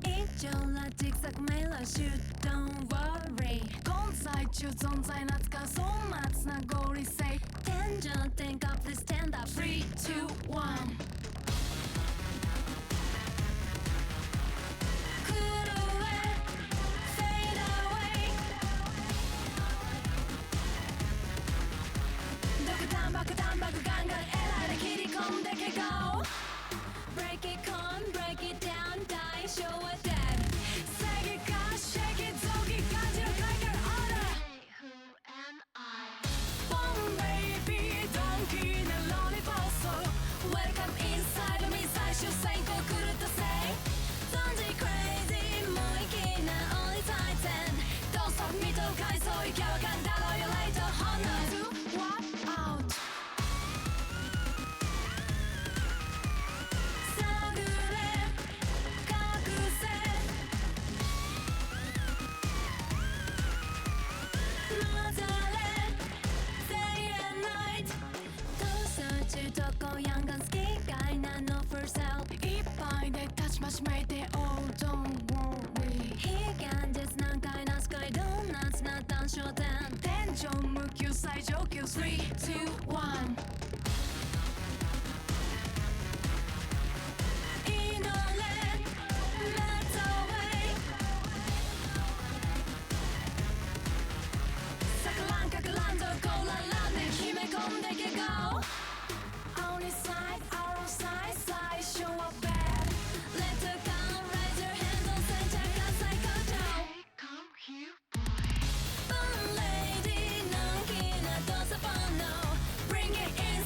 以上なジグザグメラシュート Don't worry 混在中存在なつか粗末な合理性天井天下 Please stand up 3, 2, 1爆弾爆ガンガンエラーで切り込んでけ Go Break it con break it down die show a dead Say it God shake it 臓器感じる快感 Order Hey who am I Bomb baby donkey なロリボス Welcome inside me 最終選考狂ったせい存じ crazy 無意義な鬼大戦どうぞ見と海藻行きゃわかんだろ You later honor to what outヤンガン好きがいなの for sale いっぱいで立ちましめいて Oh don't worry 非現実難解なスカイドーナツな単焦点天井無給最上級3、2、1Bring it in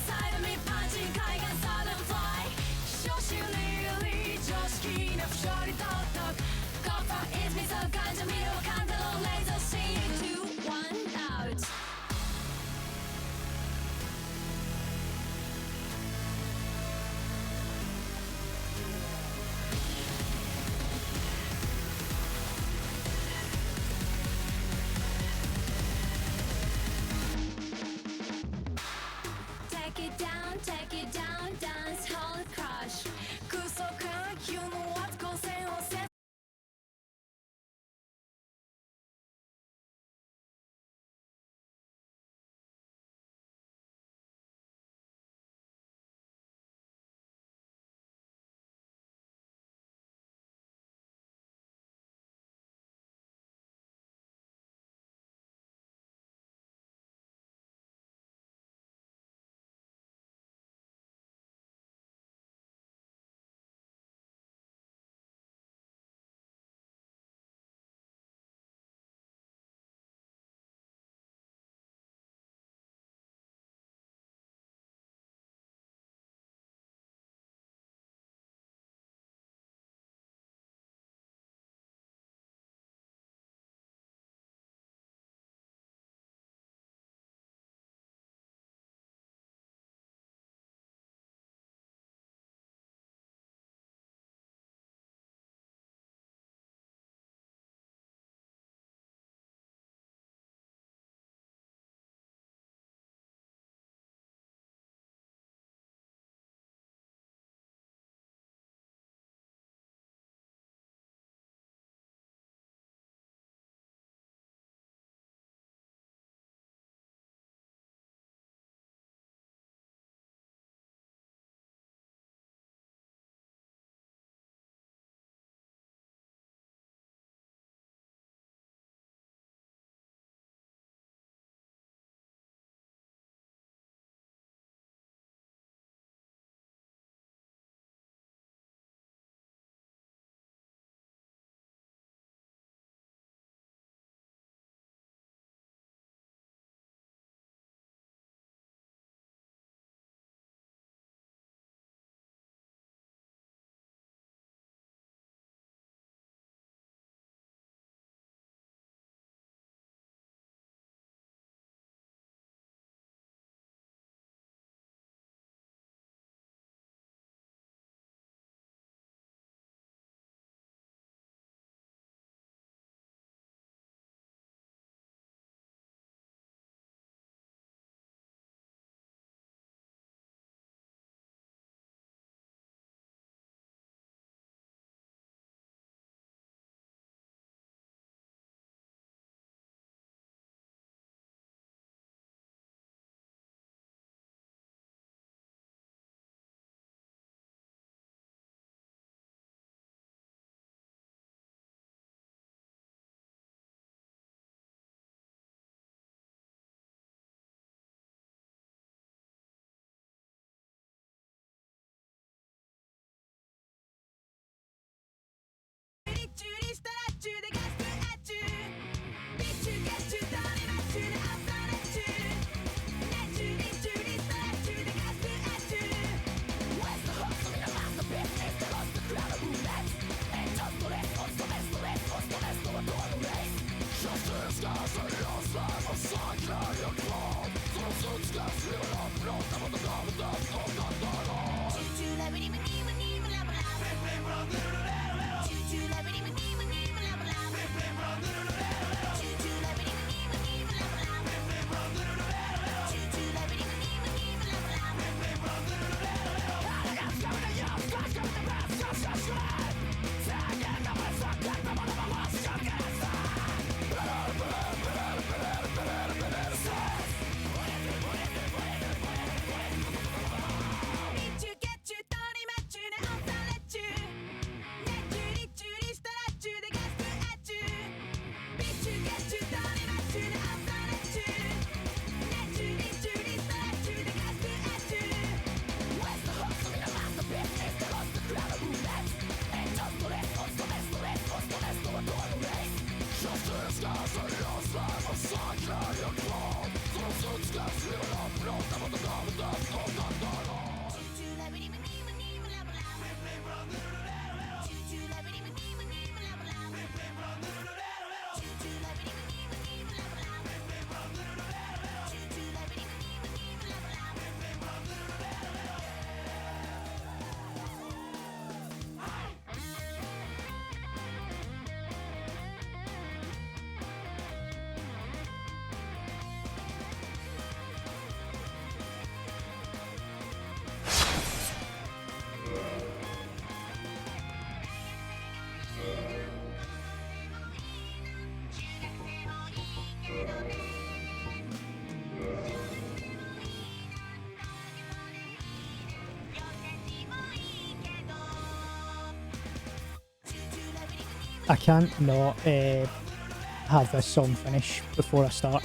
I can't not have this song finish before I start.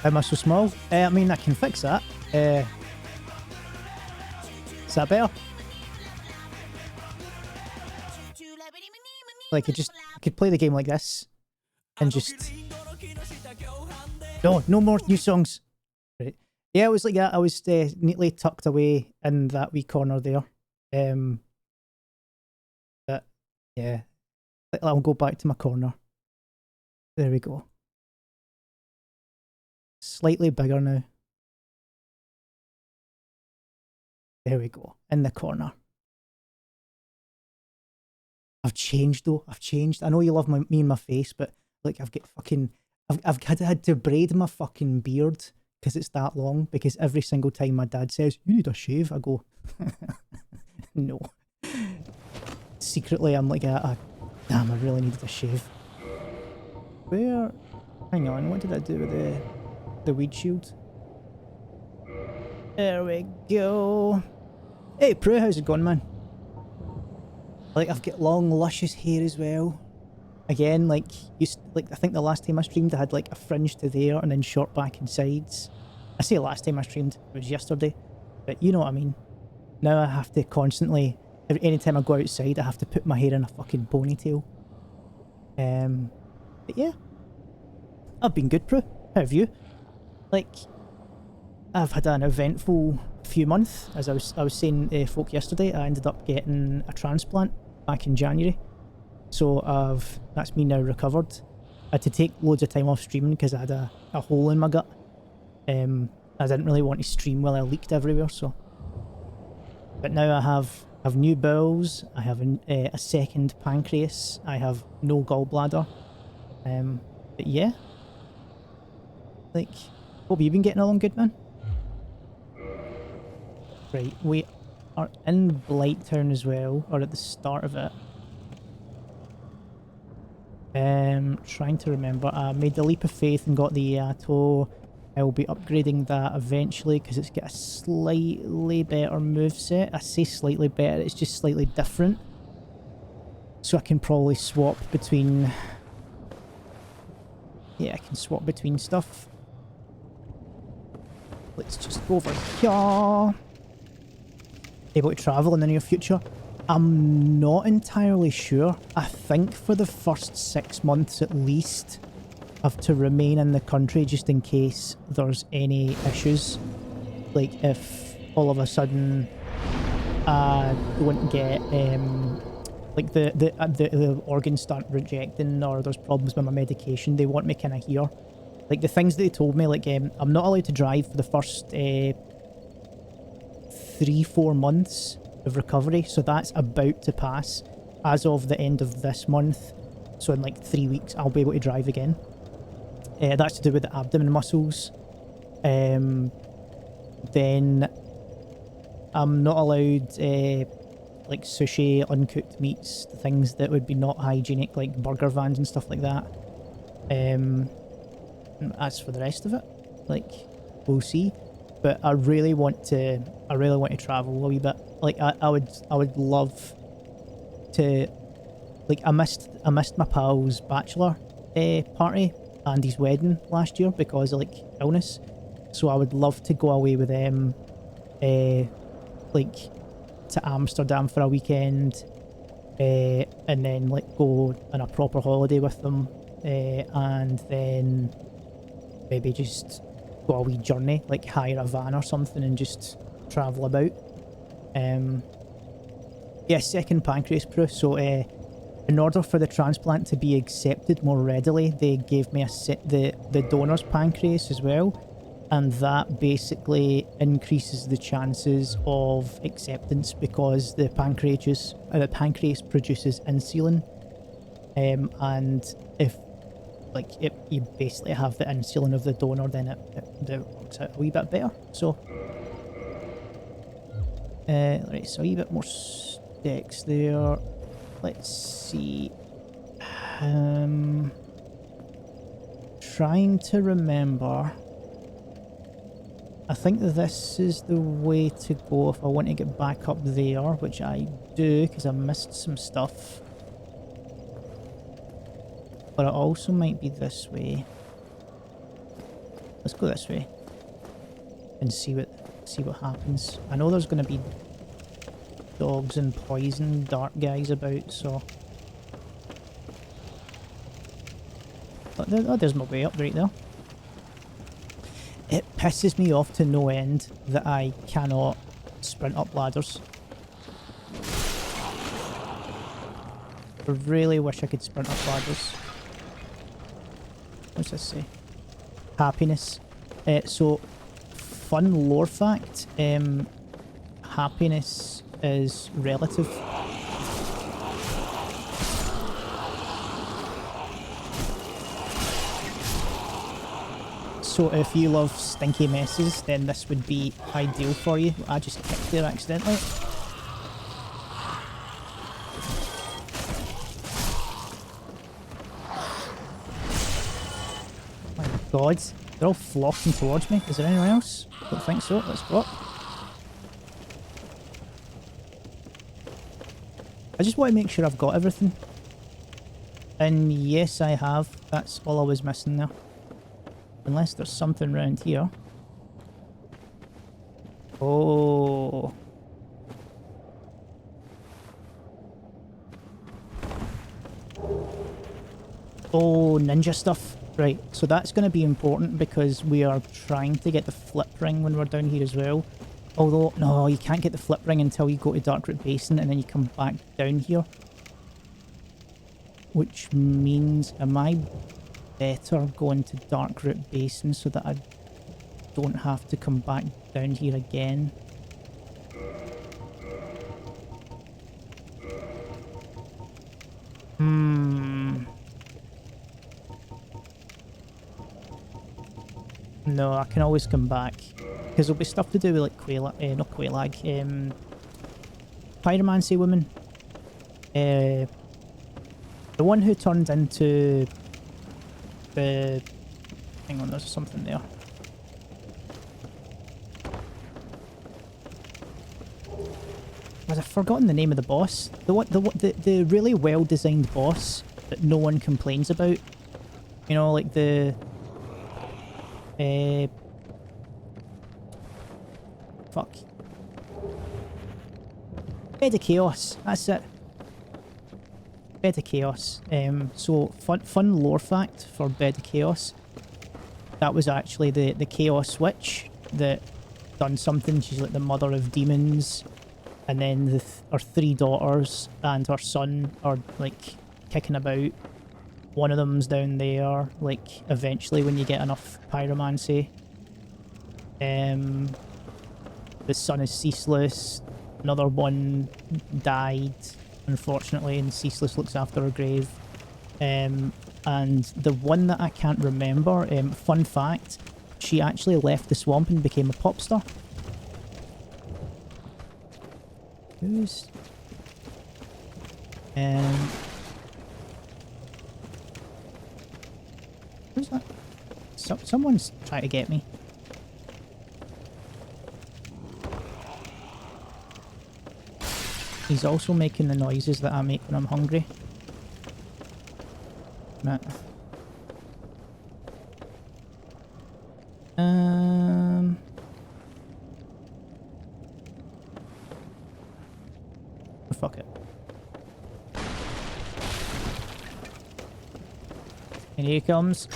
Am I so small? I mean, I can fix that. Is that better? Like, I could play the game like this and just... No more new songs. Right. Yeah, it was like that. I was neatly tucked away in that wee corner there. But, yeah. I'll go back to my corner. There we go. Slightly bigger now. There we go. In the corner. I've changed though. I've changed. I know you love me and my face, but like I've got fucking... I've had to braid my fucking beard because it's that long, because every single time my dad says, "You need a shave," I go, no. Secretly I'm like, damn, I really needed a shave. Where... Hang on, what did I do with the weed shield? There we go. Hey Prue, how's it going, man? Like, I've got long luscious hair as well. Again, like I think the last time I streamed I had like a fringe to there and then short back and sides. I say last time I streamed, it was yesterday, but you know what I mean. Now I have to constantly, anytime I go outside I have to put my hair in a fucking ponytail. But yeah, I've been good, Prue. How have you? Like, I've had an eventful few months. As I was saying to folk yesterday, I ended up getting a transplant back in January. So that's me now recovered. I had to take loads of time off streaming because I had a hole in my gut. I didn't really want to stream while I leaked everywhere, so. But now I have new bowels, I have a second pancreas, I have no gallbladder. But yeah. Like, hope you've been getting along good, man. Right, we are in Blighttown as well, or at the start of it. Trying to remember. I made the leap of faith and got the Yato. I will be upgrading that eventually because it's got a slightly better moveset. I say slightly better, it's just slightly different. So I can probably swap between... Yeah, I can swap between stuff. Let's just go over here. Able to travel in the near future. I'm not entirely sure. I think for the first 6 months at least, I have to remain in the country just in case there's any issues. Like if all of a sudden I don't get like the organs start rejecting, or there's problems with my medication, they want me kind of here. Like the things they told me, like I'm not allowed to drive for the first 3-4 months of recovery, so that's about to pass as of the end of this month. So in like 3 weeks I'll be able to drive again. That's to do with the abdomen muscles. Then I'm not allowed like sushi, uncooked meats, things that would be not hygienic, like burger vans and stuff like that. As for the rest of it, like, we'll see. But I really want to travel a wee bit. Like I would love to, like, I missed my pal's bachelor party and his wedding last year because of like illness. So I would love to go away with them, like to Amsterdam for a weekend, and then like go on a proper holiday with them, and then maybe just go a wee journey, like hire a van or something and just travel about. Yeah, second pancreas proof. So in order for the transplant to be accepted more readily, they gave me the donor's pancreas as well, and that basically increases the chances of acceptance because the pancreas produces insulin, and if like you basically have the insulin of the donor, then it works out a wee bit better. So right, so a wee bit more sticks there. Let's see. Trying to remember. I think this is the way to go if I want to get back up there, which I do because I missed some stuff. But it also might be this way. Let's go this way and see what happens. I know there's going to be dogs and poison dart guys about, so. But there's my way up right there. It pisses me off to no end that I cannot sprint up ladders. I really wish I could sprint up ladders. What's this say? Happiness. So, fun lore fact. Happiness is relative. So if you love stinky messes, then this would be ideal for you. I just kicked there accidentally. My god, they're all flocking towards me. Is there anyone else? Don't think so. Let's go up. I just want to make sure I've got everything. And yes, I have. That's all I was missing there. Unless there's something around here. Oh. Oh, ninja stuff. Right, so that's going to be important because we are trying to get the flip ring when we're down here as well. Although, no, you can't get the flip ring until you go to Darkroot Basin and then you come back down here. Which means, am I better going to Darkroot Basin so that I don't have to come back down here again? No, I can always come back. Because there'll be stuff to do with like not Quailag, Pyromancy woman. The one who turned into the... Hang on, there's something there. I've forgotten the name of the boss. The really well designed boss that no one complains about. You know, like the... Fuck. Bed of Chaos. That's it. Bed of Chaos. So fun lore fact for Bed of Chaos. That was actually the Chaos Witch that done something. She's like the mother of demons, and then her 3 daughters and her son are like kicking about. One of them's down there. Like eventually, when you get enough pyromancy. the sun is ceaseless. Another one died, unfortunately, and ceaseless looks after her grave. And the one that I can't remember, fun fact, she actually left the swamp and became a pop star. Who's... who's that? Someone's trying to get me. He's also making the noises that I make when I'm hungry. Right. Oh, fuck it. And here he comes.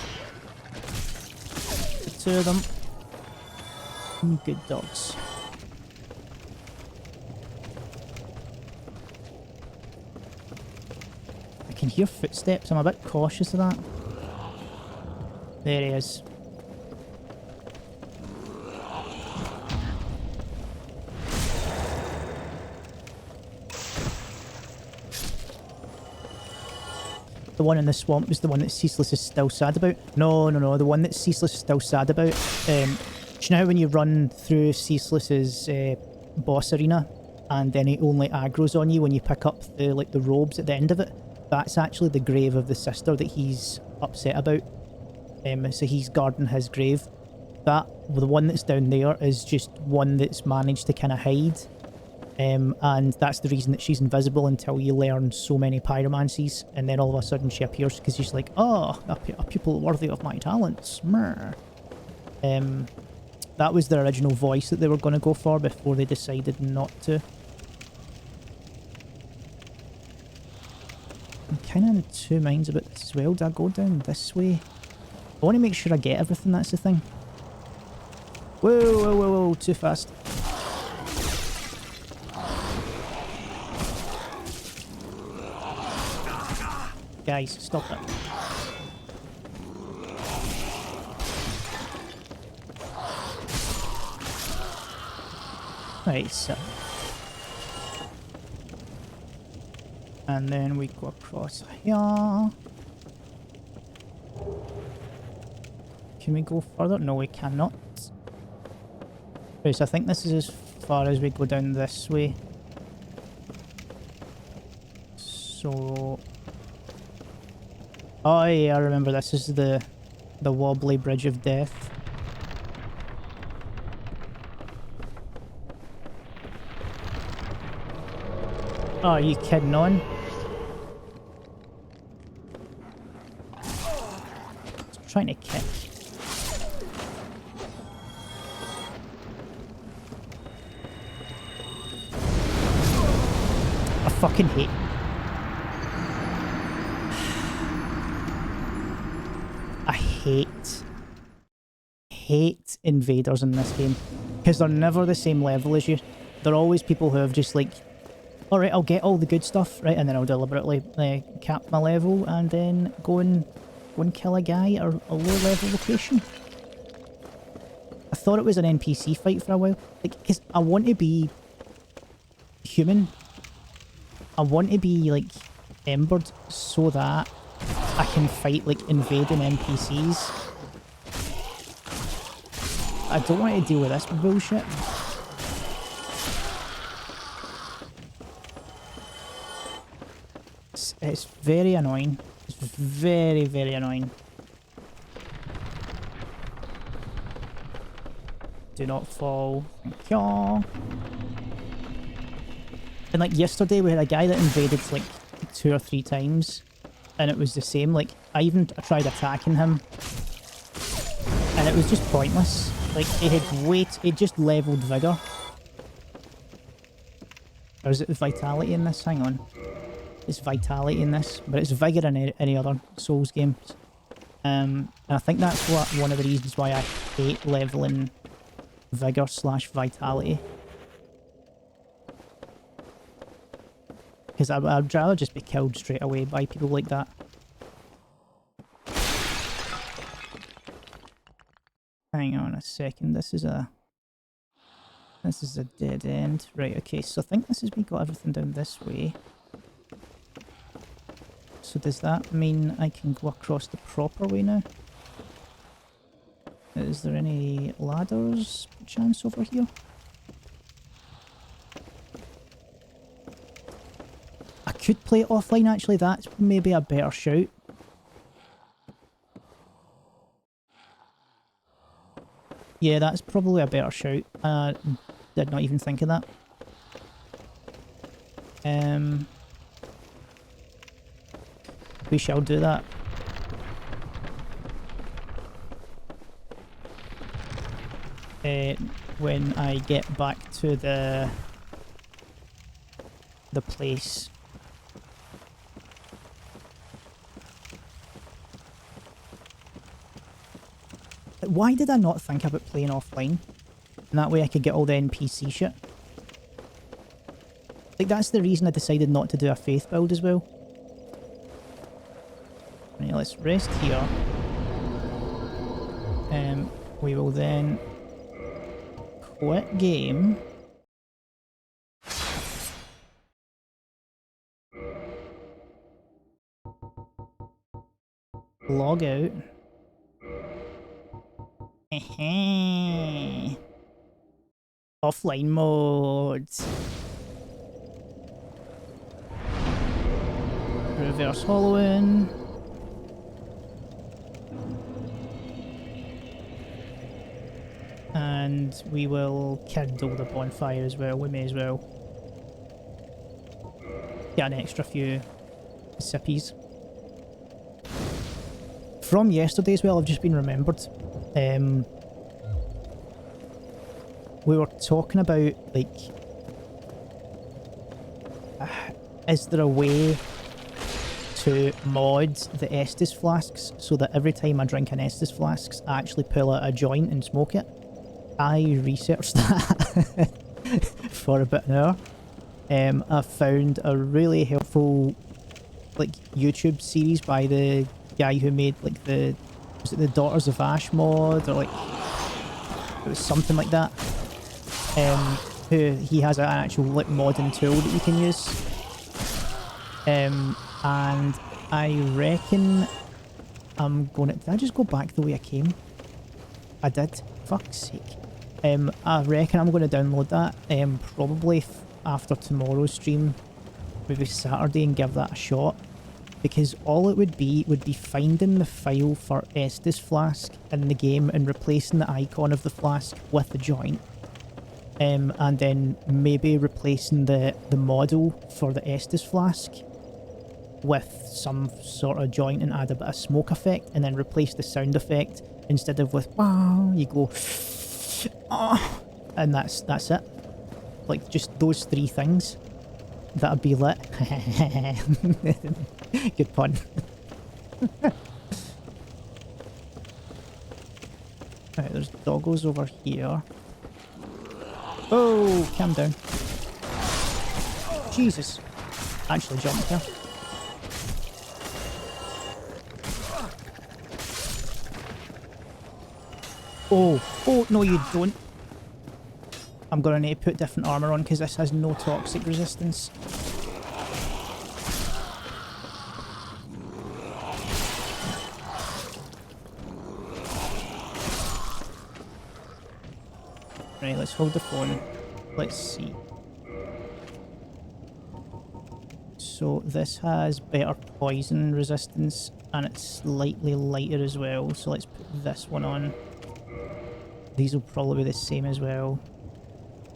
The two of them. Good dogs. I can hear footsteps. I'm a bit cautious of that. There he is. The one in the swamp was the one that Ceaseless is still sad about. No. The one that Ceaseless is still sad about. Do you know how when you run through Ceaseless's boss arena and then he only aggroes on you when you pick up the the robes at the end of it? That's actually the grave of the sister that he's upset about. So he's guarding his grave. The one that's down there is just one that's managed to kind of hide. And that's the reason that she's invisible until you learn so many pyromancies, and then all of a sudden she appears because she's like, oh, a pupil worthy of my talents. Meh. That was the original voice that they were going to go for before they decided not to. I'm kind of in two minds about this as well. Do I go down this way? I want to make sure I get everything, that's the thing. Whoa, too fast. Guys, stop it. Right, so... and then we go across here. Can we go further? No, we cannot. Right, so I think this is as far as we go down this way. So... oh yeah, I remember this is the wobbly bridge of death. Oh, are you kidding on? Trying to kick. I fucking hate. I hate invaders in this game because they're never the same level as you. They're always people who have just like, all right, I'll get all the good stuff, right, and then I'll deliberately cap my level and then go and kill a guy at a low level location. I thought it was an NPC fight for a while, like, because I want to be human. I want to be like embered so that I can fight like invading NPCs. I don't want to deal with this bullshit. It's very annoying. It's very, very annoying. Do not fall. Thank you. And like yesterday we had a guy that invaded like 2 or 3 times. And it was the same. Like I tried attacking him. And it was just pointless. Like he just leveled vigor. Or is it vitality in this? Hang on. It's vitality in this, but it's vigor in any other Souls games. And I think that's one of the reasons why I hate leveling vigor / vitality. Because I'd rather just be killed straight away by people like that. Hang on a second, this is a... This is a dead end. Right, okay, so I think this is we got everything down this way. So does that mean I can go across the proper way now? Is there any ladders chance over here? I could play it offline actually, that's maybe a better shout. Yeah, that's probably a better shout. Did not even think of that. We shall do that. When I get back to the place. Why did I not think about playing offline? And that way I could get all the NPC shit. Like, that's the reason I decided not to do a faith build as well. Right, let's rest here. We will then quit game. Log out. Offline mode. Reverse hollowing. And we will kindle the bonfire as well. We may as well get an extra few sippies. From yesterday as well, I've just been remembered. We were talking about, like, is there a way to mod the Estus flasks so that every time I drink an Estus flask, I actually pull out a joint and smoke it? I researched that for about an hour. I found a really helpful, like, YouTube series by the guy who made, like, was it the Daughters of Ash mod, or like it was something like that. He has an actual, like, modding tool that you can use. And I reckon I'm gonna... Did I just go back the way I came? I did. Fuck's sake. I reckon I'm going to download that probably after tomorrow's stream, maybe Saturday, and give that a shot. Because all it would be finding the file for Estus Flask in the game and replacing the icon of the flask with the joint. And then maybe replacing the model for the Estus Flask with some sort of joint and add a bit of smoke effect, and then replace the sound effect. Instead of with wow, you go oh, and that's it. Like, just those three things. That'd be lit. Good pun. Right, there's doggos over here. Oh, calm down. Jesus. Actually jumped here. Oh, no you don't. I'm gonna need to put different armour on because this has no toxic resistance. Right, let's hold the phone. Let's see. So this has better poison resistance and it's slightly lighter as well. So let's put this one on. These will probably be the same as well.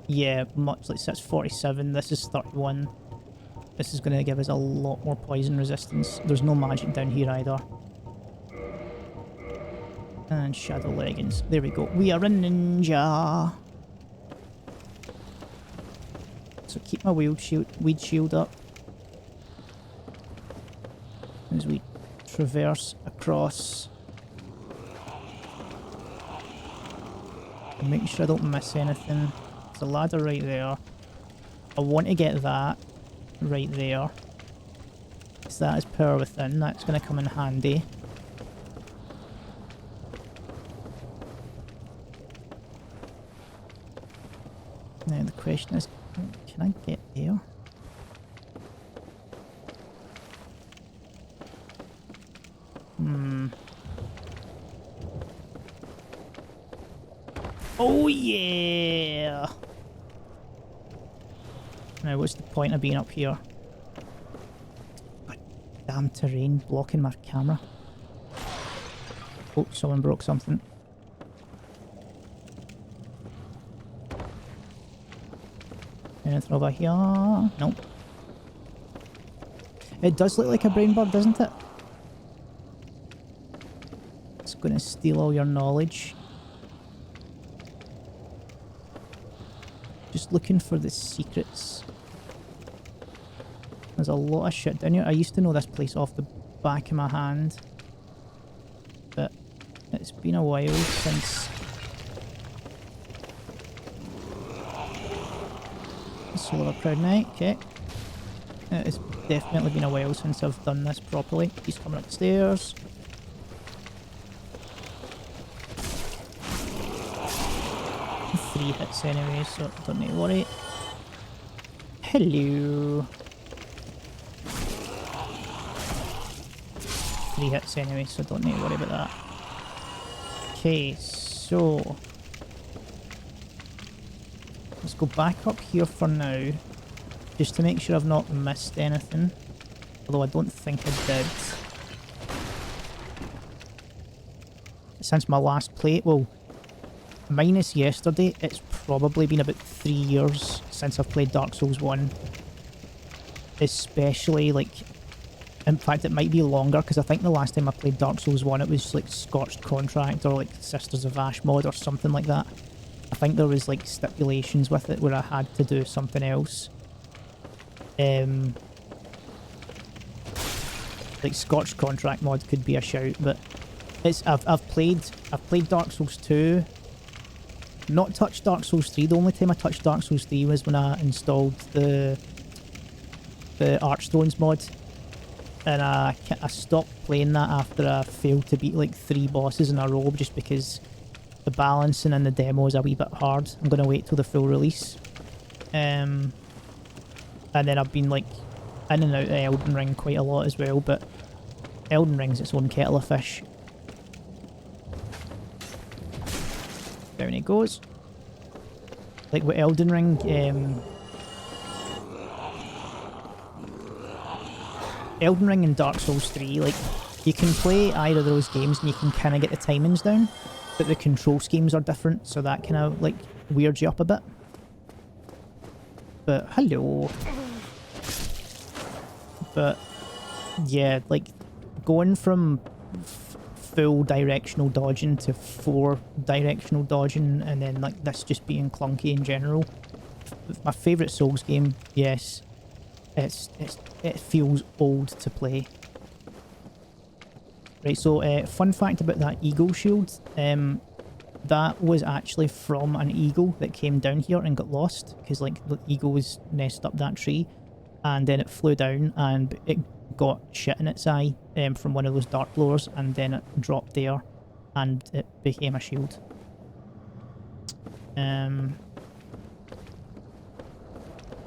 Yeah, much like that's 47. This is 31. This is going to give us a lot more poison resistance. There's no magic down here either. And shadow leggings. There we go. We are a ninja. So keep my weed shield up as we traverse across. Make sure I don't miss anything. There's a ladder right there. I want to get that right there. Because that is power within. That's going to come in handy. Now the question is, can I get there? Oh yeah! Now what's the point of being up here? God, damn terrain blocking my camera. Oh, someone broke something. Anything over here? Nope. It does look like a brain bug, doesn't it? It's gonna steal all your knowledge. Just looking for the secrets. There's a lot of shit down here. I used to know this place off the back of my hand. But it's been a while since... Soul of a Proud Knight, okay. It's definitely been a while since I've done this properly. He's coming upstairs. Three hits anyway, so don't need to worry. Hello. 3 hits anyway, so don't need to worry about that. Okay, so... let's go back up here for now, just to make sure I've not missed anything. Although I don't think I did. Since my last play, well, minus yesterday, it's probably been about 3 years since I've played Dark Souls 1. Especially, like, in fact it might be longer, because I think the last time I played Dark Souls 1 it was like Scorched Contract or like Sisters of Ash mod or something like that. I think there was like stipulations with it where I had to do something else. Like Scorched Contract mod could be a shout, but it's I've played Dark Souls 2. Not touched Dark Souls 3. The only time I touched Dark Souls 3 was when I installed the Archstones mod. And I stopped playing that after I failed to beat like 3 bosses in a row just because the balancing in the demo is a wee bit hard. I'm going to wait till the full release. And then I've been like in and out of Elden Ring quite a lot as well, but Elden Ring's its own kettle of fish. Down it goes. Like with Elden Ring, Elden Ring and Dark Souls 3, like, you can play either of those games and you can kind of get the timings down, but the control schemes are different, so that kind of, like, weirds you up a bit. But, hello. But, yeah, like, going from full directional dodging to 4 directional dodging, and then, like, this just being clunky in general. My favourite Souls game, yes. It feels old to play. Right, so fun fact about that eagle shield, that was actually from an eagle that came down here and got lost, because like the eagle was nested up that tree, and then it flew down and it got shit in its eye from one of those dart blowers, and then it dropped there and it became a shield.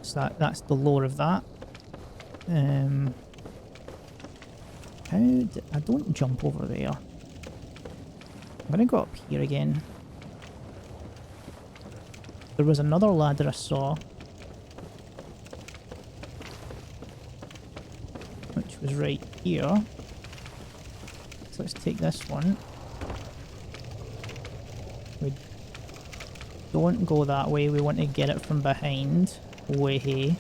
So that's the lore of that. I don't jump over there. I'm gonna go up here again. There was another ladder I saw, which was right here. So let's take this one. We don't go that way, we want to get it from behind. Way.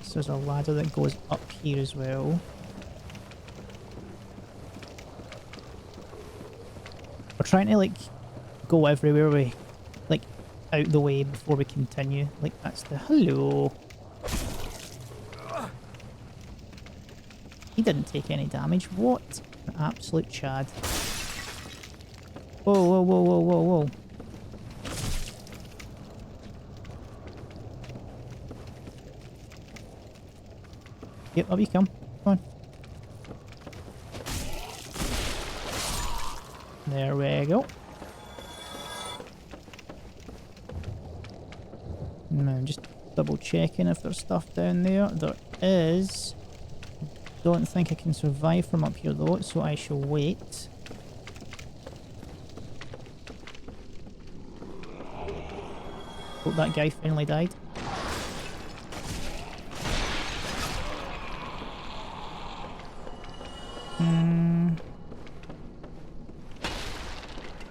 So there's a ladder that goes up here as well. We're trying to like go everywhere we like out the way before we continue. Like that's the hello. He didn't take any damage. What an absolute chad. Whoa, whoa, whoa, whoa, whoa, whoa. Yep, up you come. Come on. There we go. I'm just double checking if there's stuff down there. There is. Don't think I can survive from up here though, so I shall wait. Hope that guy finally died.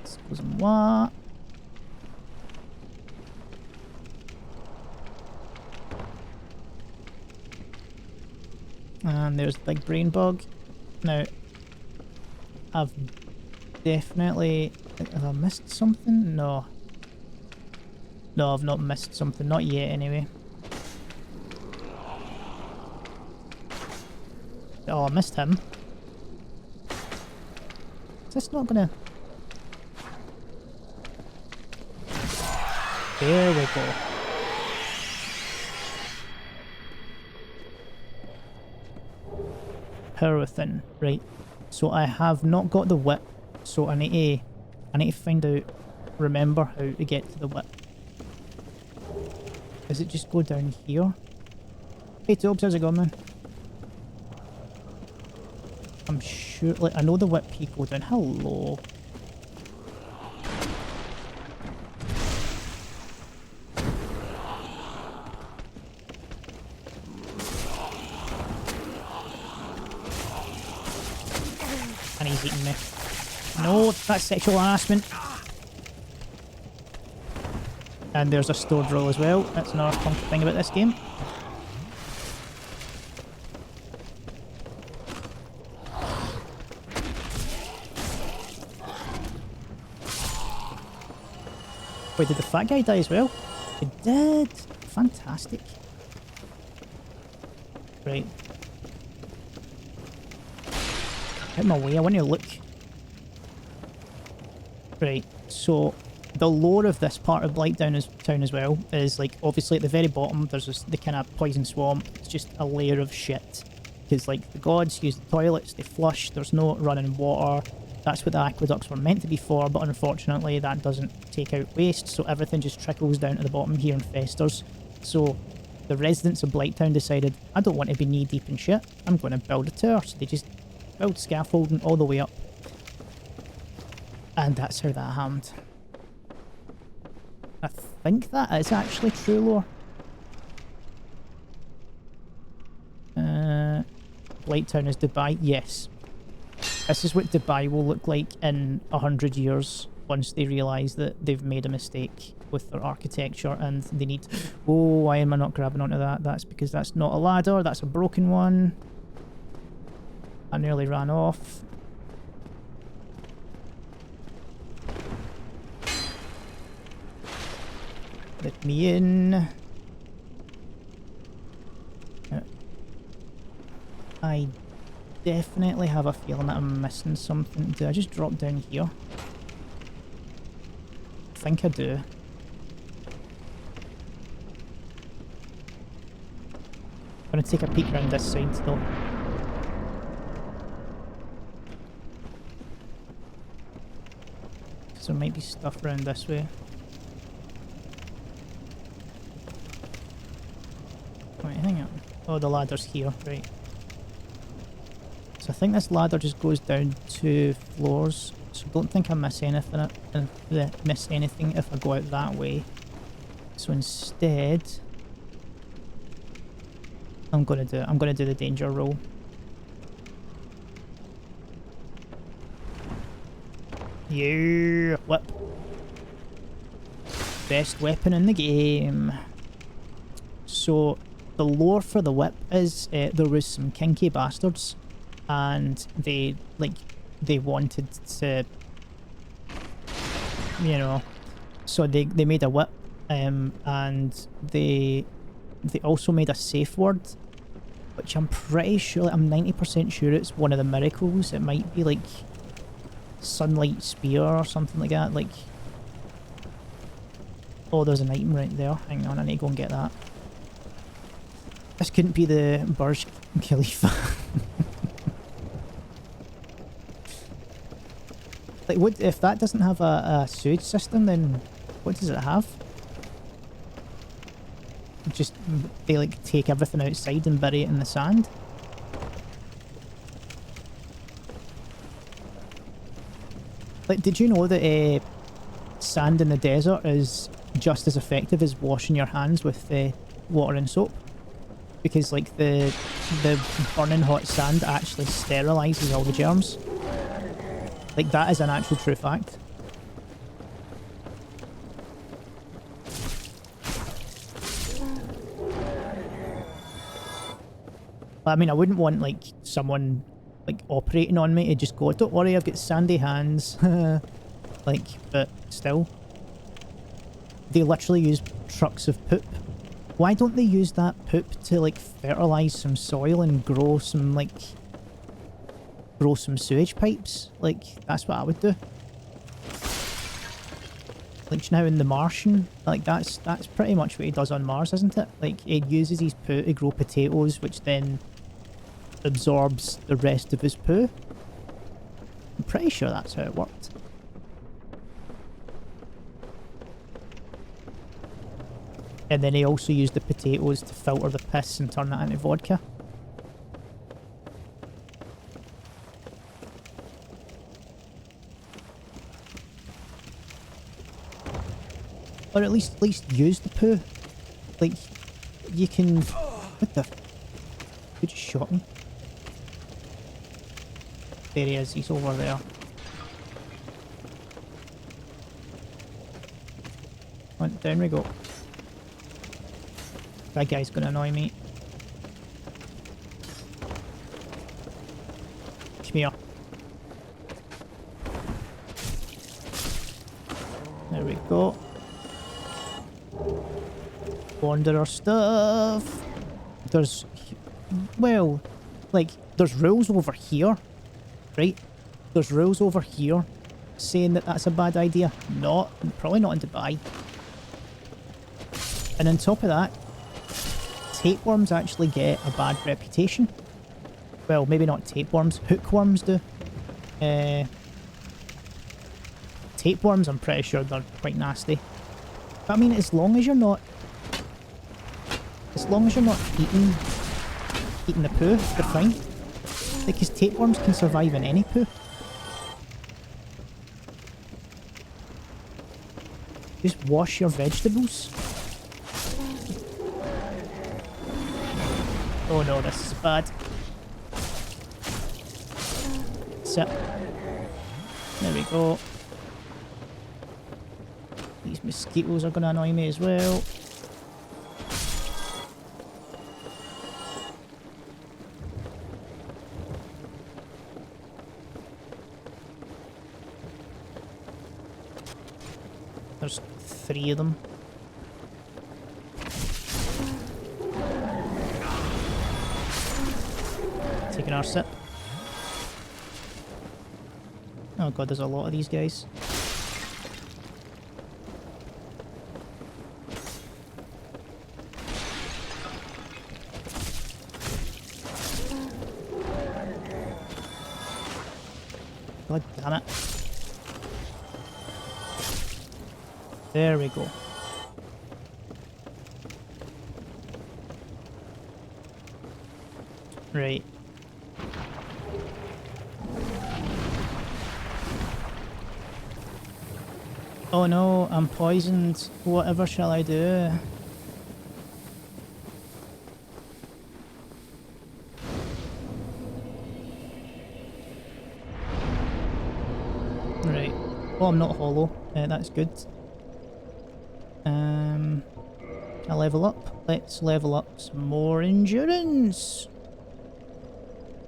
This was what? And there's the big brain bug. Now, I've definitely... Have I missed something? No. No, I've not missed something. Not yet, anyway. Oh, I missed him. Is this not gonna... There we go. Power within. Right. So I have not got the whip. So I need to find out, remember how to get to the whip. Does it just go down here? Hey Tobes, how's it going, man? I'm sure, like, I know the whip key go down. Hello. And he's eating me. No, that's sexual harassment. And there's a stored roll as well. That's another funky thing about this game. Wait, did the fat guy die as well? He did! Fantastic. Right. Out of my way, I want to look. Right, so the lore of this part of Blighttown as well is, like, obviously at the very bottom there's the kind of poison swamp. It's just a layer of shit. Because, like, the gods use the toilets, they flush, there's no running water. That's what the aqueducts were meant to be for, but unfortunately that doesn't take out waste, so everything just trickles down to the bottom here and festers. So the residents of Blighttown decided, I don't want to be knee deep in shit, I'm going to build a tower. So they just build scaffolding all the way up. And that's how that happened. I think that is actually true lore. Blighttown is Dubai, yes. This is what Dubai will look like in 100 years once they realise that they've made a mistake with their architecture and they need... Oh, why am I not grabbing onto that? That's because that's not a ladder, that's a broken one. I nearly ran off. Let me in. I definitely have a feeling that I'm missing something. Did I just drop down here? I think I do. I'm gonna take a peek around this side though. Because there might be stuff around this way. Wait, hang on. Oh, the ladder's here, right. So I think this ladder just goes down 2 floors, so don't think I miss anything if I go out that way. So instead, I'm gonna do the danger roll. Yeah, whip. Best weapon in the game. So the lore for the whip is there was some kinky bastards. And they wanted to, you know, so they made a whip, and they also made a safe word, which I'm pretty sure, like, I'm 90% sure it's one of the miracles. It might be like sunlight spear or something like that. Like, oh, there's an item right there. Hang on, I need to go and get that. This couldn't be the Burj Khalifa. Like, what if that doesn't have a sewage system? Then what does it have? just they like take everything outside and bury it in the sand. Like, did you know that sand in the desert is just as effective as washing your hands with water and soap? Because like the burning hot sand actually sterilizes all the germs. Like, that is an actual true fact. I mean, I wouldn't want like someone like operating on me to just go, don't worry, I've got sandy hands. Like, but still. They literally use trucks of poop. Why don't they use that poop to like fertilize some soil and grow some sewage pipes? Like, that's what I would do. Like, now in The Martian, like that's pretty much what he does on Mars, isn't it? Like, he uses his poo to grow potatoes, which then absorbs the rest of his poo. I'm pretty sure that's how it worked. And then he also used the potatoes to filter the piss and turn that into vodka. Or at least use the poo. Like, you can... What the... Who just shot me? There he is, he's over there. On, down we go. That guy's gonna annoy me. Come here. There we go. Wanderer stuff. There's... Well, like, there's rules over here. Right? There's rules over here saying that that's a bad idea. Not. Probably not in Dubai. And on top of that, tapeworms actually get a bad reputation. Well, maybe not tapeworms. Hookworms do. Tapeworms, I'm pretty sure they're quite nasty. But I mean, as long as you're not eating the poo, they're fine. Because tapeworms can survive in any poo. Just wash your vegetables. Oh no, this is bad. Sit. There we go. These mosquitoes are going to annoy me as well. There's 3 of them. Taking our sip. Oh god, there's a lot of these guys. God damn it. There we go. Right. Oh no, I'm poisoned. Whatever shall I do? Right. Well, I'm not hollow. That's good. Can I level up? Let's level up some more endurance.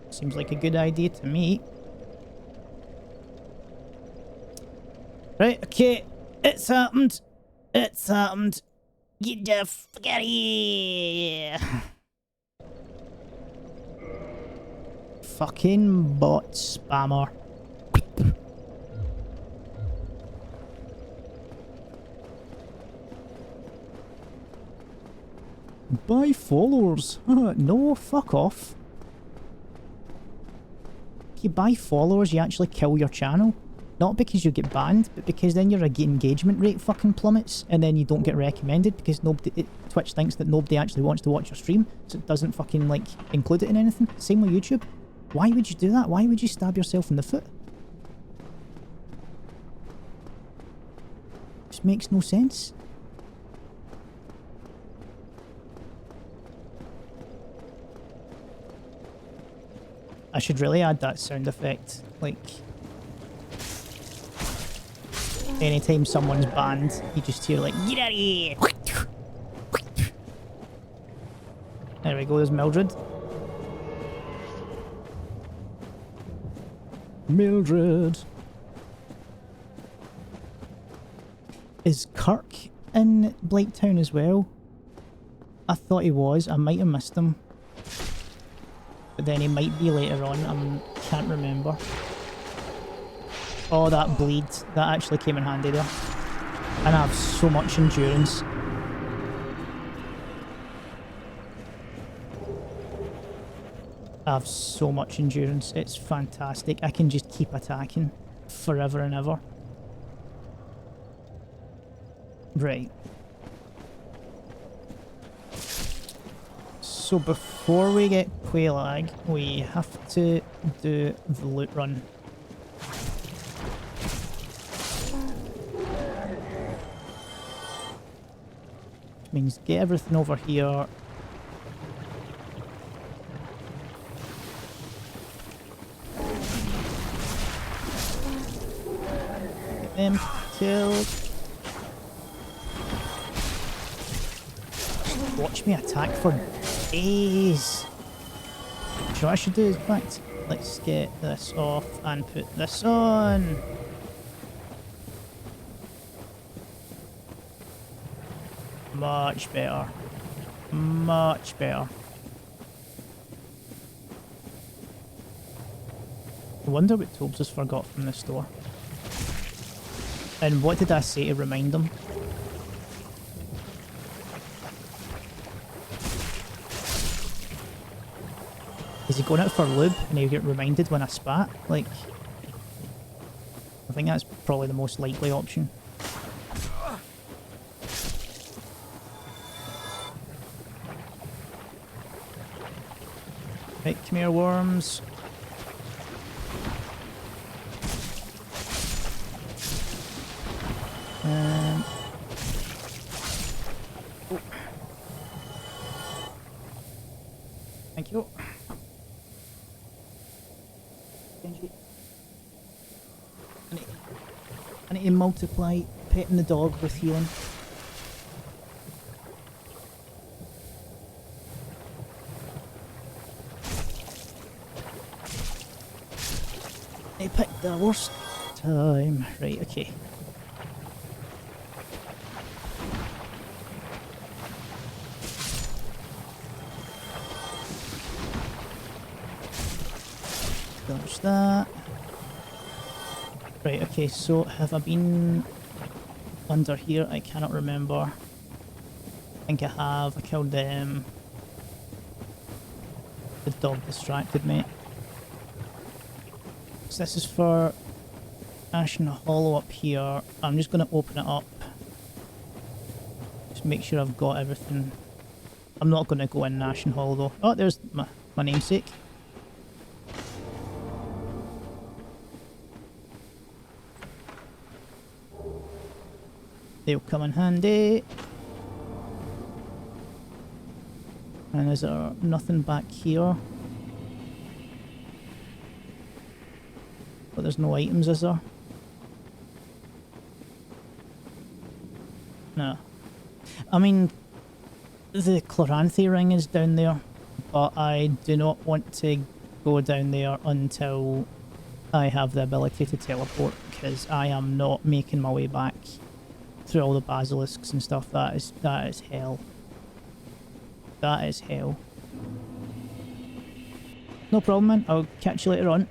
Seems like a good idea to me. Right, okay. It's happened. It's happened. Get the fuck out of here. Fucking bot spammer. Buy followers. No, fuck off. If you buy followers, you actually kill your channel. Not because you get banned, but because then your engagement rate fucking plummets, and then you don't get recommended because Twitch thinks that nobody actually wants to watch your stream, so it doesn't fucking, like, include it in anything. Same with YouTube. Why would you do that? Why would you stab yourself in the foot? Just makes no sense. I should really add that sound effect, like, anytime someone's banned, you just hear like, get out of here! There we go, there's Mildred. Mildred! Is Kirk in Blighttown as well? I thought he was, I might have missed him. But then he might be later on, I can't remember. Oh, that bleed. That actually came in handy there. And I have so much endurance. I have so much endurance. It's fantastic. I can just keep attacking forever and ever. Right. So before we get Quailag, we have to do the loot run. Which means get everything over here. Get them killed. Watch me attack for days. So what I should do is, in fact, let's get this off and put this on. Much better. Much better. I wonder what Tobes has forgot from the store. And what did I say to remind them? Is he going out for lube and he'll get reminded when I spat? Like, I think that's probably the most likely option. Right, come here, worms. Oh. Thank you. I need to multiply petting the dog with healing. I picked the worst time. Right, okay. Dodge that. Right, okay, so have I been under here? I cannot remember. I think I have. I killed them. The dog distracted me. So this is for Ashen Hollow up here. I'm just going to open it up. Just make sure I've got everything. I'm not going to go in Ashen Hollow though. Oh, there's my namesake. They'll come in handy. And is there nothing back here? But there's no items, is there? No. I mean, the Chloranthe ring is down there, but I do not want to go down there until I have the ability to teleport, because I am not making my way back through all the basilisks and stuff. That is hell. That is hell. No problem, man. I'll catch you later on.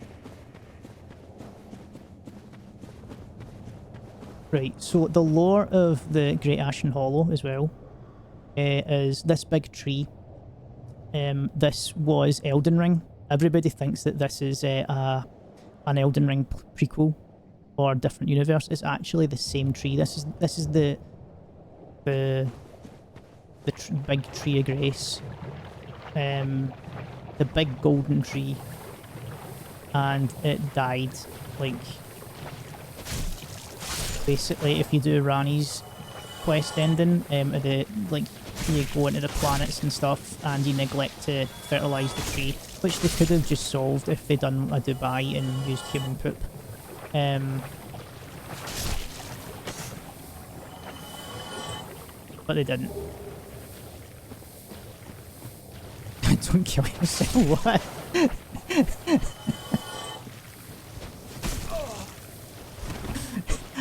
Right, so the lore of the Great Ashen Hollow as well is this big tree. This was Elden Ring. Everybody thinks that this is an Elden Ring prequel. or a different universe, it's actually the same tree. This is the big tree of grace, the big golden tree, and it died. Like, basically, if you do Rani's quest ending, like, you go into the planets and stuff, and you neglect to fertilise the tree, which they could have just solved if they done a Dubai and used human poop. But they didn't. Don't kill yourself. What?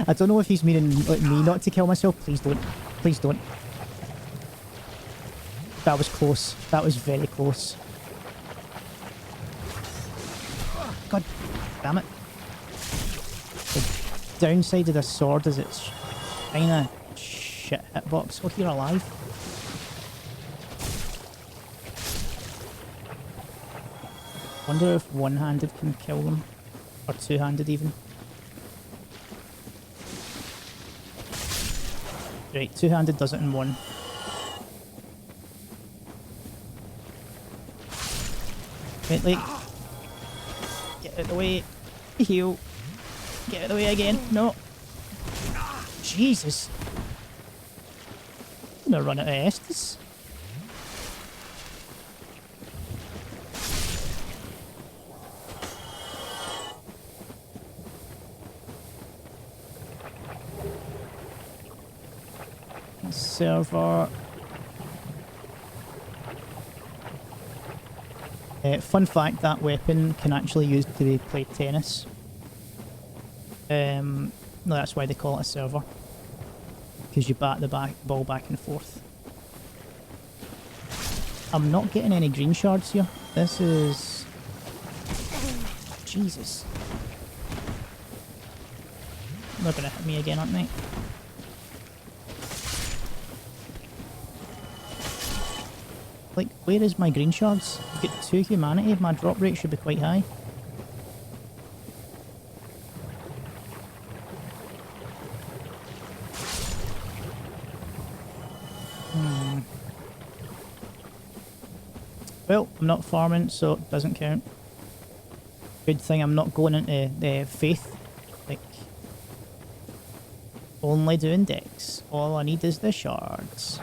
I don't know if he's meaning like me not to kill myself. Please don't. Please don't. That was close. That was very close. God damn it. The downside of this sword is it's kinda shit hitbox. Oh, you're alive. Wonder if one-handed can kill them. Or two-handed even. Right, two-handed does it in one. Right, like, get out of the way. Heal. Get out of the way again. No. Jesus. I'm gonna run out of Estus. Server. Fun fact, that weapon can actually use to play tennis. That's why they call it a server. Because you bat the ball back and forth. I'm not getting any green shards here. This is... Jesus. They're gonna hit me again, aren't they? Like, where is my green shards? I've got 2 humanity, my drop rate should be quite high. Well, I'm not farming, so it doesn't count. Good thing I'm not going into faith. Like, only doing decks. All I need is the shards.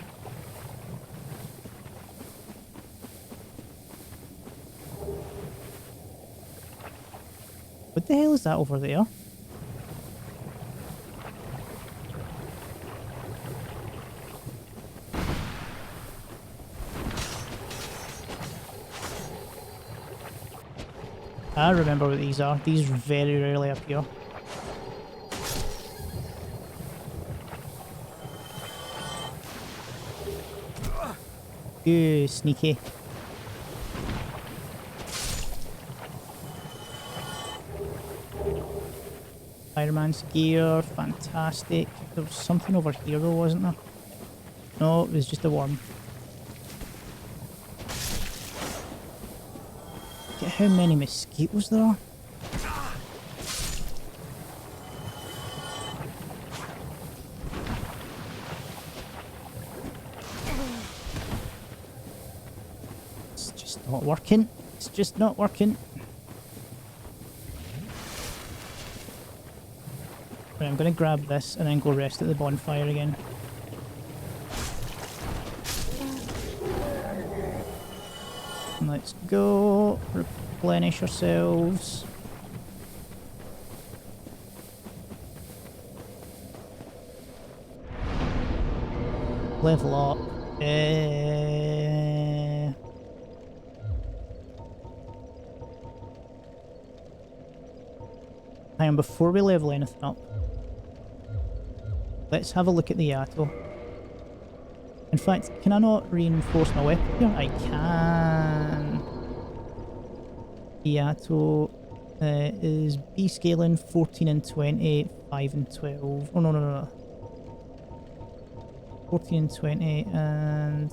What the hell is that over there? I remember what these are. These very rarely appear. Ooh, sneaky. Iron Man's gear, fantastic. There was something over here though, wasn't there? No, it was just a worm. Look at how many mosquitoes there are. It's just not working. It's just not working. Right, I'm going to grab this and then go rest at the bonfire again. And let's go. Replenish ourselves. Level up. Hang on, before we level anything up, let's have a look at the Yato. In fact, can I not reinforce my weapon here? I can. Yato is B scaling 14 and 20, 5 and 12. Oh, no. 14 and 20, and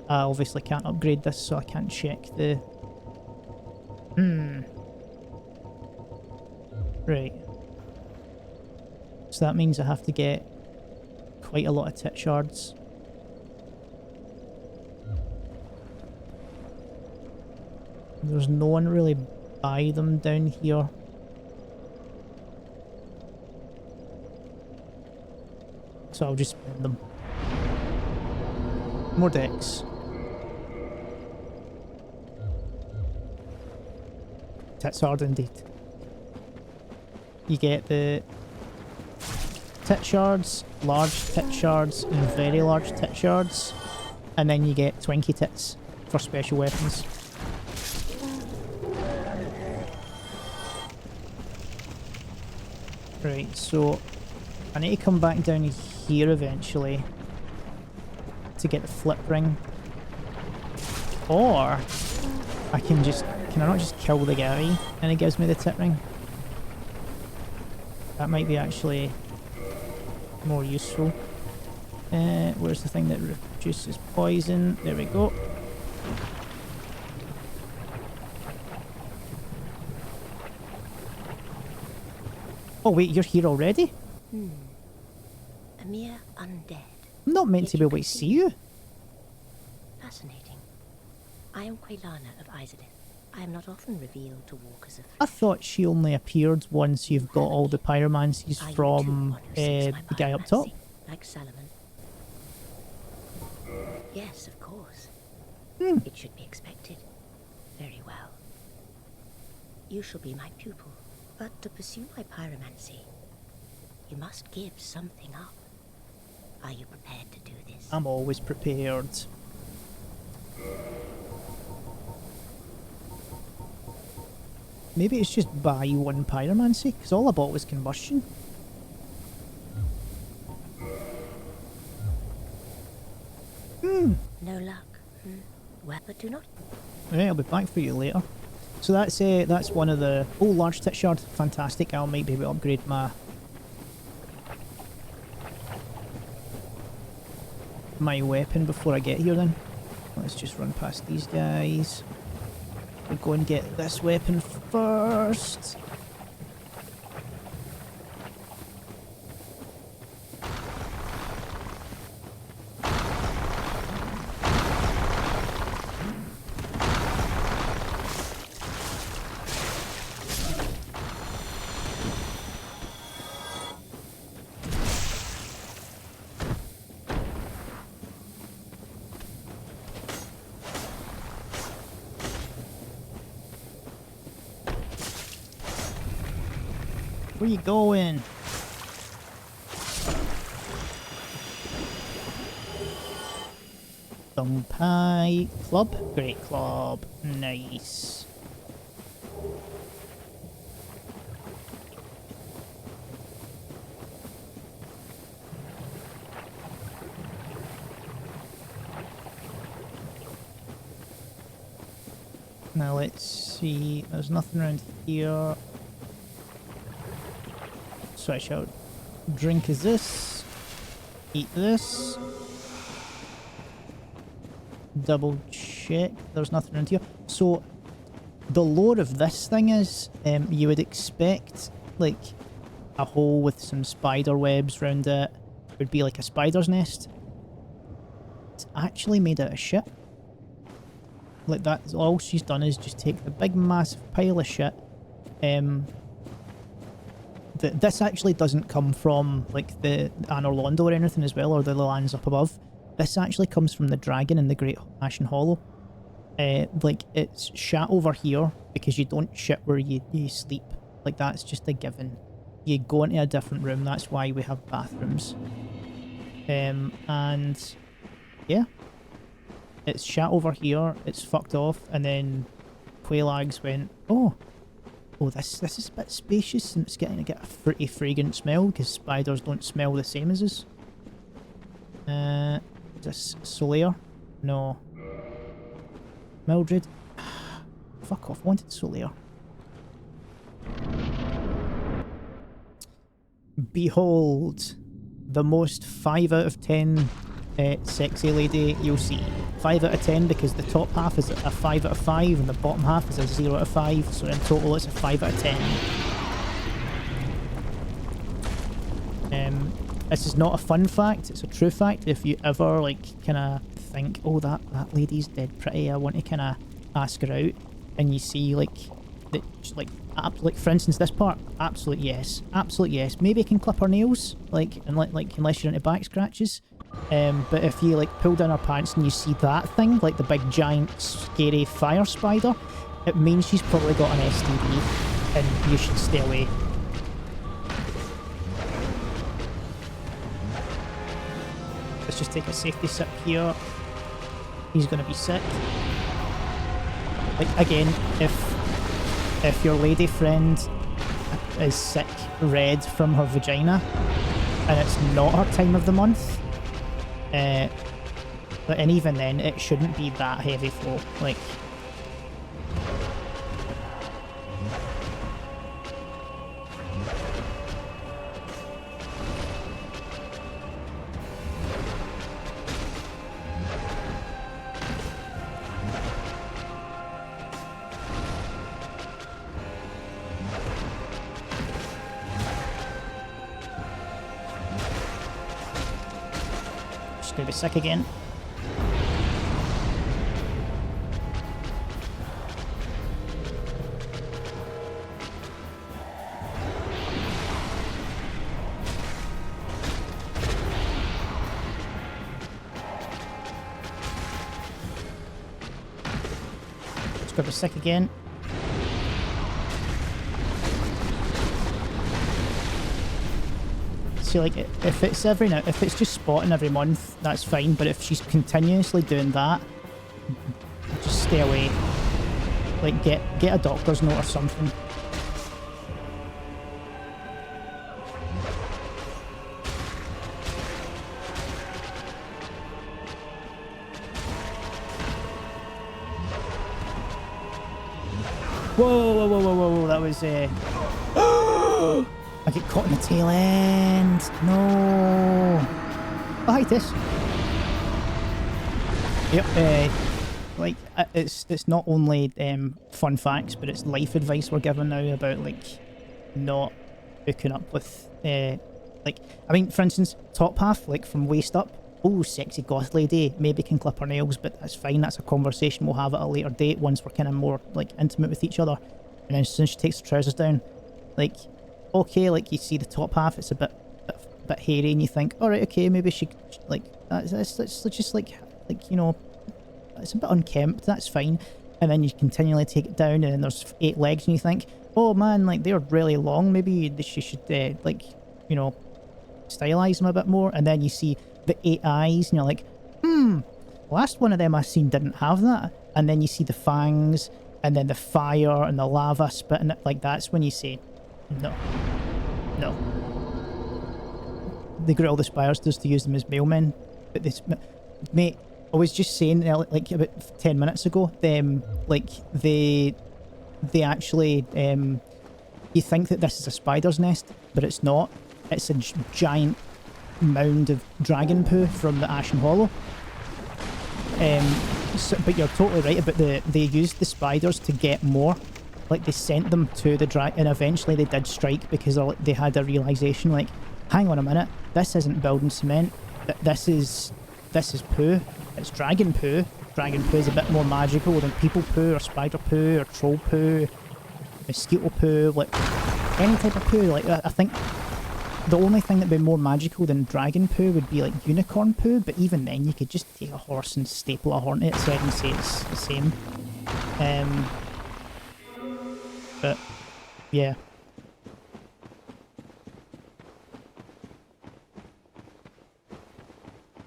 I obviously can't upgrade this, so I can't check the... Right. So that means I have to get quite a lot of tit shards. There's no one really by them down here. So I'll just spend them. More decks. Tits hard indeed. You get the tit shards, large tit shards, and very large tit shards. And then you get Twinkie tits for special weapons. Right, so I need to come back down here eventually to get the flip ring. Or I can I not just kill the guy and it gives me the tit ring? That might be actually more useful. Where's the thing that reduces poison? There we go. Oh wait, you're here already? A mere undead. I'm not meant to be able to see you. Fascinating. I am Quelana of Izadith. I am not often revealed to walkers of I thought she only appeared once you've got all the pyromancies Are you from too one who seeks my the guy up top. pyromancy, like Solomon? Yes, of course. It should be expected. Very well. You shall be my pupil, but to pursue my pyromancy, you must give something up. Are you prepared to do this? I'm always prepared. Maybe it's just buy one pyromancy, because all I bought was combustion. No luck. Well, but do not. Right, I'll be back for you later. So that's one of the... Oh, large tit shard. Fantastic. I might be able to upgrade my weapon before I get here then. Let's just run past these guys. We'll go and get this weapon first. Where you going? Thumb pie club? Great club. Nice. Now let's see. There's nothing around here. So I shall drink this, eat this, double check, there's nothing around here. So the lore of this thing is, you would expect like a hole with some spider webs around it. It would be like a spider's nest. It's actually made out of shit. Like that's all she's done is just take the big massive pile of shit. This actually doesn't come from like the Anor Londo or anything as well, or the lands up above. This actually comes from the dragon in the Great Ashen Hollow. Like it's shat over here because you don't shit where you sleep. Like that's just a given. You go into a different room. That's why we have bathrooms. And yeah, it's shat over here. It's fucked off, and then Quelags went, oh, this is a bit spacious and it's getting to get a pretty fragrant smell because spiders don't smell the same as us. Is this Solaire? No. Mildred? Fuck off, I wanted Solaire. Behold, the most 5 out of 10 sexy lady you'll see. 5 out of 10 because the top half is a 5 out of 5 and the bottom half is a 0 out of 5, so in total it's a 5 out of 10. This is not a fun fact, it's a true fact. If you ever like kind of think, oh, that lady's dead pretty, I want to kind of ask her out, and you see like that, like for instance this part, absolute yes, maybe I can clip her nails, like, and like unless you're into back scratches. But if you like pull down her pants and you see that thing, like the big giant scary fire spider, it means she's probably got an STD and you should stay away. Let's just take a safety sip here. He's gonna be sick. Like again, if your lady friend is sick red from her vagina and it's not her time of the month, and even then it shouldn't be that heavy flow. Like, gonna be sick again. It's gonna be sick again. See, like, if it's if it's just spotting every month, that's fine, but if she's continuously doing that, just stay away. Like, get a doctor's note or something. Whoa, that was, I get caught in the tail end. No. Oh, hi, Tish. Yep. Like it's not only fun facts, but it's life advice we're giving now about like not hooking up with like, I mean, for instance, top half, like from waist up. Oh, sexy goth lady, maybe can clip her nails, but that's fine. That's a conversation we'll have at a later date once we're kind of more like intimate with each other. And then as soon as she takes the trousers down, like, okay, like you see the top half, it's a bit hairy, and you think, all right, okay, maybe she like that's just like you know, it's a bit unkempt. That's fine. And then you continually take it down, and then there's 8 legs, and you think, oh man, like they're really long. Maybe she should like, you know, stylize them a bit more. And then you see the 8 eyes, and you're like, last one of them I seen didn't have that. And then you see the fangs, and then the fire and the lava spitting it. Like, that's when you say, no. They grill the spiders just to use them as mailmen. But this, mate, I was just saying, like about 10 minutes ago, like they actually, you think that this is a spider's nest, but it's not. It's a giant mound of dragon poo from the Ashen Hollow. But you're totally right about they used the spiders to get more. Like, they sent them to the dragon, and eventually they did strike because they had a realization, like, hang on a minute, this isn't building cement, this is poo. It's dragon poo. Dragon poo is a bit more magical than people poo, or spider poo, or troll poo, mosquito poo, like any type of poo. Like, I think the only thing that'd be more magical than dragon poo would be like unicorn poo, but even then you could just take a horse and staple a horn to its head and say it's the same. But yeah.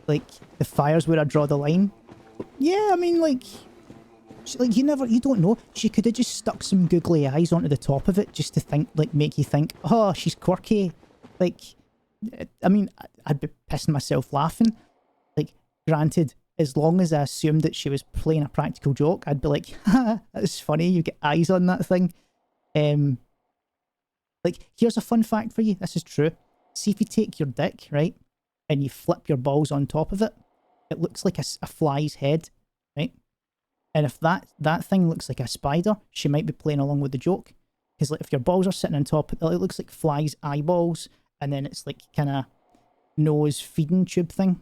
Like, the fire's where I draw the line. Yeah, I mean, like you don't know. She could have just stuck some googly eyes onto the top of it just to think, like, make you think, oh, she's quirky. Like, I mean, I'd be pissing myself laughing. Like, granted, as long as I assumed that she was playing a practical joke, I'd be like, haha, that's funny, you get eyes on that thing. Like, here's a fun fact for you. This is true. See, if you take your dick, right, and you flip your balls on top of it, it looks like a fly's head, right? And if that thing looks like a spider, she might be playing along with the joke. Because, like, if your balls are sitting on top, it looks like flies' eyeballs, and then it's like kind of nose feeding tube thing,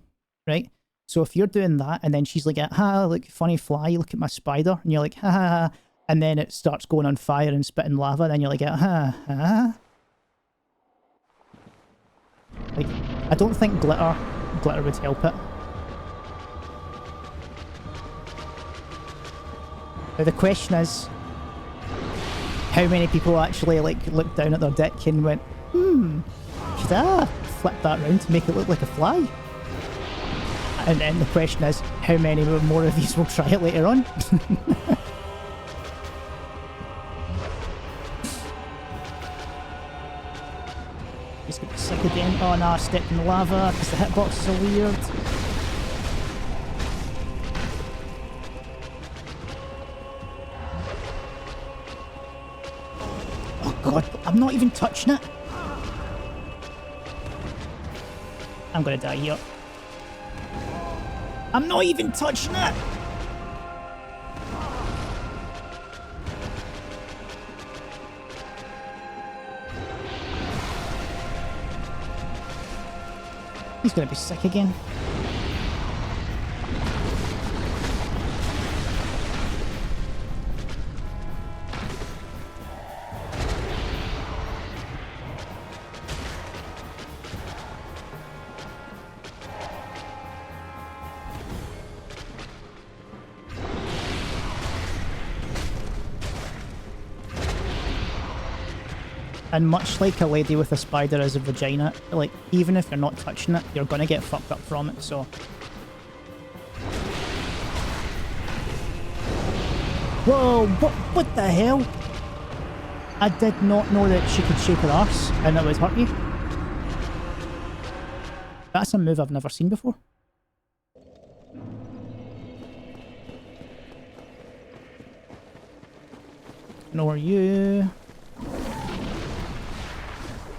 right? So if you're doing that, and then she's like, ha, look, funny fly, look at my spider, and you're like, ha ha ha, and then it starts going on fire and spitting lava, and then you're like, ha ha. Like, I don't think glitter would help it. Now the question is, how many people actually like looked down at their dick and went, should I flip that round to make it look like a fly? And then the question is, how many more of these will try it later on? He's gonna be sick again. Oh no, I stepped in the lava because the hitboxes are weird. Oh god, I'm not even touching it. I'm gonna die here. I'm not even touching it! He's gonna be sick again. And much like a lady with a spider as a vagina, like, even if you're not touching it, you're gonna get fucked up from it, so... Whoa, what the hell? I did not know that she could shake her arse and it would hurt you. That's a move I've never seen before. Ignore you.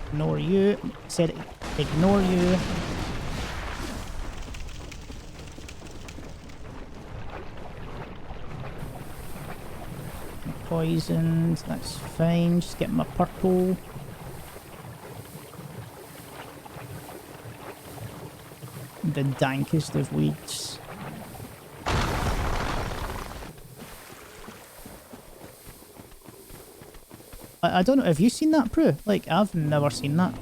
Ignore you. Said ignore you. I'm poisoned. That's fine. Just get my purple. The dankest of weeds. I don't know, have you seen that, Prue? Like, I've never seen that.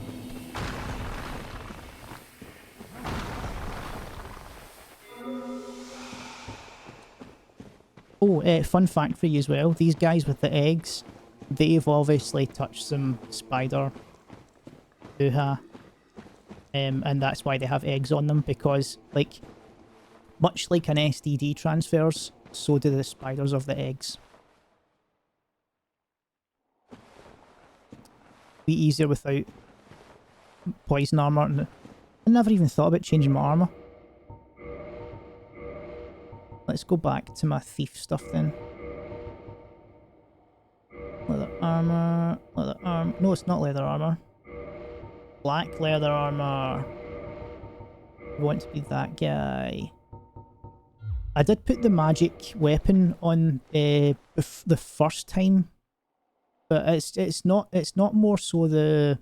Oh, fun fact for you as well. These guys with the eggs, they've obviously touched some spider hoo-ha. And that's why they have eggs on them, because, like, much like an STD transfers, so do the spiders of the eggs. Be easier without poison armor, and I never even thought about changing my armor. Let's go back to my thief stuff then. Leather armor, leather armor. No, it's not leather armor. Black leather armor. I want to be that guy. I did put the magic weapon on the first time. But it's not more so the...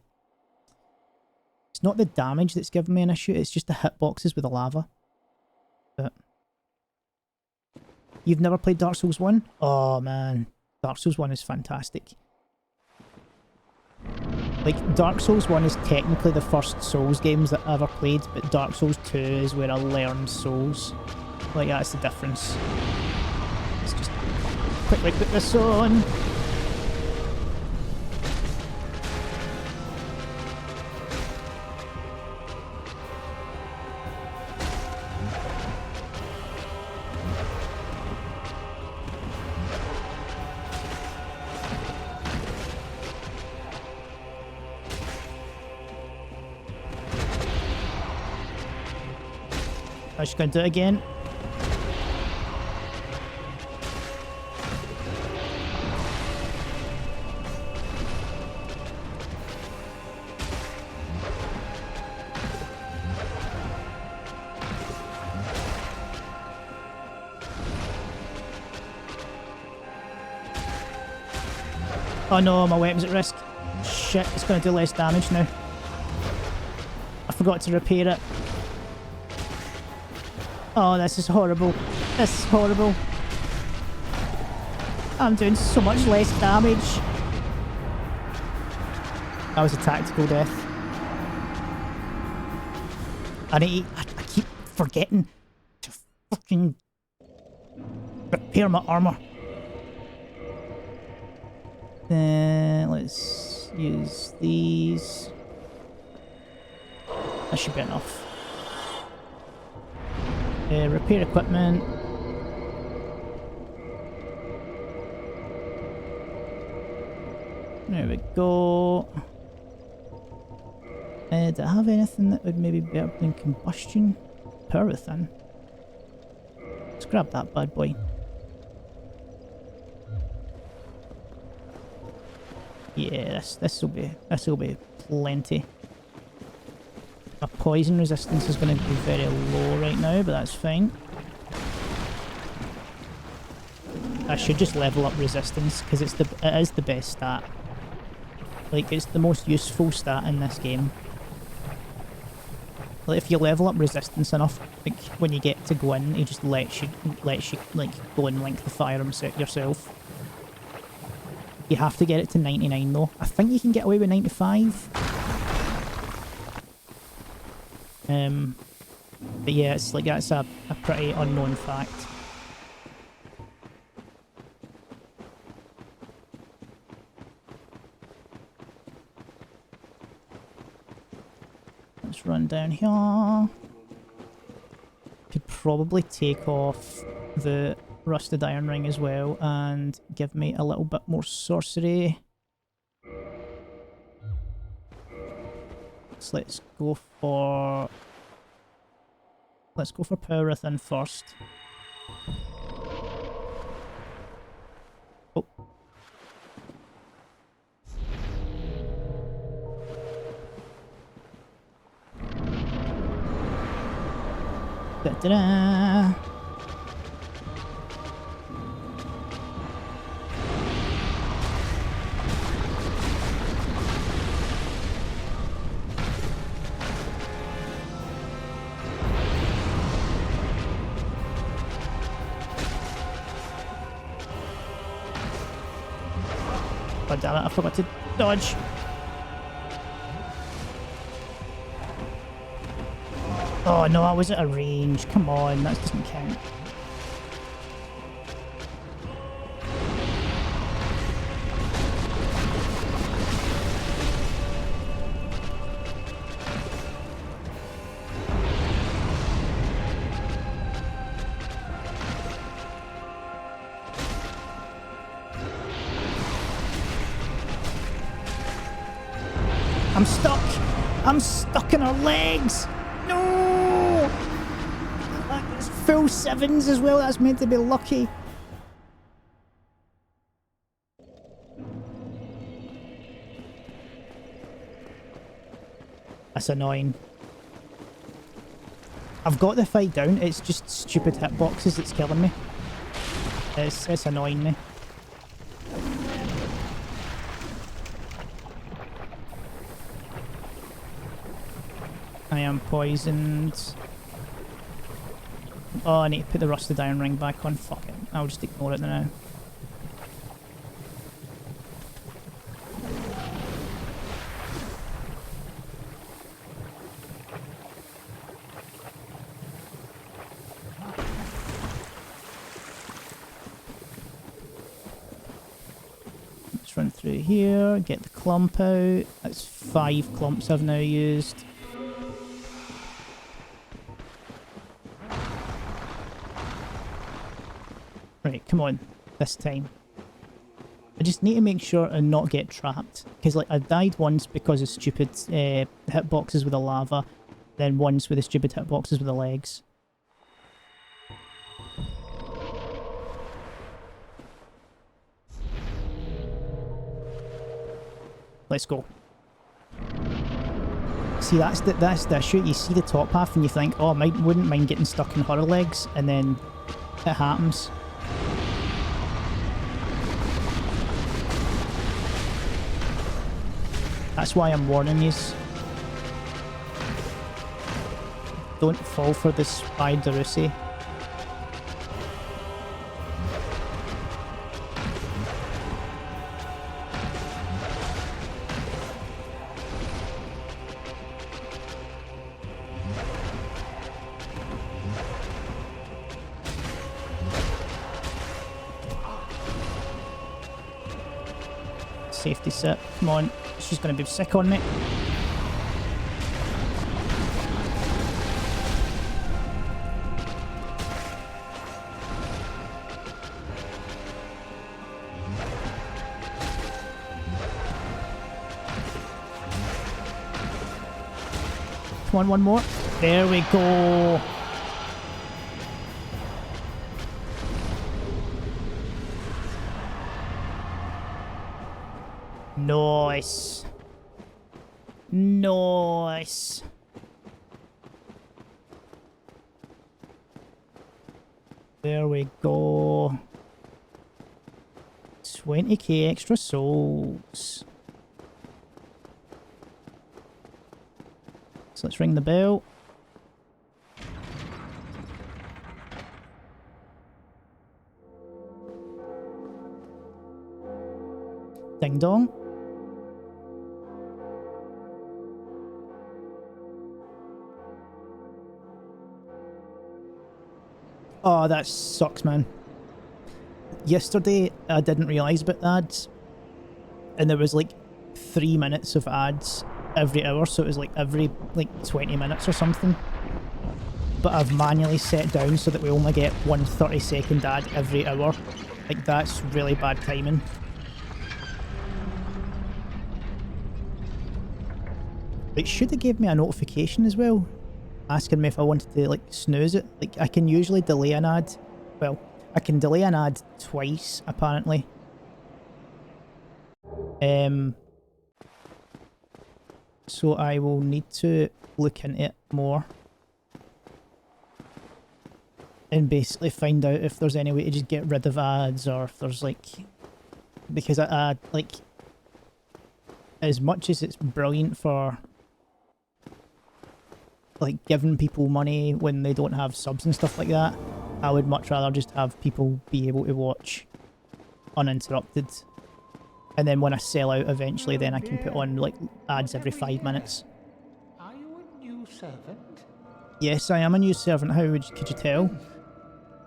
It's not the damage that's giving me an issue, it's just the hitboxes with the lava. But... You've never played Dark Souls 1? Oh man, Dark Souls 1 is fantastic. Like, Dark Souls 1 is technically the first Souls games that I ever played, but Dark Souls 2 is where I learned Souls. Like, that's the difference. Let's just quickly put this on. I'm just going to do it again. Oh no, my weapon's at risk. Shit, it's going to do less damage now. forgot to repair it. Oh, this is horrible. This is horrible. I'm doing so much less damage. That was a tactical death. I keep forgetting to fucking repair my armor. Let's use these. That should be enough. Repair equipment. There we go. Do I have anything that would maybe be better than combustion? Power within. Let's grab that bad boy. Yeah, this will be plenty. My poison resistance is going to be very low right now, but that's fine. I should just level up resistance because it is the best stat. Like, it's the most useful stat in this game. Like, if you level up resistance enough, like when you get to go in, he just lets you like go and link the fire yourself. You have to get it to 99 though. I think you can get away with 95. But yeah, it's like that's a pretty unknown fact. Let's run down here. Could probably take off the rusted iron ring as well and give me a little bit more sorcery. So let's go for power within first. Oh. Da-da-da. Oh, damn it, I forgot to dodge. Oh no, I was at a range. Come on, that doesn't count. I'm stuck! I'm stuck in her legs! No! That's full sevens as well, that's meant to be lucky. That's annoying. I've got the fight down, it's just stupid hitboxes that's killing me. It's annoying me. I am poisoned. Oh, I need to put the rusted iron ring back on. Fuck it. I'll just ignore it now. Let's run through here, get the clump out. That's 5 clumps I've now used. Right, come on, this time. I just need to make sure and not get trapped. Because like I died once because of stupid hitboxes with the lava, then once with the stupid hitboxes with the legs. Let's go. See, that's the issue. You see the top half and you think, oh, I wouldn't mind getting stuck in her legs, and then it happens. That's why I'm warning you. Don't fall for the spiderussy. Safety set. Come on. She's going to be sick on me. Come on, one more. There we go. Nice. Nice. There we go. 20k extra souls. So let's ring the bell. Ding dong. Oh, that sucks, man. Yesterday, I didn't realise about the ads. And there was like 3 minutes of ads every hour, so it was like every 20 minutes or something. But I've manually set down so that we only get 1 30-second ad every hour. Like, that's really bad timing. It should have gave me a notification as well, asking me if I wanted to like snooze it. Like, I can usually delay an ad. Well, I can delay an ad twice apparently. So I will need to look into it more and basically find out if there's any way to just get rid of ads, or if there's like, because I like, as much as it's brilliant for like giving people money when they don't have subs and stuff like that, I would much rather just have people be able to watch uninterrupted. And then when I sell out eventually, then I can put on like ads every 5 minutes. Are you a new servant? Yes, I am a new servant. How could you tell?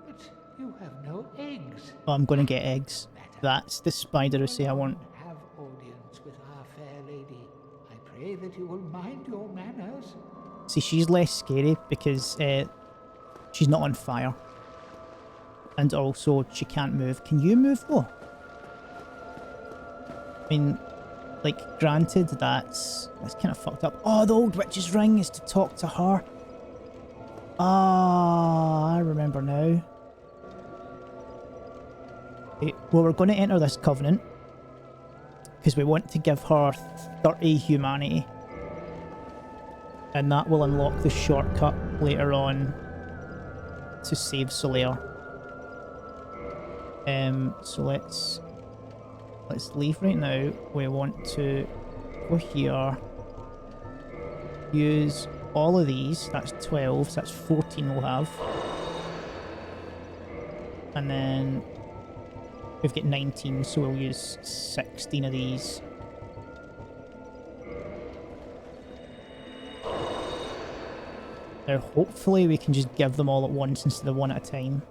But you have no eggs. Oh, I'm going to get eggs. That's the spiderussy I want. Have audience with our fair lady. I pray that you will mind your manners. See, she's less scary because she's not on fire. And also, she can't move. Can you move though? I mean, like, granted, that's kind of fucked up. Oh, the old witch's ring is to talk to her. Ah, I remember now. Okay, well, we're going to enter this covenant because we want to give her 30 humanity. And that will unlock the shortcut later on to save Solaire. So let's leave right now. We want to go here, use all of these. That's 12, so that's 14 we'll have. And then we've got 19, so we'll use 16 of these. Now hopefully we can just give them all at once instead of one at a time.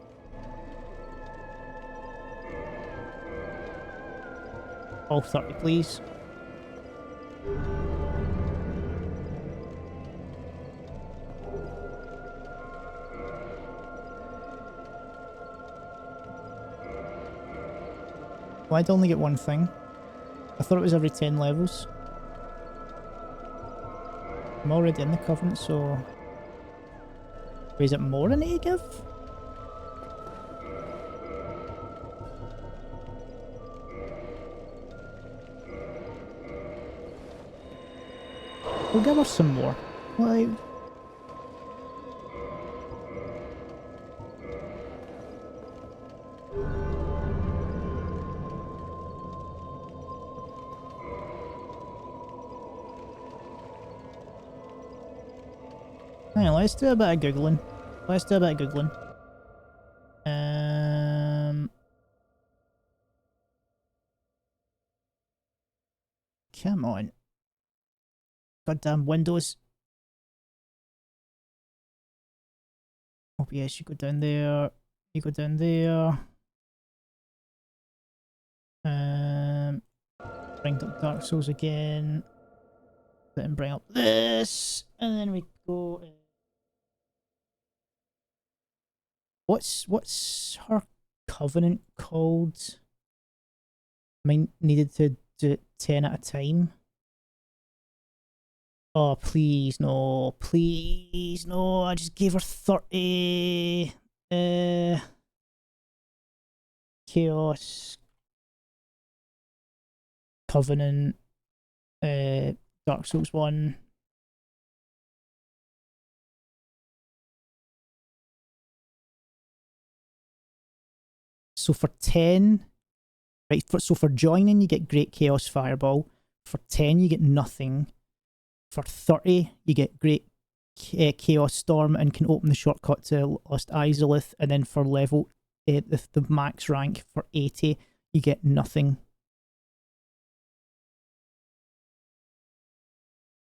All 30, please. Why'd I only get one thing? I thought it was every 10 levels. I'm already in the Covenant, so... Wait, is it more I need to give? We'll give her some more. Like... Hang on, let's do a bit of googling. Let's do a bit of googling. Come on. Goddamn Windows. Oh yes, you go down there. You go down there. Bring up Dark Souls again. Then bring up this, and then we go. What's her covenant called? I mean, needed to do it 10 at a time. Oh, please no, please no! I just gave her 30. Chaos Covenant. Dark Souls 1. So for 10, right, so for joining you get Great Chaos Fireball. For 10 you get nothing. For 30 you get Great Chaos Storm and can open the shortcut to Lost Izalith. And then for level, the max rank for 80 you get nothing.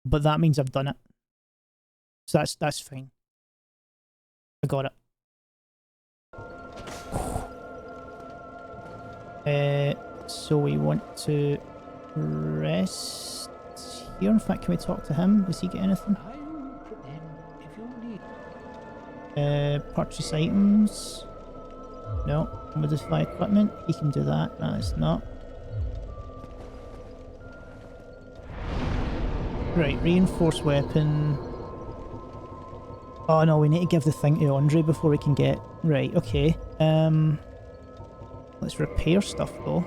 But that means I've done it. So that's fine. I got it. So we want to rest here. In fact, can we talk to him? Does he get anything? I will put them if you need. Purchase items. No. Modify equipment. He can do that. No, it's not. Right, reinforced weapon. Oh no, we need to give the thing to Andre before we can get... Right, okay. Let's repair stuff though.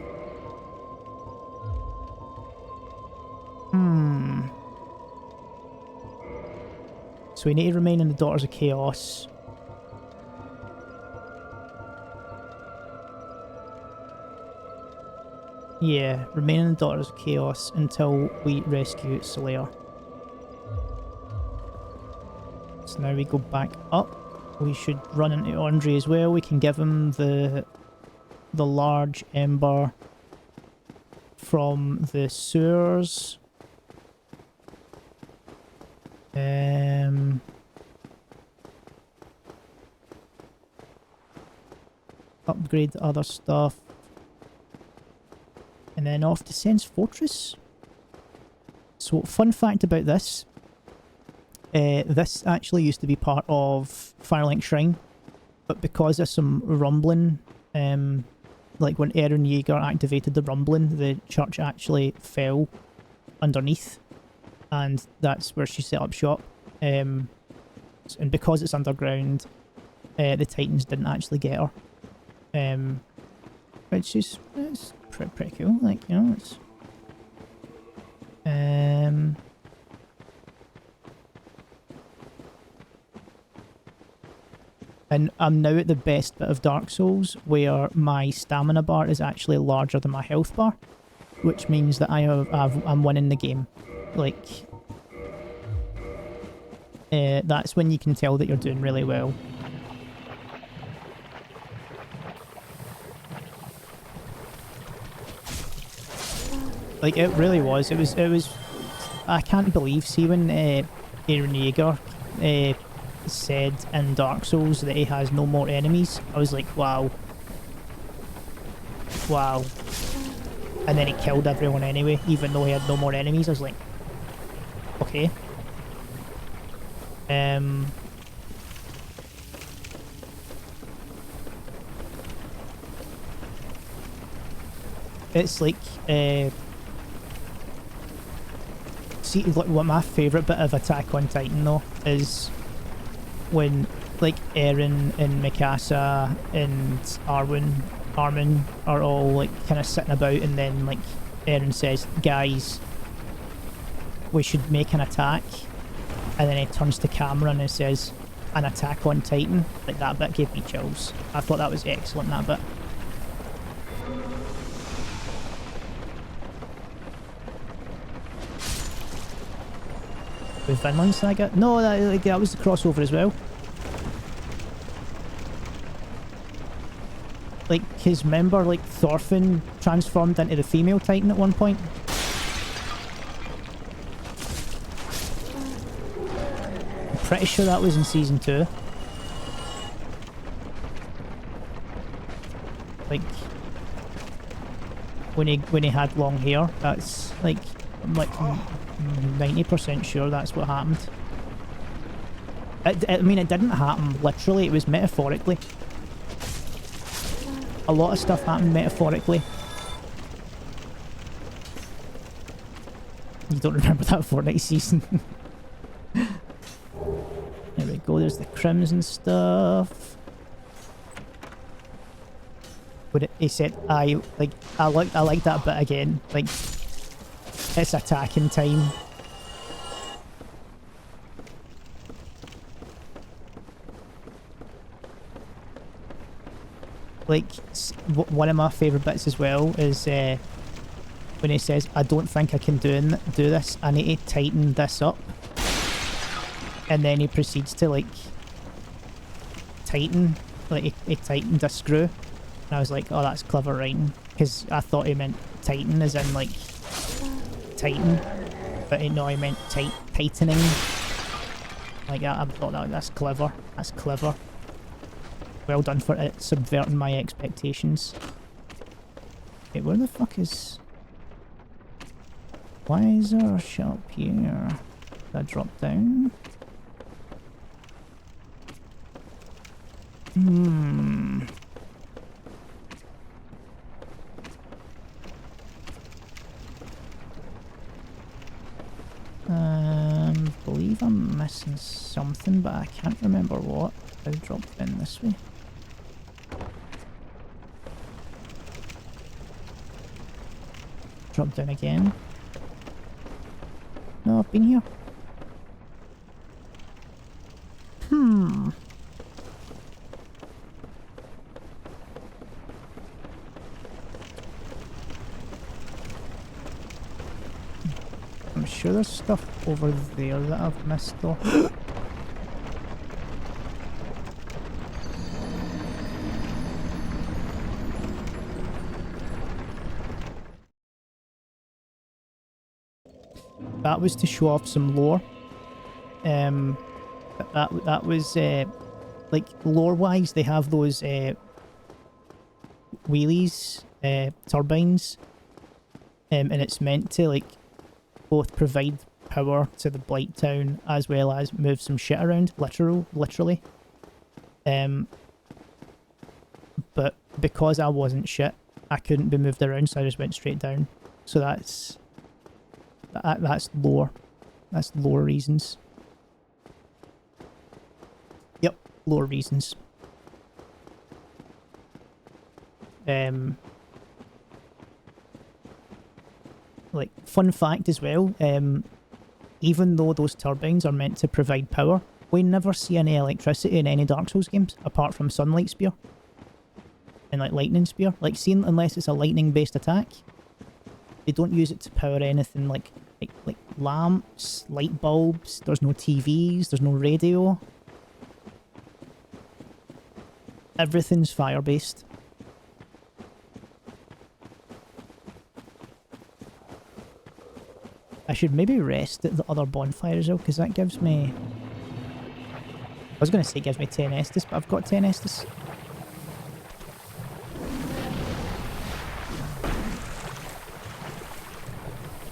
So we need to remain in the Daughters of Chaos. Yeah, remain in the Daughters of Chaos until we rescue Slayer. So now we go back up. We should run into Andre as well. We can give him the large ember from the sewers. Upgrade the other stuff. And then off to Sen's Fortress. So, fun fact about this. This actually used to be part of Firelink Shrine. But because of some rumbling, like when Eren Yeager activated the rumbling, the church actually fell underneath. And that's where she set up shop. And because it's underground, the Titans didn't actually get her. Which is it's pretty cool, like, you know, it's... And I'm now at the best bit of Dark Souls, where my stamina bar is actually larger than my health bar, which means that I'm winning the game. Like, that's when you can tell that you're doing really well. Like, it really was. It was. I can't believe. See when Eren Yeager said in Dark Souls that he has no more enemies. I was like, wow, wow. And then he killed everyone anyway, even though he had no more enemies. I was like, okay. It's like, see, like, what my favourite bit of Attack on Titan though is when, like, Eren and Mikasa and Armin are all, like, kind of sitting about, and then, like, Eren says, guys, we should make an attack, and then he turns to camera and he says, an attack on Titan. Like, that bit gave me chills. I thought that was excellent, that bit. With Vinland Saga? No, that was the crossover as well. Like, his member, like, Thorfinn transformed into the female Titan at one point. I'm pretty sure that was in season 2. Like, when he had long hair, that's, like, I'm like 90% sure that's what happened. I mean, it didn't happen literally, it was metaphorically. A lot of stuff happened metaphorically. You don't remember that Fortnite season. There we go, there's the crimson stuff. But he said, I like that bit again. Like, it's attacking time. Like, one of my favourite bits as well is when he says, I don't think I can do this, I need to tighten this up. And then he proceeds to, like, tighten, like, he tightened a screw. And I was like, oh, that's clever writing. Because I thought he meant tighten as in, like, tighten. But no, he meant tightening. Like, I thought that's clever. That's clever. Well done for it subverting my expectations. Wait, where the fuck is... Why is there a shop here? Did I drop down? Believe I'm missing something, but I can't remember what. I dropped in this way. Drop down again. No, I've been here. I'm sure there's stuff over there that I've missed though. That was to show off some lore. That was like lore-wise, they have those wheelies, turbines, and it's meant to like both provide power to the Blight Town as well as move some shit around, literally. But because I wasn't shit, I couldn't be moved around, so I just went straight down. So that's lore. That's lore reasons. Yep, lore reasons. Like, fun fact as well, even though those turbines are meant to provide power, we never see any electricity in any Dark Souls games, apart from Sunlight Spear. And like Lightning Spear. Like, seeing unless it's a lightning based attack, they don't use it to power anything like lamps, light bulbs, there's no TVs, there's no radio. Everything's fire based. I should maybe rest at the other bonfire as well, because that gives me... I was going to say it gives me 10 Estus, but I've got 10 Estus.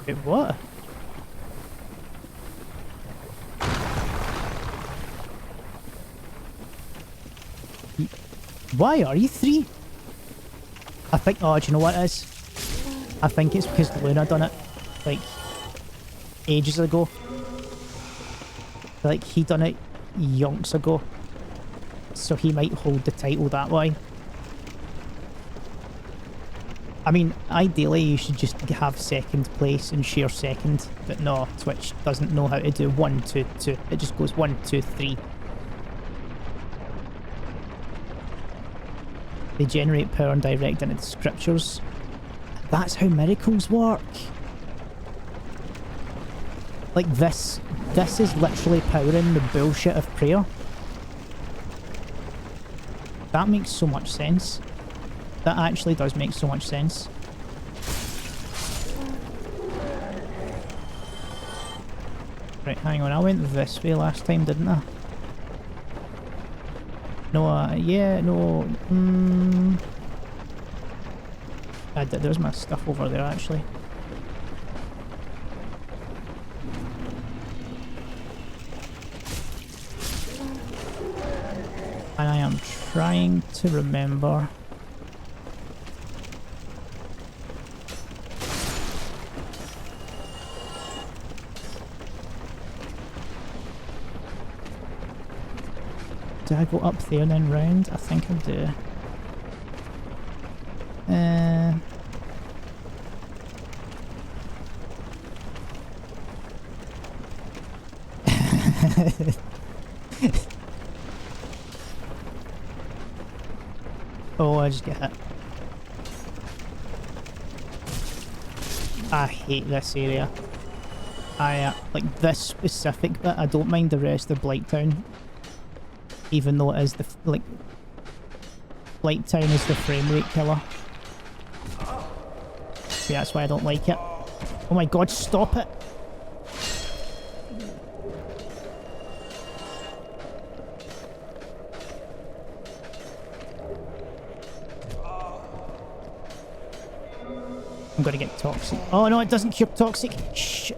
Wait, what? Why are you 3? I think... Oh, do you know what it is? I think it's because Luna done it. Like... ages ago. Like, he done it yonks ago. So he might hold the title that way. I mean, ideally you should just have second place and share second. But no, Twitch doesn't know how to do 1, 2, 2. It just goes 1, 2, 3. They generate power and direct into the scriptures. That's how miracles work. Like this This is literally powering the bullshit of prayer. That makes so much sense. That actually does make so much sense. Right, hang on, I went this way last time, didn't I? No, yeah, no, there's my stuff over there, actually. And I am trying to remember... Do I go up there and then round? I think I do. Oh, I just get hit. I hate this area. Like this specific bit, I don't mind the rest of Blighttown. Even though it is the, like, Blighttown is the frame rate killer. See, that's why I don't like it. Oh my god, stop it! I'm gonna get toxic. Oh no, it doesn't cure toxic. Shit.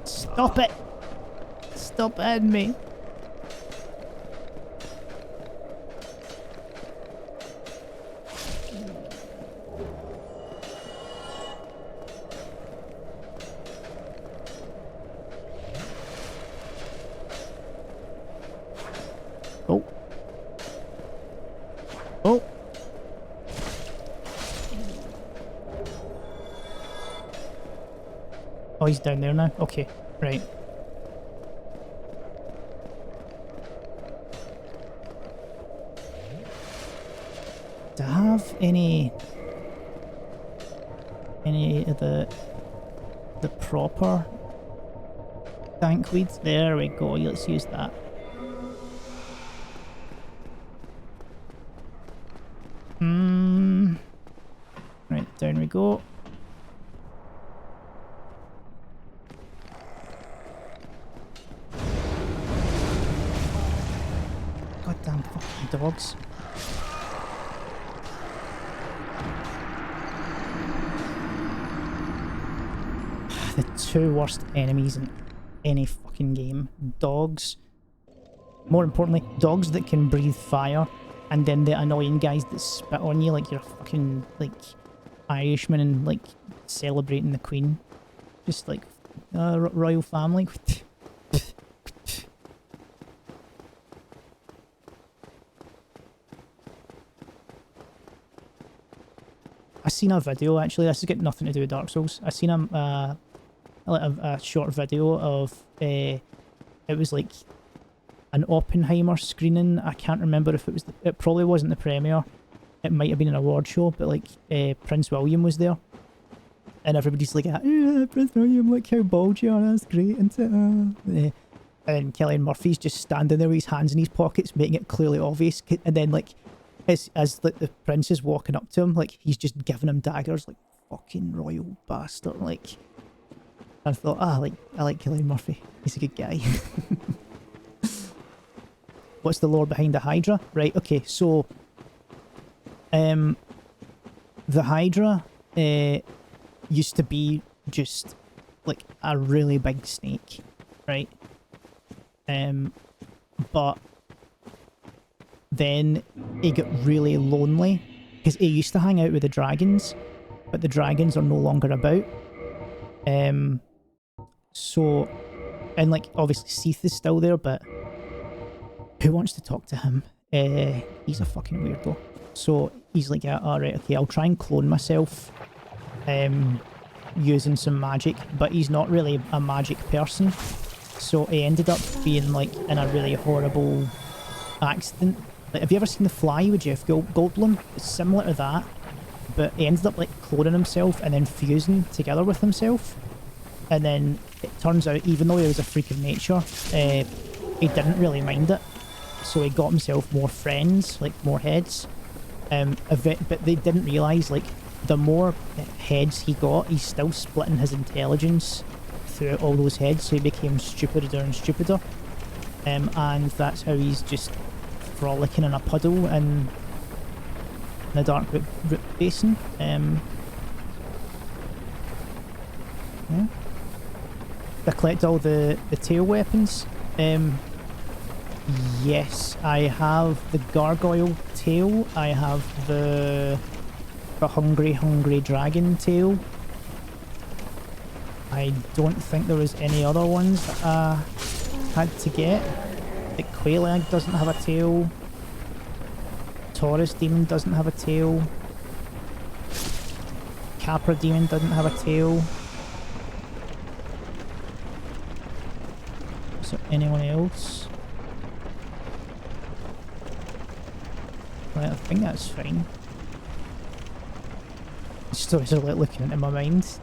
Stop it! Stop hitting me. Oh. Oh. Oh, he's down there now? Okay, right. Do I have any of the proper dankweeds? There we go, let's use that. Right, down we go. Goddamn fucking dogs. The two worst enemies in any fucking game. Dogs. More importantly, dogs that can breathe fire. And then the annoying guys that spit on you like you're a fucking, like, Irishman and, like, celebrating the Queen. Just, like, royal family. I seen a video, actually, this has got nothing to do with Dark Souls. I seen a short video of, it was like an Oppenheimer screening. I can't remember if it was, it probably wasn't the premiere. It might have been an award show, but like Prince William was there. And everybody's like, yeah, Prince William, look how bald you are, that's great, isn't it? And Cillian Murphy's just standing there with his hands in his pockets, making it clearly obvious. And then like, as like the prince is walking up to him, like he's just giving him daggers, like fucking royal bastard. Like, I thought, I like Cillian Murphy. He's a good guy. What's the lore behind the Hydra? Right, okay, so the Hydra used to be just like a really big snake, right? But then he got really lonely because he used to hang out with the dragons, but the dragons are no longer about. So, and like obviously Seath is still there, but who wants to talk to him? He's a fucking weirdo. So he's like, yeah, alright, okay, I'll try and clone myself using some magic, but he's not really a magic person. So he ended up being like in a really horrible accident. Like, have you ever seen The Fly with Jeff Goldblum? It's similar to that, but he ended up like cloning himself and then fusing together with himself. And then it turns out, even though he was a freak of nature, he didn't really mind it. So he got himself more friends, like more heads. But they didn't realise, like, the more heads he got, he's still splitting his intelligence throughout all those heads, so he became stupider and stupider. And that's how he's just frolicking in a puddle in the dark root basin. Yeah. I collect all the tail weapons. Yes, I have the gargoyle tail. I have the hungry dragon tail. I don't think there was any other ones that I had to get. The Quailag doesn't have a tail. Taurus demon doesn't have a tail. Capra demon doesn't have a tail. Is there anyone else? Right, I think that's fine. Stories are like looking into my mind.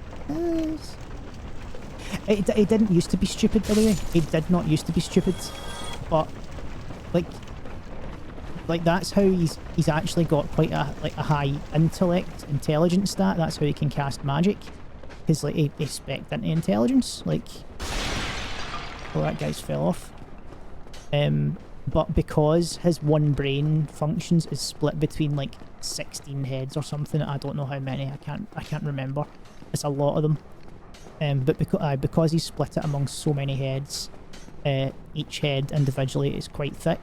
It didn't used to be stupid, by the way. It did not used to be stupid, but like that's how he's actually got quite a high intelligence stat. That's how he can cast magic. Because like he spec'd into intelligence. Like, oh, that guy's fell off. But because his one brain functions is split between like 16 heads or something, I don't know how many. I can't remember. It's a lot of them. But because he's split it among so many heads, each head individually is quite thick.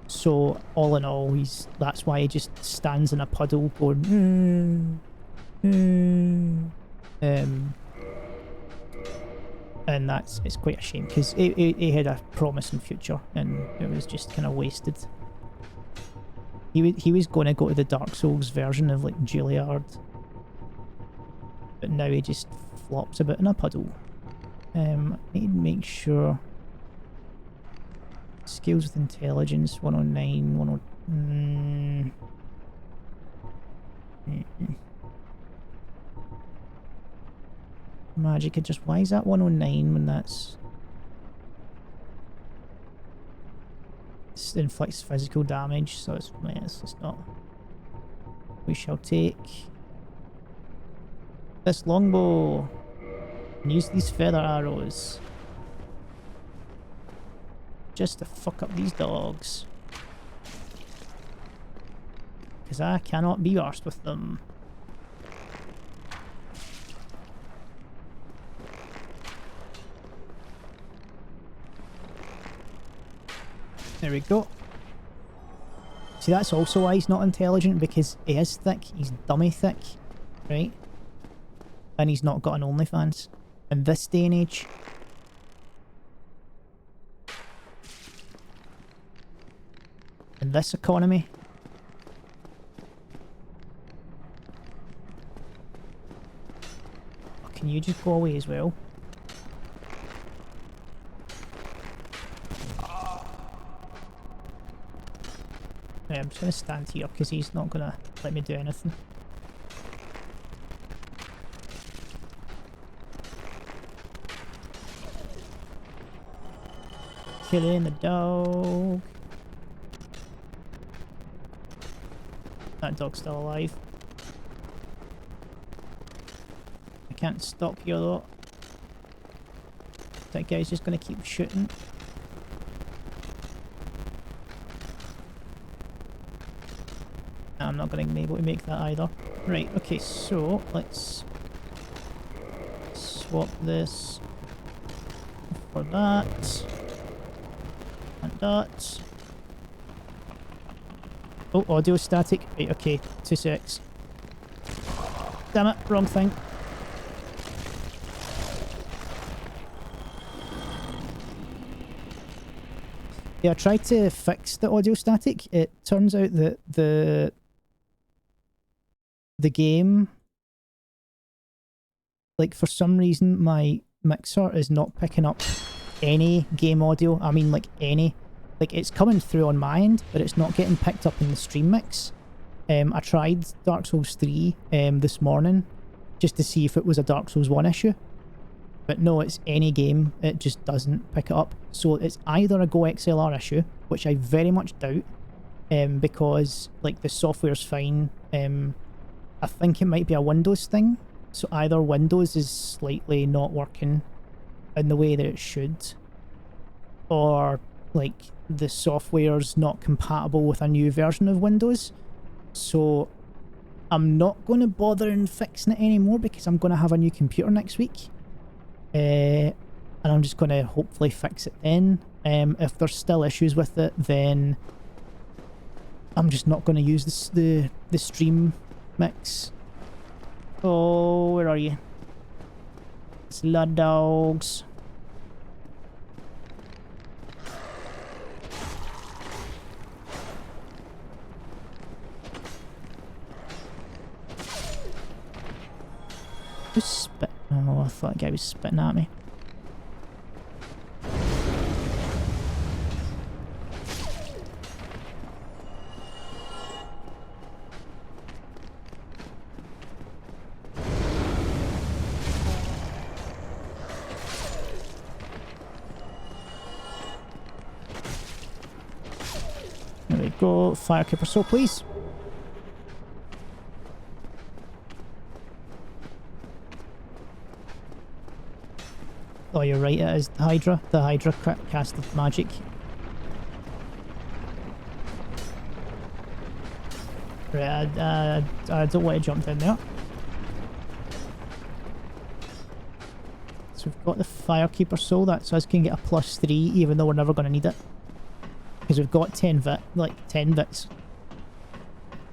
So all in all, that's why he just stands in a puddle going. And it's quite a shame because he had a promising future and it was just kind of wasted. He was going to go to the Dark Souls version of like Juilliard, but now he just flops about in a puddle. I need to make sure. Skills with intelligence 109, 109. Magic just why is that 109 when that's it inflicts physical damage, so it's not. We shall take this longbow and use these feather arrows just to fuck up these dogs, because I cannot be arsed with them. There we go. See, that's also why he's not intelligent, because he is thick. He's dummy thick, right? And he's not got an OnlyFans. In this day and age. In this economy. Oh, can you just go away as well? Right, I'm just going to stand here because he's not going to let me do anything. Killing the dog. That dog's still alive. I can't stop here though. That guy's just going to keep shooting. I'm not going to be able to make that either. Right, okay, so let's swap this for that. And that. Oh, audio static. Right, okay, 2 secs. Damn it, wrong thing. Yeah, I tried to fix the audio static. It turns out that the game, like, for some reason my mixer is not picking up any game audio. I mean, like, any. Like, it's coming through on my end, but it's not getting picked up in the stream mix. I tried Dark Souls 3 this morning just to see if it was a Dark Souls 1 issue. But no, it's any game, it just doesn't pick it up. So it's either a Go XLR issue, which I very much doubt, because like the software's fine. I think it might be a Windows thing. So either Windows is slightly not working in the way that it should, or like the software's not compatible with a new version of Windows. So I'm not going to bother in fixing it anymore because I'm going to have a new computer next week. And I'm just going to hopefully fix it then. If there's still issues with it, then I'm just not going to use the stream mix. Oh, where are you? Slud dogs. Who's spit? Oh, I thought that guy was spitting at me. There we go. Firekeeper soul, please. Oh, you're right, it is the Hydra. The Hydra casted magic. Right, I don't want to jump down there. So we've got the Firekeeper soul, that so us can get a +3 even though we're never going to need it. Because we've got 10 vit, like 10 vits.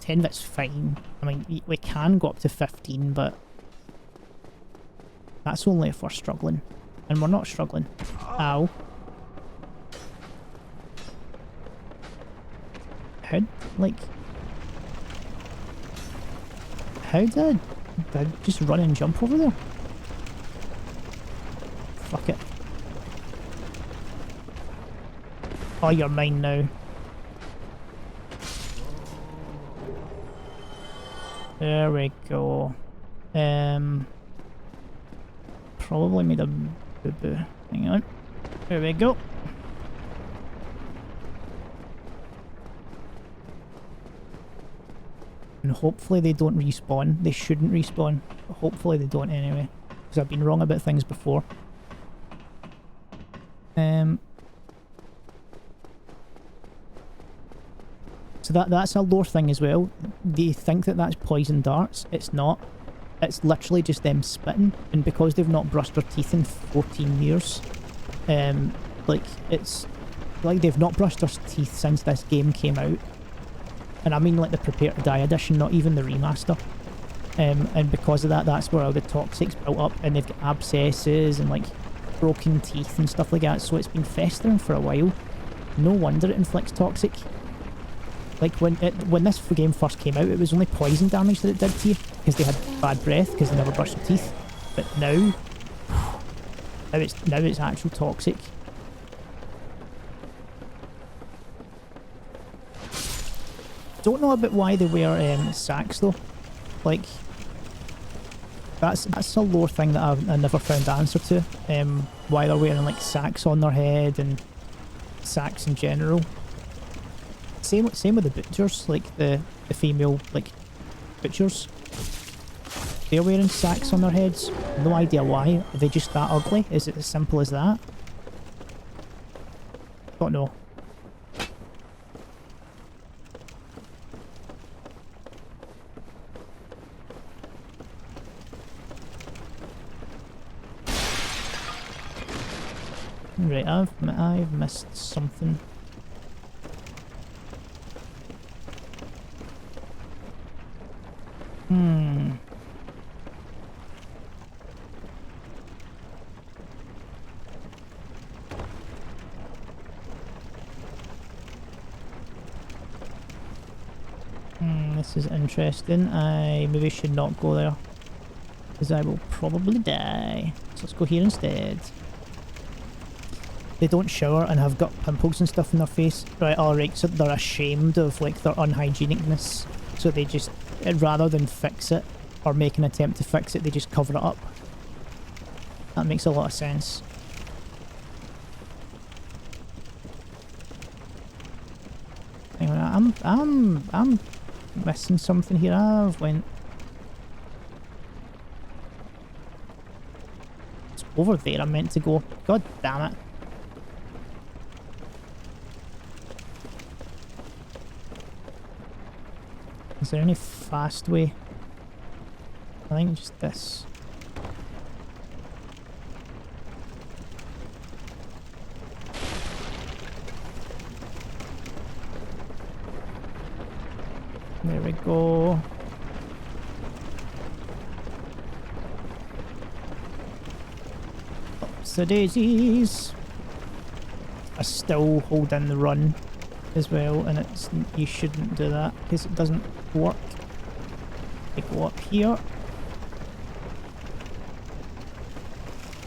10 vits fine. I mean, we can go up to 15, but that's only if we're struggling. And we're not struggling. Ow. How, like... How did I just run and jump over there? Fuck it. Oh, you're mine now. There we go. Probably made a boo-boo. Hang on. There we go. And hopefully they don't respawn. They shouldn't respawn. But hopefully they don't anyway. Because I've been wrong about things before. So that's a lore thing as well. They think that that's poison darts. It's not. It's literally just them spitting, and because they've not brushed their teeth in 14 years, like, it's like they've not brushed their teeth since this game came out. And I mean like the Prepare to Die edition, not even the remaster. And because of that, that's where all the toxic's built up, and they've got abscesses and like broken teeth and stuff like that, so it's been festering for a while. No wonder it inflicts toxic. Like when this game first came out, it was only poison damage that it did to you because they had bad breath because they never brushed their teeth. But now it's actual toxic. Don't know about why they wear sacks though. Like that's a lore thing that I never found the answer to. Why they're wearing like sacks on their head and sacks in general. Same with the butchers, like the female like butchers. They're wearing sacks on their heads. No idea why. Are they just that ugly? Is it as simple as that? Don't know. Right, I've missed something. This is interesting. I maybe should not go there, because I will probably die. So let's go here instead. They don't shower and have got pimples and stuff in their face. Right, alright, so they're ashamed of like their unhygienicness So they just, rather than fix it or make an attempt to fix it, they just cover it up. That makes a lot of sense. Hang on, I'm missing something here. I've went. It's over there. I'm meant to go. God damn it! Is there any fast way? I think just this. There we go. Ups the daisies. I still hold in the run as well, and it's, you shouldn't do that because it doesn't work. I go up here.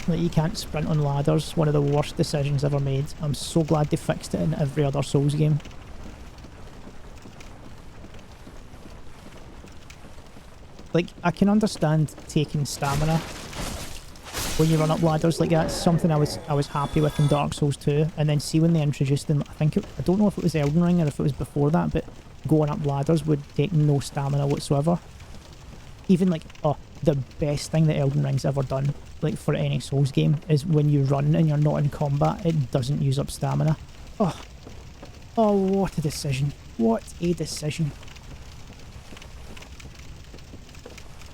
Like, you can't sprint on ladders. One of the worst decisions ever made. I'm so glad they fixed it in every other Souls game. Like, I can understand taking stamina when you run up ladders. Like, that's something I was happy with in Dark Souls 2. And then see when they introduced them, I don't know if it was Elden Ring or if it was before that, but going up ladders would take no stamina whatsoever. Even like, oh, the best thing that Elden Ring's ever done, like for any Souls game, is when you run and you're not in combat, it doesn't use up stamina. Oh, what a decision. What a decision.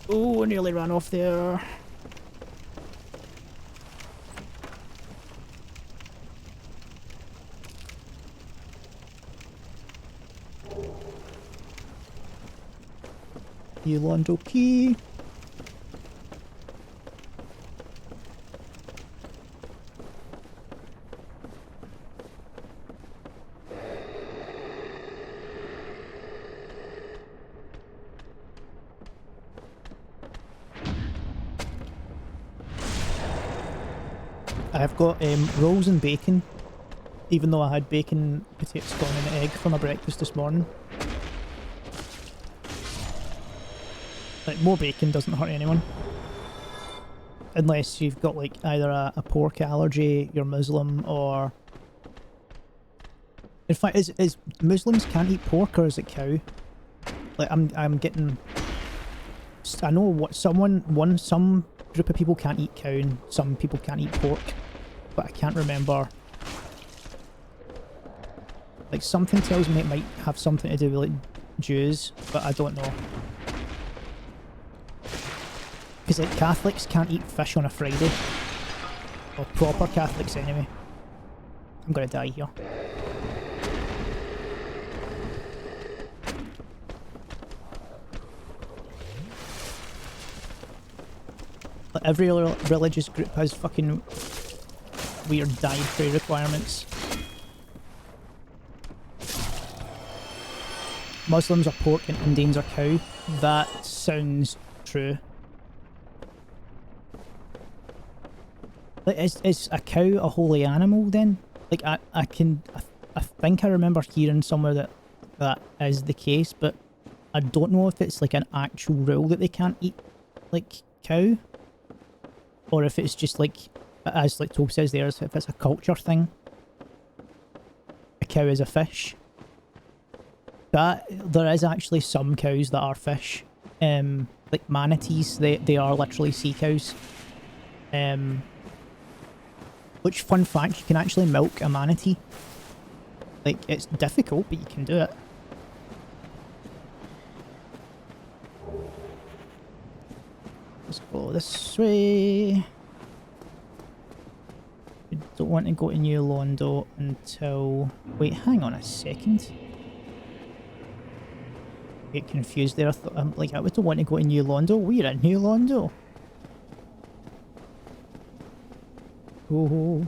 Oh, I nearly ran off there. Yolando key. I've got rolls and bacon, even though I had bacon, potato scone and egg for my breakfast this morning. Like, more bacon doesn't hurt anyone. Unless you've got like either a pork allergy, you're Muslim, or... In fact, is Muslims can't eat pork, or is it cow? Like, I'm getting... I know what some group of people can't eat cow and some people can't eat pork, but I can't remember. Like, something tells me it might have something to do with like Jews, but I don't know. Because like Catholics can't eat fish on a Friday. Or proper Catholics anyway. I'm gonna die here. Like, every religious group has fucking weird dietary requirements. Muslims are pork and Indians are cow. That sounds true. Like, is a cow a holy animal then? Like, I think I remember hearing somewhere that is the case, but I don't know if it's like an actual rule that they can't eat like cow, or if it's just like, as like Tobe says there, if it's a culture thing. A cow is a fish. But there is actually some cows that are fish. Like manatees, they are literally sea cows. Which, fun fact, you can actually milk a manatee. Like, it's difficult, but you can do it. Let's go this way. We don't want to go to New Londo until... Wait, hang on a second. Get confused there. I thought, I don't want to go to New Londo. We're in New Londo. Oh.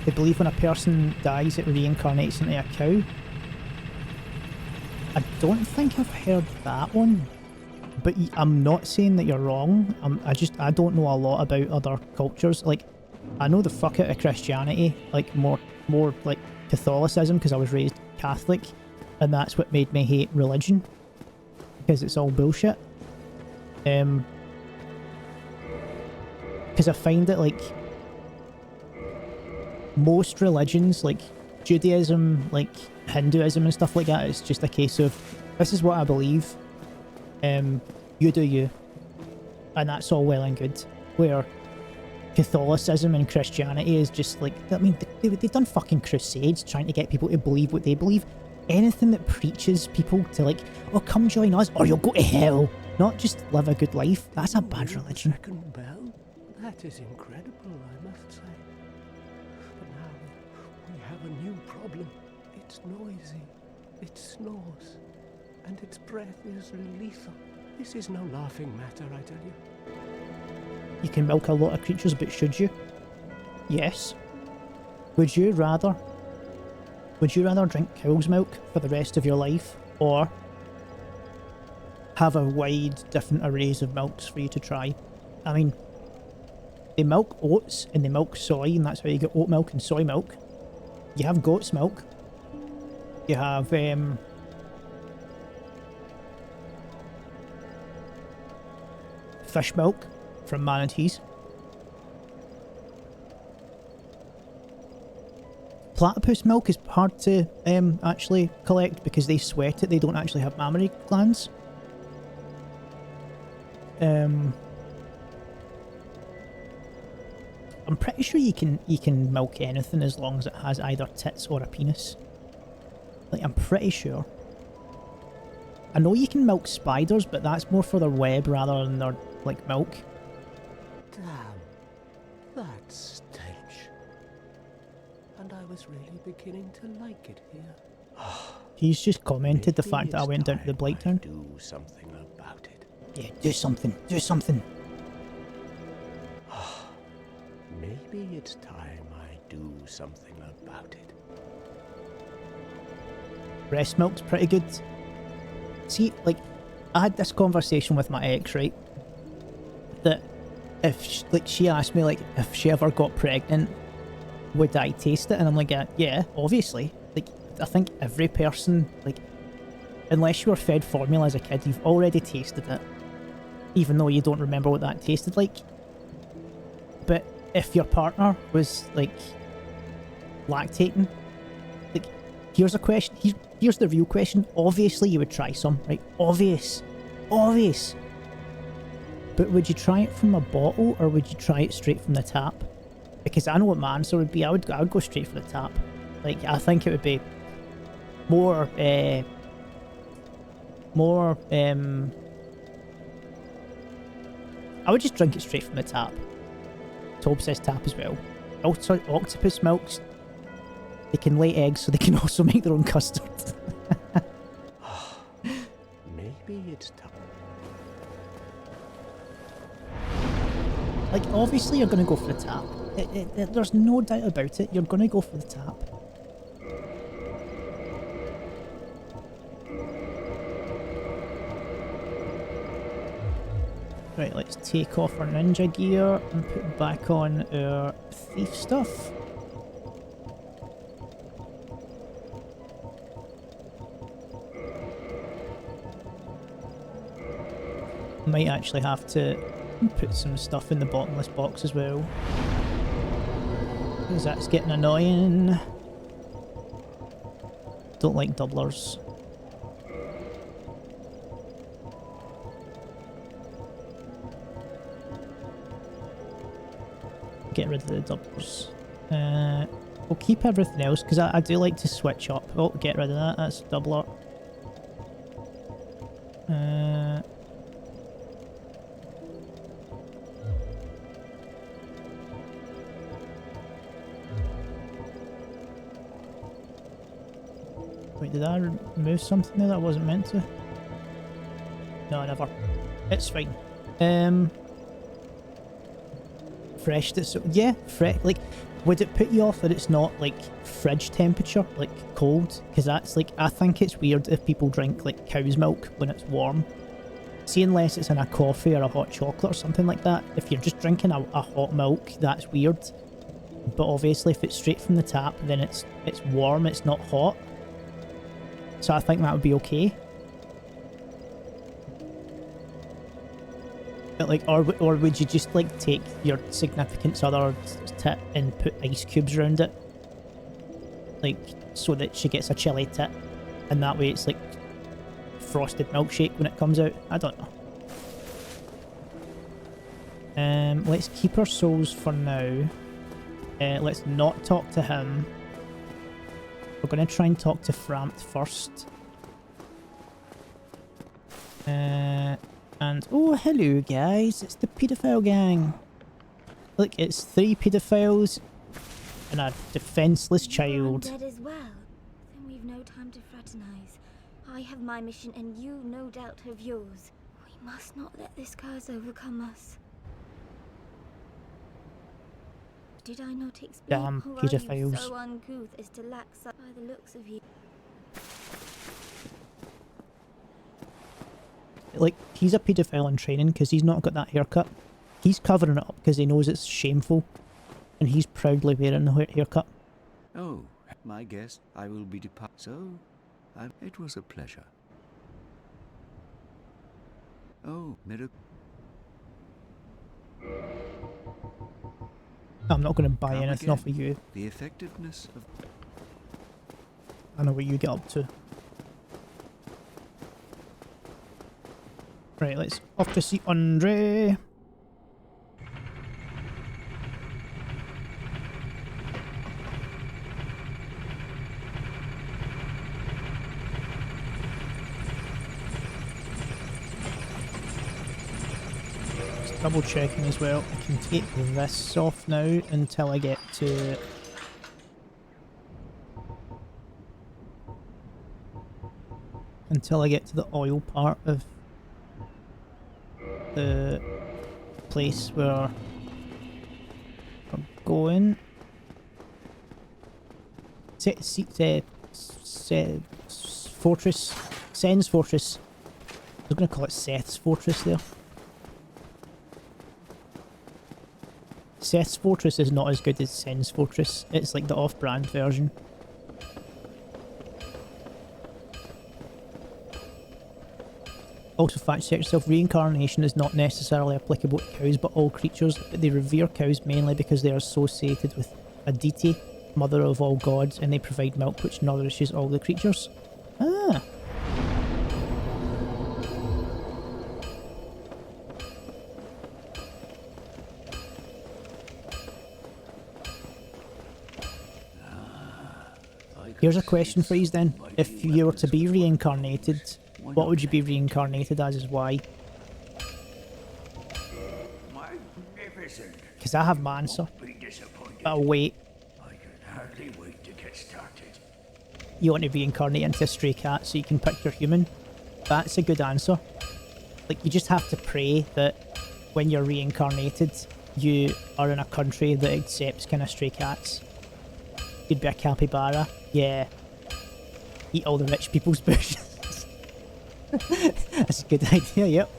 They believe when a person dies, it reincarnates into a cow. I don't think I've heard that one, but I'm not saying that you're wrong. I don't know a lot about other cultures. Like, I know the fuck out of Christianity, like more like Catholicism, because I was raised Catholic, and that's what made me hate religion, because it's all bullshit. Because I find that, like, most religions, like Judaism, like Hinduism and stuff like that, it's just a case of, this is what I believe, you do you, and that's all well and good. Where Catholicism and Christianity is just like, I mean, they've done fucking crusades trying to get people to believe what they believe. Anything that preaches people to, like, oh, come join us or you'll go to hell, not just live a good life, that's a bad religion. Second bell? That is incredible, I must say. But now we have a new problem. It's noisy, it snores, and its breath is lethal. This is no laughing matter, I tell you. You can milk a lot of creatures, but should you? Yes. Would you rather drink cow's milk for the rest of your life, or have a wide different arrays of milks for you to try? I mean, they milk oats and they milk soy, and that's how you get oat milk and soy milk. You have goat's milk. You have fish milk from manatees. Platypus milk is hard to actually collect because they sweat it. They don't actually have mammary glands. I'm pretty sure you can milk anything as long as it has either tits or a penis. Like, I'm pretty sure. I know you can milk spiders, but that's more for their web rather than their, like, milk. Damn, that stench. And I was really beginning to like it here. He's just commented the Maybe fact that I it's went down to the time Blight I Town. do something about it. Yeah, do something. Do something. Maybe it's time I do something about it. Breast milk's pretty good. See, like, I had this conversation with my ex, right? That if, she asked me, like, if she ever got pregnant, would I taste it? And I'm like, yeah, obviously. Like, I think every person, like, unless you were fed formula as a kid, you've already tasted it. Even though you don't remember what that tasted like. But if your partner was, like, lactating, like, here's a question, here's the real question. Obviously you would try some, right? Obvious. But would you try it from a bottle, or would you try it straight from the tap? Because I know what my answer would be. I would go straight for the tap. Like, I think it would be more, I would just drink it straight from the tap. Tob says tap as well. Also, octopus milks, they can lay eggs, so they can also make their own custard. Maybe it's time. Like, obviously you're going to go for the tap. There's no doubt about it. You're going to go for the tap. Right, let's take off our ninja gear and put back on our thief stuff. Might actually have to put some stuff in the bottomless box as well, because that's getting annoying. Don't like doublers. Get rid of the doublers. We'll keep everything else because I do like to switch up. Oh, get rid of that. That's a doubler. Wait, did I remove something there that I wasn't meant to? No, never. It's fine. Fresh, yeah, fresh. Like, would it put you off that it's not, like, fridge temperature, like, cold? Because that's, like, I think it's weird if people drink, like, cow's milk when it's warm. See, unless it's in a coffee or a hot chocolate or something like that, if you're just drinking a hot milk, that's weird. But obviously if it's straight from the tap, then it's warm, it's not hot. So I think that would be okay. But like, or would you just like take your significant other's tit and put ice cubes around it? Like, so that she gets a chilly tit, and that way it's like frosted milkshake when it comes out. I don't know. Let's keep our souls for now. Let's not talk to him. We're going to try and talk to Frampt first. And oh, hello guys, it's the paedophile gang. Look, it's 3 paedophiles and a defenseless child. You're undead as well. Then we've no time to fraternize. I have my mission and you no doubt have yours. We must not let this curse overcome us. Did I not explain? Damn Or are you paedophiles. so uncouth as to lack sight by the looks of you? Like, he's a paedophile in training because he's not got that haircut. He's covering it up because he knows it's shameful. And he's proudly wearing the haircut. Oh, my guest, I will be depart. So, it was a pleasure. Oh, miracle. I'm not going to buy Come anything again. off of you. The effectiveness of... I know what you get up to. Right, let's off to see Andre. Just double checking as well. I can take this off now until I get to... until I get to the oil part of the place where we're going. Fortress. Sen's Fortress. I was going to call it Seth's Fortress there. Seth's Fortress is not as good as Sen's Fortress. It's like the off-brand version. Also, fact check yourself, reincarnation is not necessarily applicable to cows but all creatures, but they revere cows mainly because they are associated with a deity, mother of all gods, and they provide milk which nourishes all the creatures. Ah! Here's a question for you then. If you were to be reincarnated, what would you be reincarnated as why? Magnificent. Because I have my answer. Be disappointed. But I'll wait. I can hardly wait to get started. You want to reincarnate into a stray cat so you can pick your human? That's a good answer. Like, you just have to pray that when you're reincarnated, you are in a country that accepts kind of stray cats. You'd be a capybara. Yeah. Eat all the rich people's bushes. That's a good idea, yep.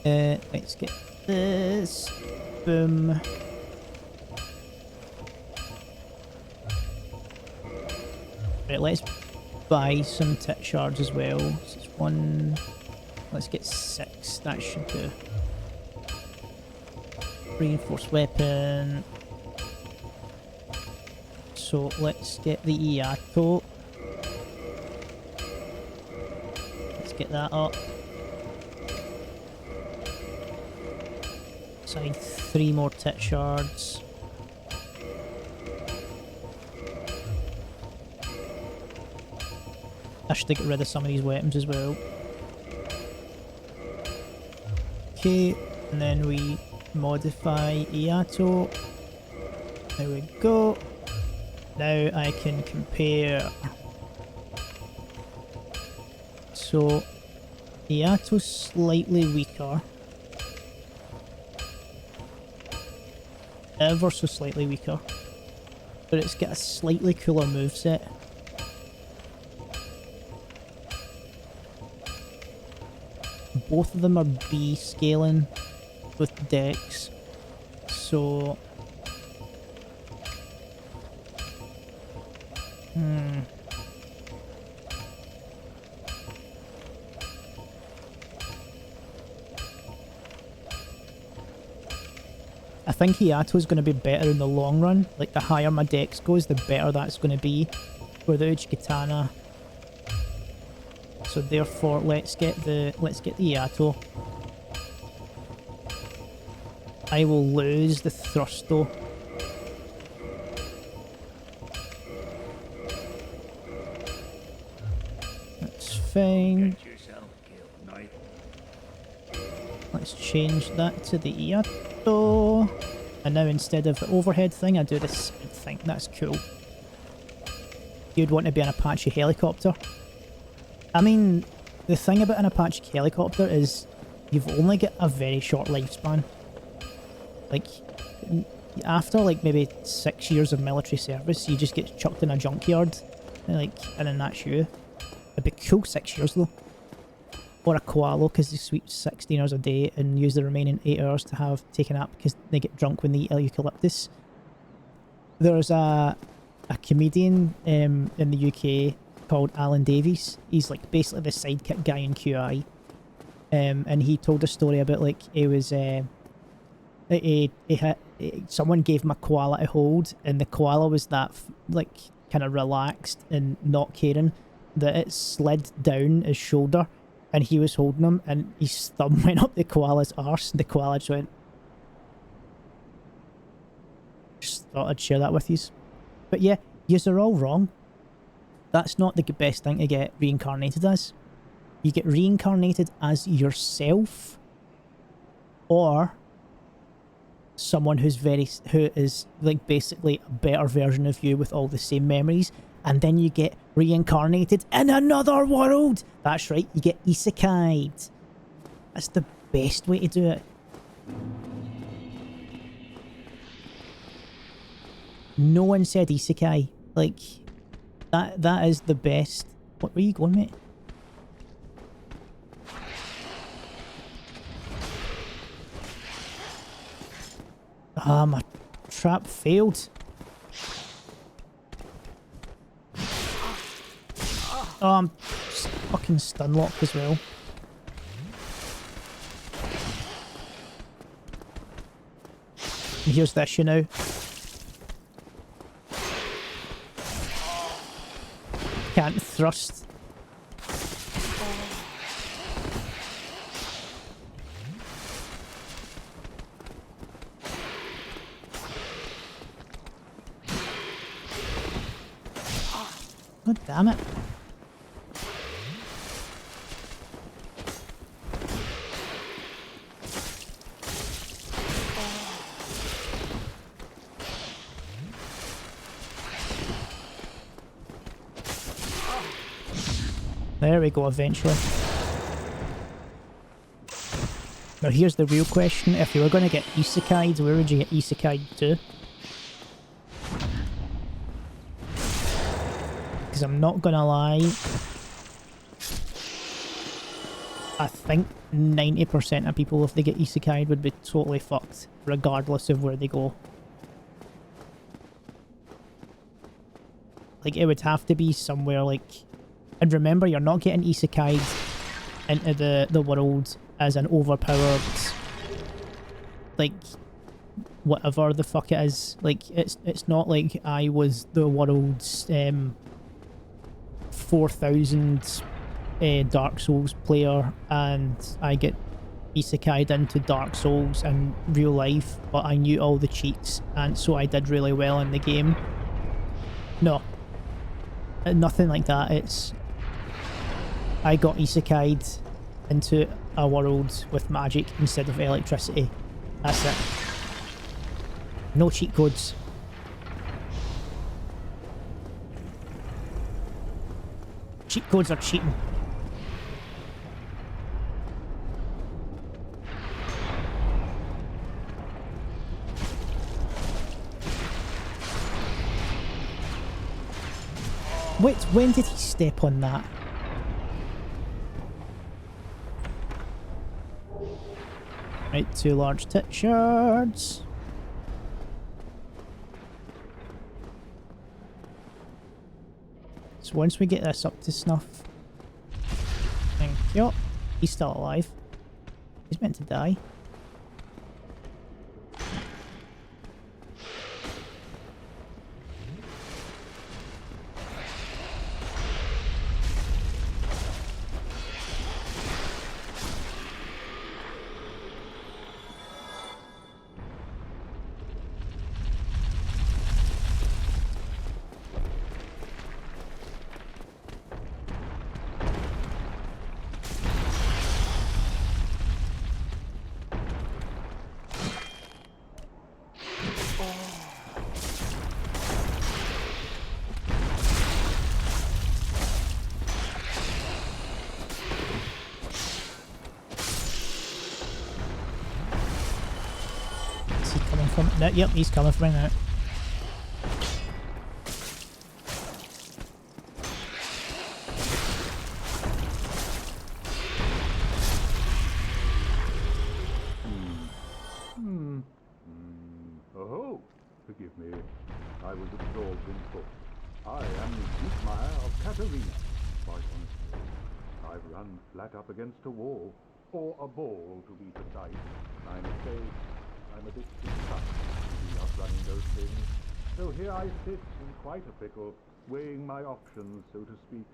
Let's get this. Boom. Right, let's buy some tit shards as well. So it's one. Let's get 6. That should do. Reinforced weapon. So let's get the Iato. Let's get that up. So I need 3 more tit shards. I should get rid of some of these weapons as well. Okay, and then we modify Iato. There we go. Now I can compare. So, Iato's slightly weaker. Ever so slightly weaker. But it's got a slightly cooler moveset. Both of them are B scaling with Dex. So... think Hiato's going to be better in the long run. Like, the higher my dex goes, the better that's going to be for the Uchi-Katana. So therefore, let's get the Hiato. I will lose the thrust though. That's fine. Get yourself killed, knight. Let's change that to the Iato. And now instead of the overhead thing, I do this thing. That's cool. You'd want to be an Apache helicopter. I mean, the thing about an Apache helicopter is you've only got a very short lifespan. Like, after like maybe 6 years of military service, you just get chucked in a junkyard. And then that's you. It'd be cool 6 years though. Or a koala, because they sleep 16 hours a day and use the remaining 8 hours to have taken up because they get drunk when they eat eucalyptus. There's a comedian in the UK called Alan Davies. He's like basically the sidekick guy in QI. And he told a story about like it was someone gave him a koala to hold, and the koala was that like kind of relaxed and not caring that it slid down his shoulder. And he was holding him, and his thumb went up the koala's arse, and the koala just went. Just thought I'd share that with you. But yeah, yous are all wrong. That's not the best thing to get reincarnated as. You get reincarnated as yourself, or someone who is like basically a better version of you with all the same memories. And then you get reincarnated in another world. That's right, you get isekai'd. That's the best way to do it. No one said isekai. Like, that is the best. Where are you going, mate? Ah, my trap failed. Oh, I'm fucking stun locked as well. And here's the issue now. Can't thrust. God damn it. There we go, eventually. Now here's the real question. If you were going to get isekai'd, where would you get isekai'd to? Because I'm not going to lie, I think 90% of people, if they get isekai'd, would be totally fucked, regardless of where they go. Like, it would have to be somewhere like... And remember, you're not getting isekai'd into the world as an overpowered, like, whatever the fuck it is. Like, it's not like I was the world's 4,000 Dark Souls player and I get isekai'd into Dark Souls in real life, but I knew all the cheats and so I did really well in the game. No. Nothing like that. It's... I got isekai'd into a world with magic instead of electricity. That's it. No cheat codes. Cheat codes are cheating. Wait, when did he step on that? Right, 2 large tit shards. So once we get this up to snuff... Thank you. He's still alive. He's meant to die. for me? No, yep, he's coming for me now. Oh, forgive me. I was absorbed in thought. I am the Dietmeier of Katerina. Quite honestly, I've run flat up against a wall, or a ball to be precise. I'm afraid I'm a bit disgusted to be outrunning those things. So here I sit in quite a pickle, weighing my options, so to speak.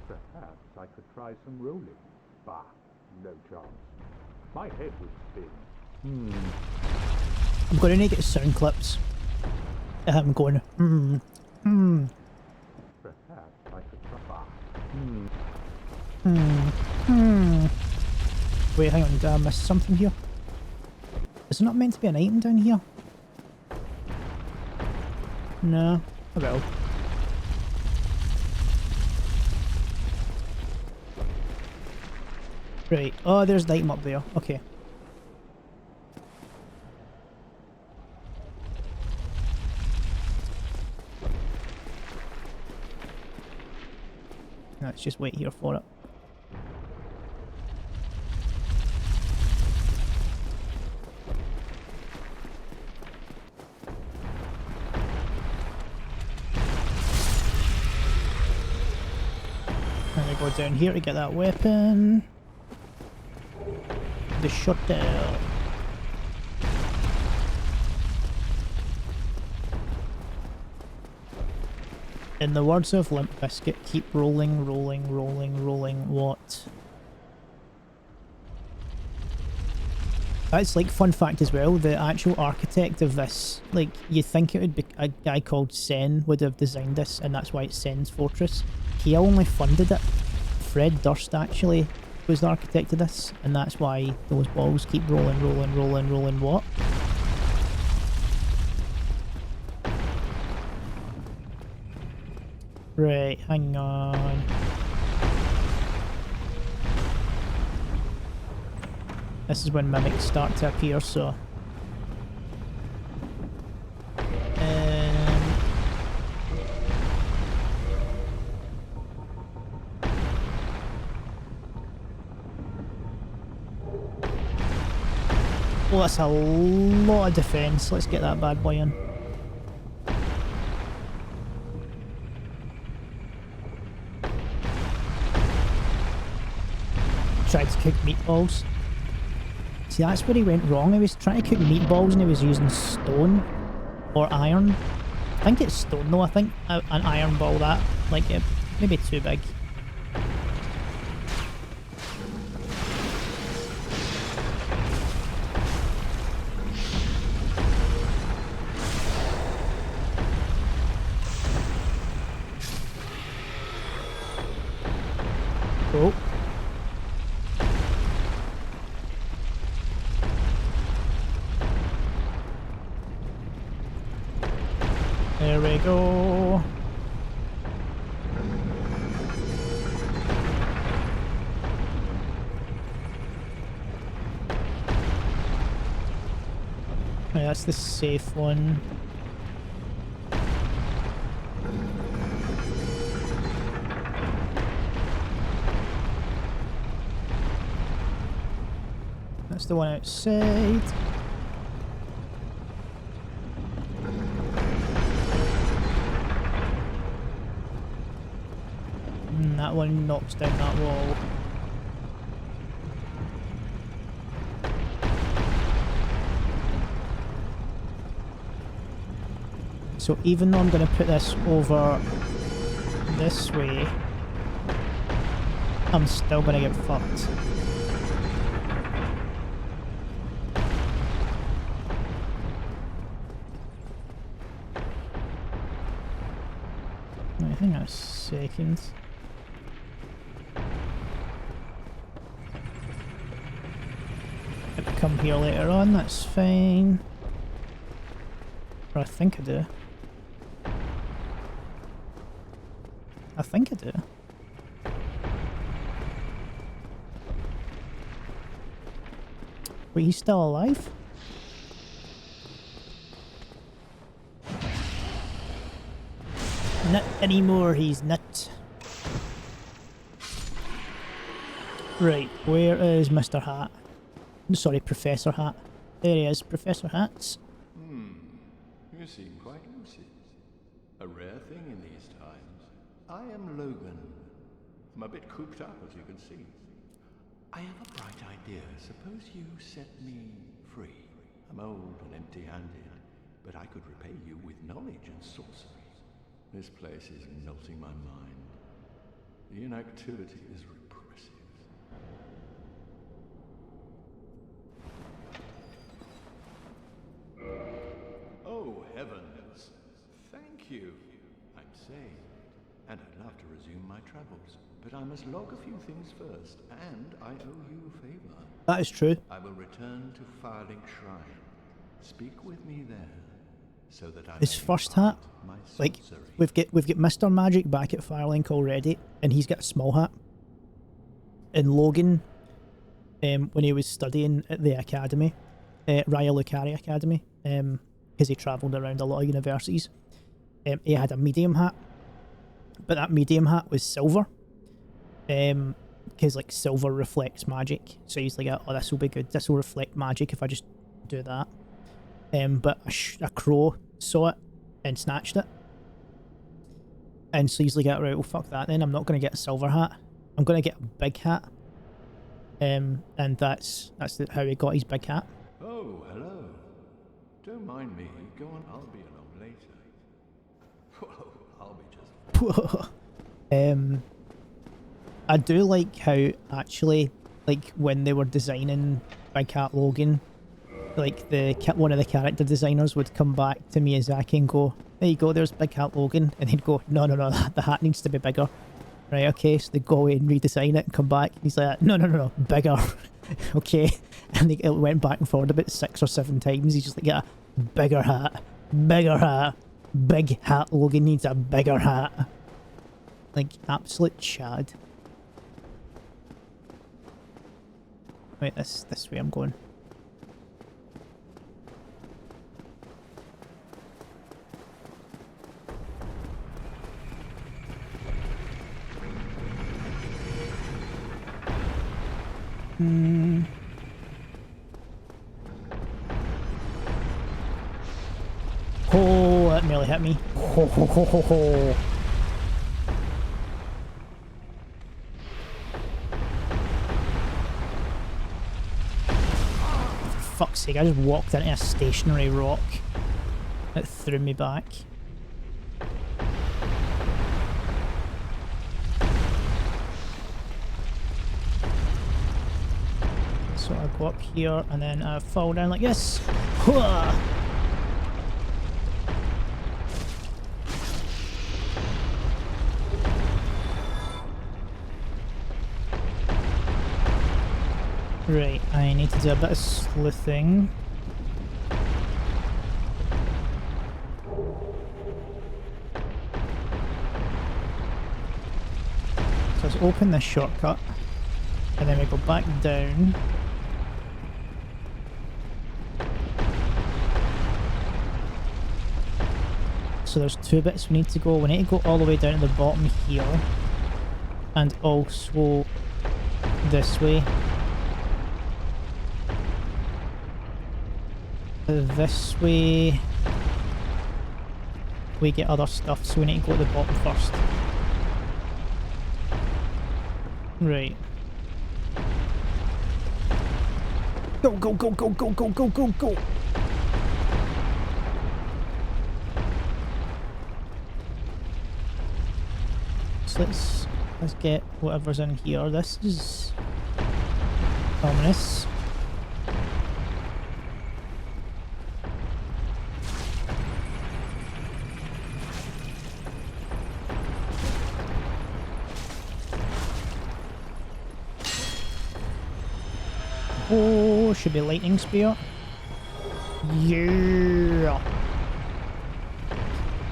Perhaps I could try some rolling. Bah, no chance. My head would spin. I'm going to need to get sound clips. I'm going, Perhaps I could try. Bah. Wait, hang on, did I miss something here? Is there not meant to be an item down here? No. Oh well. Right. Oh, there's the item up there. Okay. Let's just wait here for it. And we go down here to get that weapon. The shutdown. In the words of Limp Bizkit, keep rolling, rolling, rolling, rolling, what? That's like fun fact as well, the actual architect of this, like you think it would be a guy called Sen would have designed this and that's why it's Sen's Fortress. He only funded it. Fred Durst actually was the architect of this and that's why those balls keep rolling, rolling, rolling, rolling, what? Right, hang on. This is when mimics start to appear, so... Oh, that's a lot of defense. Let's get that bad boy in. Tried to cook meatballs. See, that's where he went wrong. He was trying to cook meatballs and he was using stone or iron. I think it's stone though. I think an iron ball that, like, maybe too big. Oh. There we go. Okay, that's the safe one. That's the one outside. And that one knocks down that wall. So even though I'm going to put this over this way, I'm still going to get fucked. Wait, hang on a second. I could come here later on, that's fine. Or I think I do. I think I do. Wait, he's still alive? Not anymore, he's not. Right, where is Mr. Hat? Sorry, Professor Hat. There he is, Professor Hats. You seem quite lucid. A rare thing in these times. I am Logan. I'm a bit cooped up, as you can see. I have a bright idea. Suppose you set me free. I'm old and empty-handed, but I could repay you with knowledge and sorcery. This place is melting my mind. The inactivity is repressive. Oh, heavens. Thank you. I'm saved. And I'd love to resume my travels. But I must log a few things first, and I owe you a favor. That is true. I will return to Firelink Shrine. Speak with me there, so that I His may first impart hat, my like, sorcery. we've got Mr. Magic back at Firelink already, and he's got a small hat. And Logan, when he was studying at the academy, Raya Lucari Academy, because he travelled around a lot of universities, he had a medium hat, but that medium hat was silver, because like silver reflects magic, so he's like, oh, this will be good, this will reflect magic if I just do that. But a crow saw it and snatched it, and so he's like, right, well fuck that then, I'm not going to get a silver hat, I'm going to get a big hat. And that's how he got his big hat. Oh, hello. Don't mind me. Go on, I'll be along later. Whoa, I'll be just... I do like how, actually, like, when they were designing Big Hat Logan, like, one of the character designers would come back to Miyazaki and go, there you go, there's Big Hat Logan, and he'd go, no, the hat needs to be bigger. Right, okay, so they go away and redesign it and come back, and he's like, no, bigger. Okay, and it went back and forward about 6 or 7 times. He's just like, yeah, bigger hat, big hat Logan needs a bigger hat. Like, absolute chad. Wait, this way I'm going. Oh, that nearly hit me. Ho, ho, ho, ho, ho. For fuck's sake, I just walked into a stationary rock that threw me back. So I go up here and then I fall down like this. Hooah! Right, I need to do a bit of sleuthing. So let's open this shortcut and then we go back down. So there's 2 bits we need to go. We need to go all the way down to the bottom here. And also this way. This way we get other stuff, so we need to go to the bottom first. Right. Go, go, go, go, go, go, go, go, go! So let's get whatever's in here. This is ominous. Oh, should be lightning spear. Yeah.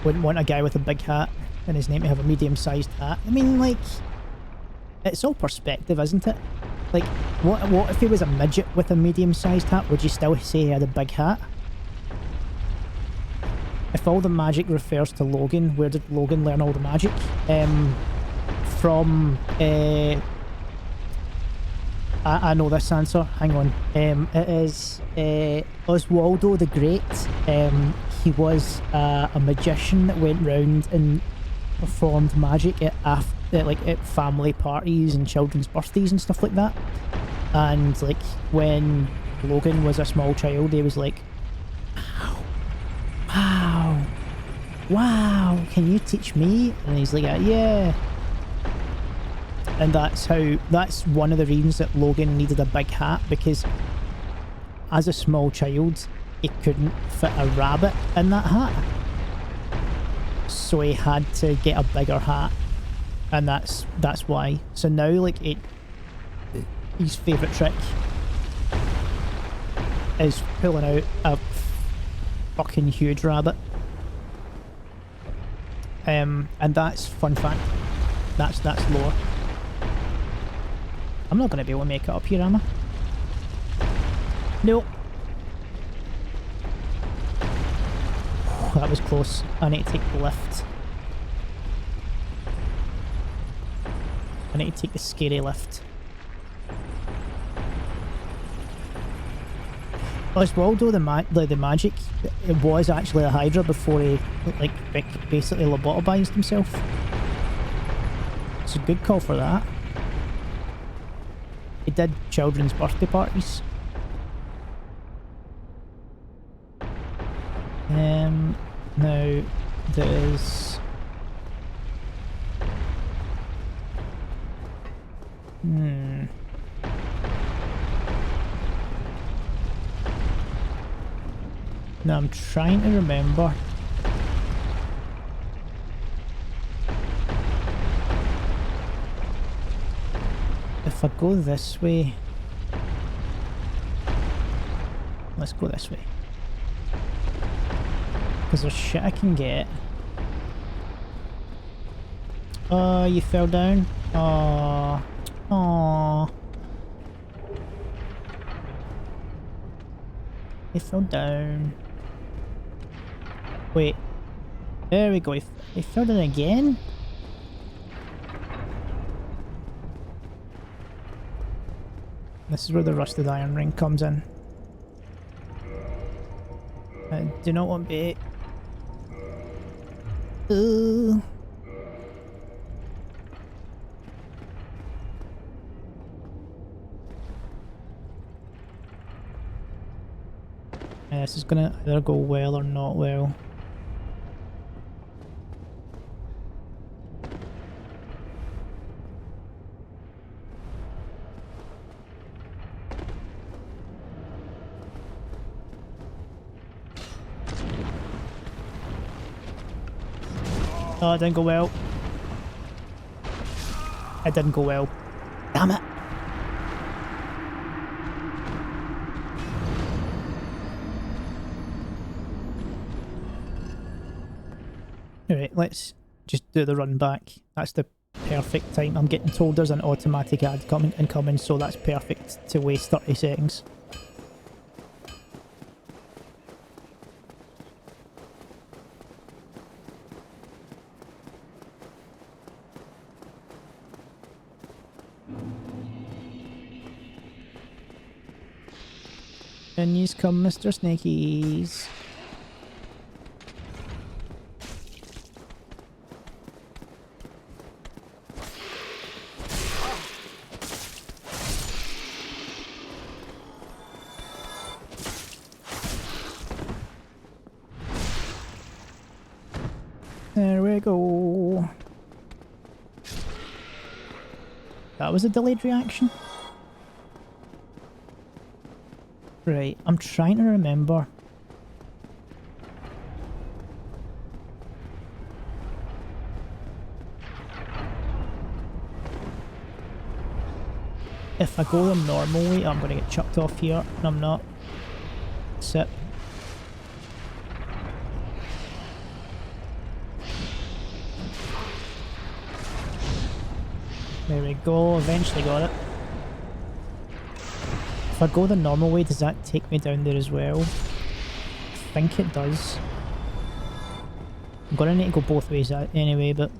Wouldn't want a guy with a big hat and his name to have a medium-sized hat. I mean, like, it's all perspective, isn't it? Like, what if he was a midget with a medium-sized hat? Would you still say he had a big hat? If all the magic refers to Logan, where did Logan learn all the magic? From I know this answer. Hang on. It is Oswaldo the Great. He was a magician that went round and performed magic at at family parties and children's birthdays and stuff like that. And like when Logan was a small child, he was like, "Wow, wow, can you teach me?" And he's like, "Yeah." And that's one of the reasons that Logan needed a big hat, because as a small child, he couldn't fit a rabbit in that hat. So he had to get a bigger hat. And that's why. So now, like, his favourite trick is pulling out a fucking huge rabbit. And that's fun fact. That's lore. I'm not going to be able to make it up here, am I? Nope. That was close. I need to take the lift. I need to take the scary lift. Oswaldo the magic, it was actually a Hydra before he like basically lobotomized himself. It's a good call for that. He did children's birthday parties. Now there's Now I'm trying to remember. If I go this way... Let's go this way. Because there's shit I can get. Oh, you fell down? Oh. Oh. He fell down. Wait. There we go. He fell down again? This is where the rusted iron ring comes in. I do not want bait. Ooh. Yeah, this is gonna either go well or not well. Oh, it didn't go well. It didn't go well. Damn it! Alright, let's just do the run back. That's the perfect time. I'm getting told there's an automatic ad incoming, so that's perfect to waste 30 seconds. And yous come, Mr. Snakies. There we go. That was a delayed reaction. Right, I'm trying to remember. If I go the normal way, I'm going to get chucked off here, and I'm not. Sit. There we go, eventually got it. If I go the normal way, does that take me down there as well? I think it does. I'm gonna need to go both ways anyway, but...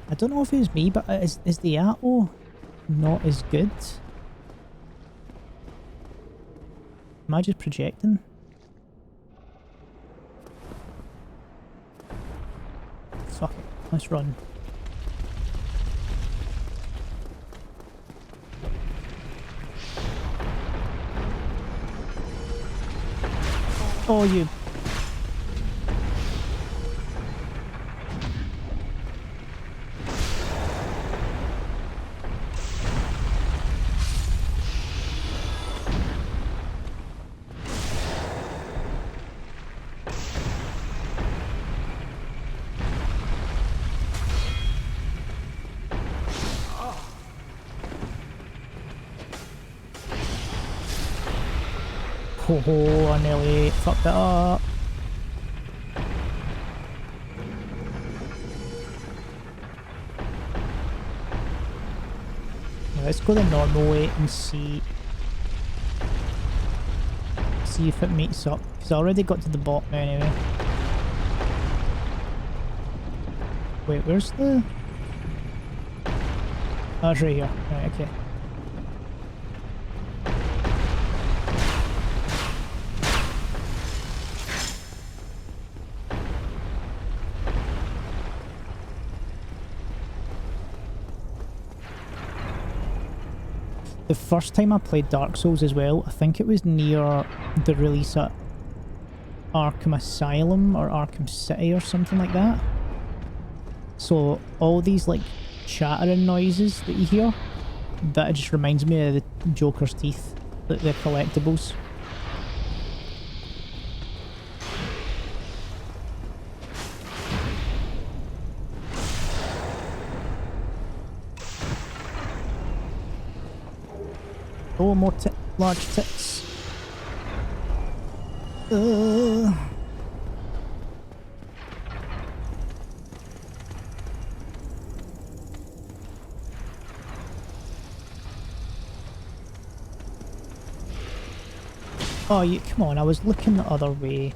I don't know if it's me, but is the Atto not as good? Am I just projecting? Fuck it, let's run. Oh, you... Oh, I nearly fucked that up. Now let's go the normal way and see if it meets up. Because I already got to the bottom anyway. Wait, where's the... Oh, it's right here. Right, okay. The first time I played Dark Souls as well, I think it was near the release at Arkham Asylum or Arkham City or something like that. So all these like chattering noises that you hear, that just reminds me of the Joker's teeth, the collectibles. Oh, more large tits. Oh, you come on! I was looking the other way.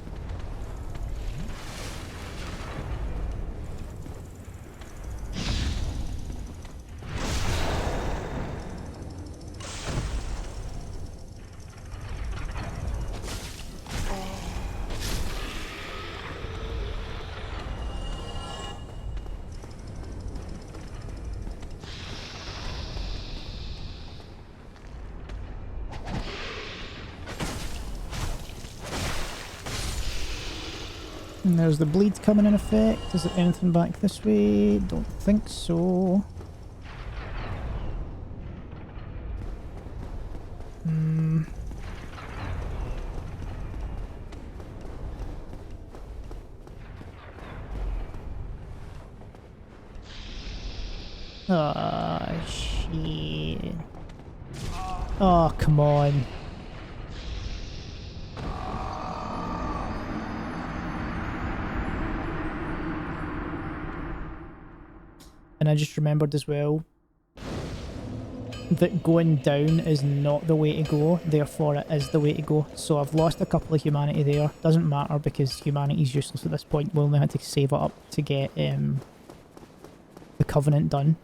And there's the bleed coming in effect. Is there anything back this way? Don't think so. Ah, shit. Oh, come on. And I just remembered as well that going down is not the way to go, therefore it is the way to go. So I've lost a couple of humanity there. Doesn't matter because humanity's useless at this point. We only had to save it up to get the Covenant done.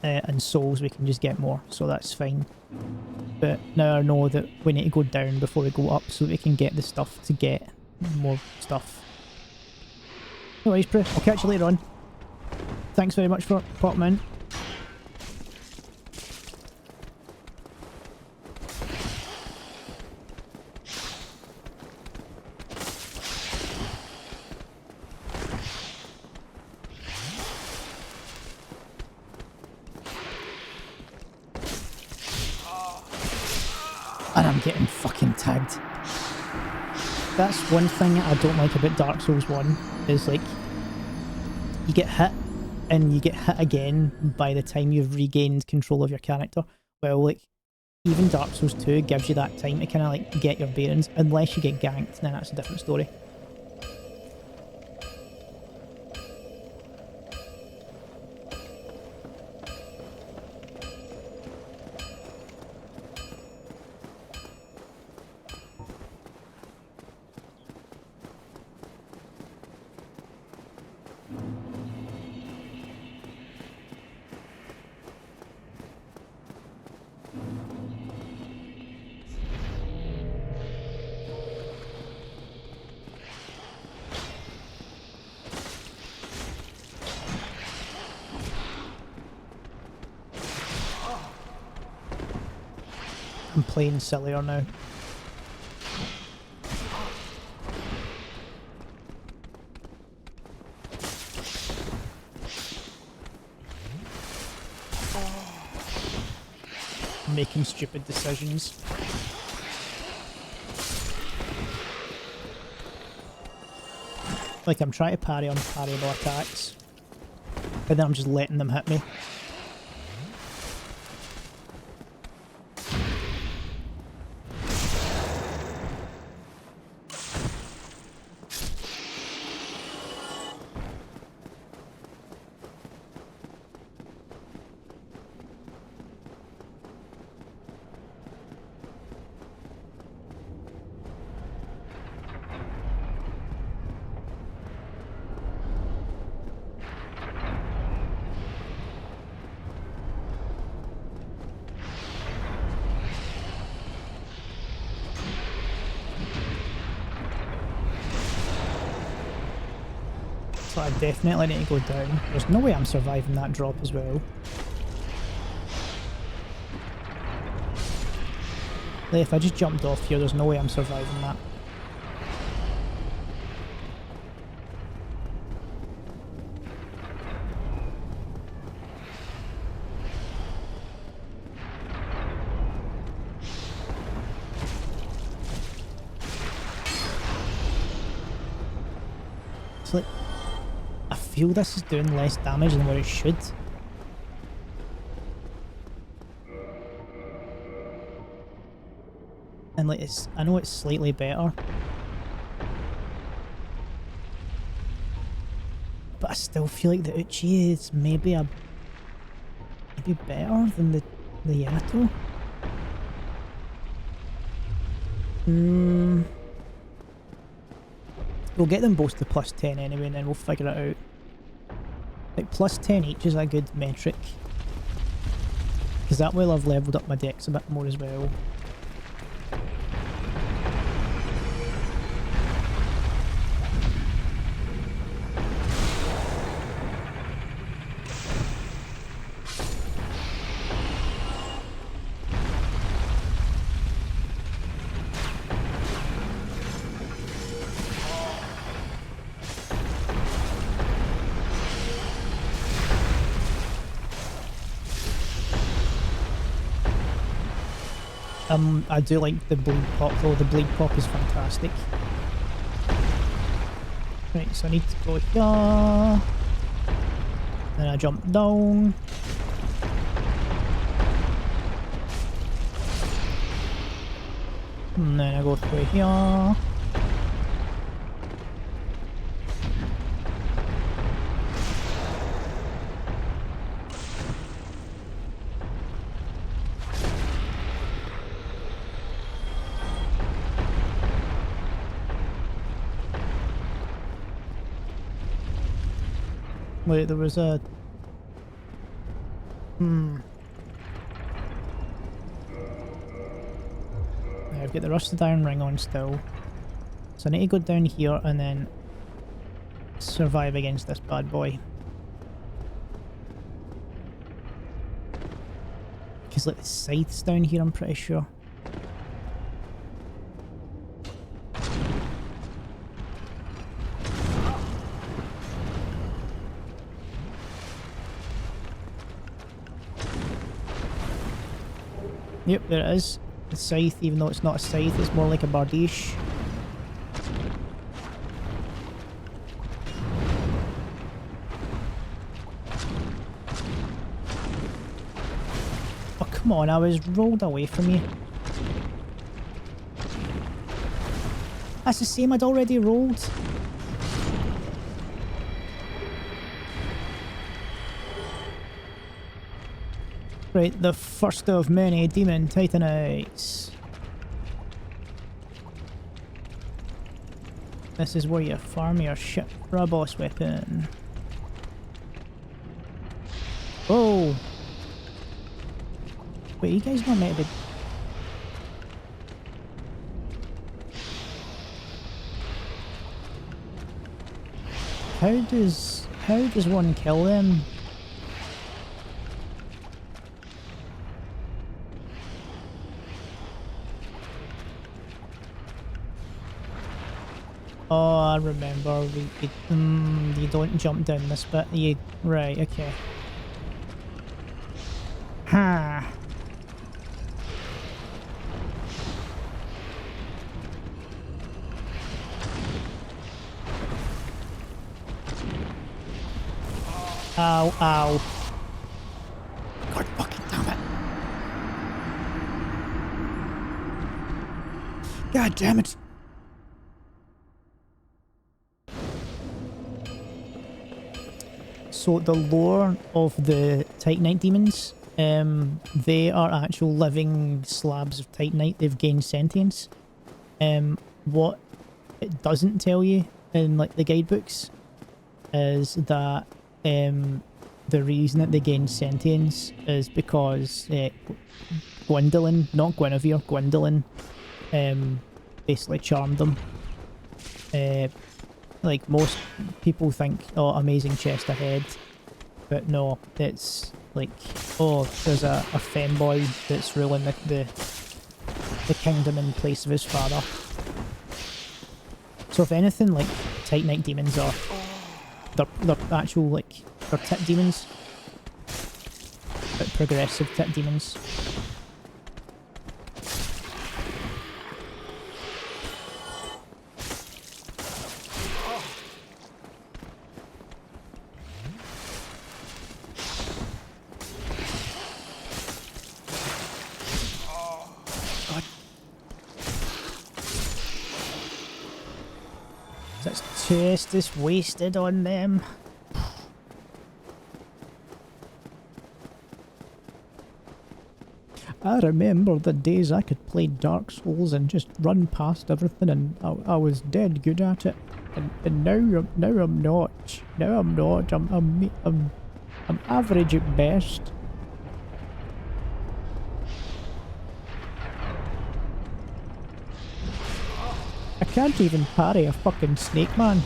And souls we can just get more, so that's fine. But now I know that we need to go down before we go up so we can get the stuff to get more stuff. No worries, Prue. I'll catch you later on. Thanks very much for popping in. And I'm getting fucking tagged. That's one thing I don't like about Dark Souls 1, is like, you get hit, and you get hit again by the time you've regained control of your character. Well, like, even Dark Souls 2 gives you that time to kind of like get your bearings, unless you get ganked, then that's a different story. I'm playing sillier now. Making stupid decisions. Like, I'm trying to parry on parryable attacks, and then I'm just letting them hit me. So I definitely need to go down. There's no way I'm surviving that drop as well. Like, if I just jumped off here, there's no way I'm surviving that. It's like, I feel this is doing less damage than what it should. And like, I know it's slightly better, but I still feel like the Uchi is maybe better than the Yamato. We'll get them both to plus 10 anyway, and then we'll figure it out. Like, plus 10 each is a good metric, because that way I've leveled up my decks a bit more as well. I do like the bleed pop though, the bleed pop is fantastic. Right, so I need to go here, then I jump down. And then I go through here. Wait, there was a... Yeah, I've got the rusted iron ring on still. So I need to go down here and then survive against this bad boy. Because like the scythe's down here, I'm pretty sure. Yep, there it is. The scythe, even though it's not a scythe, it's more like a bardiche. Come on, I was rolled away from you. That's the same I'd already rolled. Right, the first of many demon titanites. This is where you farm your ship for a boss weapon. Whoa! Wait, you guys not meant to be... How does one kill them? Oh, I remember. You don't jump down this bit. You right? Okay. Ha. Ow! Ow! God fucking damn it! God damn it! So the lore of the Titanite demons, they are actual living slabs of Titanite. They've gained sentience. What it doesn't tell you in like the guidebooks is that the reason that they gain sentience is because Gwendolyn, not Guinevere, Gwendolyn, basically charmed them. Like most people think, oh, amazing chest ahead, but no, it's like, oh, there's a femboy that's ruling the kingdom in place of his father. So if anything, like Titanite demons are, they're actual like they're tit demons, but progressive tit demons. Chest is wasted on them. I remember the days I could play Dark Souls and just run past everything, and I was dead good at it. And now I'm not. Now I'm not. I'm average at best. I can't even parry a fucking snake man.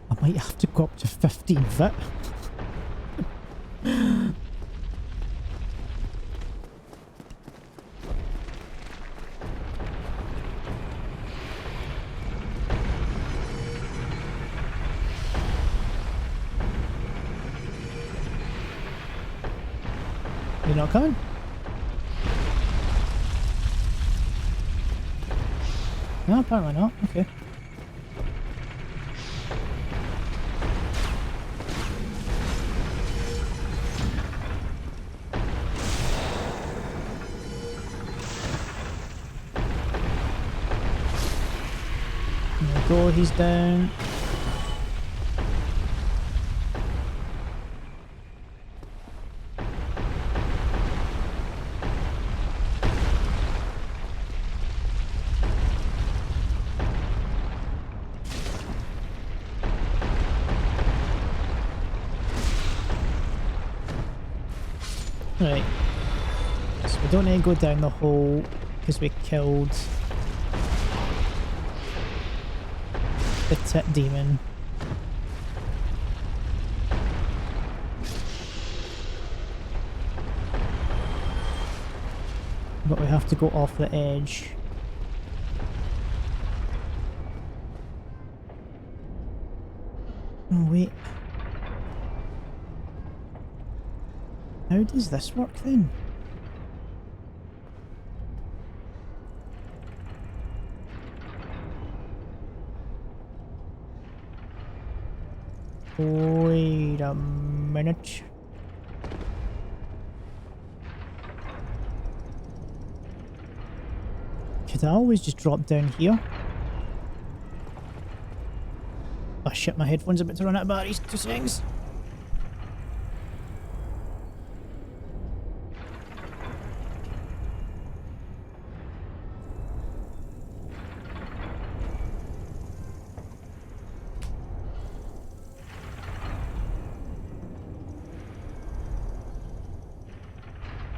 I might have to go up to 15 foot. You're not coming? No, apparently not. Okay. Go, he's down. Right. So we don't need to go down the hole because we killed the tit demon. But we have to go off the edge. Oh wait. How does this work then? Wait a minute. Could I always just drop down here? Oh shit, my headphone's about to run out of batteries. 2 seconds.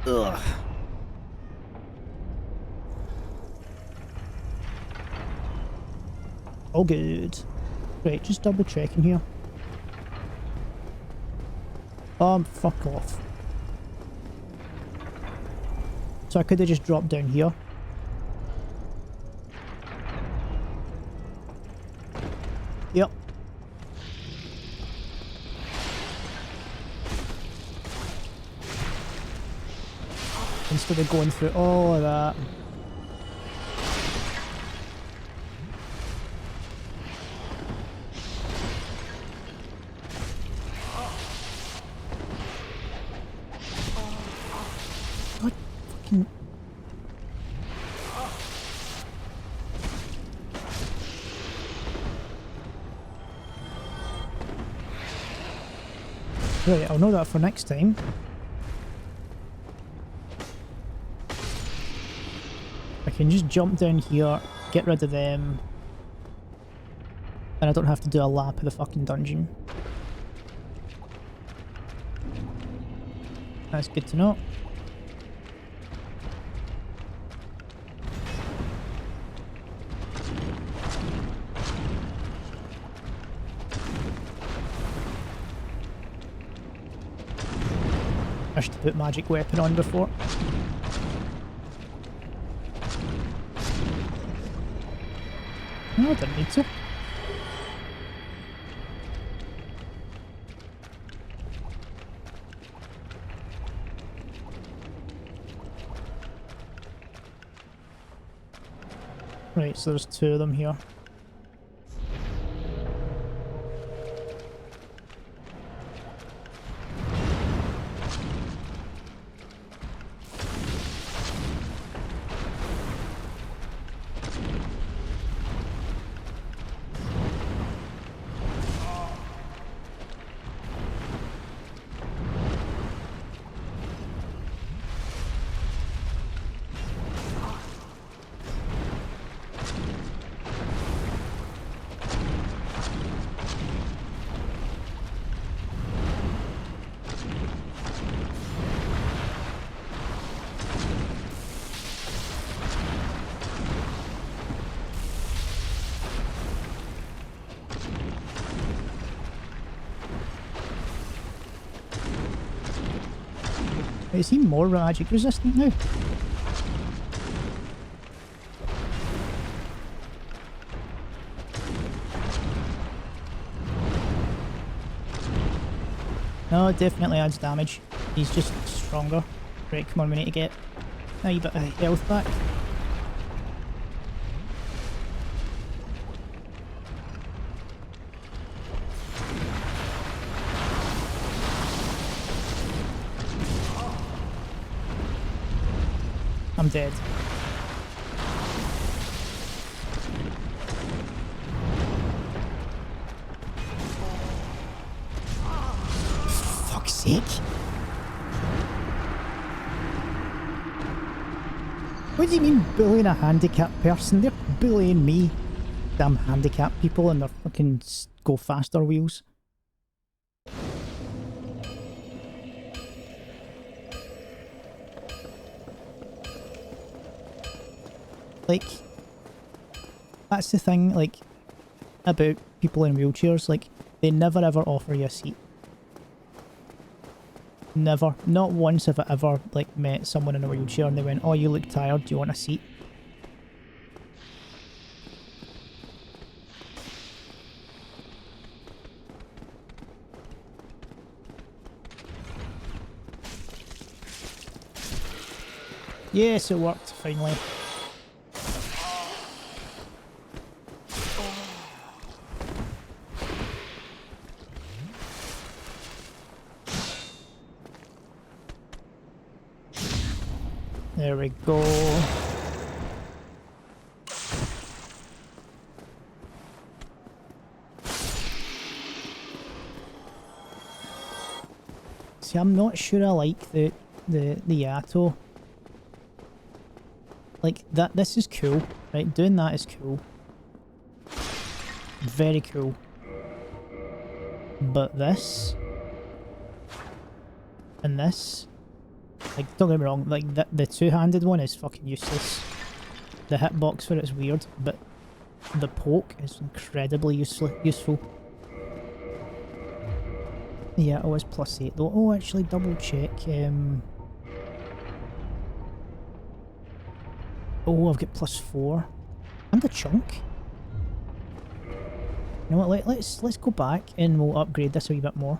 Ugh. All good. Right, just double checking here. Fuck off. So I could have just dropped down here. Yep. Instead of going through all of that. What fucking... Right, I'll know that for next time. I can just jump down here, get rid of them, and I don't have to do a lap of the fucking dungeon. That's good to know. I should have put magic weapon on before. No, I didn't need to. Right, so there's 2 of them here. Is he more magic resistant now? No, it definitely adds damage. He's just stronger. Right, come on, we need to get a wee bit of health back. I'm dead. For fuck's sake. What do you mean bullying a handicapped person? They're bullying me. Damn handicapped people and their fucking go faster wheels. Like, that's the thing, like, about people in wheelchairs, like, they never ever offer you a seat. Never. Not once have I ever, like, met someone in a wheelchair and they went, oh, you look tired, do you want a seat? Yes, it worked, finally. There we go. See, I'm not sure I like the Yato. Like, this is cool, right? Doing that is cool. Very cool. But this... and this... like, don't get me wrong, like, the two-handed one is fucking useless. The hitbox for it's weird, but the poke is incredibly useful. Yeah, it was +8 though. Oh, actually, double check. Oh, I've got +4. And a chunk. You know what, let's go back and we'll upgrade this a wee bit more.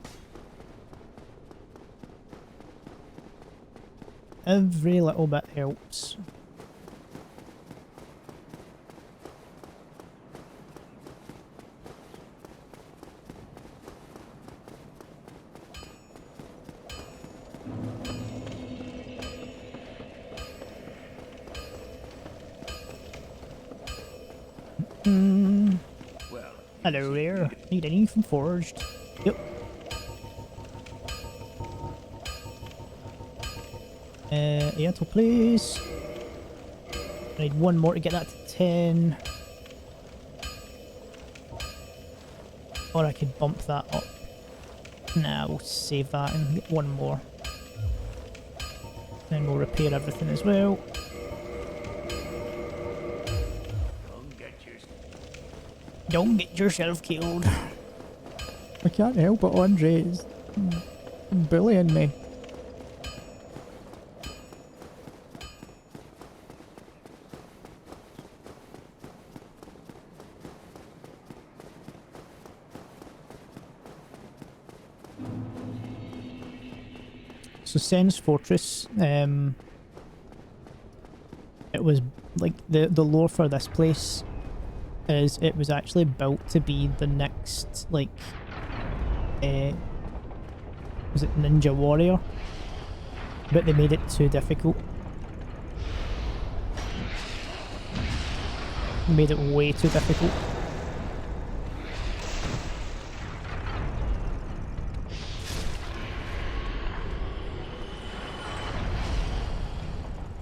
Every little bit helps. Hello there. Need anything forged? Yep. Yato, please. I need one more to get that to 10. Or I could bump that up. Nah, we'll save that and get one more. Then we'll repair everything as well. Don't get yourself killed. I can't help it, Andre is bullying me. So Sen's Fortress, it was like the lore for this place is it was actually built to be the next, like, was it Ninja Warrior? But they made it too difficult. They made it way too difficult.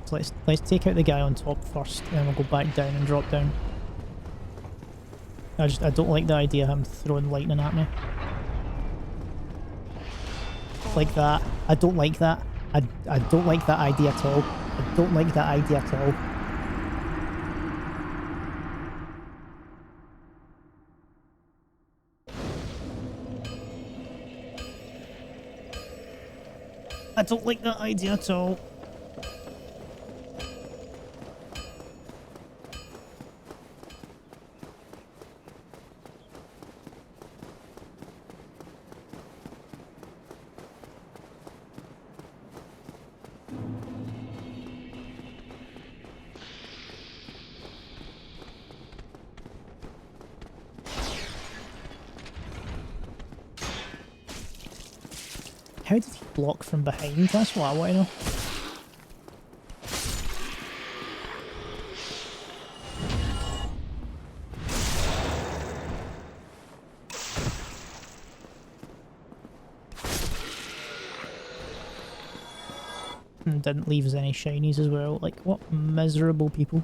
So let's take out the guy on top first, and then we'll go back down and drop down. I don't like the idea of him throwing lightning at me. Like that. I don't like that. I don't like that idea at all. I don't like that idea at all. I don't like that idea at all. How did he block from behind? That's what I want to know. And didn't leave us any shinies as well. Like, what miserable people.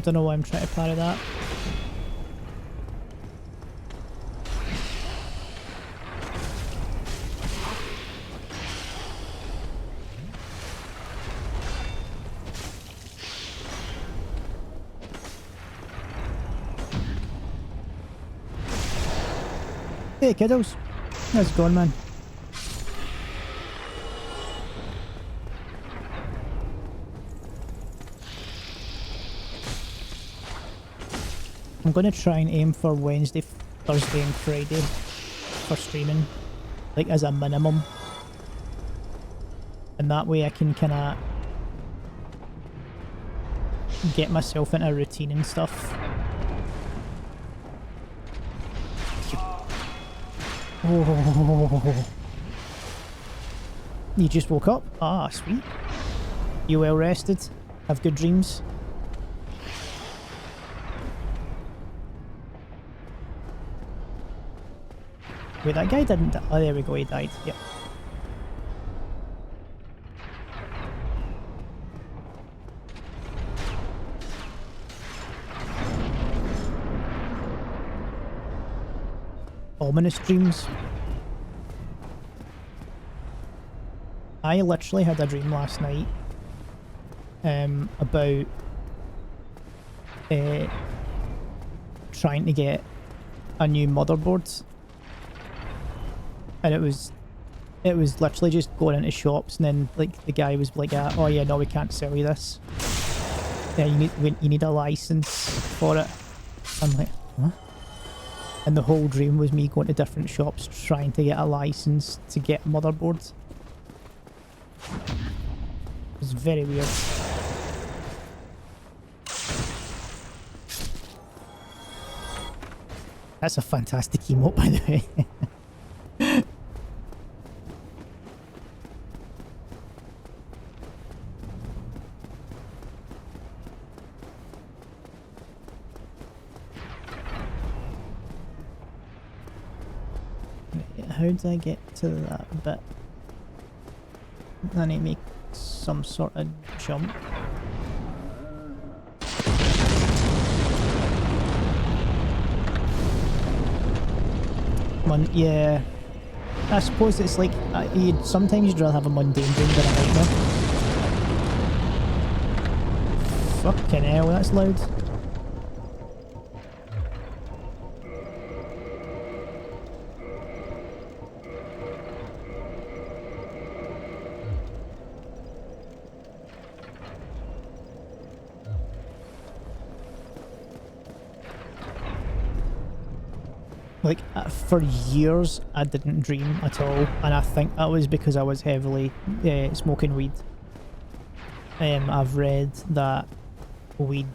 I don't know why I'm trying to parry that. Hey kiddos, how's it going, man? I'm gonna try and aim for Wednesday, Thursday and Friday for streaming, like as a minimum. And that way I can kinda get myself into a routine and stuff. Oh. You just woke up? Ah, sweet. You well rested? Have good dreams? Wait, that guy didn't die. Oh, there we go, he died. Yep. Ominous dreams. I literally had a dream last night about trying to get a new motherboard, and it was literally just going into shops, and then like the guy was like, "Oh yeah, no, we can't sell you this. Yeah, you need a license for it." I'm like, "Huh?" And the whole dream was me going to different shops trying to get a license to get motherboards. It was very weird. That's a fantastic emote, by the way. How did I get to that bit? I need to make some sort of jump. Yeah. I suppose it's like, sometimes you'd rather have a mundane dream than a nightmare. Fucking hell, that's loud. Like, for years I didn't dream at all, and I think that was because I was heavily smoking weed. I've read that weed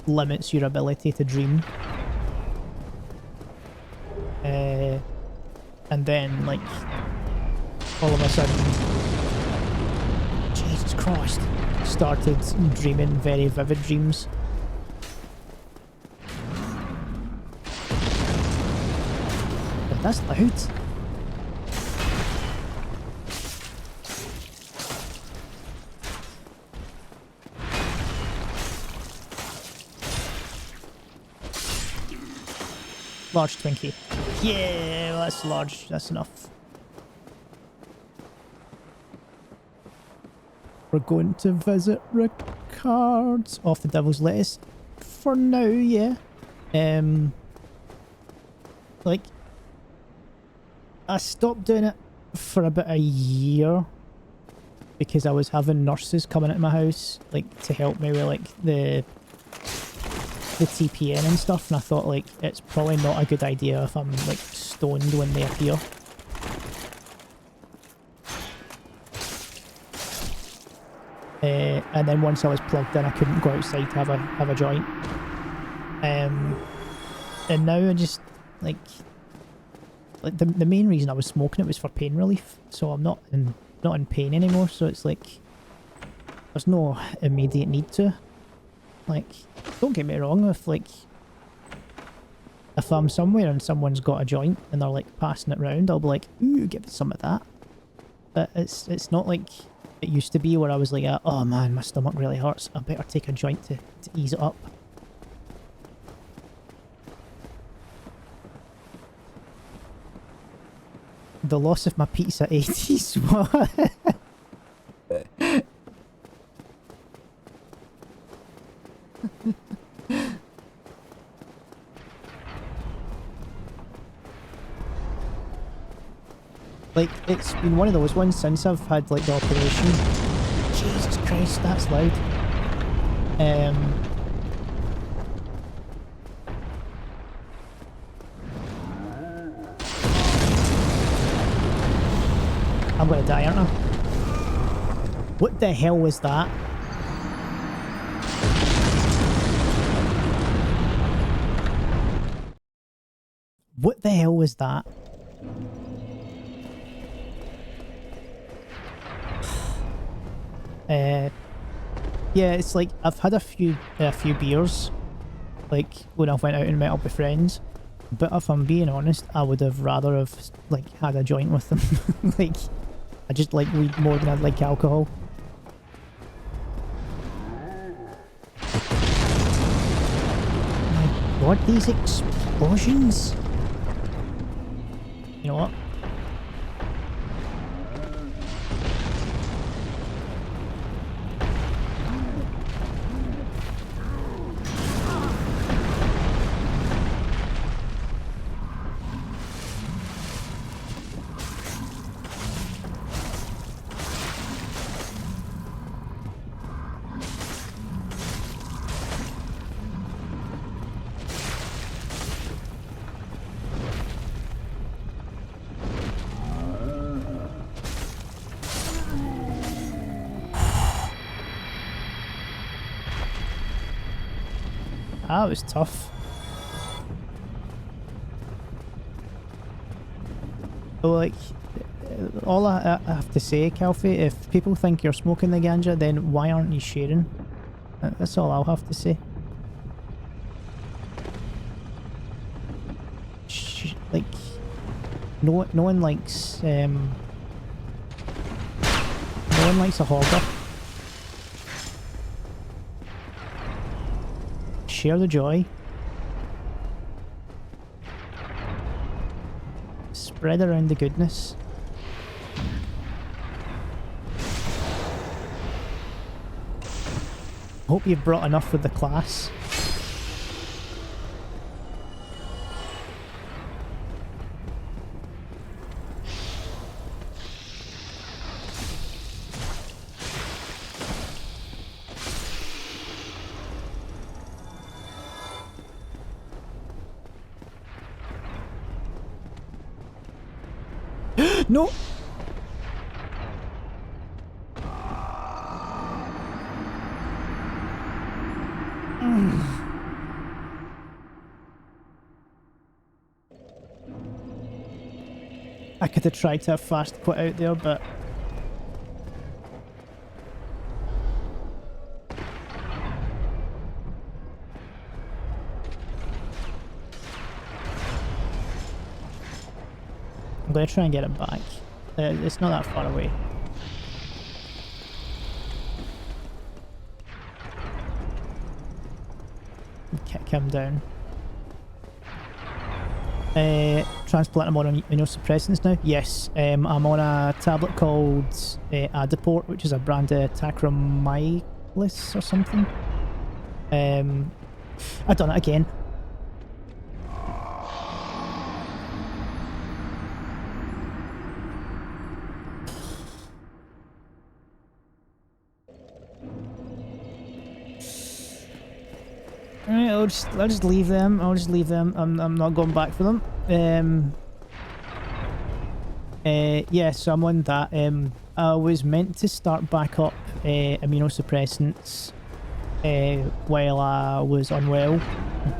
limits your ability to dream. And then, like, all of a sudden, Jesus Christ, started dreaming very vivid dreams. That's loud. Large Twinkie. Yeah, that's large. That's enough. We're going to visit Ricard's off the Devil's Lettuce. For now, yeah. Like, I stopped doing it for about a year because I was having nurses coming into my house, like, to help me with, like, the TPN and stuff, and I thought, like, it's probably not a good idea if I'm, like, stoned when they appear. And then once I was plugged in, I couldn't go outside to have a joint. And now I just, like the main reason I was smoking it was for pain relief, so I'm not in pain anymore, so it's like there's no immediate need to. Like, don't get me wrong, if I'm somewhere and someone's got a joint and they're like passing it round, I'll be like, ooh, give me some of that. But it's not like it used to be where I was like, oh man, my stomach really hurts, I better take a joint to ease it up. The loss of my pizza 80s. What? Like, it's been one of those ones since I've had, like, the operation. Jesus Christ, that's loud. I'm gonna die, aren't I? What the hell was that? What the hell was that? Yeah, it's like I've had a few beers, like when I went out and met up with friends. But if I'm being honest, I would have rather have like had a joint with them. Like, I just like weed more than I like alcohol. My God, these explosions! You know what? That was tough. So, like, all I have to say, Calfee, if people think you're smoking the ganja, then why aren't you sharing? That's all I'll have to say. Like, no one likes, no one likes a hogger. Share the joy. Spread around the goodness. Hope you've brought enough for the class. No! I could have tried to have fast quit out there, but... I'm going to try and get it back. It's not that far away. Kick him down. Transplant him on immunosuppressants now? Yes. I'm on a tablet called Adiport, which is a brand of tacromycin or something. I've done it again. Alright, I'll just leave them. I'll just leave them. I'm not going back for them. Yeah, so I'm on that. I was meant to start back up immunosuppressants while I was unwell,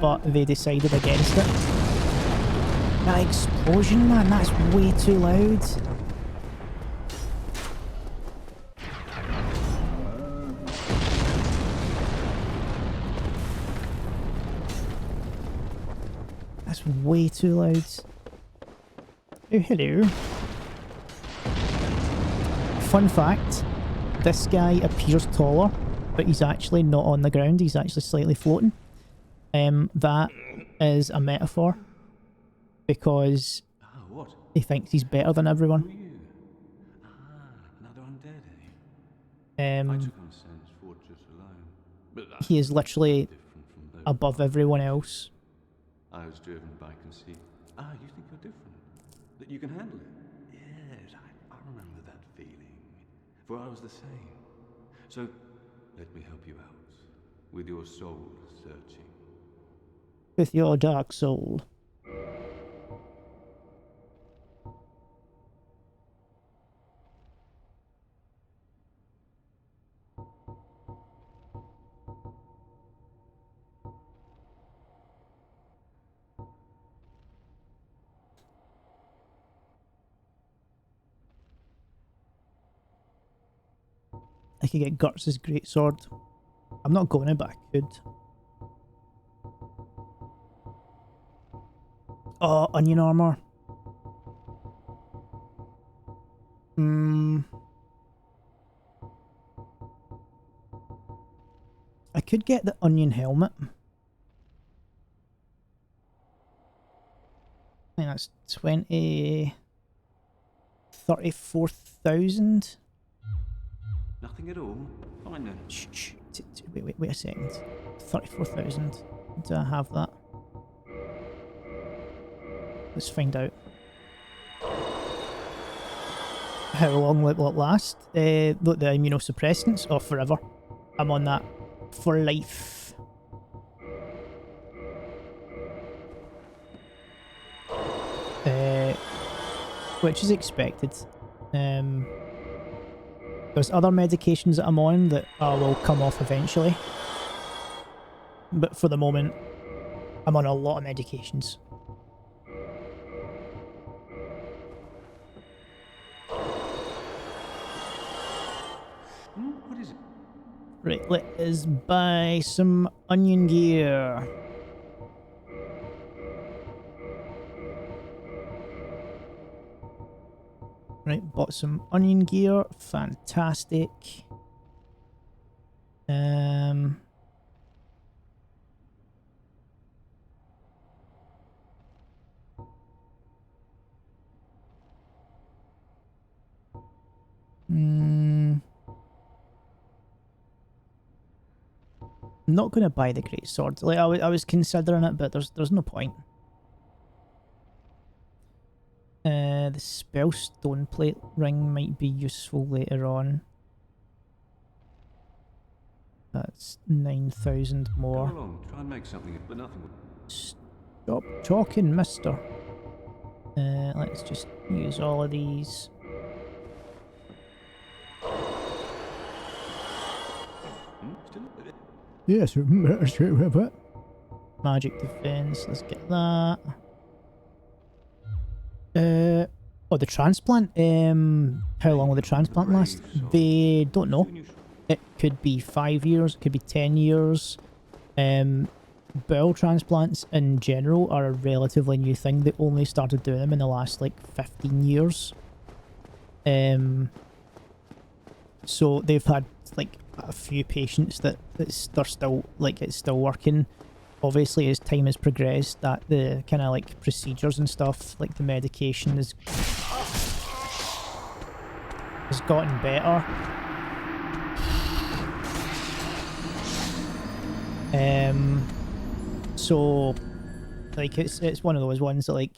but they decided against it. That explosion, man, that's way too loud. That's way too loud. Oh, hello. Fun fact, this guy appears taller, but he's actually not on the ground, he's actually slightly floating. That is a metaphor, because He thinks he's better than Who are everyone. you? Another undead, eh? I took on Sen's fortress alone. But that He is literally different from those above everyone else. I was driven by conceit. You think you're different? That you can handle it? Yes, I remember that feeling. For I was the same. So, let me help you out. With your soul searching. With your dark soul. I could get Gertz's great sword. I'm not going to, but I could. Oh, onion armor. I could get the onion helmet. I think that's 34,000. Nothing at all? Fine then. Shh. Wait a second. 34,000. Do I have that? Let's find out. How long will it last? The immunosuppressants? Oh, forever. I'm on that for life. Which is expected. There's other medications that I'm on that will come off eventually. But for the moment, I'm on a lot of medications. What is it? Right, let us buy some onion gear. Right, bought some onion gear. Fantastic. I'm not going to buy the great sword. Like I was considering it, but there's no point. The spell stone plate ring might be useful later on. That's 9,000 more. Go along, try and make something, but nothing will. Stop talking, mister. Let's just use all of these. Yes, magic defense. Let's get that. Oh, the transplant. How long will the transplant last? They don't know. It could be 5 years. It could be 10 years. Bowel transplants in general are a relatively new thing. They only started doing them in the last like 15 years. So they've had like a few patients that they're still like it's still working. Obviously, as time has progressed, that the kind of like procedures and stuff, like the medication has gotten better. So like it's one of those ones that like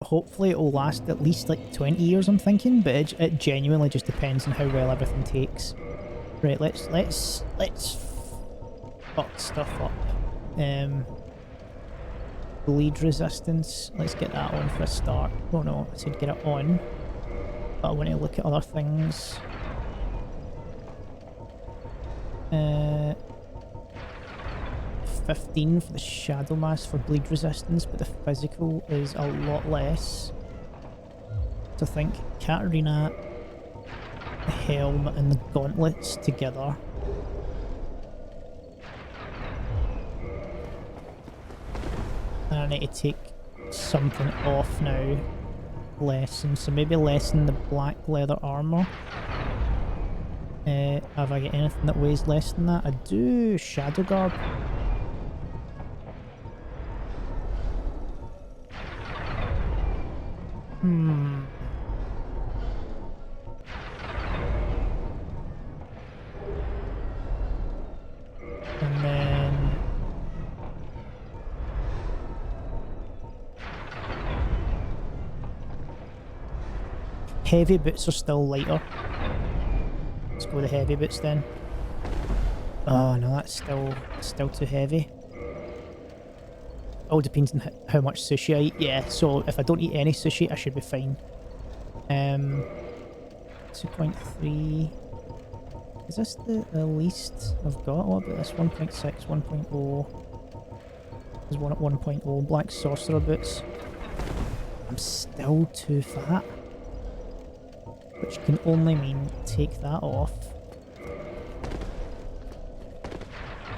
hopefully it will last at least like 20 years, I'm thinking, but it genuinely just depends on how well everything takes. Right, let's fuck stuff up. Bleed resistance, let's get that on for a start. Oh no, I said get it on, but I want to look at other things. 15 for the Shadow Mask for bleed resistance, but the physical is a lot less. So I think Katarina, the helm and the gauntlets together. And I need to take something off now. Lessen, so maybe lessen the black leather armour. Have I got anything that weighs less than that? I do. Shadow Garb. Hmm. And then... heavy boots are still lighter. Let's go with the heavy boots then. Oh no, that's still too heavy. All depends on how much sushi I eat. Yeah, so if I don't eat any sushi, I should be fine. 2.3. Is this the least I've got? What about this? 1.6, 1.0. There's one at 1.0. Black sorcerer boots. I'm still too fat. Which can only mean take that off.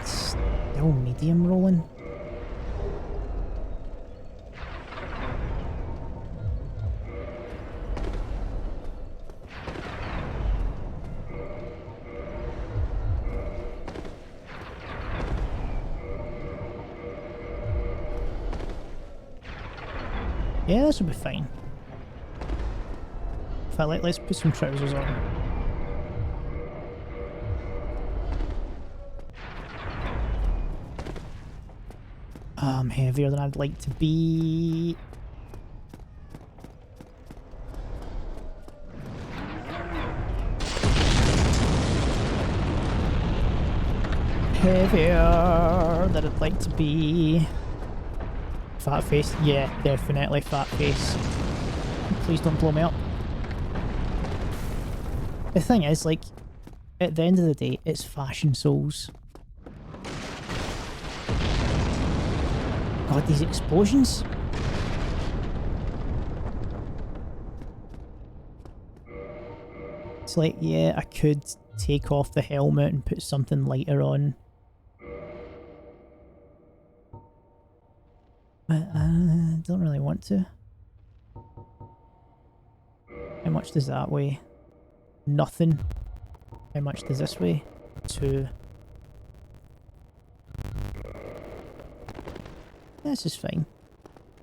It's still medium rolling. Yeah, this will be fine. In fact, let's put some trousers on. I'm heavier than I'd like to be. Heavier than I'd like to be. Fat face? Yeah, definitely fat face. Please don't blow me up. The thing is, like, at the end of the day, it's fashion souls. God, these explosions. It's like, yeah, I could take off the helmet and put something lighter on. But I don't really want to. How much does that weigh? Nothing. How much does this weigh? 2. This is fine.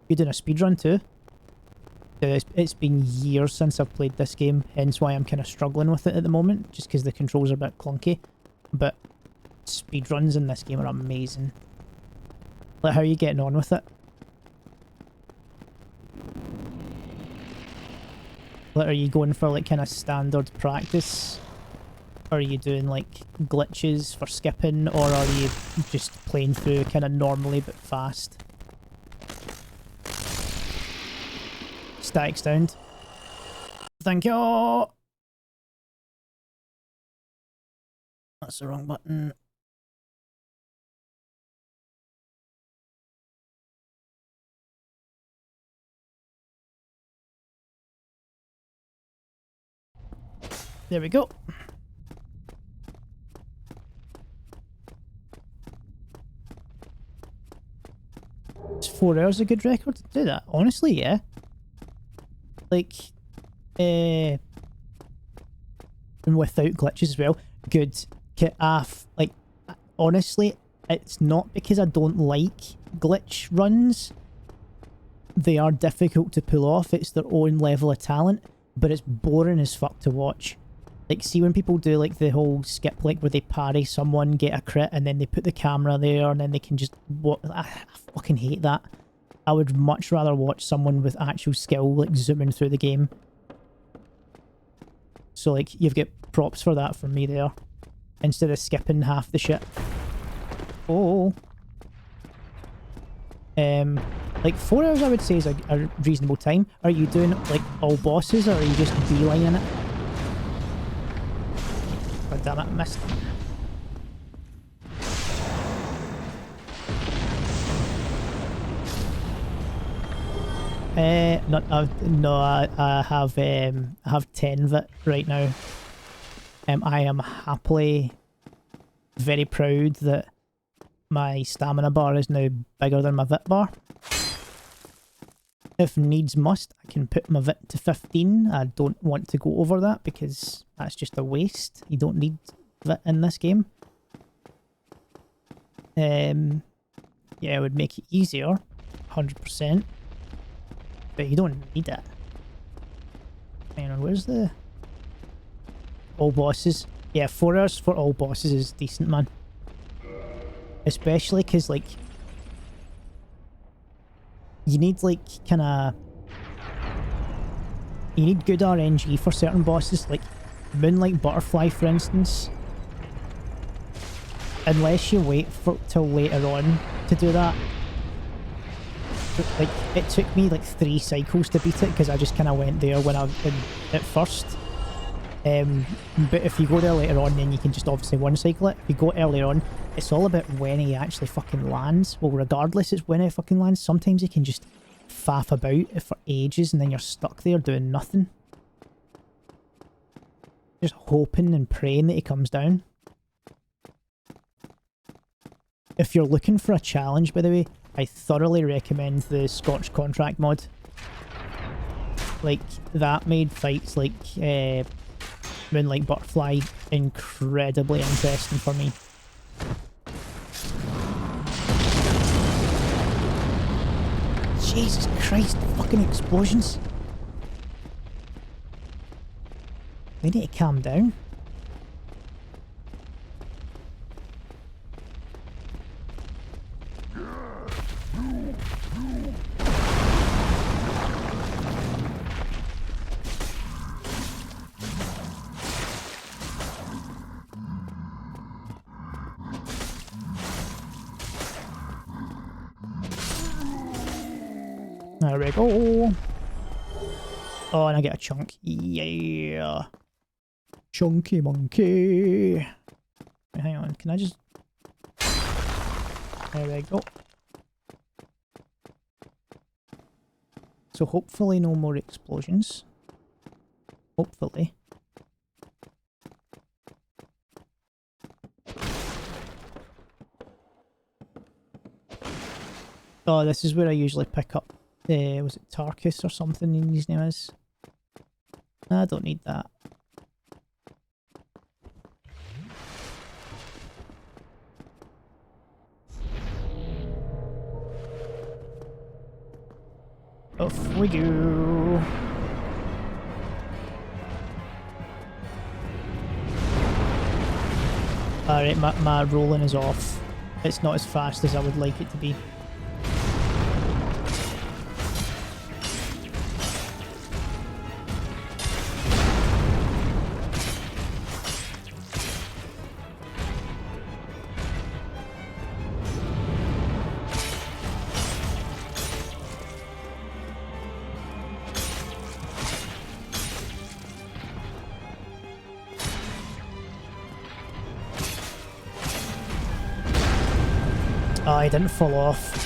You're doing a speedrun too? It's been years since I've played this game, hence why I'm kind of struggling with it at the moment, just because the controls are a bit clunky. But speedruns in this game are amazing. Like, how are you getting on with it? Like, are you going for like kind of standard practice? Or are you doing like glitches for skipping, or are you just playing through kind of normally but fast? Static sound. Thank you! That's the wrong button. There we go. Is 4 hours a good record to do that? Honestly, yeah. Like, and without glitches as well. Good. Like, honestly, it's not because I don't like glitch runs. They are difficult to pull off. It's their own level of talent, but it's boring as fuck to watch. Like, see when people do like the whole skip, like where they parry someone, get a crit, and then they put the camera there, and then they can just... I fucking hate that. I would much rather watch someone with actual skill, like, zooming through the game. So, like, you've got props for that from me there. Instead of skipping half the shit. Oh. Like, 4 hours I would say is a reasonable time. Are you doing, like, all bosses, or are you just beelining it? God damn it, I missed. I have 10 of it right now. I am happily very proud that my stamina bar is now bigger than my vit bar. If needs must, I can put my vit to 15. I don't want to go over that because that's just a waste. You don't need vit in this game. Yeah, it would make it easier, 100%. But you don't need it. Hang on, where's the... all bosses? Yeah, 4 hours for all bosses is decent, man. Especially because, like... you need, like, kinda... you need good RNG for certain bosses, like Moonlight Butterfly, for instance. Unless you wait for till later on to do that. Like, it took me like 3 cycles to beat it because I just kind of went there when at first. But if you go there later on, then you can just obviously one cycle it. If you go earlier on, it's all about when he actually fucking lands. Well, regardless, it's when he fucking lands. Sometimes he can just faff about for ages and then you're stuck there doing nothing. Just hoping and praying that he comes down. If you're looking for a challenge, by the way, I thoroughly recommend the Scorch Contract mod. Like, that made fights like Moonlight Butterfly incredibly interesting for me. Jesus Christ, fucking explosions. We need to calm down. There we go. Oh, and I get a chunk. Yeah. Chunky monkey. Wait, hang on, can I just... there we go. So hopefully no more explosions. Hopefully. Oh, this is where I usually pick up, was it Tarkus or something his name is? I don't need that. Off we go. Alright, my rolling is off. It's not as fast as I would like it to be. Oh, I didn't fall off.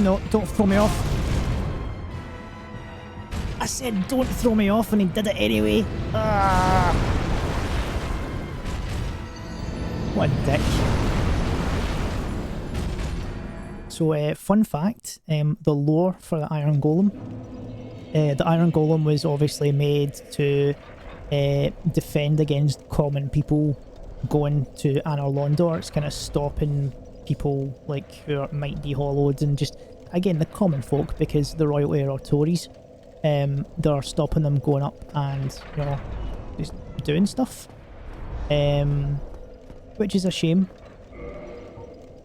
No, don't throw me off. I said don't throw me off and he did it anyway. Ah. What a dick. So, fun fact, the lore for the Iron Golem. The Iron Golem was obviously made to defend against common people going to Anor Londo. It's kind of stopping people like who might be hollowed and just, again, the common folk, because the royalty are Tories. They're stopping them going up and, you know, just doing stuff. Which is a shame.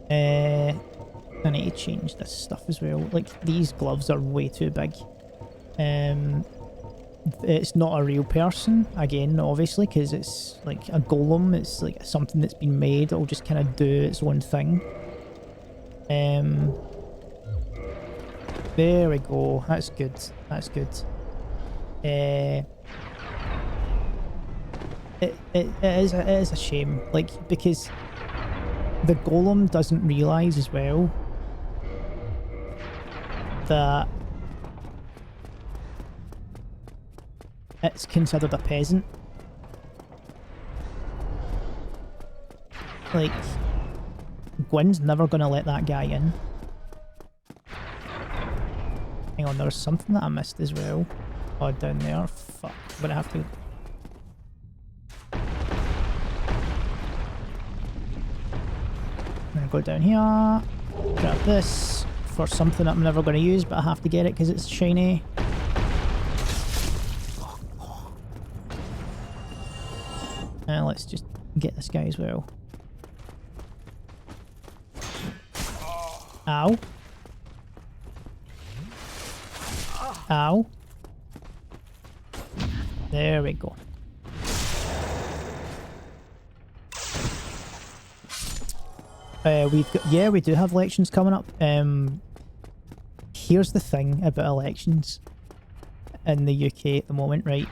I need to change this stuff as well. Like, these gloves are way too big. It's not a real person, again, obviously, because it's like a golem. It's like something that's been made. It'll just kind of do its own thing. There we go. That's good. That's good. It is a shame, like, because the golem doesn't realise as well that it's considered a peasant. like, Gwyn's never gonna let that guy in. Hang on, there's something that I missed as well. Oh, down there. Fuck. I'm gonna have to... I'm gonna go down here. Grab this for something that I'm never gonna use, but I have to get it because it's shiny. And let's just get this guy as well. Ow. Ow. There we go. We've got, yeah, we do have elections coming up. Here's the thing about elections in the UK at the moment, right?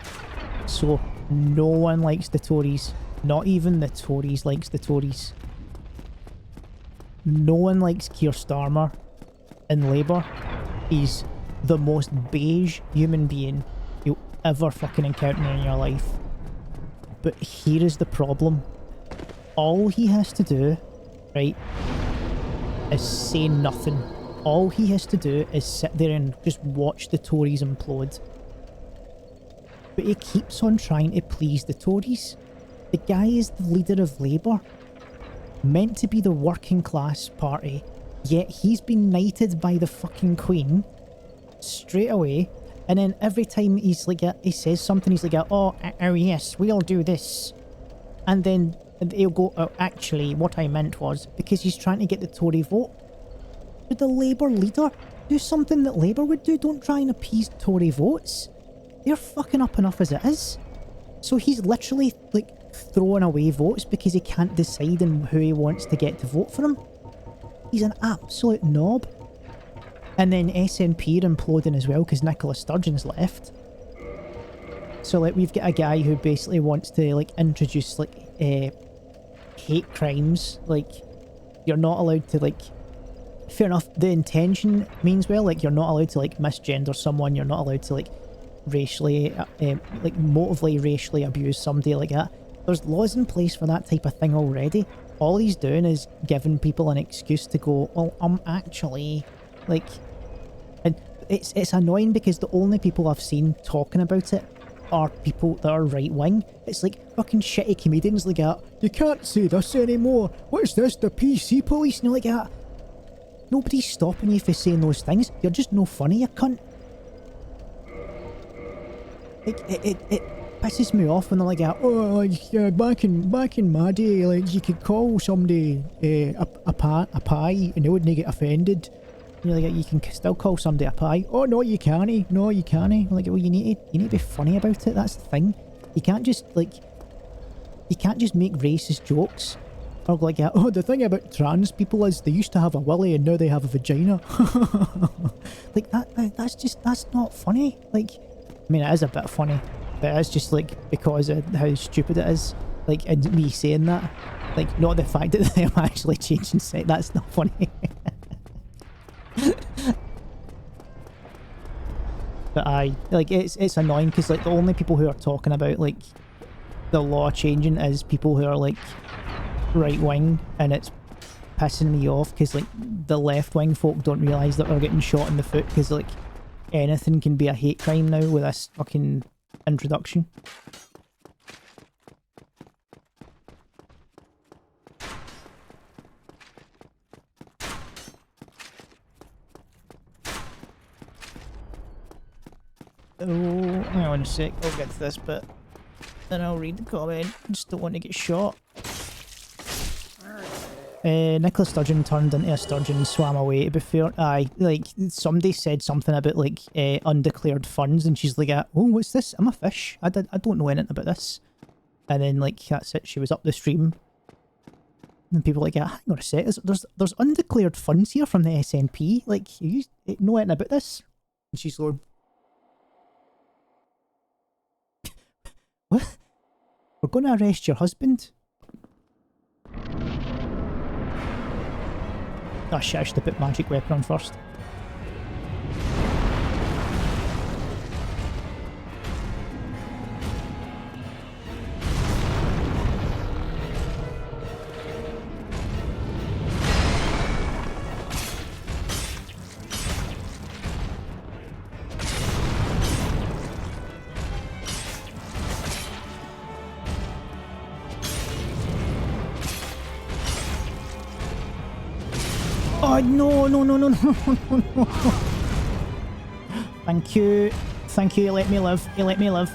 So, no one likes the Tories. Not even the Tories likes the Tories. No one likes Keir Starmer in Labour. He's the most beige human being you'll ever fucking encounter in your life. But here is the problem. All he has to do, right, is say nothing. All he has to do is sit there and just watch the Tories implode. But he keeps on trying to please the Tories. The guy is the leader of Labour. Meant to be the working class party. Yet he's been knighted by the fucking Queen straight away. And then every time he's like, he says something, he's like, oh yes, we'll do this. And then he'll go, oh, actually, what I meant was, because he's trying to get the Tory vote. Would the Labour leader do something that Labour would do? Don't try and appease Tory votes. They're fucking up enough as it is. So he's literally, like, throwing away votes because he can't decide on who he wants to get to vote for him. He's an absolute knob. And then SNP are imploding as well because Nicola Sturgeon's left. So, like, we've got a guy who basically wants to, like, introduce, like, hate crimes. Like, you're not allowed to, like... Fair enough, the intention means well. Like, you're not allowed to, like, misgender someone. You're not allowed to, like, racially... like, motively racially abuse somebody like that. There's laws in place for that type of thing already. All he's doing is giving people an excuse to go, well, actually... Like... And it's annoying because the only people I've seen talking about it are people that are right-wing. It's like fucking shitty comedians like that. You can't say this anymore. What is this, the PC police? And you're like that. Nobody's stopping you for saying those things. You're just no funny, you cunt. Like, it pisses me off when they're like that. Oh, like, back in my day, like, you could call somebody a pie and they wouldn't get offended. You know, like, you can still call somebody a pie. Oh, no, you can't. No, you can't. I'm like, well, you need to be funny about it. That's the thing. You can't just, like... You can't just make racist jokes. Or like, oh, the thing about trans people is they used to have a willy and now they have a vagina. Like, that's not funny. Like, I mean, it is a bit funny. But it's just, like, because of how stupid it is. Like, and me saying that. Like, not the fact that they're actually changing sex. That's not funny. But like, it's annoying because, like, the only people who are talking about, like, the law changing is people who are, like, right-wing, and it's pissing me off because, like, the left-wing folk don't realise that they're getting shot in the foot because, like, anything can be a hate crime now with this fucking introduction. Oh, hang on a sec, I'll get to this bit. Then I'll read the comment. I just don't want to get shot. Nicola Sturgeon turned into a sturgeon and swam away. To be fair, like, somebody said something about, like, undeclared funds, and she's like, oh, what's this? I'm a fish. I don't know anything about this. And then, like, that's it, she was up the stream. And people are like, hang on a sec, there's undeclared funds here from the SNP. Like, you know anything about this? And she's going... What? We're going to arrest your husband? Oh shit, I should have put magic weapon on first. Oh no, no, no, no, no, no, no, no. Thank you. Thank you, you let me live. You let me live.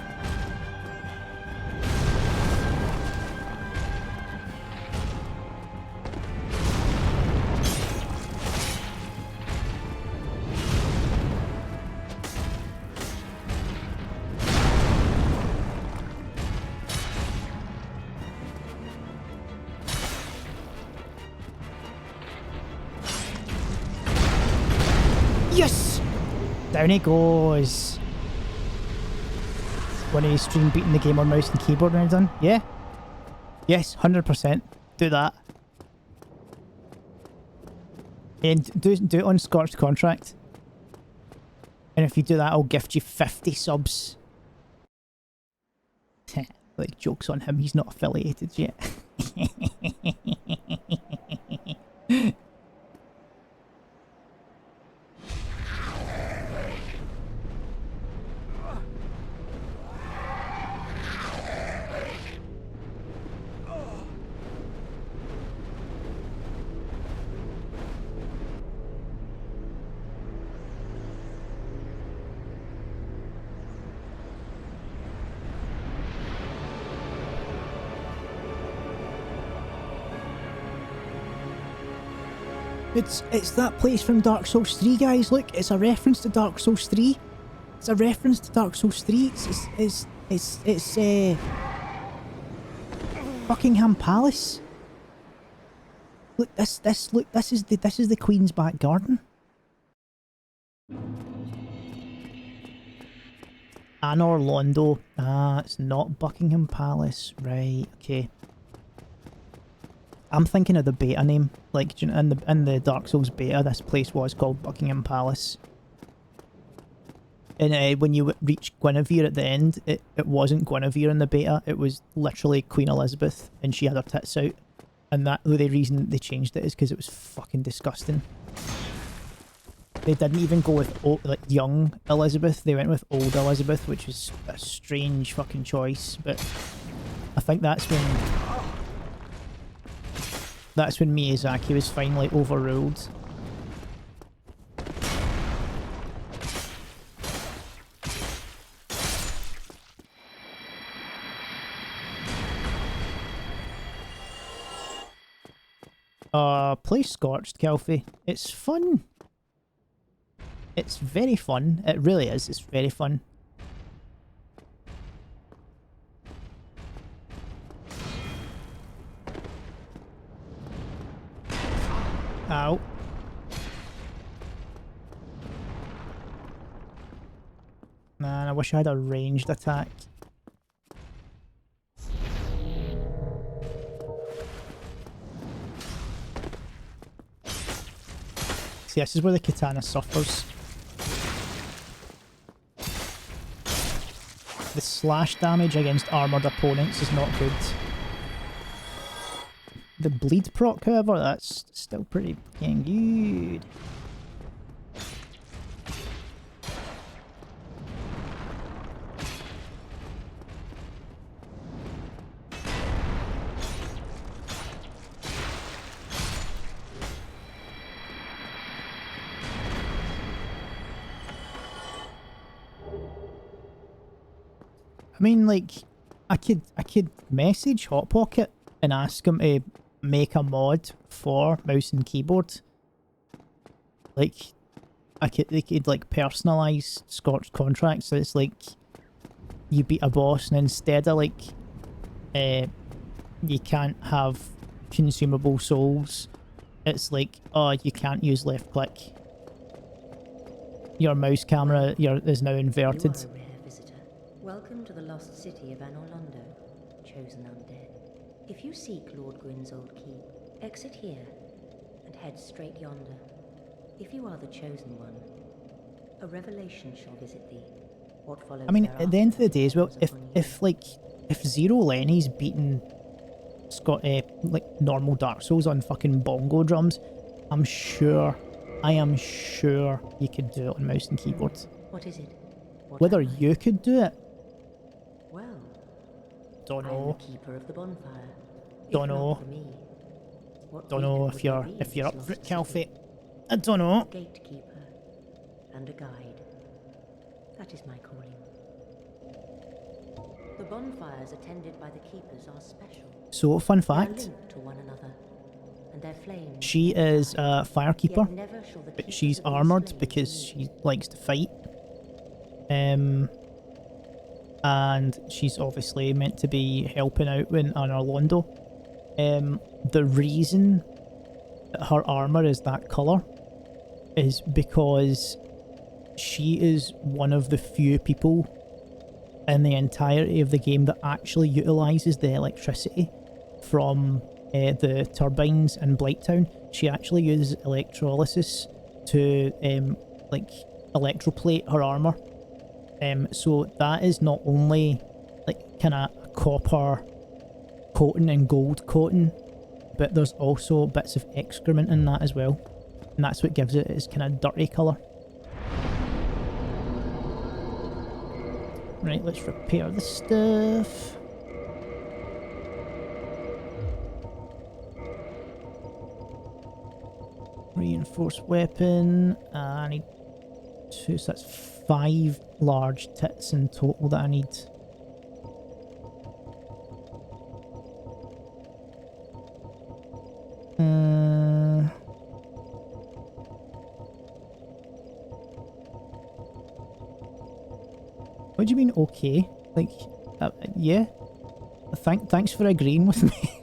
Yes! Down he goes. When you stream beating the game on mouse and keyboard when you're done? Yeah? Yes, 100%. Do that. And do it on Scorched Contract. And if you do that, I'll gift you 50 subs. Like, joke's on him, he's not affiliated yet. It's that place from Dark Souls 3, guys. Look, it's a reference to Dark Souls 3. It's a reference to Dark Souls 3. It's Buckingham Palace. Look, this is the Queen's back garden. Anor Londo. Ah, it's not Buckingham Palace. Right, okay. I'm thinking of the beta name. Like, in the Dark Souls beta, this place was called Buckingham Palace. And when you reach Guinevere at the end, it wasn't Guinevere in the beta. It was literally Queen Elizabeth, and she had her tits out. And the reason they changed it is because it was fucking disgusting. They didn't even go with like young Elizabeth. They went with old Elizabeth, which is a strange fucking choice. But I think that's when Miyazaki was finally overruled. Play Scorched, Kelfie. It's fun. It's very fun. It really is. It's very fun. Ow. Man, I wish I had a ranged attack. See, this is where the katana suffers. The slash damage against armoured opponents is not good. The bleed proc, however, that's still pretty fucking good. I mean, like, I could message Hot Pocket and ask him to make a mod for mouse and keyboard. Like, they could like personalize Scorched Contracts, so it's like you beat a boss and instead of like you can't have consumable souls, it's like, oh, you can't use left click. Your mouse camera is now inverted. You are a rare visitor. Welcome to the lost city of Anor Londo, chosen undead. If you seek Lord Gwyn's old keep, exit here and head straight yonder. If you are the chosen one, a revelation shall visit thee. What follows I mean, at the end of the day as well, if Zero Lenny's beating like normal Dark Souls on fucking bongo drums, I am sure you could do it on mouse and keyboard. What is it? Whether you could do it, Well, don't I am know. the keeper of the bonfire. Don't If not know. for me, what Don't know beacon if would there you're be in up this for it, lost Kelfie. city? I don't know. Gatekeeper and a guide. That is my calling. The bonfires attended by the keepers are special. So, fun They are fact, linked to one another, and their flames she is a firekeeper, yet never shall the but keepers she's of these armoured flames because meet. she likes to fight. And she's obviously meant to be helping out in Orlando. The reason that her armour is that colour is because she is one of the few people in the entirety of the game that actually utilises the electricity from the turbines in Blighttown. She actually uses electrolysis to like electroplate her armour. So that is not only like kind of a copper coating and gold coating, but there's also bits of excrement in that as well, and that's what gives it its kind of dirty colour. Right, let's repair the stuff. Reinforced weapon. I need 2, so that's 5 large tits in total that I need. What do you mean, okay? Like, yeah. Thanks for agreeing with me.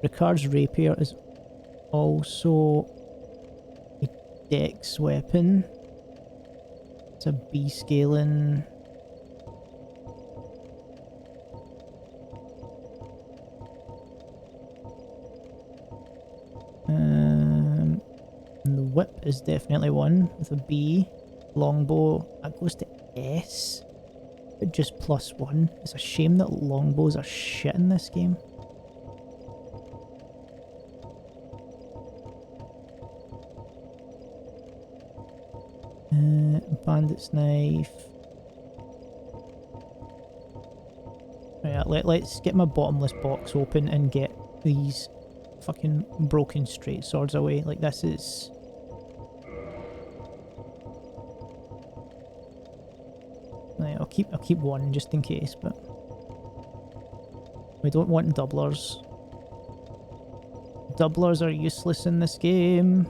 Ricard's rapier is also a dex weapon. It's a B scaling. And the whip is definitely one with a B. Longbow, that goes to S, but just +1. It's a shame that longbows are shit in this game. Bandit's knife. Right, let's get my bottomless box open and get these fucking broken straight swords away. Like, this is... Right, I'll keep one just in case, but we don't want doublers. Doublers are useless in this game.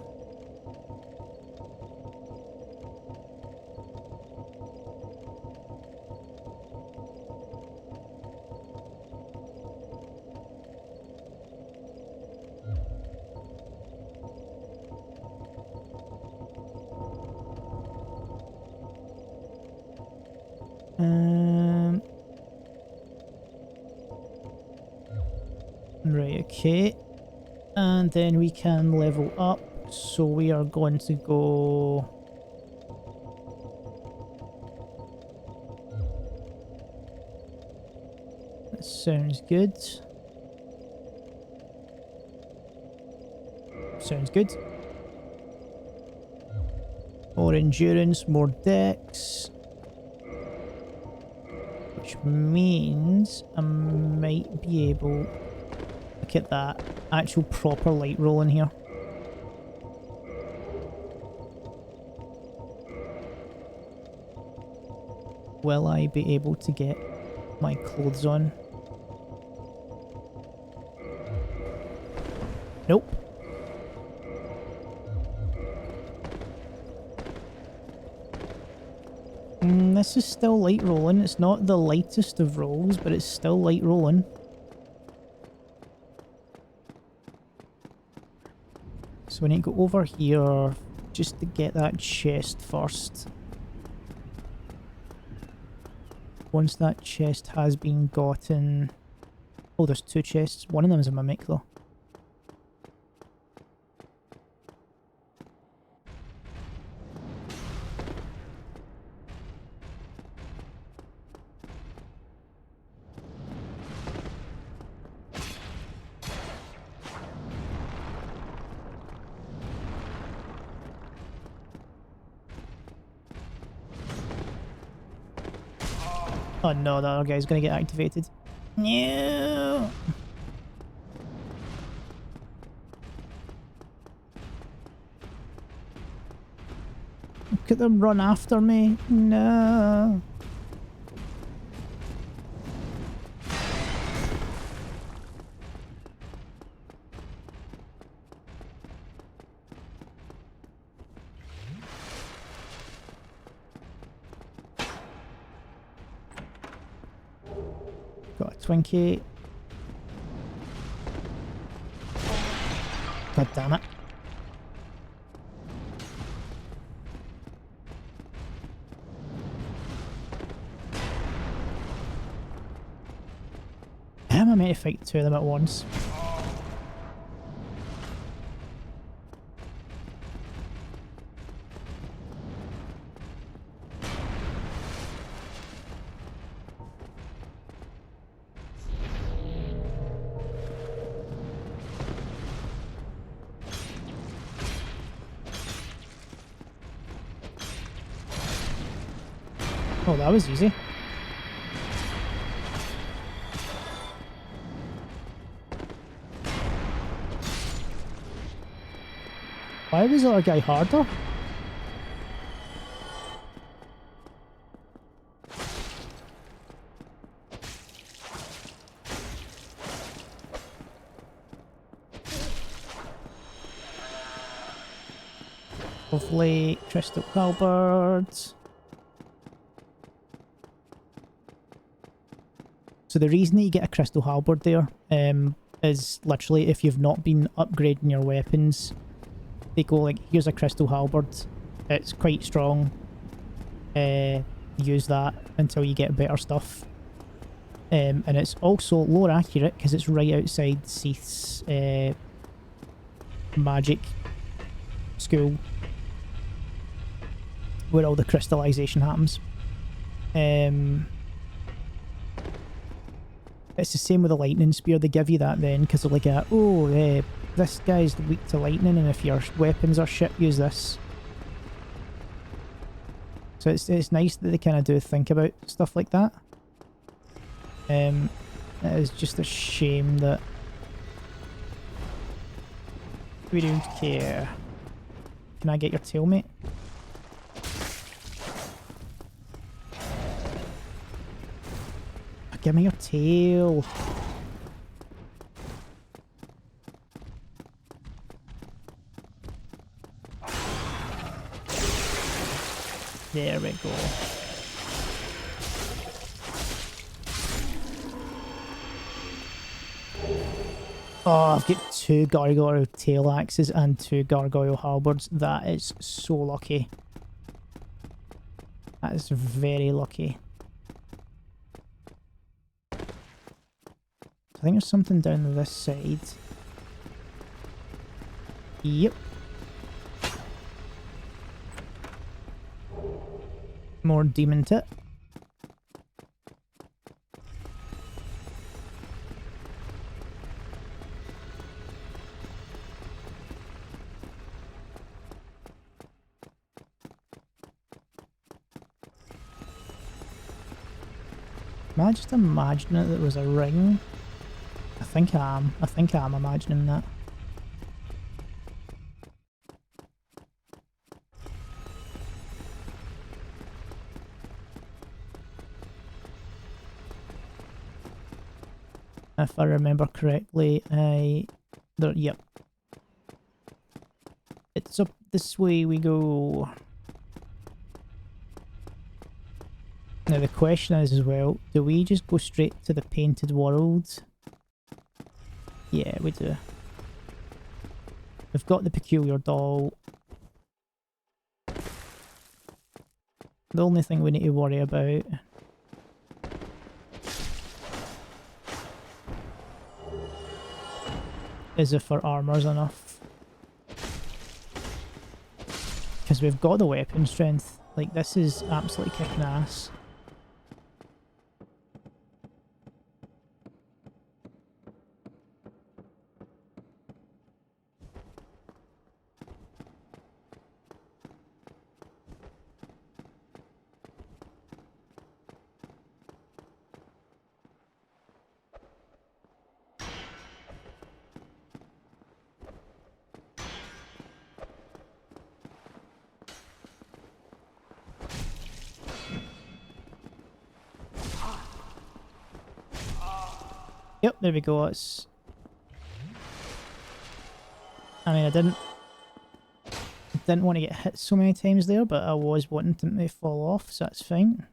Right, okay. And then we can level up. So we are going to go... That sounds good. Sounds good. More endurance, more dex. Which means I might be able... Look at that. Actual proper light roll in here. Will I be able to get my clothes on? Nope. This is still light rolling. It's not the lightest of rolls, but it's still light rolling. So we need to go over here just to get that chest first. Once that chest has been gotten... Oh, there's 2 chests. One of them is a mimic though. Oh no, the other guy's gonna get activated. No! Look at them run after me. No! Got a Twinkie. God damn it. How am I meant to fight two of them at once? Oh, that was easy. Why was the other guy harder? Lovely crystal halberds. So the reason that you get a crystal halberd there is literally if you've not been upgrading your weapons. They go like, here's a crystal halberd. It's quite strong. Use that until you get better stuff. And it's also lore accurate because it's right outside Seath's magic school where all the crystallization happens. It's the same with the lightning spear. They give you that then because they're like, this guy's weak to lightning and if your weapons are shit, use this. So it's nice that they kind of do think about stuff like that. It is just a shame that we don't care. Can I get your tail, mate? Give me your tail. There we go. Oh, I've got 2 gargoyle tail axes and 2 gargoyle halberds. That is so lucky. That is very lucky. I think there's something down this side. Yep. More demon tit. Am I just imagining that there was a ring? I think I am. I think I am imagining that. If I remember correctly, yep. It's up this way we go. Now the question is as well, do we just go straight to the painted world? Yeah, we do. We've got the peculiar doll. The only thing we need to worry about is if our armour's enough. Because we've got the weapon strength. Like, this is absolutely kicking ass. Yep, there we go. It's... I mean, I didn't want to get hit so many times there, but I was wanting them to fall off, so that's fine.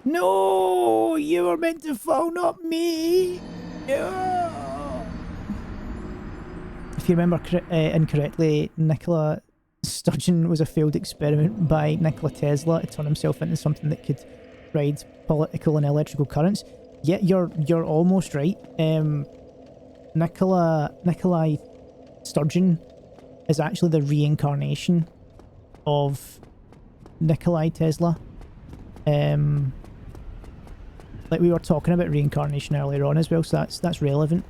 No! You were meant to fall, not me! No! If you remember incorrectly, Nikola Sturgeon was a failed experiment by Nikola Tesla to turn himself into something that could ride political and electrical currents. Yeah, you're almost right. Nikolai Sturgeon is actually the reincarnation of Nikolai Tesla. Like we were talking about reincarnation earlier on as well, so that's relevant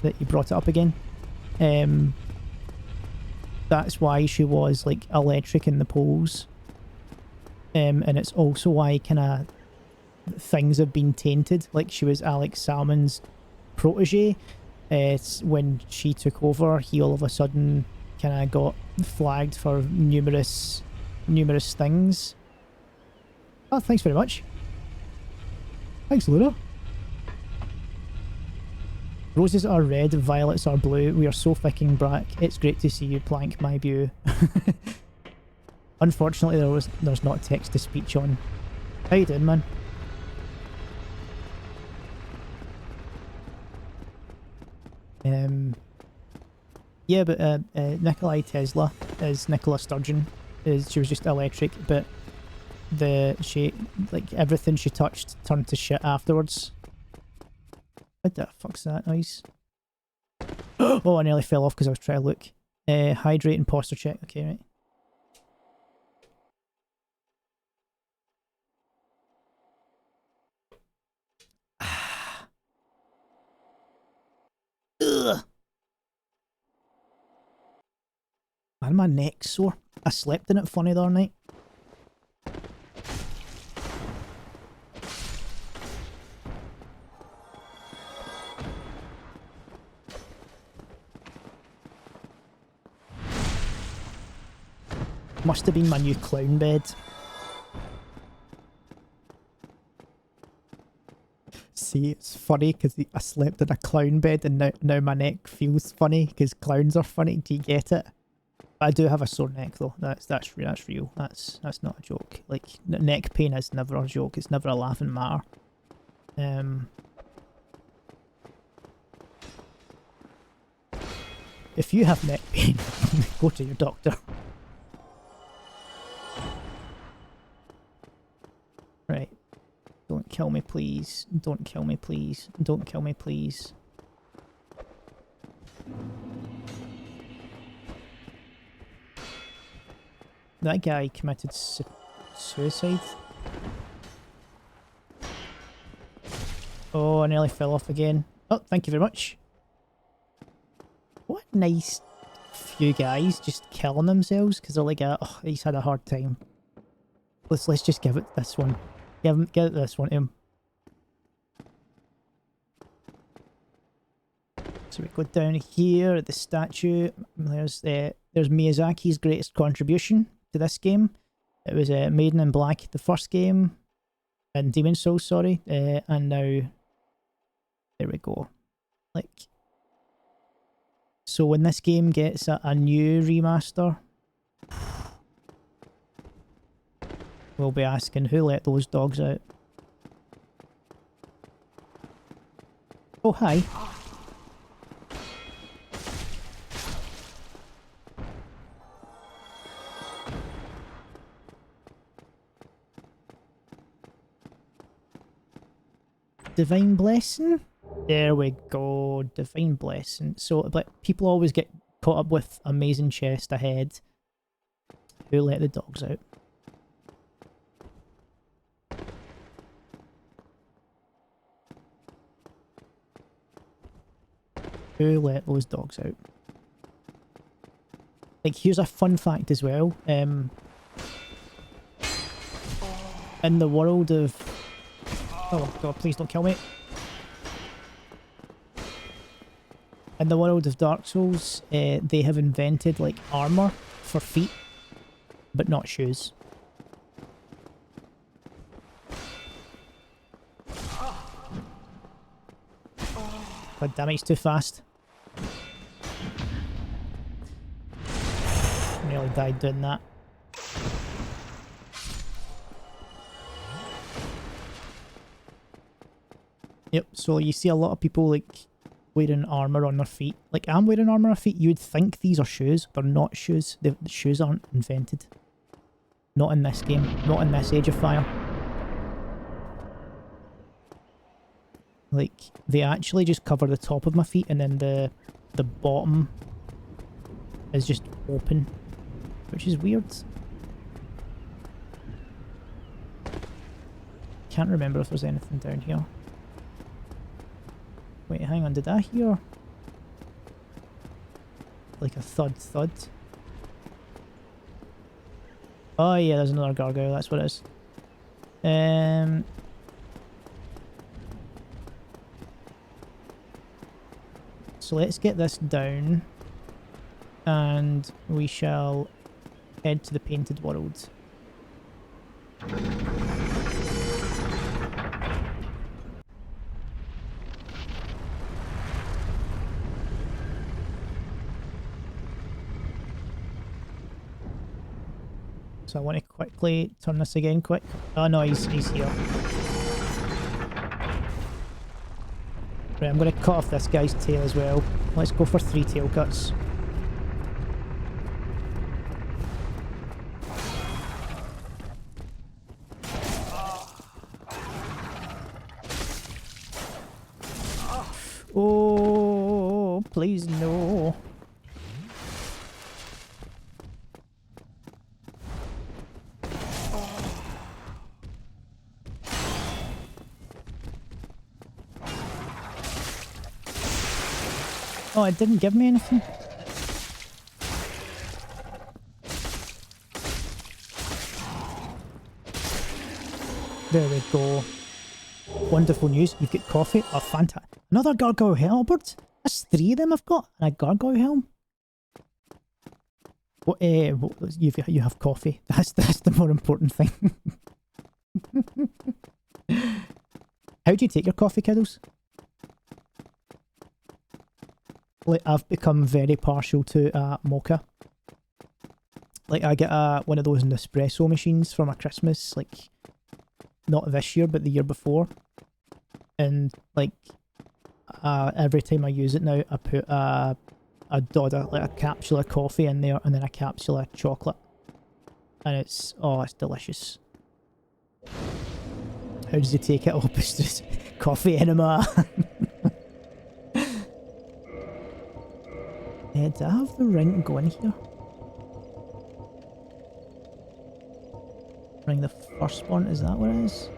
that you brought it up again. That's why she was like electric in the poles. And it's also why kind of things have been tainted. Like she was Alex Salmon's protege. When she took over, he all of a sudden kind of got flagged for numerous things. Oh, thanks very much. Thanks, Luna. Roses are red, violets are blue. We are so fucking black. It's great to see you, Plank, my view. Unfortunately, there's not text to speech on. How you doing, man? Yeah, but Nikolai Tesla is Nikola Sturgeon. She was just electric, but everything she touched turned to shit afterwards. What the fuck's that noise? Oh, I nearly fell off because I was trying to look. Hydrate and posture check. Okay, right. Ugh. Man, my neck's sore. I slept in it funny the other night. Must have been my new clown bed. See, it's funny because I slept in a clown bed and now my neck feels funny because clowns are funny. Do you get it? I do have a sore neck though. That's real. That's not a joke. Like neck pain is never a joke. It's never a laughing matter. If you have neck pain, go to your doctor. Right. Don't kill me, please. Don't kill me, please. Don't kill me, please. That guy committed suicide. Oh, I nearly fell off again. Oh, thank you very much. What a nice few guys just killing themselves because they're like, oh, he's had a hard time. Let's just give it this one. Give it this one to him. So we go down here at the statue. There's Miyazaki's greatest contribution to this game. It was Maiden in Black, the first game, and Demon's Souls, sorry, and now there we go. Like, so when this game gets a new remaster, we'll be asking who let those dogs out. Oh, hi. Divine Blessing? There we go, Divine Blessing. So, but people always get caught up with Amazing Chest ahead. Who let the dogs out? Who let those dogs out? Like, here's a fun fact as well. in the world of... Oh god, please don't kill me. In the world of Dark Souls, they have invented like armor for feet, but not shoes. God damn it, he's too fast. Nearly died doing that. Yep, so you see a lot of people like wearing armor on their feet. Like I'm wearing armor on my feet, you would think these are shoes. They're not shoes. The shoes aren't invented. Not in this game. Not in this Age of Fire. Like, they actually just cover the top of my feet and then the bottom is just open. Which is weird. Can't remember if there's anything down here. Wait, hang on, did I hear like a thud? Oh yeah, there's another gargoyle, that's what it is. So let's get this down and we shall head to the painted world. So I want to quickly turn this again quick. Oh no, he's here. Right, I'm going to cut off this guy's tail as well. Let's go for 3 tail cuts. Oh, please no. Oh, it didn't give me anything. There we go. Wonderful news. You've got coffee. Oh, fantastic. Another gargoyle halberd? That's 3 of them I've got. And a gargoyle helm. What, you have coffee. That's the more important thing. How do you take your coffee, kiddos? Like, I've become very partial to mocha. Like, I get one of those Nespresso machines for my Christmas, like, not this year, but the year before. And, like, every time I use it now, I put a dodder, like a capsule of coffee in there, and then a capsule of chocolate. And it's delicious. How does he take it? Oh, it's just coffee enema. Do I have the ring going here? Ring the firstborn, is that what it is?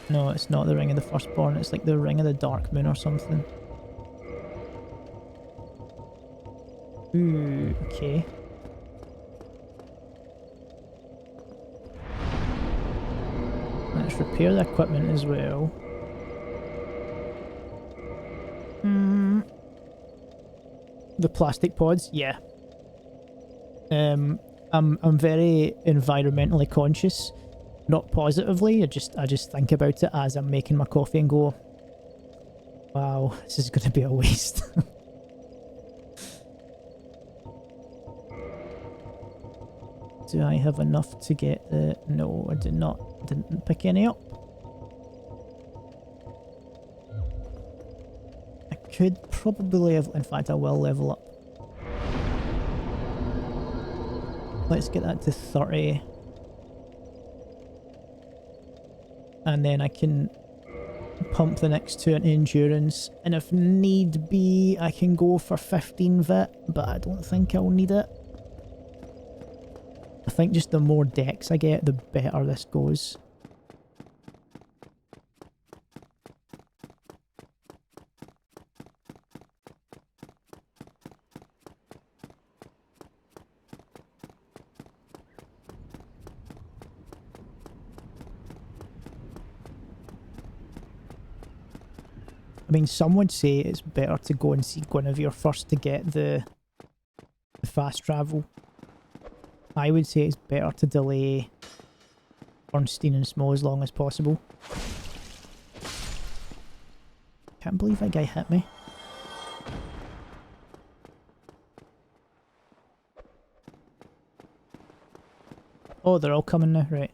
No, it's not the ring of the firstborn, it's like the ring of the dark moon or something. Ooh, okay. Let's repair the equipment as well. The plastic pods, yeah. I'm very environmentally conscious, not positively. I just think about it as I'm making my coffee and go, wow, this is going to be a waste. Do I have enough to get the... No, I did not. Didn't pick any up. I could probably have... In fact, I will level up. Let's get that to 30. And then I can pump the next 2 into endurance. And if need be, I can go for 15 vit, but I don't think I'll need it. I think just the more dex I get, the better this goes. I mean, some would say it's better to go and see Guinevere first to get the fast travel. I would say it's better to delay Bernstein and Smo as long as possible. Can't believe that guy hit me. Oh, they're all coming now, right.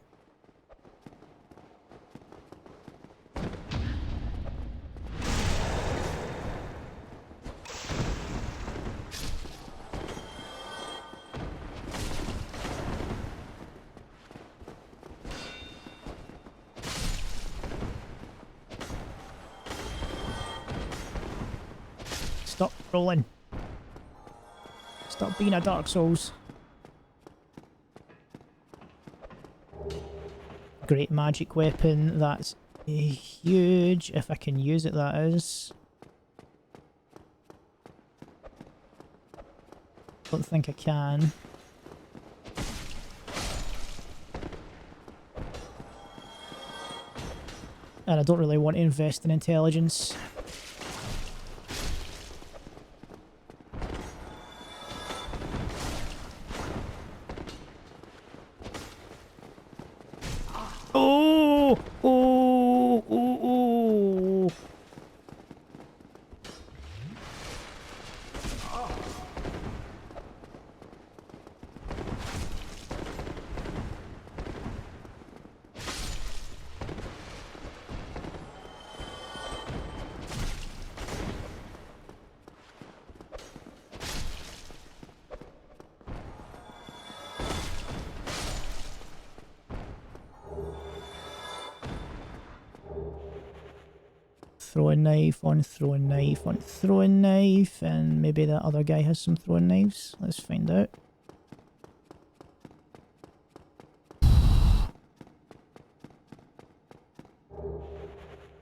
Stop rolling. Stop being a Dark Souls. Great magic weapon, that's huge, if I can use it, that is. Don't think I can. And I don't really want to invest in intelligence. Oh! Oh! Oh! Oh! Throwing knife on throwing knife on throwing knife, and maybe that other guy has some throwing knives. Let's find out.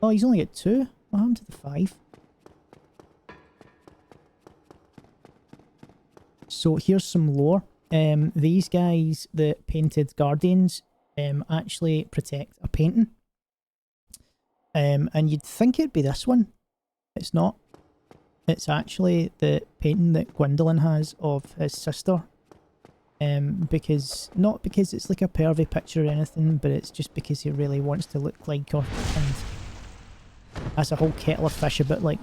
Oh, he's only at 2. What happened to the 5? So here's some lore. These guys, the painted guardians, actually protect a painting. And you'd think it'd be this one. It's not. It's actually the painting that Gwendolyn has of his sister. Not because it's like a pervy picture or anything, but it's just because he really wants to look like her. And that's a whole kettle of fish about like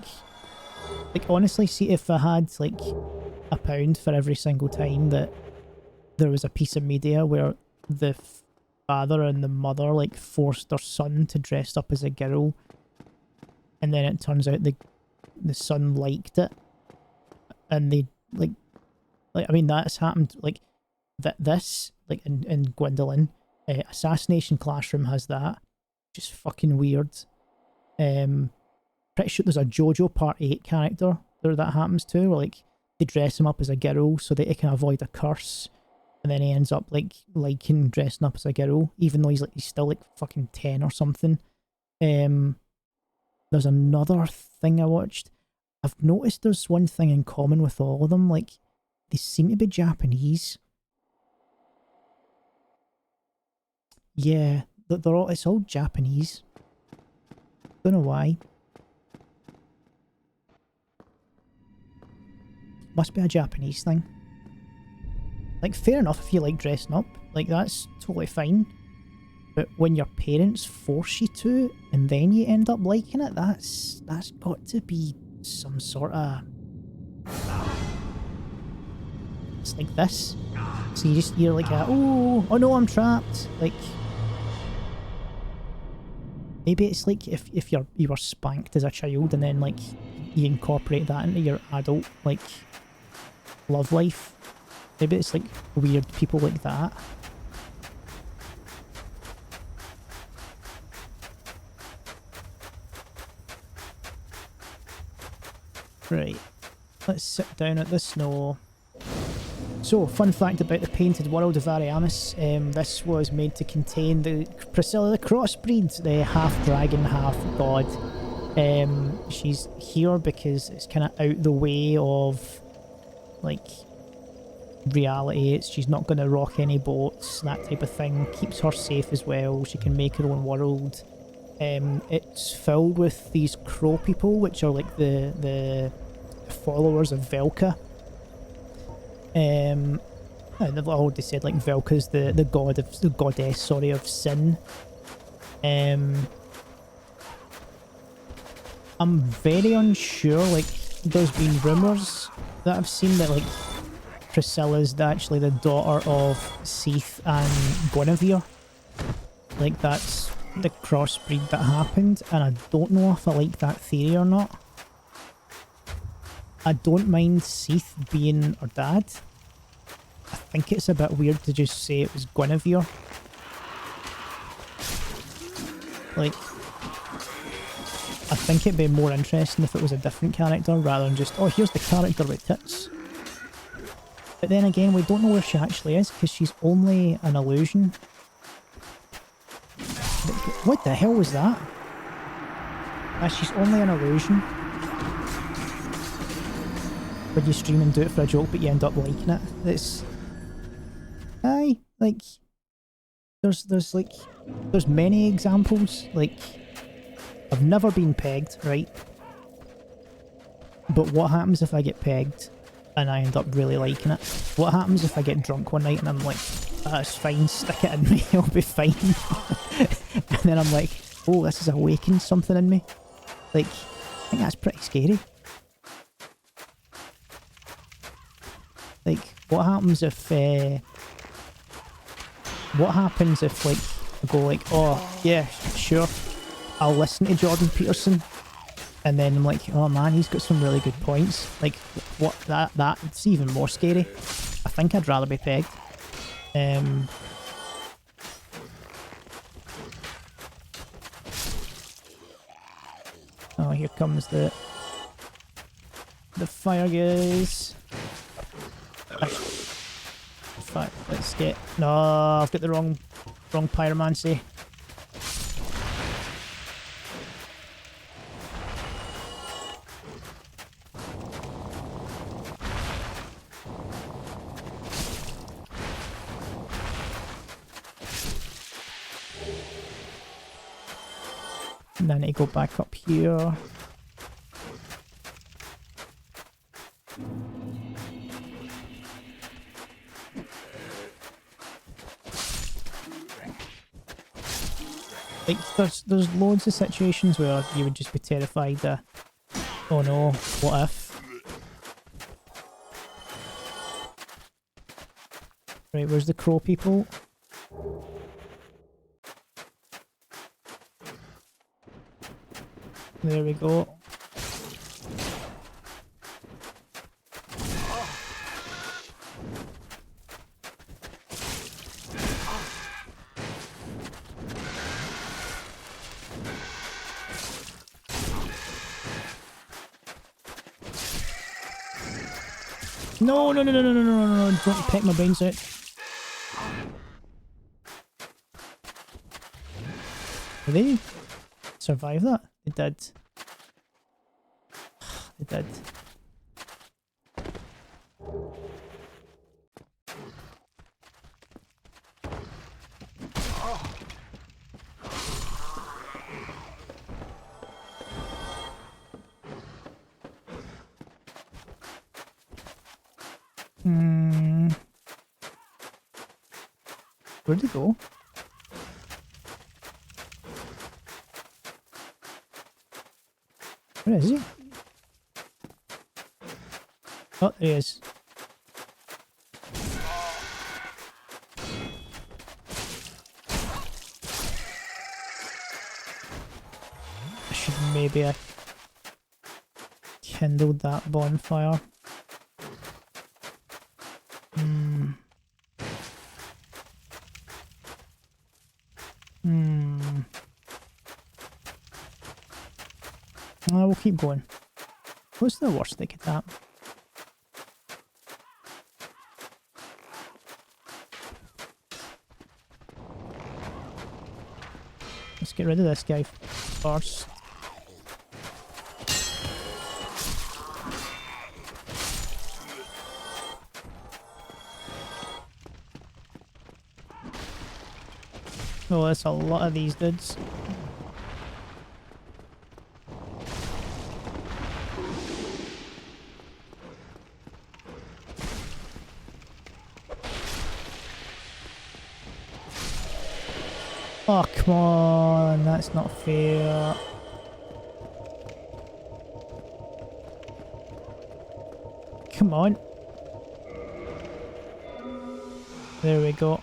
honestly, see if I had like £1 for every single time that there was a piece of media where the father and the mother like forced their son to dress up as a girl, and then it turns out the son liked it, and they like I mean that's happened like this like in Gwendolyn. Assassination Classroom has that, just fucking weird. Pretty sure there's a JoJo Part 8 character there that happens to, where like they dress him up as a girl so that he can avoid a curse. And then he ends up like liking dressing up as a girl, even though he's still like fucking 10 or something. There's another thing I watched. I've noticed there's one thing in common with all of them, like they seem to be Japanese. Yeah, it's all Japanese. Don't know why. Must be a Japanese thing. Like, fair enough if you like dressing up. Like, that's totally fine. But when your parents force you to, and then you end up liking it, that's got to be some sort of... It's like this. So you're like, oh no, I'm trapped. Like... Maybe it's like if you were spanked as a child and then, like, you incorporate that into your adult, like, love life. Maybe it's like weird people like that. Right, let's sit down at the snow. So, fun fact about the painted world of Ariamis. This was made to contain the Priscilla the Crossbreed, the half dragon, half god. She's here because it's kind of out the way of, like, reality. She's not going to rock any boats, that type of thing. Keeps her safe as well. She can make her own world. It's filled with these crow people, which are like the followers of Velka. And they've already said like Velka's the goddess, sorry, of sin. I'm very unsure. Like, there's been rumours that I've seen that like Priscilla's actually the daughter of Seath and Guinevere. Like, that's the crossbreed that happened, and I don't know if I like that theory or not. I don't mind Seath being her dad. I think it's a bit weird to just say it was Guinevere. Like, I think it'd be more interesting if it was a different character rather than just, oh, here's the character with tits. But then again, we don't know where she actually is because she's only an illusion. What the hell was that? She's only an illusion. When you stream and do it for a joke but you end up liking it. It's... Aye, like... There's many examples. Like, I've never been pegged, right? But what happens if I get pegged and I end up really liking it? What happens if I get drunk one night and I'm like, that's fine, stick it in me, it'll be fine. And then I'm like, oh, this has awakened something in me. Like, I think that's pretty scary. Like, what happens if, like, I go like, oh, yeah, sure, I'll listen to Jordan Peterson. And then I'm like, oh man, he's got some really good points. Like, what, that's even more scary. I think I'd rather be pegged. Oh, here comes the fire guys. Fuck, let's get... No, I've got the wrong pyromancy. And then I go back up here. Like, there's loads of situations where you would just be terrified that, oh no, what if? Right, where's the crow people? There we go. No, no, no, no, no, no, no, no, no, don't peck my brains out. Did they survive that? They did. They did. Where'd he go? Where is he? Oh, there he is. I should maybe have kindled that bonfire. We'll keep going. What's the worst they could happen? Let's get rid of this guy first. Oh, that's a lot of these dudes. Oh, come on, that's not fair. Come on. There we go.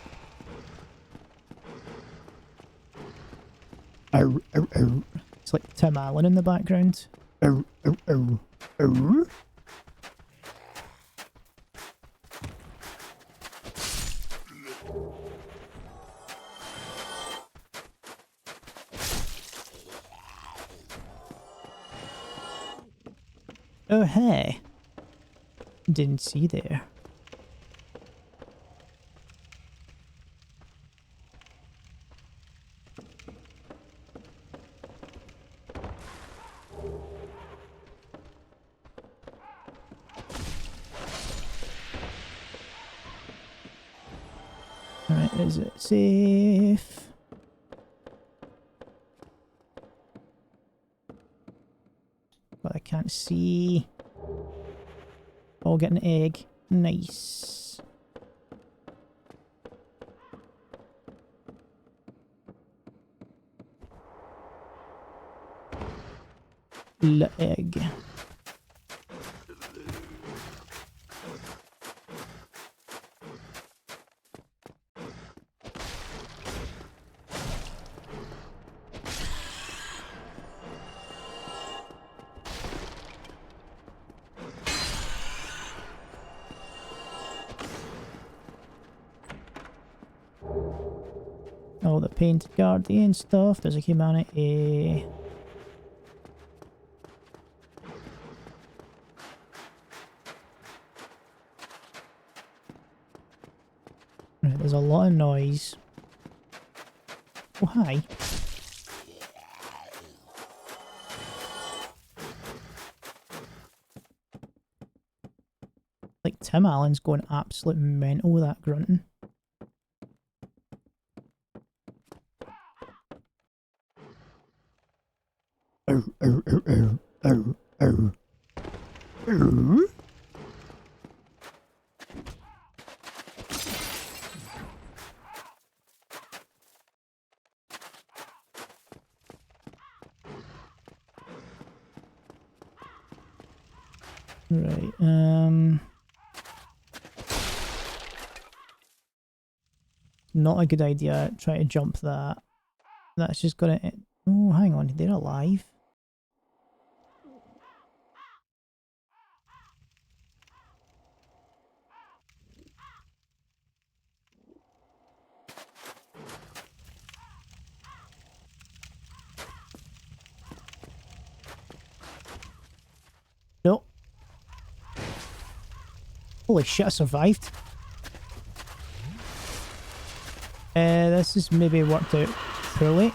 Ow, ow, ow. It's like Tim Allen in the background. Ow, ow, ow, ow. Oh, hey. Didn't see there. Alright, is it safe? But I can't see. Oh, get an egg. Nice. The egg. All the painted guardian stuff. There's a humanity. Right, there's a lot of noise. Oh, hi. Like Tim Allen's going absolute mental with that grunting. Oh, oh, oh, oh, oh, oh. Oh. Right, not a good idea, try to jump that. That's just gonna... Oh, hang on, they're alive. Nope. Holy shit, I survived. This has maybe worked out poorly.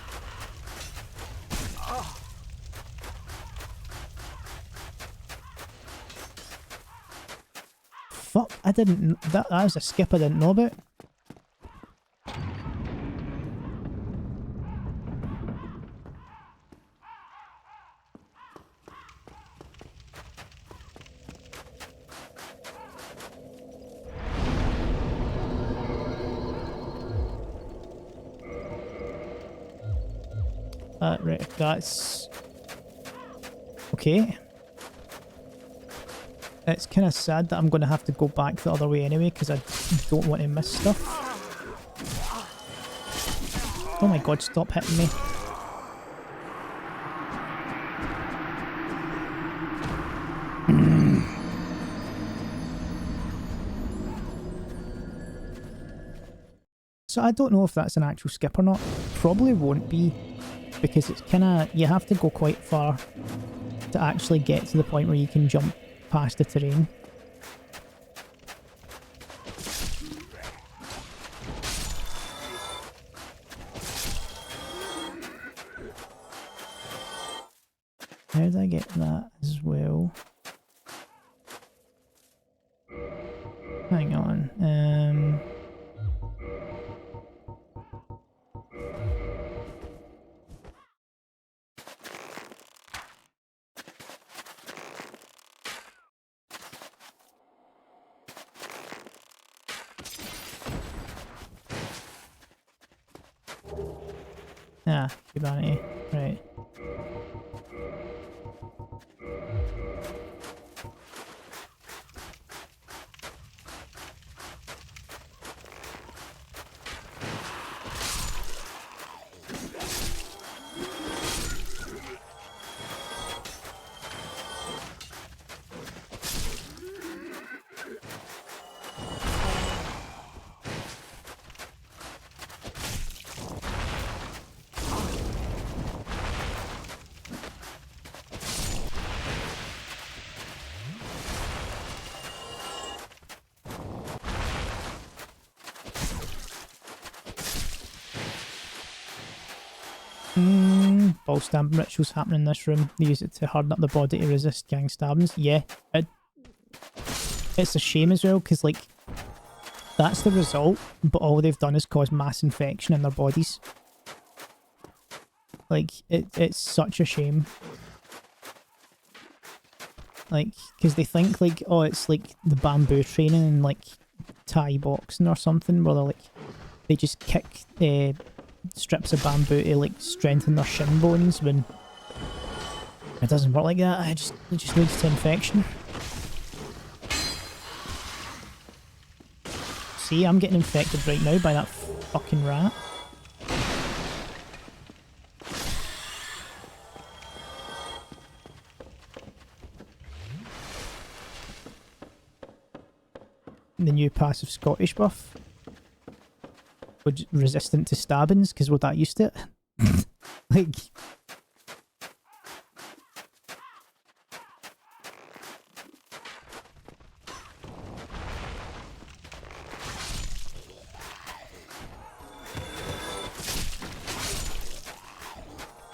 Fuck, I didn't... That was a skip I didn't know about. Right, that's... Okay. It's kind of sad that I'm going to have to go back the other way anyway, because I don't want to miss stuff. Oh my god, stop hitting me. So I don't know if that's an actual skip or not. Probably won't be, because it's kind of... You have to go quite far to actually get to the point where you can jump past the terrain. How did I get that as well? Hang on. Ah, humanity. Right. Ball stabbing rituals happen in this room. They use it to harden up the body to resist gang stabbings. Yeah, it's a shame as well, because, like, that's the result, but all they've done is cause mass infection in their bodies. Like, it's such a shame. Like, because they think, like, oh, it's like the bamboo training and, like, Thai boxing or something, where they're, like, they just kick strips of bamboo to, like, strengthen their shin bones, when it doesn't work like that. It just leads to infection. See, I'm getting infected right now by that fucking rat. The new passive Scottish buff. Resistant to stabbings, because we're that used to it. Like...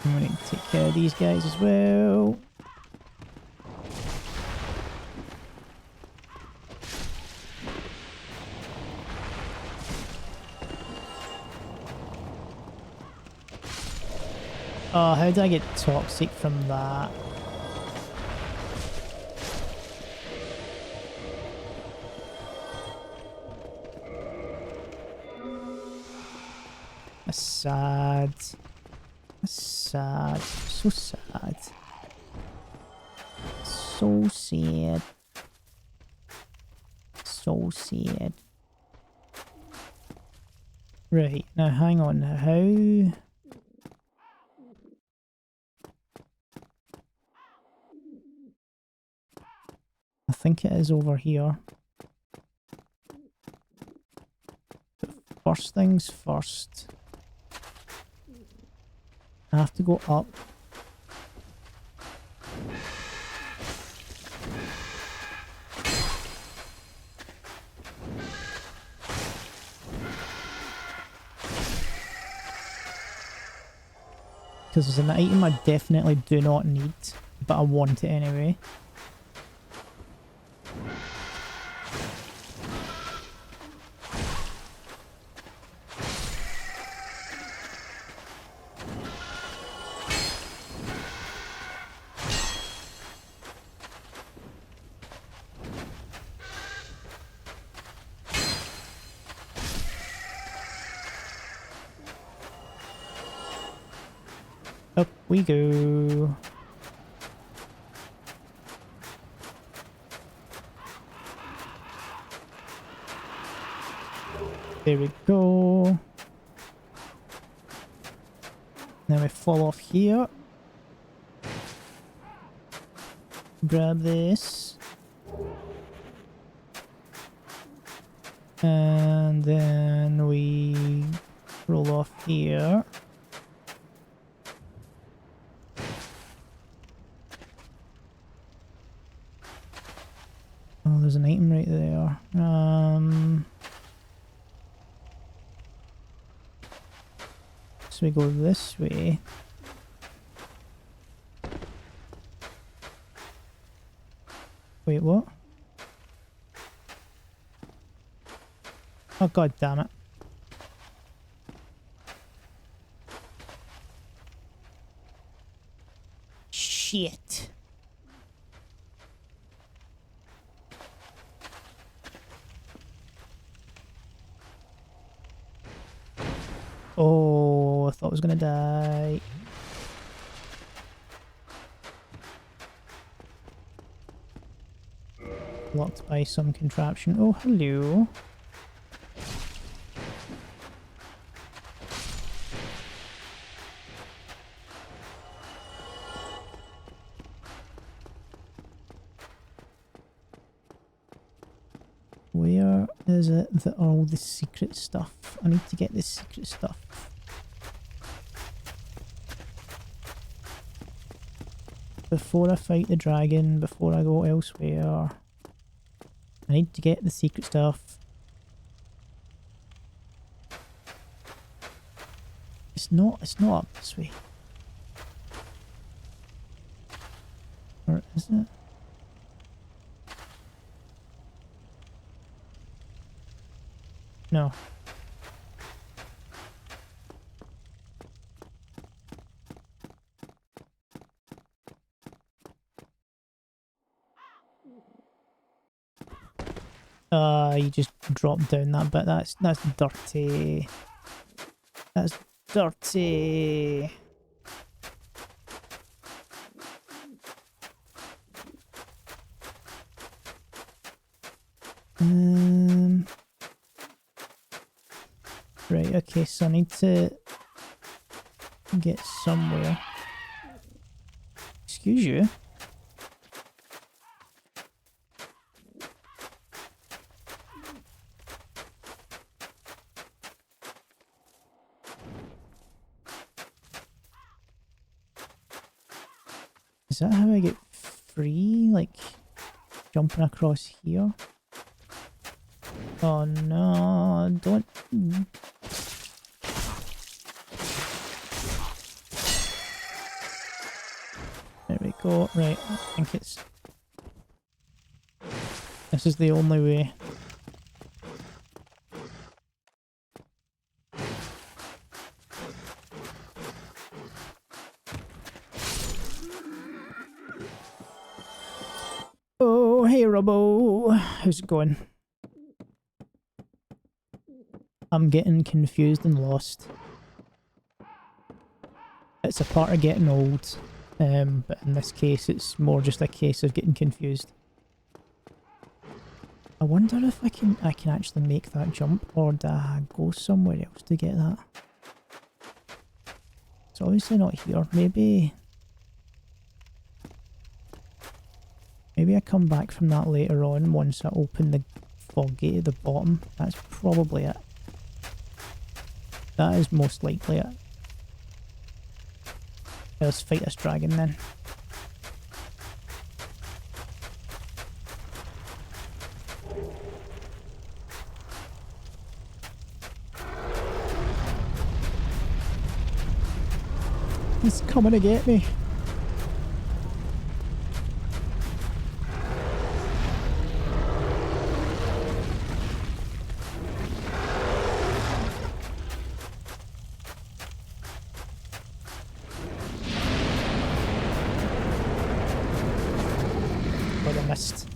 I'm going to take care of these guys as well. Oh, how did I get toxic from that? That's sad. That's sad. So sad. So sad. So sad. Right, now hang on. How... I think it is over here. But first things first. I have to go up. Because there's an item I definitely do not need, but I want it anyway. Up we go. There we go. Now we fall off here. Grab this. And then we roll off here. Oh, there's an item right there. So we go this way. Wait, what? Oh, god damn it. Shit. Oh, thought I was gonna die. Blocked by some contraption. Oh, hello. Where is it that all the secret stuff? I need to get the secret stuff. Before I fight the dragon, before I go elsewhere, I need to get the secret stuff. It's not up this way. Or is it? No. You just dropped down that bit. That's dirty. That's dirty. Right, okay, so I need to get somewhere. Excuse you. Is that how I get free? Like, jumping across here? Oh no, don't... There we go. Right, I think it's... This is the only way. Oh, hey Robbo. How's it going? I'm getting confused and lost. It's a part of getting old, but in this case it's more just a case of getting confused. I wonder if I can actually make that jump, or do I go somewhere else to get that? It's obviously not here. Maybe I come back from that later on once I open the fog gate at the bottom. That's probably it. That is most likely it. Let's fight this dragon then. He's coming to get me. Missed.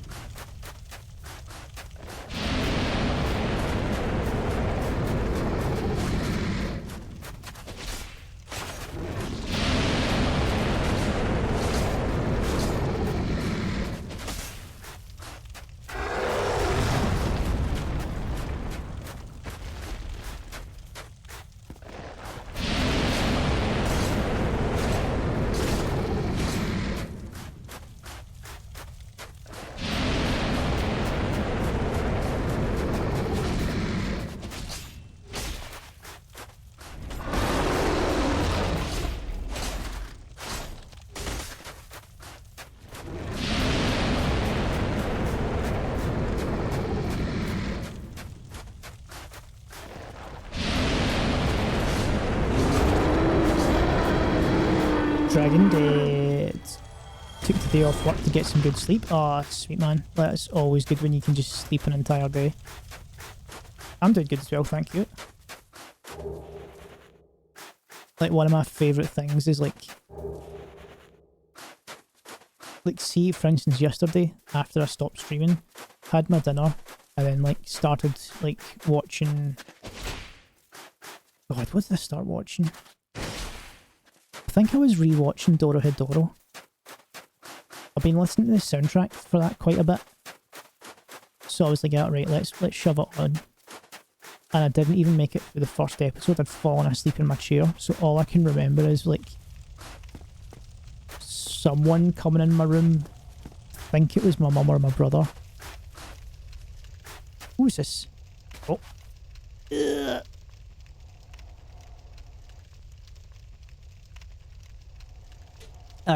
Dragon dead. Took the day off work to get some good sleep. Oh, sweet man. That's always good when you can just sleep an entire day. I'm doing good as well, thank you. Like, one of my favourite things is like see, for instance, yesterday, after I stopped streaming, had my dinner, and then like started like watching... God, what did I start watching? think I was rewatching Doro Hedoro. I've been listening to the soundtrack for that quite a bit. So I was like, right, let's shove it on. And I didn't even make it through the first episode. I'd fallen asleep in my chair. So all I can remember is like someone coming in my room. I think it was my mum or my brother. Who's this? Oh.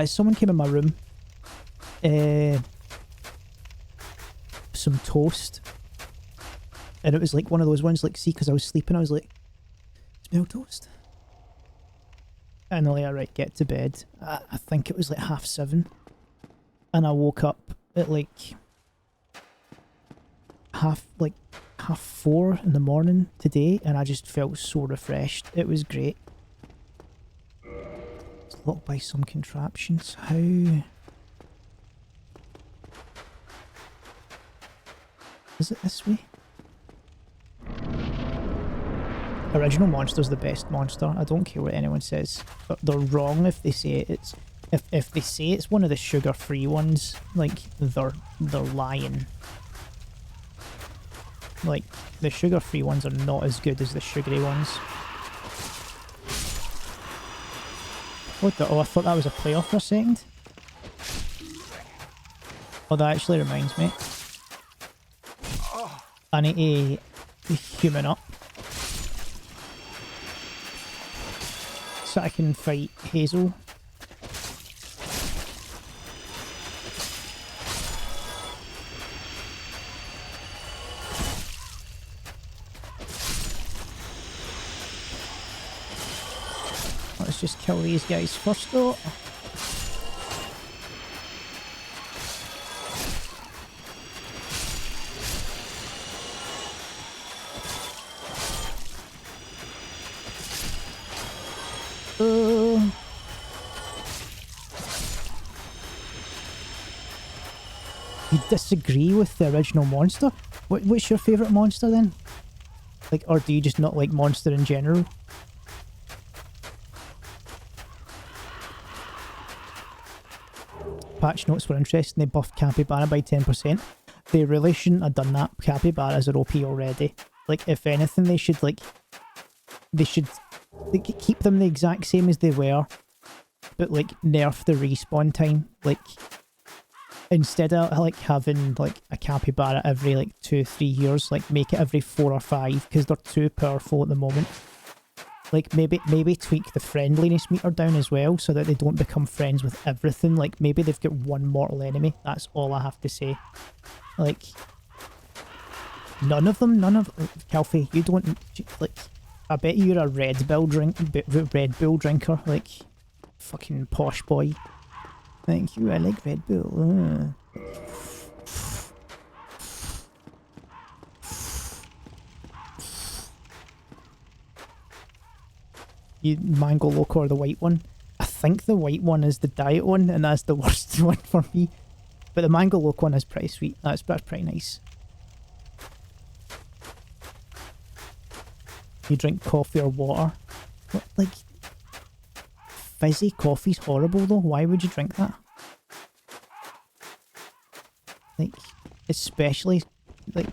Someone came in my room. Some toast. And it was like one of those ones, like, see, because I was sleeping, I was like, smell toast. And they're like, alright, get to bed. I think it was like 7:30. And I woke up at like half 4 in the morning today, and I just felt so refreshed. It was great. It's locked by some contraptions. How... Is it this way? Original monster's the best monster. I don't care what anyone says. But they're wrong if they say it's... If they say it's one of the sugar-free ones, like, they're lying. Like, the sugar-free ones are not as good as the sugary ones. What the... Oh, I thought that was a player for a second. Oh, that actually reminds me. I need to human up. So I can fight Hazel. Let's just kill these guys first though. You disagree with the original monster? What's your favourite monster then? Like, or do you just not like monster in general? Patch notes were interesting. They buffed Capybara by 10%. They really shouldn't have done that. Capybaras are OP already. Like, if anything, they should, like... They should keep them the exact same as they were, but, like, nerf the respawn time. Like... Instead of like having like a capybara every like 2-3 years, like make it every 4 or 5 because they're too powerful at the moment. Like maybe tweak the friendliness meter down as well so that they don't become friends with everything. Like maybe they've got one mortal enemy. That's all I have to say. Like none of Calfee, you don't like. I bet you're a Red Bull drinker, like fucking posh boy. Thank you, I like Red Bull. You Mango Loco or the white one? I think the white one is the diet one, and that's the worst one for me. But the Mango Loco one is pretty sweet. That's pretty nice. You drink coffee or water? What, like... Fizzy coffee's horrible though. Why would you drink that? Like, especially like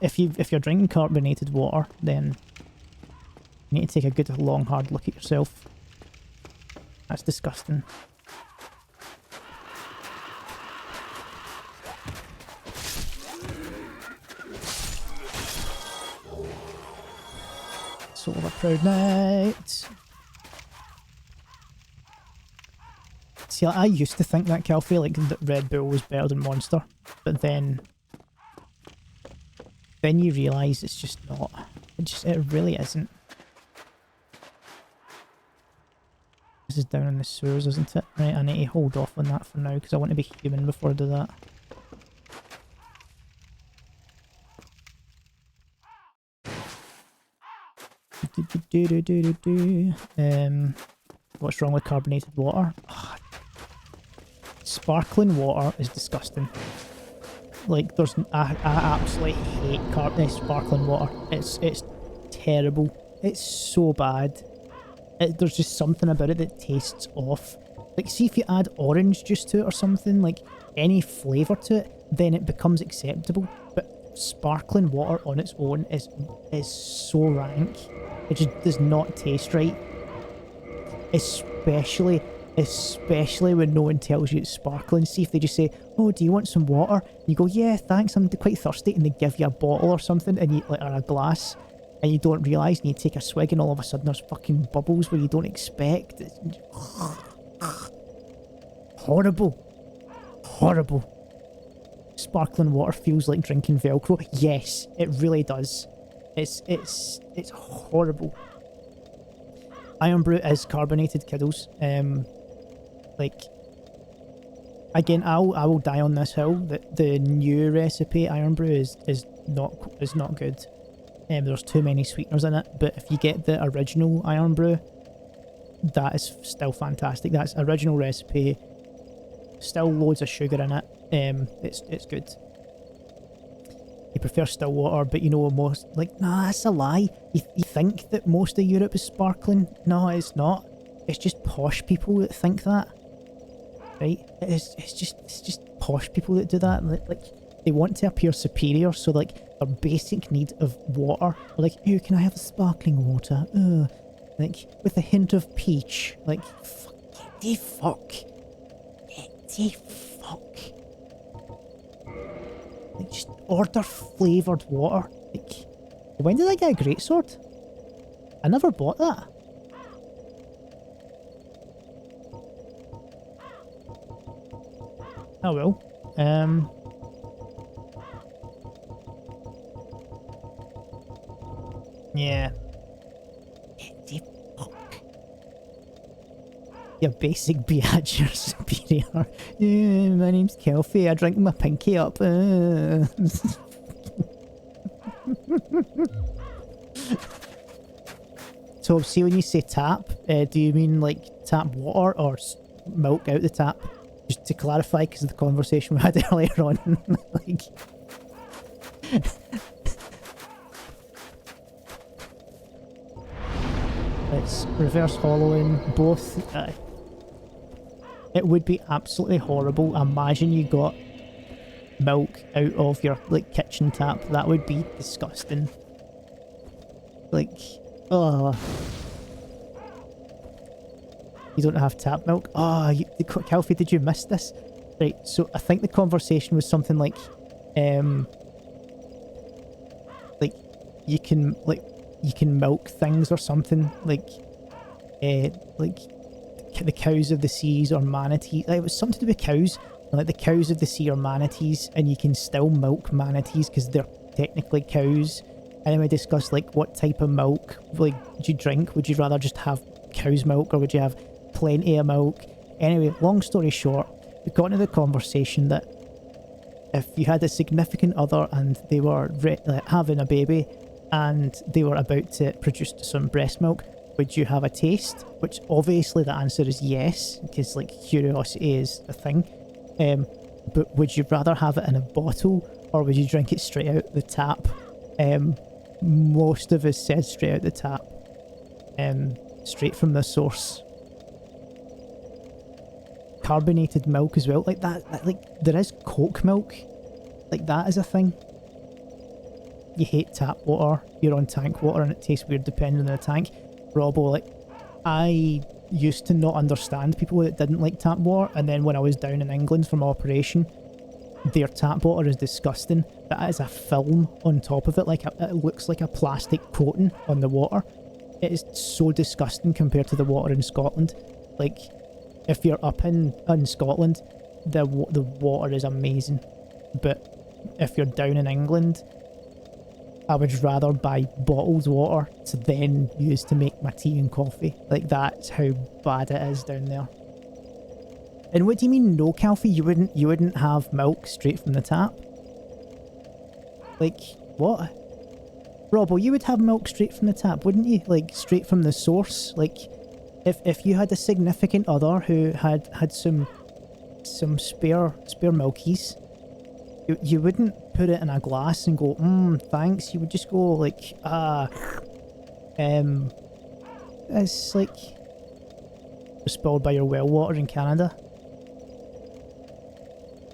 if you're drinking carbonated water, then you need to take a good long hard look at yourself. That's disgusting. Silver Proud Knight. See, I used to think that Calfee, like that Red Bull was better than Monster, but then you realise it's just not. It really isn't. This is down in the sewers, isn't it? Right, I need to hold off on that for now because I want to be human before I do that. What's wrong with carbonated water? Oh, sparkling water is disgusting. Like, I absolutely hate sparkling water. It's terrible. It's so bad. There's just something about it that tastes off. Like, see if you add orange juice to it or something, like any flavour to it, then it becomes acceptable. But sparkling water on its own is so rank. It just does not taste right. Especially when no one tells you it's sparkling. See if they just say, "Oh, do you want some water?" You go, "Yeah, thanks, I'm quite thirsty," and they give you a bottle or something, and you like, or a glass, and you don't realise, and you take a swig, and all of a sudden there's fucking bubbles where you don't expect. It's horrible. Horrible. Sparkling water feels like drinking Velcro. Yes, it really does. It's horrible. Iron Brew is carbonated, kiddos. Like, again, I will die on this hill that the new recipe Iron Brew is not good. There's too many sweeteners in it. But if you get the original Iron Brew, that is still fantastic. That's original recipe. Still loads of sugar in it. It's good. You prefer still water, but you know most, like, nah, that's a lie. You think that most of Europe is sparkling? No, it's not. It's just posh people that think that, right? It's just posh people that do that. Like they want to appear superior, so like their basic need of water, or like, oh, can I have the sparkling water? Like with a hint of peach. Like, fuck. Like, just order flavoured water. Like, when did I get a greatsword? I never bought that. Oh well. Yeah. Your basic biatch, you're superior. Yeah, my name's Kelfie, I drink my pinky up. So, see when you say tap, do you mean like tap water or milk out the tap? Just to clarify, because of the conversation we had earlier on. Like... It's reverse hollowing, both. It would be absolutely horrible. Imagine you got milk out of your like kitchen tap. That would be disgusting. Like, oh. You don't have tap milk? Oh, Calfie, did you miss this? Right, so I think the conversation was something like you can milk things or something, like the cows of the seas or manatees. It was something to do with cows, like the cows of the sea or manatees, and you can still milk manatees because they're technically cows. And then we discussed like what type of milk like do you drink? Would you rather just have cow's milk or would you have plenty of milk? Anyway, long story short, we got into the conversation that if you had a significant other and they were having a baby and they were about to produce some breast milk, would you have a taste? Which obviously the answer is yes, because like curiosity is a thing. But would you rather have it in a bottle or would you drink it straight out the tap? Most of us said straight out the tap. Straight from the source. Carbonated milk as well, like that like there is Coke milk, like that is a thing. You hate tap water, you're on tank water and it tastes weird depending on the tank. Robbo, like, I used to not understand people that didn't like tap water, and then when I was down in England from operation, their tap water is disgusting. That is a film on top of it, like it looks like a plastic coating on the water. It is so disgusting compared to the water in Scotland. Like, if you're up in Scotland, the water is amazing, but if you're down in England, I would rather buy bottled water to then use to make my tea and coffee. Like, that's how bad it is down there. And what do you mean no, Calfie? You wouldn't have milk straight from the tap? Like, what? Robbo, you would have milk straight from the tap, wouldn't you? Like, straight from the source? Like, if you had a significant other who had some spare milkies, you wouldn't put it in a glass and go, thanks. You would just go like, it's like spoiled by your well water in Canada.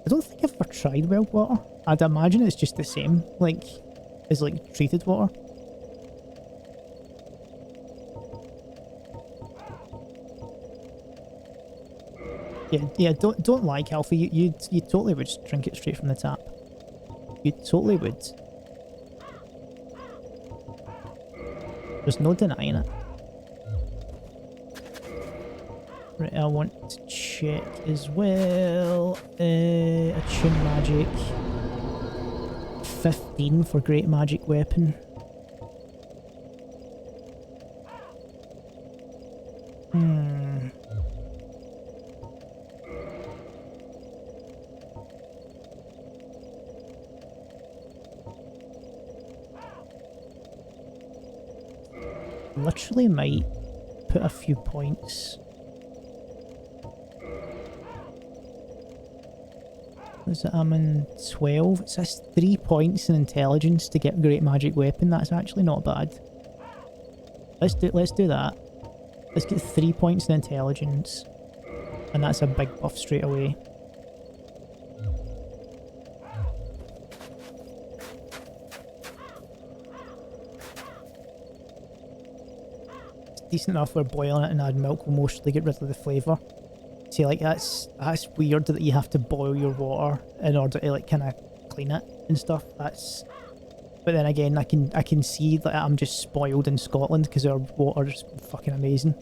I don't think I've ever tried well water. I'd imagine it's just the same, like, as like treated water. Yeah, don't lie, Calfie. You totally would just drink it straight from the tap. You totally would. There's no denying it. Right, I want to check as well. Attune magic. 15 for great magic weapon. Literally might put a few points. Is it? I'm in 12. It says 3 points in intelligence to get great magic weapon. That's actually not bad. Let's do that. Let's get 3 points in intelligence, and that's a big buff straight away. It's decent enough. We're boiling it and add milk will mostly get rid of the flavour. See, like, that's weird that you have to boil your water in order to, like, kind of clean it and stuff. That's... But then again, I can see that I'm just spoiled in Scotland because our water is fucking amazing.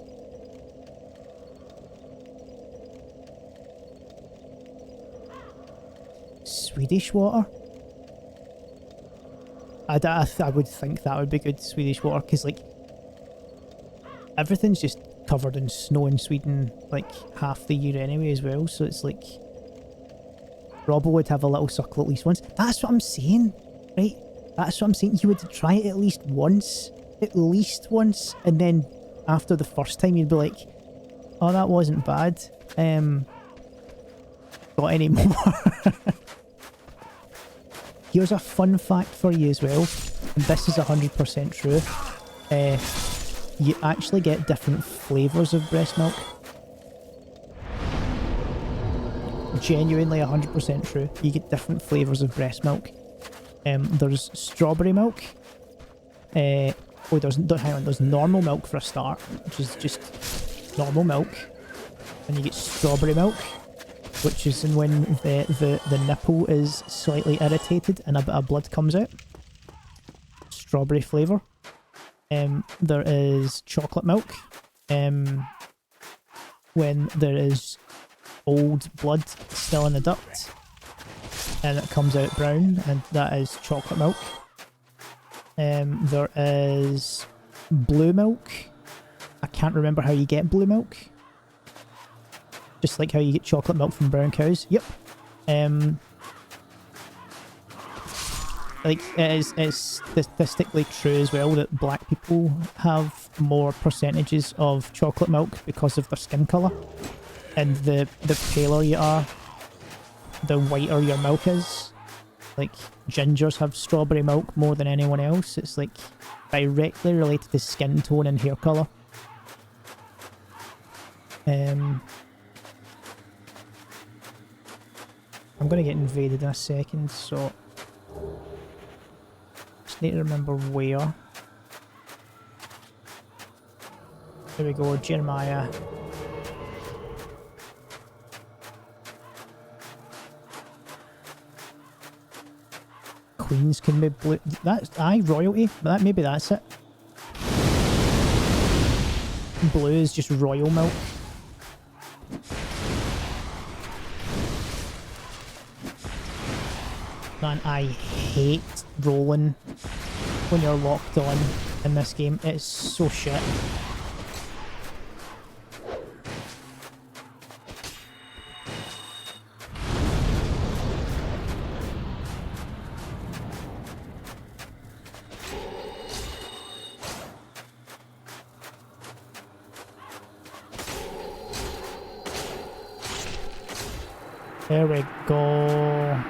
Swedish water? I would think that would be good, Swedish water, because, like, everything's just covered in snow in Sweden, like, half the year anyway as well, so it's like... Robbo would have a little suckle at least once. That's what I'm saying, right? That's what I'm saying. You would try it at least once. At least once. And then after the first time you'd be like, oh, that wasn't bad. Got any more? Here's a fun fact for you as well. And this is 100% true. You actually get different flavours of breast milk. Genuinely 100% true. You get different flavours of breast milk. There's strawberry milk. Hang on, there's normal milk for a start, which is just normal milk. And you get strawberry milk, which is when the nipple is slightly irritated and a bit of blood comes out. Strawberry flavour. There is chocolate milk. When there is old blood still in the duct and it comes out brown, and that is chocolate milk. There is blue milk. I can't remember how you get blue milk. Just like how you get chocolate milk from brown cows. Yep. Like, it's statistically true as well that black people have more percentages of chocolate milk because of their skin colour. And the paler you are, the whiter your milk is. Like, gingers have strawberry milk more than anyone else. It's like directly related to skin tone and hair colour. I'm gonna get invaded in a second, so just need to remember where. There we go, Jeremiah. Queens can be blue. That's royalty. Maybe that's it. Blue is just royal milk. Man, I hate rolling when you're locked on in this game. It's so shit. There we go.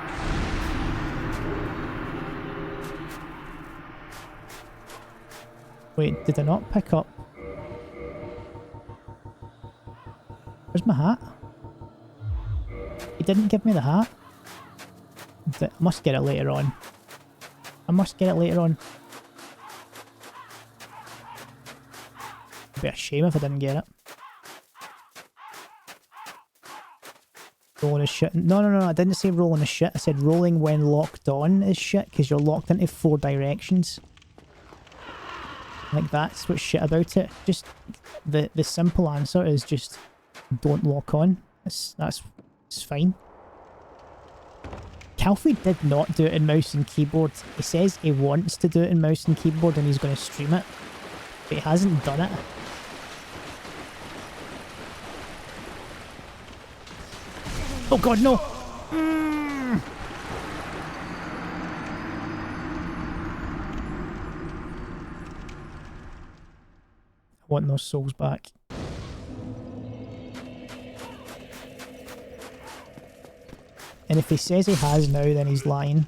Wait, did I not pick up? Where's my hat? He didn't give me the hat. I must get it later on. I must get it later on. It'd be a shame if I didn't get it. Rolling is shit. No, no, no, I didn't say rolling is shit. I said rolling when locked on is shit because you're locked into 4 directions. Like, that's what's shit about it. Just, the simple answer is just don't lock on. It's fine. Calfee did not do it in mouse and keyboard. He says he wants to do it in mouse and keyboard and he's going to stream it. But he hasn't done it. Oh god, no! I want those souls back. And if he says he has now, then he's lying.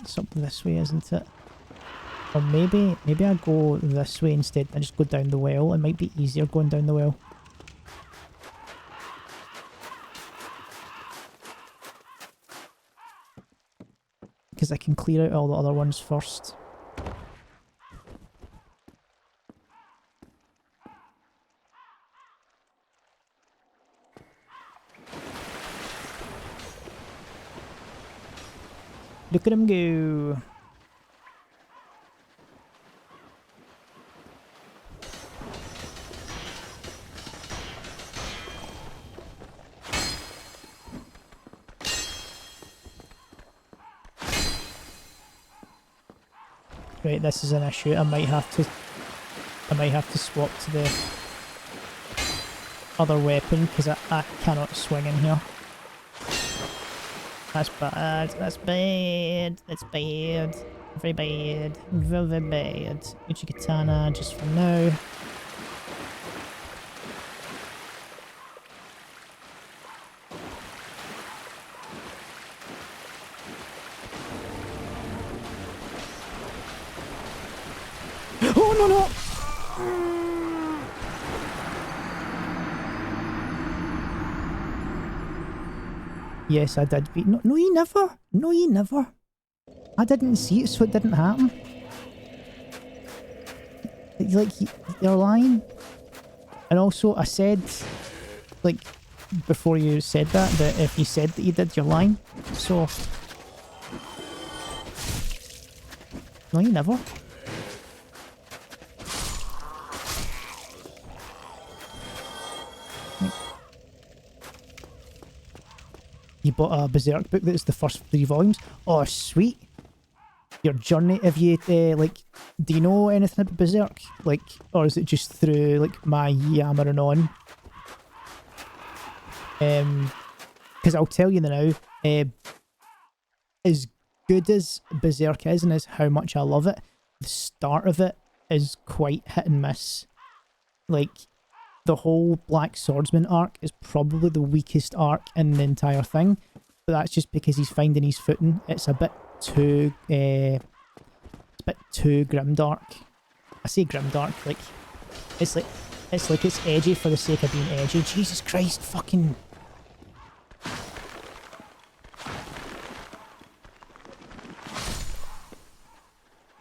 It's up this way, isn't it? Or maybe I go this way instead and just go down the well. It might be easier going down the well. Because I can clear out all the other ones first. Look at him go. Right, this is an issue. I might have to swap to the other weapon because I cannot swing in here. That's bad. That's bad. That's bad. Very bad. Very, very bad. Uchi-katana just for now. Oh no no! Yes, I did beat. No, you never. No, you never. I didn't see it, so it didn't happen. Like, you're lying. And also, I said, like, before you said that if you said that you did, you're lying. So. No, you never. You bought a Berserk book that's the first 3 volumes. Oh, sweet. Your journey, have you, like, do you know anything about Berserk? Like, or is it just through, like, my yammering on? Because I'll tell you now, as good as Berserk is and as how much I love it, the start of it is quite hit and miss. Like, the whole Black Swordsman arc is probably the weakest arc in the entire thing, but that's just because he's finding his footing. It's a bit too, grimdark. I say grimdark, like it's edgy for the sake of being edgy. Jesus Christ, fucking.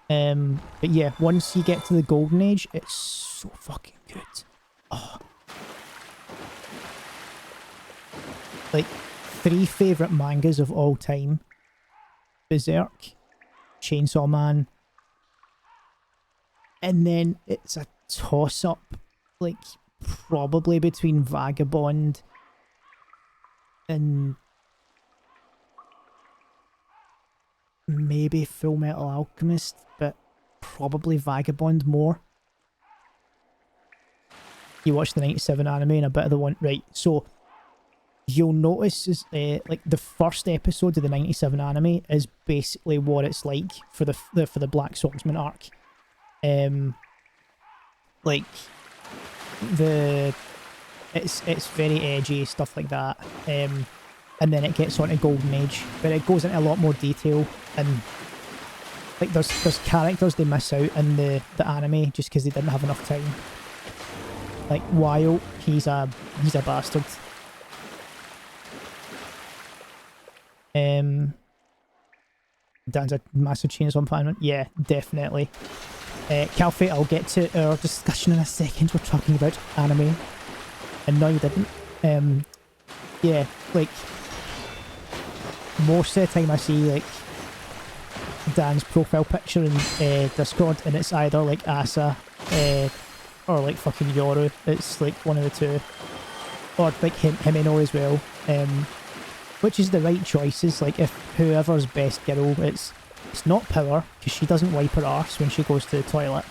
But yeah, once you get to the Golden Age, it's so fucking good. Oh. Like, 3 favourite mangas of all time. Berserk, Chainsaw Man, and then it's a toss-up, like, probably between Vagabond and maybe Full Metal Alchemist, but probably Vagabond more. You watch the 97 anime and a bit of the one, right, so you'll notice is like the first episode of the 97 anime is basically what it's like for the Black Swordsman arc. Like it's very edgy, stuff like that. And then it gets on to Golden Age, but it goes into a lot more detail, and Like there's characters they miss out in the anime just because they didn't have enough time. Like Wyo, he's a bastard. Dan's a massive Chainsaw fan. Yeah, definitely. Calfee, I'll get to our discussion in a second. We're talking about anime. And no, you didn't. Yeah, like, most of the time I see, like, Dan's profile picture in Discord, and it's either, like, Asa, or, like, fucking Yoru. It's, like, one of the two. Or, like, Himeno as well. Which is the right choices. Like, if whoever's best girl, it's not Power, because she doesn't wipe her arse when she goes to the toilet.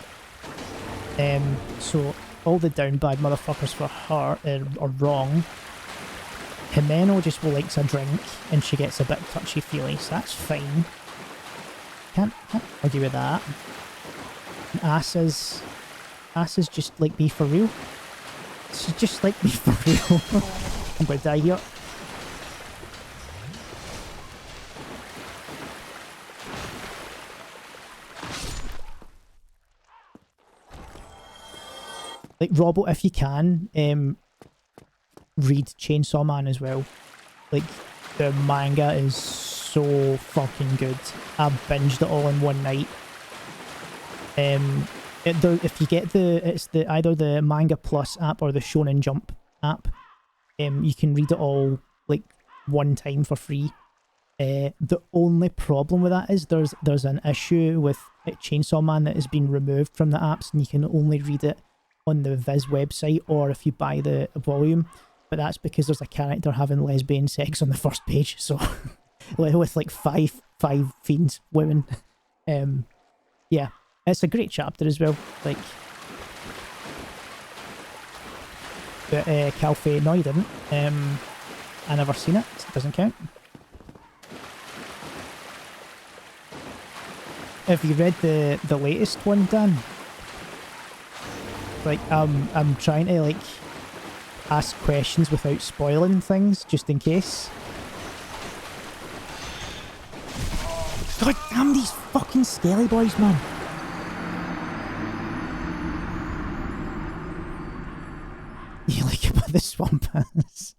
So all the down bad motherfuckers for her are wrong. Himeno just likes a drink, and she gets a bit touchy-feely, so that's fine. Can't argue with that. And Asa's just like me for real. She's just like me for real. I'm gonna die here. Like, Robbo, if you can, read Chainsaw Man as well. Like, the manga is so fucking good. I binged it all in one night. If you get it's either the Manga Plus app or the Shonen Jump app. You can read it all, like, one time for free. The only problem with that is there's an issue with Chainsaw Man that has been removed from the apps, and you can only read it on the Viz website or if you buy the volume, but that's because there's a character having lesbian sex on the first page, so with like five fiends women. Yeah, it's a great chapter as well. Like, but Calfee, no, you didn't. I never seen it, so it doesn't count. Have you read the latest one, Dan? Like, I'm trying to, like, ask questions without spoiling things, just in case. God damn these fucking skelly boys, man! You like about the swamp ass.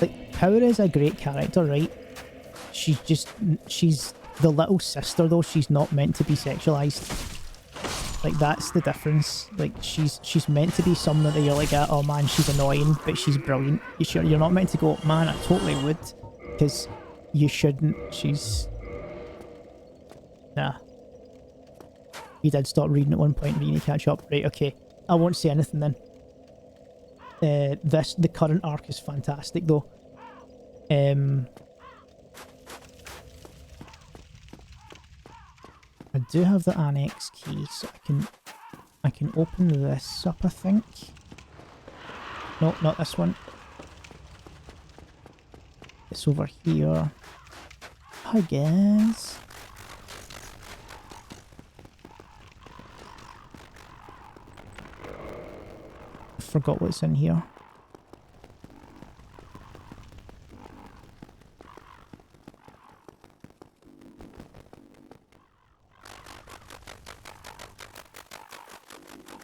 Like, Power is a great character, right? She's the little sister, though. She's not meant to be sexualized. Like, that's the difference. Like, she's meant to be someone that you're like, oh man, she's annoying, but she's brilliant. You're not meant to go, man, I totally would, because you shouldn't. She's... Nah. You did stop reading at one point, but you need to catch up. Right, okay. I won't say anything then. The current arc is fantastic, though. I do have the annex key, so I can open this up, I think. No, not this one. It's over here, I guess. I forgot what's in here.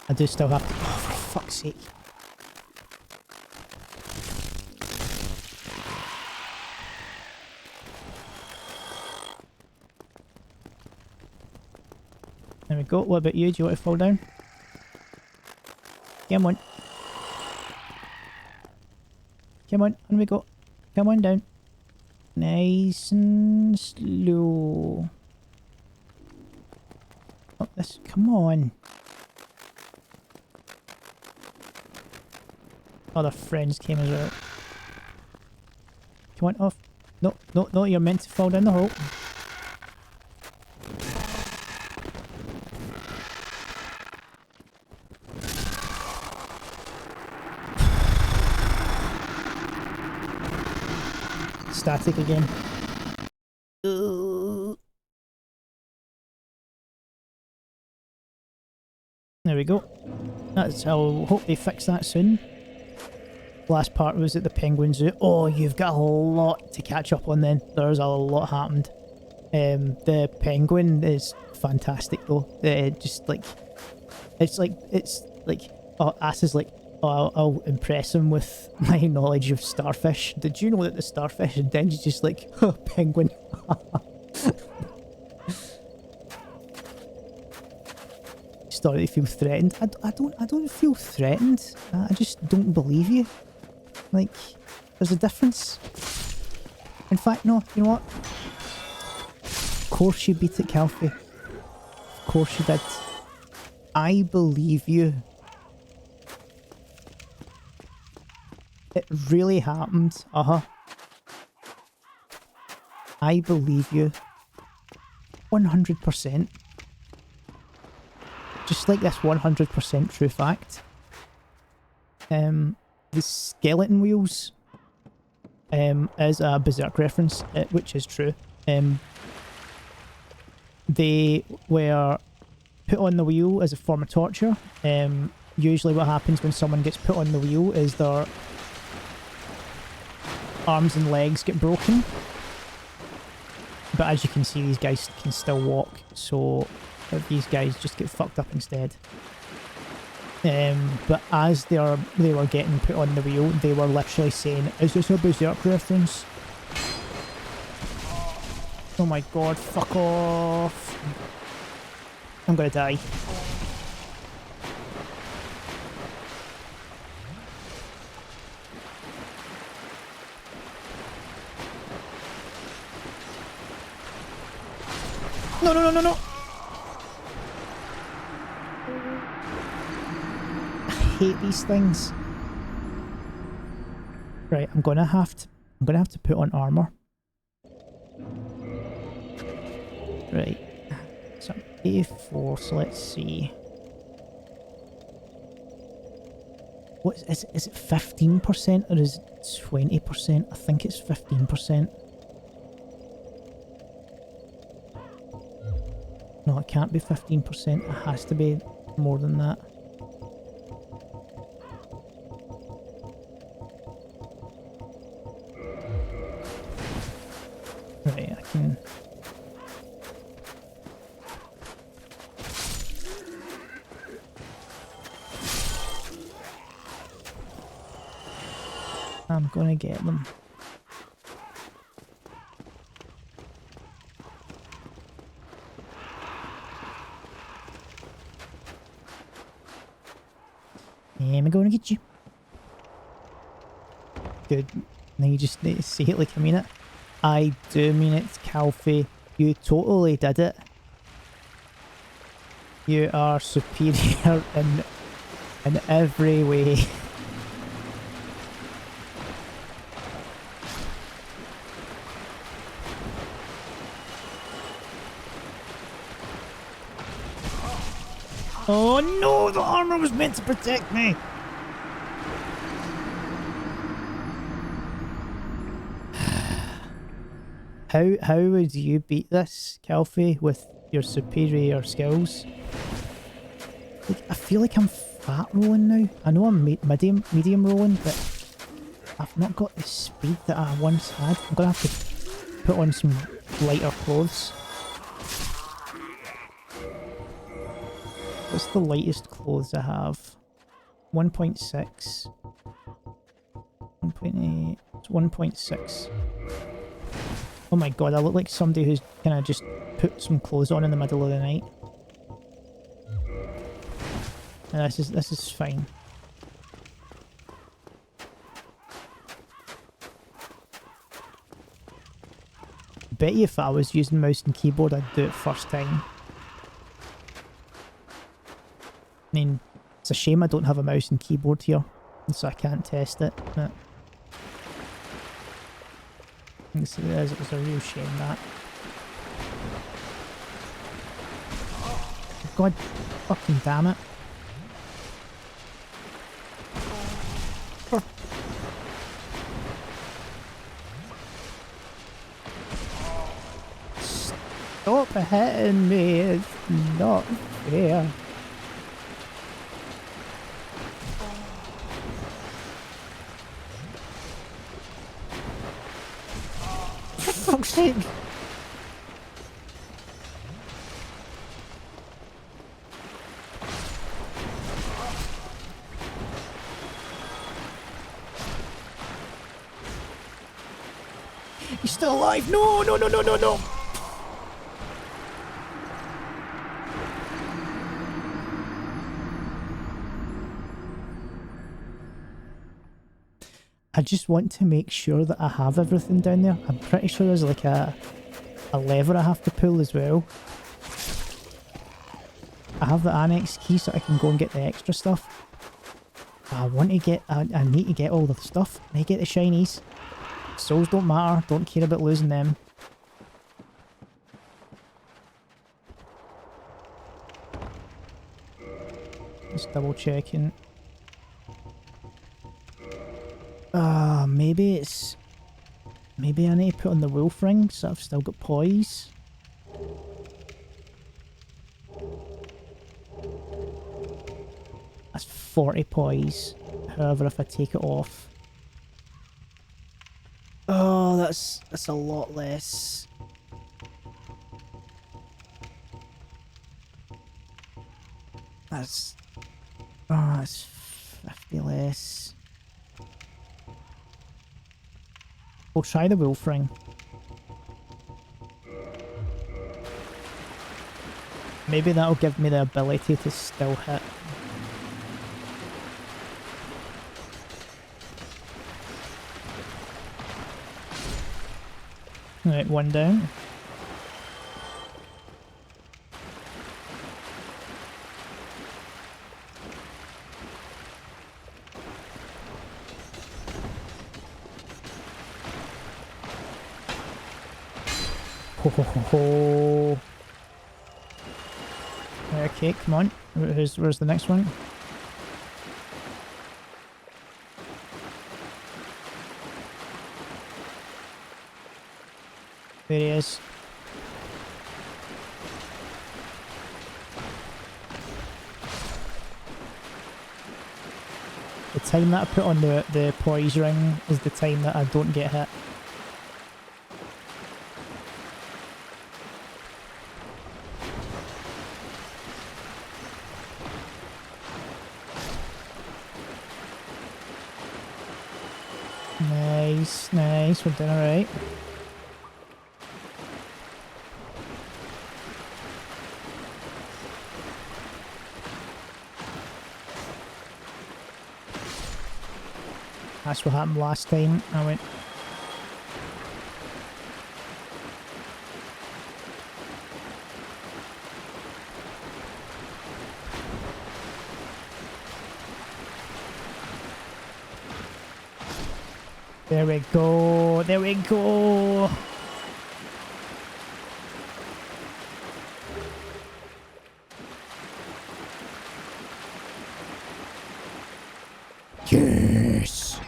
I do still have to... Oh, for fuck's sake. There we go. What about you? Do you want to fall down? Come on. Come on. On we go. Come on down. Nice and slow. Oh, this... Come on. Other friends came as well. Come on, off. No, no, no, you're meant to fall down the hole. Static again. There we go. I'll hope they fix that soon. Last part was at the Penguin Zoo. Oh, you've got a lot to catch up on then. There's a lot happened. The penguin is fantastic though. Just like it's like oh, Ass is like, oh, I'll impress him with my knowledge of starfish. Did you know that the starfish? And then he's just like, oh, penguin. Started to feel threatened. I don't feel threatened. I just don't believe you. Like, there's a difference. In fact, no. You know what? Of course you beat it, Calfee. Of course you did. I believe you. It really happened. I believe you. 100%. Just like this 100% true fact. The skeleton wheels is a Berserk reference, which is true. They were put on the wheel as a form of torture. Usually what happens when someone gets put on the wheel is their arms and legs get broken. But as you can see, these guys can still walk, so these guys just get fucked up instead. But as they were getting put on the wheel, they were literally saying, "Is this a Berserk reference?" Oh my god, fuck off. I'm gonna die. No, no, no, no, no! I hate these things. Right, I'm gonna have to put on armor. Right. So I'm 84, so let's see. What is it 15% or is it 20%? I think it's 15%. No, it can't be 15%. It has to be more than that. Right, I can... I'm gonna get them. I'm gonna get you. Good. Now you just need to say it like I mean it. I do mean it, Calfee. You totally did it. You are superior in every way. Oh no, the armor was meant to protect me! How would you beat this, Calfee, with your superior skills? Like, I feel like I'm fat rolling now. I know I'm medium rolling, but I've not got the speed that I once had. I'm gonna have to put on some lighter clothes. What's the lightest clothes I have? 1.6. 1.8. 1.6. Oh my god, I look like somebody who's kind of just put some clothes on in the middle of the night. And this is fine. Bet you if I was using mouse and keyboard, I'd do it first time. I mean, it's a shame I don't have a mouse and keyboard here, so I can't test it, but... It's a real shame, that. God fucking damn it. Stop hitting me, it's not fair. For fuck's sake. He's still alive! No, no, no, no, no, no! I just want to make sure that I have everything down there. I'm pretty sure there's like a lever I have to pull as well. I have the annex key so I can go and get the extra stuff. I want to get, I need to get all the stuff. I need to get the shinies. Souls don't matter, don't care about losing them. Just double checking. Maybe it's... Maybe I need to put on the wolf ring so I've still got poise. That's 40 poise. However, if I take it off... Oh, that's a lot less. That's... Oh, that's 50 less. We'll try the wolf ring. Maybe that'll give me the ability to still hit. Right, one down. Ho ho ho ho. Okay, come on. Where's the next one? There he is. The time that I put on the poise ring is the time that I don't get hit. Nice, nice, we're doing alright. That's what happened last time. I went... There we go, there we go! Yes!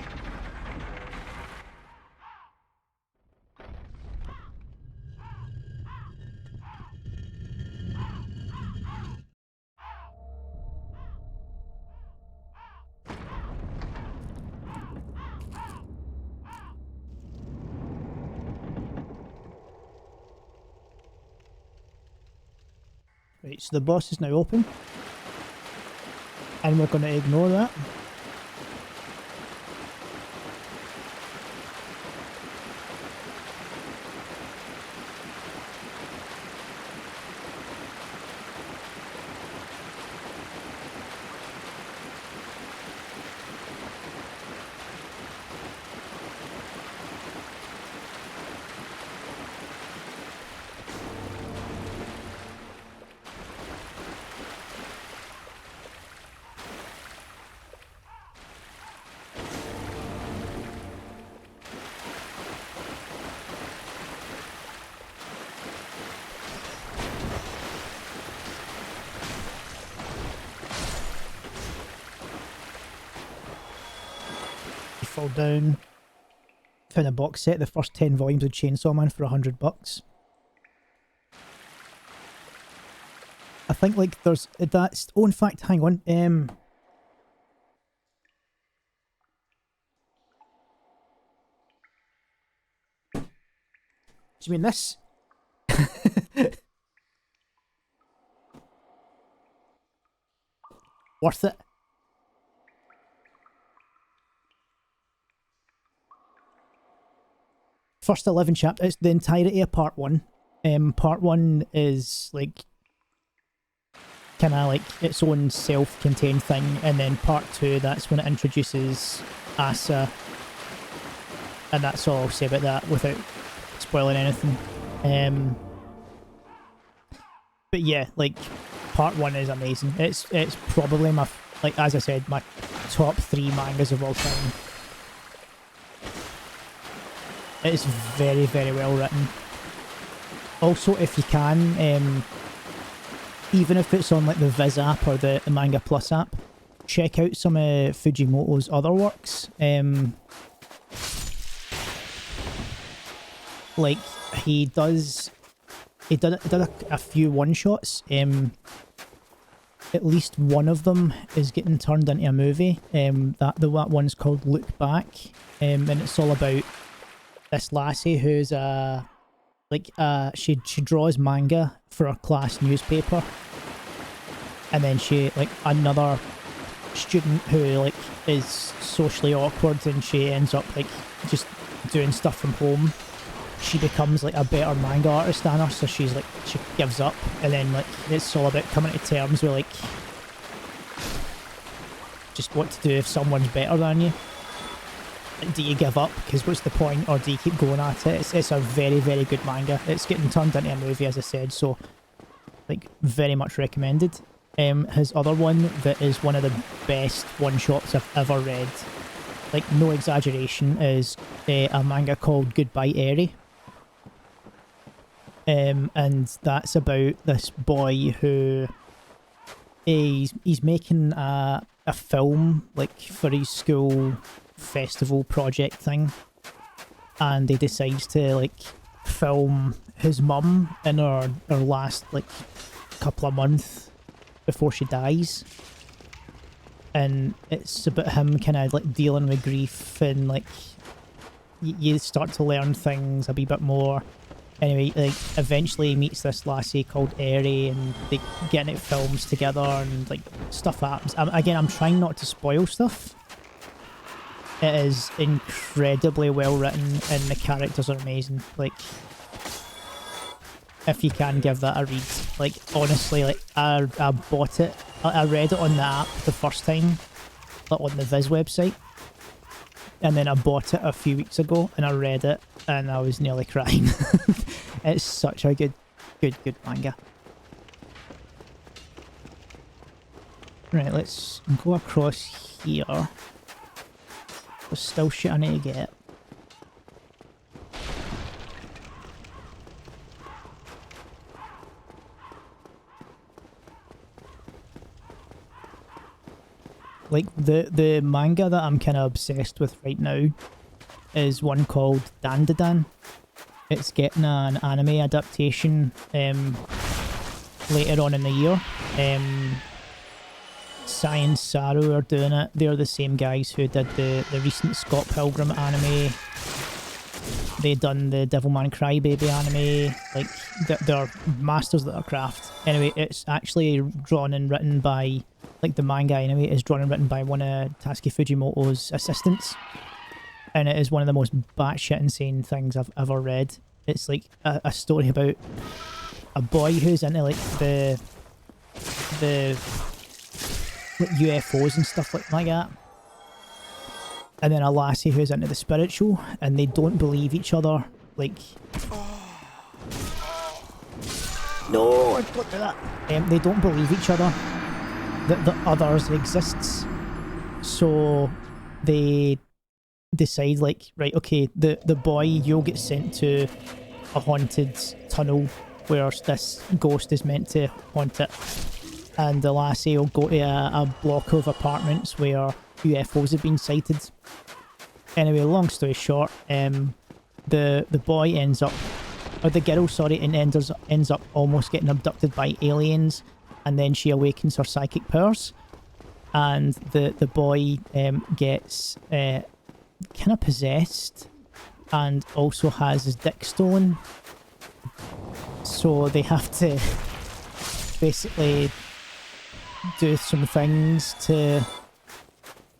Right, so the boss is now open. And we're going to ignore that. Fall down. Found a box set, the first 10 volumes of Chainsaw Man for $100. I think like there's that's... Oh, in fact, hang on. Do you mean this? Worth it. first 11 chapters, it's the entirety of part 1. Part 1 is like kind of like its own self-contained thing, and then part 2, that's when it introduces Asa, and that's all I'll say about that without spoiling anything. But yeah, like part 1 is amazing. It's probably my, like as I said, my top 3 mangas of all time. It's very, very well written. Also, if you can, even if it's on like the Viz app or the Manga Plus app, check out some of Fujimoto's other works. Like he did a few one-shots. At least one of them is getting turned into a movie. That one's called Look Back, and it's all about this lassie who's she draws manga for a class newspaper, and then she, like, another student who like is socially awkward, and she ends up like just doing stuff from home. She becomes like a better manga artist than her, so she gives up, and then like it's all about coming to terms with like just what to do if someone's better than you. Like, do you give up because what's the point, or do you keep going at it? It's a very, very good manga. It's getting turned into a movie, as I said, so like very much recommended. His other one that is one of the best one-shots I've ever read, like no exaggeration, is a manga called Goodbye Eri. And that's about this boy who he's making a film like for his school festival project thing, and he decides to like film his mum in her last like couple of months before she dies, and it's about him kind of like dealing with grief, and like you start to learn things a wee bit more. Anyway, like eventually he meets this lassie called Eri, and they get into films together, and like stuff happens. Again, I'm trying not to spoil stuff. It is incredibly well written, and the characters are amazing. Like, if you can give that a read, like honestly, like I bought it, I read it on the app the first time, like on the Viz website, and then I bought it a few weeks ago, and I read it, and I was nearly crying. It's such a good manga. Right, let's go across here. There's still shit I need to get. Like, the manga that I'm kind of obsessed with right now is one called Dandadan. It's getting an anime adaptation later on in the year. Science Saru are doing it. They're the same guys who did the recent Scott Pilgrim anime. They done the Devilman Crybaby anime. Like, they're masters at their craft. Anyway, it's actually drawn and written by, like, the manga anime is drawn and written by one of Tatsuki Fujimoto's assistants. And it is one of the most batshit insane things I've ever read. It's like a story about a boy who's into like the like UFOs and stuff like that. And then a lassie who's into the spiritual, and they don't believe each other. Like, no, don't do that. They don't believe each other that the others exists. So they decide, like, right, okay, the boy, you'll get sent to a haunted tunnel where this ghost is meant to haunt it, and the lassie will go to a block of apartments where UFOs have been sighted. Anyway, long story short, the boy ends up, or the girl, sorry, and ends up almost getting abducted by aliens, and then she awakens her psychic powers, and the boy gets kind of possessed and also has his dick stolen, so they have to basically do some things to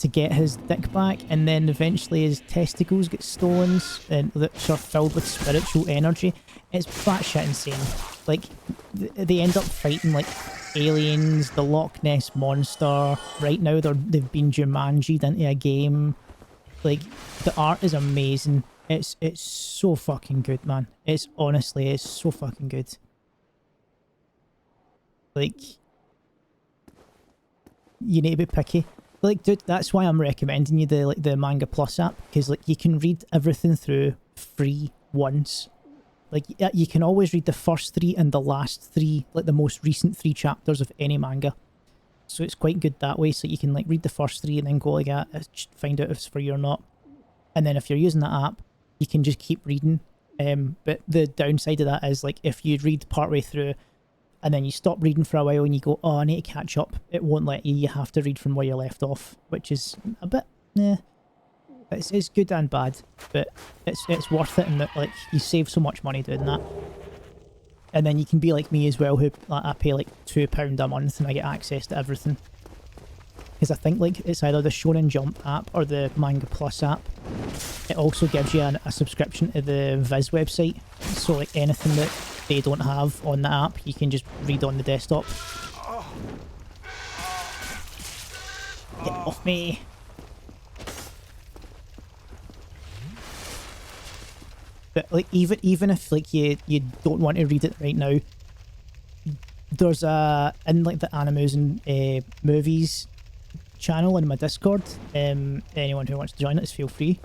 to get his dick back, and then eventually his testicles get stolen and that are filled with spiritual energy. It's batshit insane. Like, they end up fighting like aliens, the Loch Ness monster. Right now they've been Jumanji'd into a game. Like, the art is amazing. It's so fucking good, man. It's so fucking good. Like, you need to be picky. Like, dude, that's why I'm recommending you the Manga Plus app, because like you can read everything through free once. Like, you can always read the first 3 and the last 3, like the most recent 3 chapters of any manga. So it's quite good that way. So you can like read the first 3 and then go like that, find out if it's for you or not. And then if you're using that app, you can just keep reading. But the downside of that is, like, if you read partway through and then you stop reading for a while and you go, oh, I need to catch up, it won't let you. You have to read from where you left off, which is a bit, it's good and bad, but it's worth it in that, like, you save so much money doing that. And then you can be like me as well, who, like, I pay like £2 a month and I get access to everything. Because I think like it's either the Shonen Jump app or the Manga Plus app. It also gives you a subscription to the Viz website, so like anything that they don't have on the app, you can just read on the desktop. Get off me! But like even if like you don't want to read it right now, there's in like the animes and movies channel in my Discord. Anyone who wants to join it, feel free.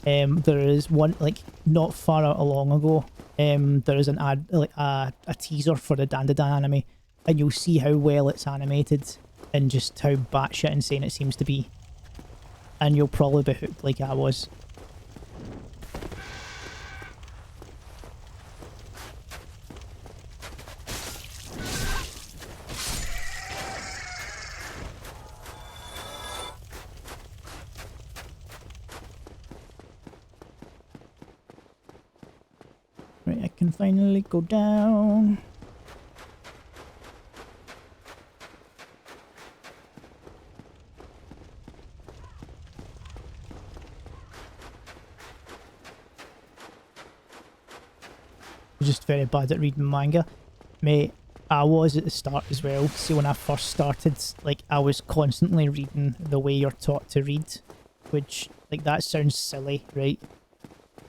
There is one, like, not far out long ago, there is an ad, like a teaser for the Dandadan anime, and you'll see how well it's animated and just how batshit insane it seems to be, and you'll probably be hooked like I was. Right, I can finally go down. I'm just very bad at reading manga. Mate, I was at the start as well. See, when I first started, like, I was constantly reading the way you're taught to read, which, like, that sounds silly, right?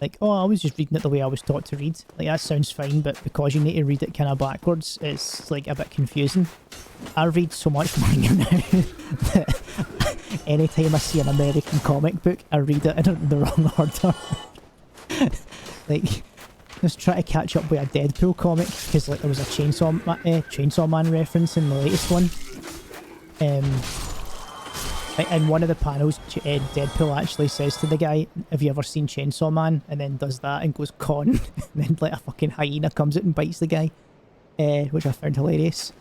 Like, oh, I was just reading it the way I was taught to read. Like, that sounds fine, but because you need to read it kind of backwards, it's, like, a bit confusing. I read so much manga now that anytime I see an American comic book, I read it in the wrong order. Like, just try to catch up with a Deadpool comic, because, like, there was a Chainsaw Man reference in the latest one. In one of the panels, Deadpool actually says to the guy, have you ever seen Chainsaw Man? And then does that and goes, con. And then like a fucking hyena comes out and bites the guy, which I found hilarious.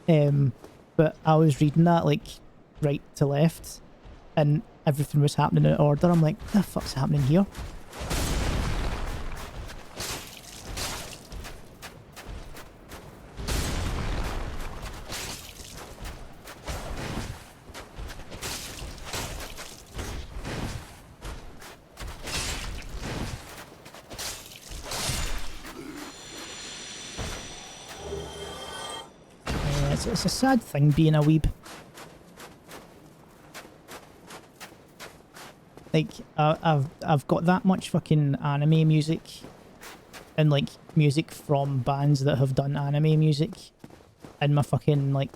But I was reading that like right to left, and everything was happening in order. I'm like, what the fuck's happening here? It's a sad thing being a weeb. Like, I've got that much fucking anime music and like music from bands that have done anime music in my fucking like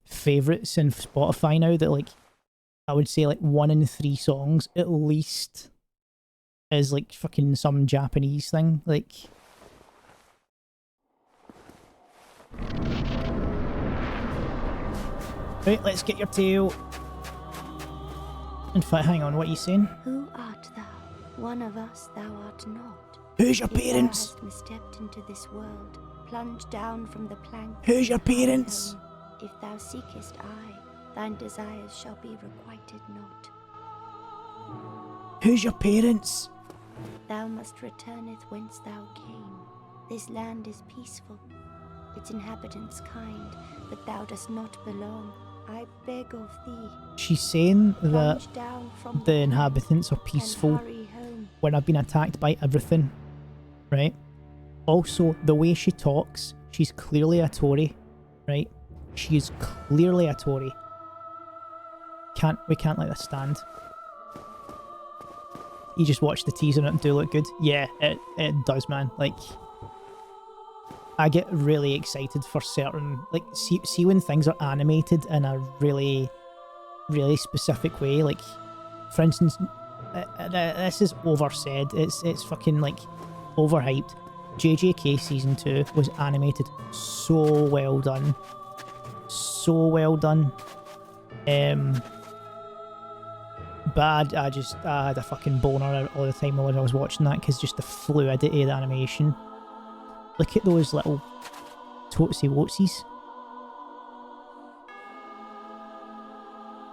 favourites in Spotify now that like I would say like 1 in 3 songs at least is like fucking some Japanese thing. Like, right, let's get your tail. In fact, hang on, what are you saying? Who art thou? One of us thou art not. Who's your If thou parents? hast misstepped into this world, plunged down from the plank. Who's your parents? If thou seekest I, thine desires shall be requited not. Who's your parents? Thou must returneth whence thou came. This land is peaceful, its inhabitants kind, but thou dost not belong. I beg of thee, She's saying that plunge down from the inhabitants are and peaceful hurry home. when I've been attacked by everything, right? Also, the way she talks, she's clearly a Tory, right? She is clearly a Tory. We can't let this stand. You just watch the teaser and it do look good. Yeah, it does, man. Like, I get really excited for certain, like, see when things are animated in a really, really specific way. Like, for instance, this is oversaid. It's fucking like overhyped. JJK season 2 was animated so well done, so well done. But I had a fucking boner all the time when I was watching that, because just the fluidity of the animation. Look at those little totsy wotsies.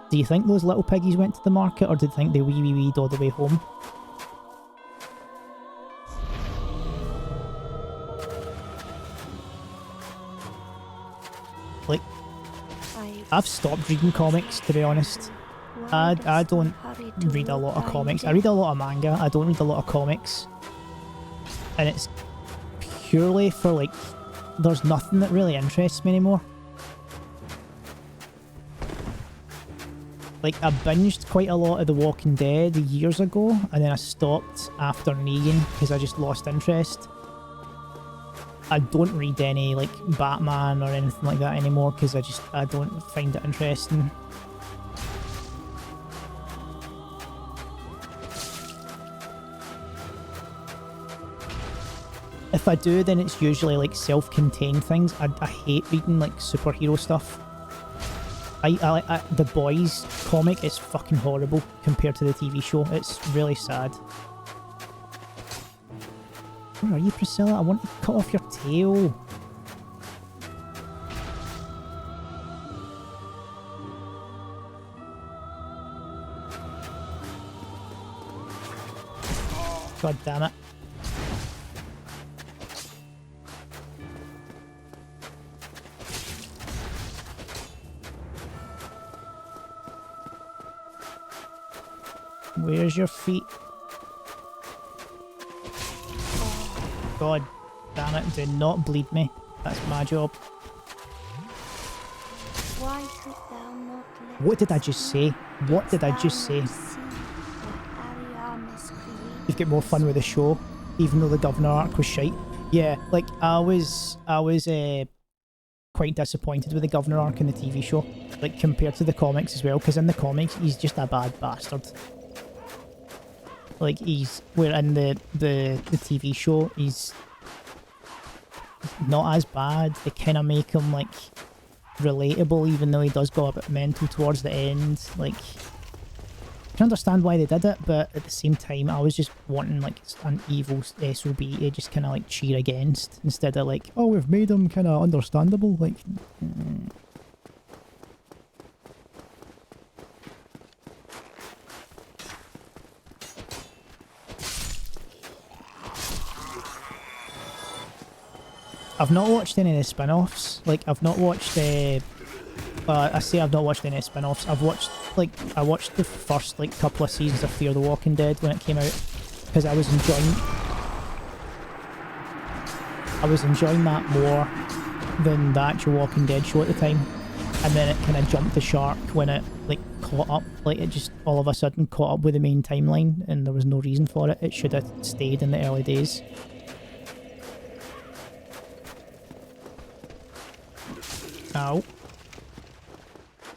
Do you think those little piggies went to the market, or did you think they weed all the way home? Like, I've stopped reading comics, to be honest. I don't read a lot of comics. I read a lot of manga. I don't read a lot of comics. And it's purely for, like, there's nothing that really interests me anymore. Like, I binged quite a lot of The Walking Dead years ago, and then I stopped after Negan because I just lost interest. I don't read any, like, Batman or anything like that anymore because I don't find it interesting. If I do, then it's usually like self-contained things. I hate reading like superhero stuff. The Boys comic is fucking horrible compared to the TV show. It's really sad. Where are you, Priscilla? I want to cut off your tail. God damn it. Where's your feet? God damn it, do not bleed me. That's my job. Why could thou not let What did I just say? What did I just say? You get more fun with the show, even though the Governor arc was shite. Yeah, like, I was quite disappointed with the Governor arc in the TV show, like, compared to the comics as well, because in the comics, he's just a bad bastard. Like, where in the TV show, he's not as bad. They kind of make him, like, relatable, even though he does go a bit mental towards the end. Like, I can understand why they did it, but at the same time, I was just wanting, like, an evil SOB to just kind of, like, cheer against, instead of, like, oh, we've made him kind of understandable. Like, I've not watched any of the spin-offs. Like, I've not watched I say I've not watched any spin-offs. I watched the first, like, couple of seasons of Fear the Walking Dead when it came out, because I was enjoying that more than the actual Walking Dead show at the time. And then it kind of jumped the shark when it, like, caught up. Like, it just all of a sudden caught up with the main timeline, and there was no reason for it. It should have stayed in the early days. Ow.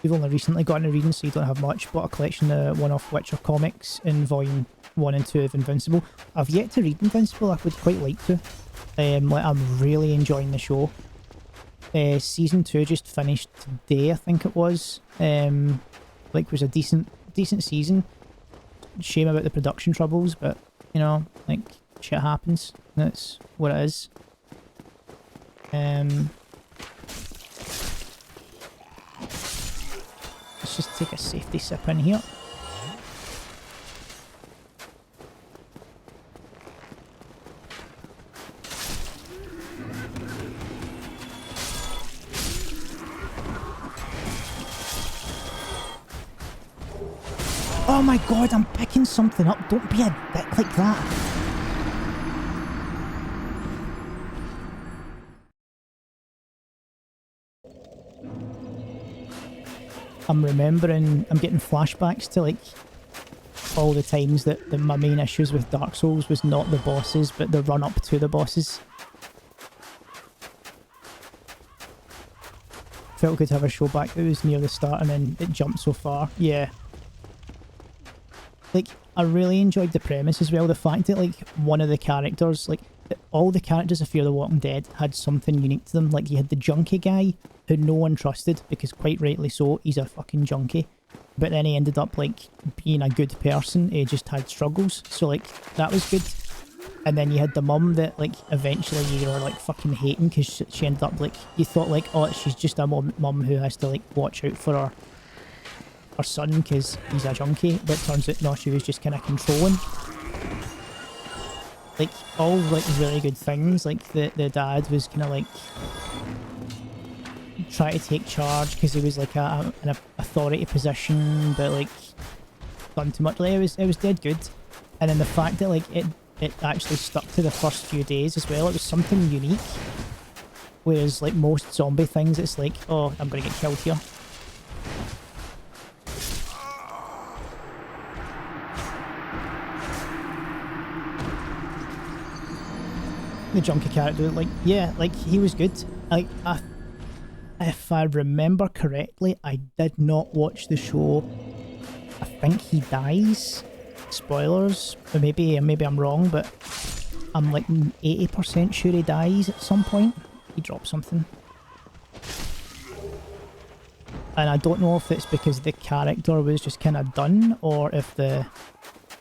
You've only recently gotten into reading, so you don't have much. Bought a collection of one-off Witcher comics in volume 1 and 2 of Invincible. I've yet to read Invincible. I would quite like to. Like, I'm really enjoying the show. Season 2 just finished today, I think it was. Like, it was a decent season. Shame about the production troubles, but, you know, like, shit happens. That's what it is. Let's just take a safety sip in here. Oh my god, I'm picking something up. Don't be a dick like that. I'm remembering, I'm getting flashbacks to like all the times that my main issues with Dark Souls was not the bosses, but the run up to the bosses. Felt good to have a show back that was near the start and then it jumped so far. Yeah. Like, I really enjoyed the premise as well. The fact that like one of the characters, like all the characters of Fear the Walking Dead had something unique to them. Like you had the junkie guy who no one trusted because quite rightly so, he's a fucking junkie. But then he ended up like being a good person. He just had struggles. So like that was good. And then you had the mum that like eventually you were like fucking hating because she ended up like, you thought like, oh, she's just a mum who has to like watch out for her son because he's a junkie. But it turns out no, she was just kind of controlling. Like all like really good things. Like the dad was kind of like try to take charge because he was like an authority position, but like done too much. Like, it was dead good. And then the fact that like it actually stuck to the first few days as well, it was something unique. Whereas like most zombie things, it's like, oh, I'm gonna get killed here. The junkie character, like, yeah, like he was good. Like if I remember correctly, I did not watch the show. I think he dies. Spoilers. Or maybe I'm wrong, but I'm like 80% sure he dies at some point. He dropped something. And I don't know if it's because the character was just kind of done, or if the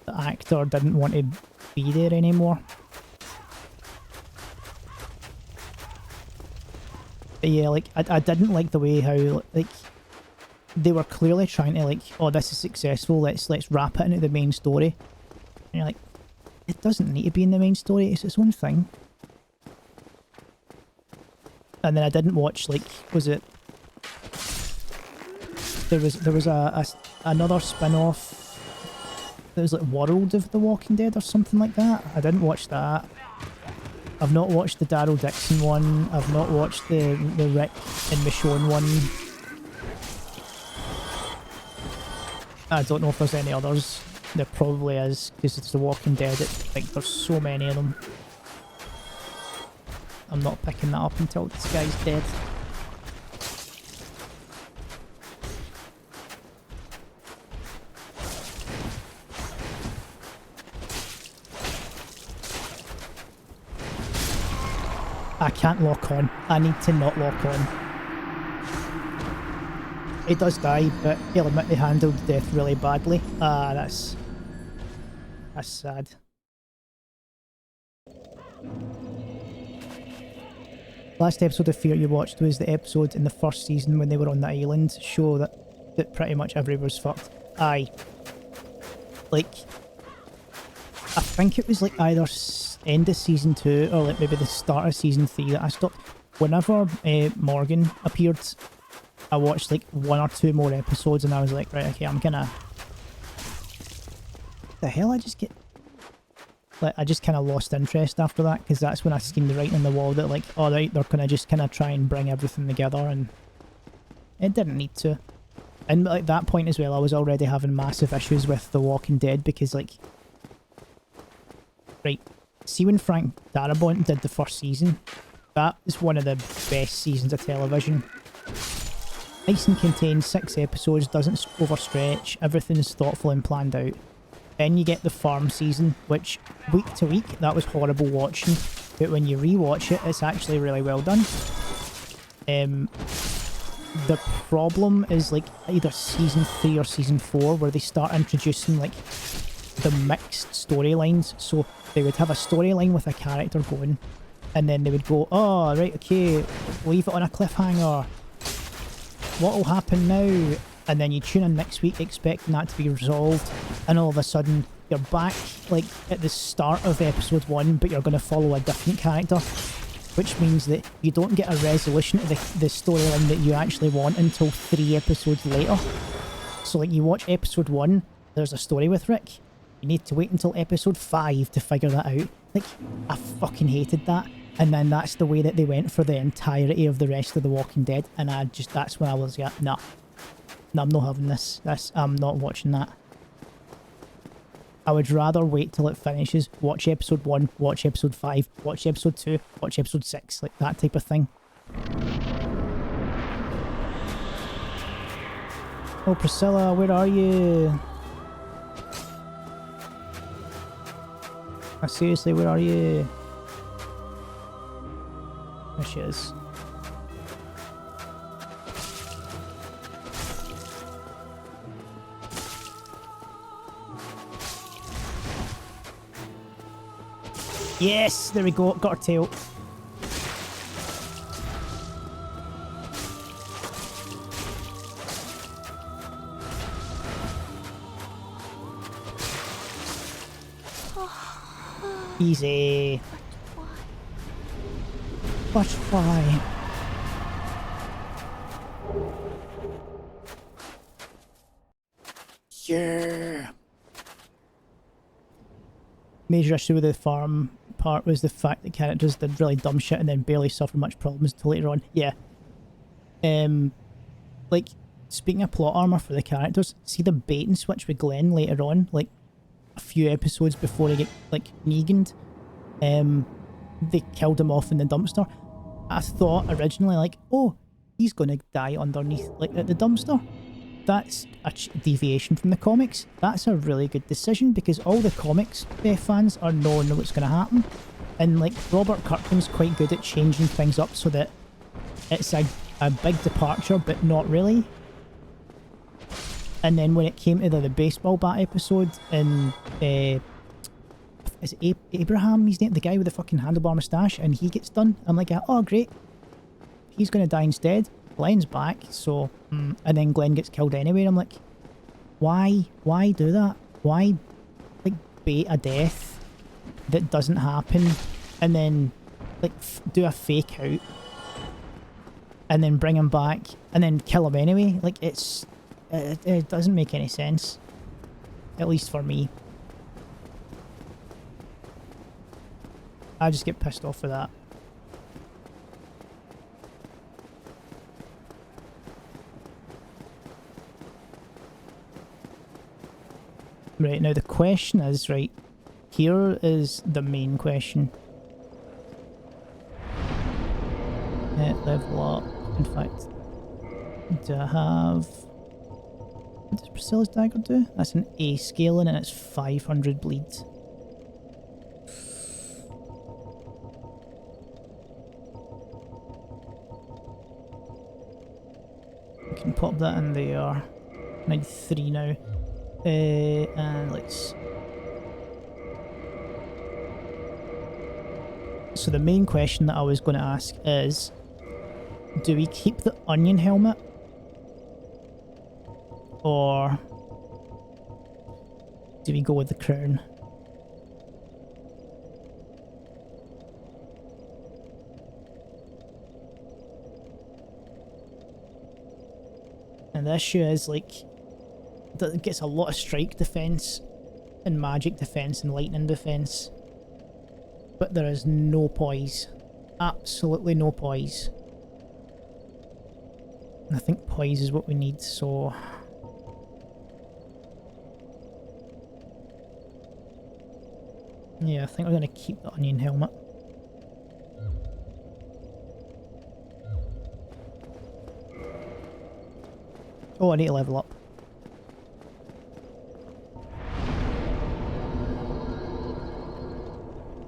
actor didn't want to be there anymore. But yeah, like, I didn't like the way how, like, they were clearly trying to, like, oh, this is successful, let's wrap it into the main story. And you're like, it doesn't need to be in the main story, it's its own thing. And then I didn't watch, like, was it... There was another spin-off that was like World of the Walking Dead or something like that. I didn't watch that. I've not watched the Daryl Dixon one. I've not watched the Rick and Michonne one. I don't know if there's any others. There probably is, because it's The Walking Dead. Like, there's so many of them. I'm not picking that up until this guy's dead. I can't lock on. I need to not lock on. He does die, but he'll admit he handled death really badly. Ah, that's sad. Last episode of Fear you watched was the episode in the first season when they were on the island. Show that pretty much everyone was fucked. Aye. Like, I think it was like either end of season 2 or like maybe the start of season 3 that I stopped. Whenever Morgan appeared, I watched like 1 or 2 more episodes and I was like, right, okay, I'm gonna... The hell I just get... Like, I just kind of lost interest after that, because that's when I seen the writing on the wall that like, alright, they're gonna just kind of try and bring everything together, and it didn't need to. And at that point as well, I was already having massive issues with The Walking Dead, because like... Right, see when Frank Darabont did the first season? That is one of the best seasons of television. Nice and contained, 6 episodes, doesn't overstretch, everything's thoughtful and planned out. Then you get the farm season, which week to week, that was horrible watching, but when you rewatch it, it's actually really well done. The problem is like either season 3 or season 4 where they start introducing like the mixed storylines. So they would have a storyline with a character going, and then they would go, oh right, okay, leave it on a cliffhanger, what will happen now? And then you tune in next week expecting that to be resolved, and all of a sudden you're back like at the start of episode 1, but you're going to follow a different character, which means that you don't get a resolution to the storyline that you actually want until 3 episodes later. So like you watch episode 1 there's a story with Rick. You need to wait until episode 5 to figure that out. Like, I fucking hated that. And then that's the way that they went for the entirety of the rest of The Walking Dead. And that's when I was like, nah. No, I'm not having this. I'm not watching that. I would rather wait till it finishes, watch episode 1, watch episode 5, watch episode 2, watch episode 6, like that type of thing. Oh, Priscilla, where are you? Seriously, where are you? There she is. Yes, there we go. Got her tail. Easy. But why? Yeah. Major issue with the farm part was the fact that characters did really dumb shit and then barely suffered much problems until later on. Yeah. Like, speaking of plot armor for the characters, see the bait and switch with Glenn later on, like a few episodes before he get like Negan'd. They killed him off in the dumpster. I thought originally like, oh, he's gonna die underneath, like at the dumpster. That's a deviation from the comics. That's a really good decision because all the comics fans are knowing what's going to happen. And like Robert Kirkman's quite good at changing things up so that it's a big departure but not really. And then when it came to the baseball bat episode in is it Abraham, his name, the guy with the fucking handlebar moustache, and he gets done, I'm like, oh great, he's going to die instead. Glenn's back, so and then Glenn gets killed anyway. And I'm like, why do that? Why like bait a death that doesn't happen and then like do a fake out and then bring him back and then kill him anyway? Like it doesn't make any sense, at least for me. I just get pissed off with that. Right, now the question is, right, here is the main question. Level up. In fact, do I have... What does Priscilla's dagger do? That's an A scaling and it's 500 bleed. We can pop that in there. I need 3 now. And let's... So the main question that I was going to ask is, do we keep the onion helmet? Or do we go with the crown? And the issue is, like, that it gets a lot of strike defense and magic defense and lightning defense, but there is no poise, absolutely no poise. And I think poise is what we need, so yeah, I think we're going to keep the onion helmet. Oh, I need to level up.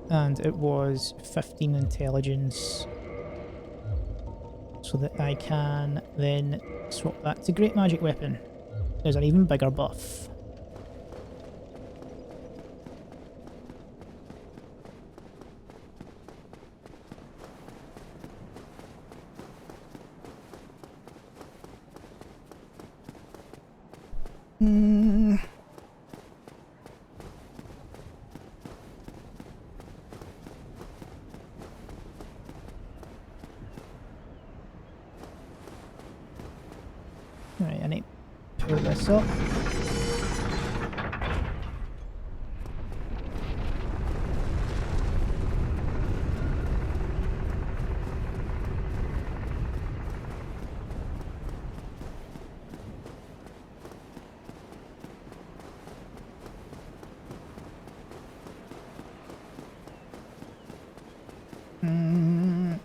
And it was 15 intelligence, so that I can then swap that to great magic weapon. There's an even bigger buff. Right, I need to pull this up. And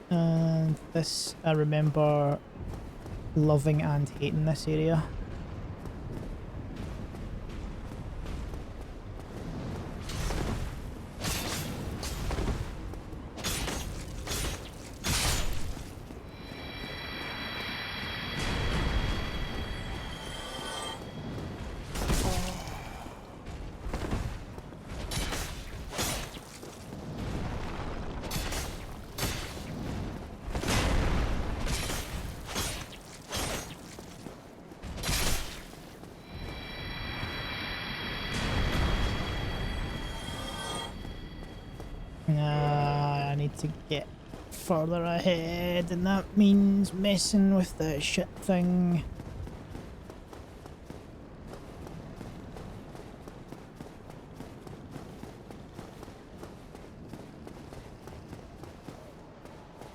this, I remember loving and hating this area. I need to get further ahead, and that means messing with the shit thing.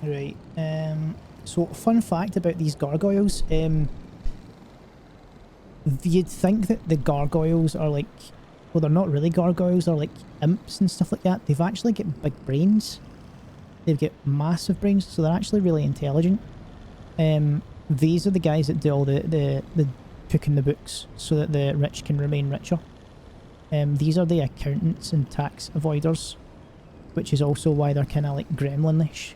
Right, so fun fact about these gargoyles, you'd think that the gargoyles are like, well, they're not really gargoyles, they're like imps and stuff like that. They've actually got big brains. They've got massive brains, so they're actually really intelligent. These are the guys that do all the cooking the books so that the rich can remain richer. These are the accountants and tax avoiders, which is also why they're kind of like gremlin-ish.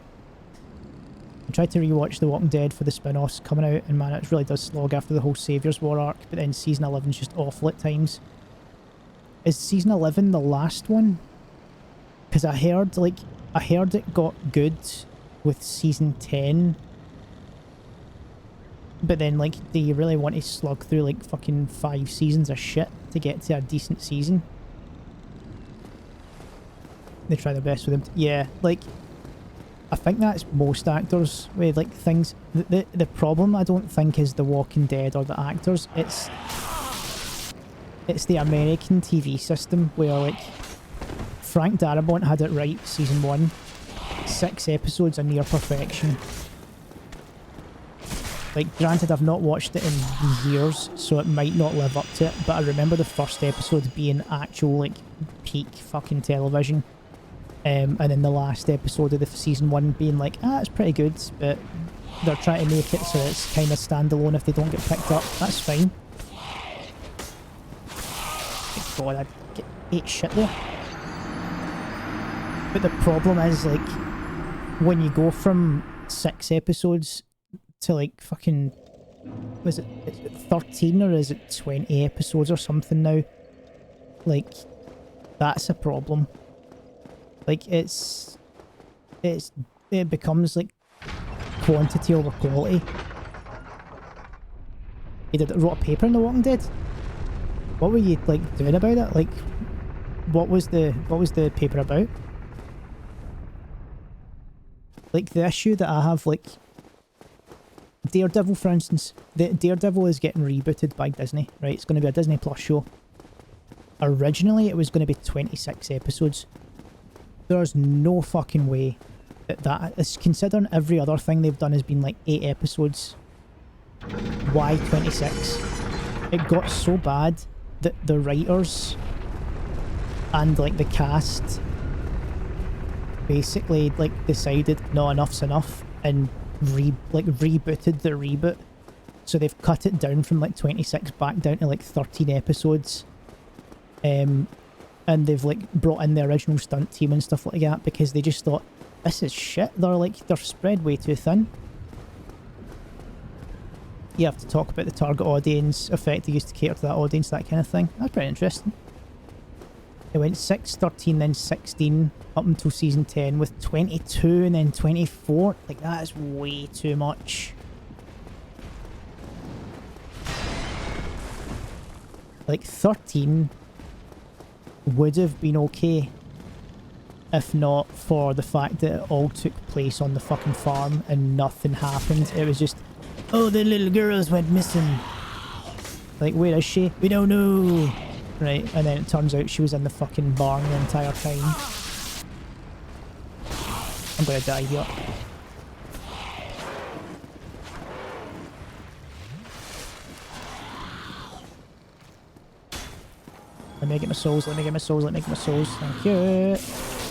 I tried to rewatch The Walking Dead for the spin-offs coming out, and man, it really does slog after the whole Saviour's War arc, but then Season 11's just awful at times. Is Season 11 the last one? Because I heard it got good with Season 10, but then, like, do you really want to slug through, like, fucking 5 seasons of shit to get to a decent season? They try their best with them. Yeah, like, I think that's most actors with, like, things. The problem, I don't think, is The Walking Dead or the actors. It's the American TV system where, like, Frank Darabont had it right Season 1. 6 episodes of near perfection. Like, granted, I've not watched it in years, so it might not live up to it, but I remember the first episode being actual, like, peak fucking television. And then the last episode of the Season 1 being like, it's pretty good, but they're trying to make it so it's kind of standalone if they don't get picked up. That's fine. God, I ate shit there. But the problem is, like, when you go from 6 episodes to, like, fucking, is it 13 or is it 20 episodes or something now? Like, that's a problem. Like, it becomes, like, quantity over quality. You wrote a paper in The Walking Dead? What were you, like, doing about it? Like, what was the paper about? Like, the issue that I have, like, Daredevil, for instance. Daredevil is getting rebooted by Disney, right? It's going to be a Disney Plus show. Originally, it was going to be 26 episodes. There's no fucking way that is, considering every other thing they've done has been like 8 episodes. Why 26? It got so bad that the writers and, like, the cast basically, like, decided no, enough's enough, and rebooted the reboot. So they've cut it down from, like, 26 back down to, like, 13 episodes. And they've, like, brought in the original stunt team and stuff like that because they just thought, this is shit. They're spread way too thin. You have to talk about the target audience, effect they used to cater to that audience, that kind of thing. That's pretty interesting. It went 6, 13, then 16, up until Season 10, with 22 and then 24. Like, that is way too much. Like, 13 would have been okay if not for the fact that it all took place on the fucking farm and nothing happened. It was just, oh, the little girls went missing. Like, where is she? We don't know. Right, and then it turns out she was in the fucking barn the entire time. I'm gonna die here. Let me get my souls, let me get my souls, let me get my souls. Thank you.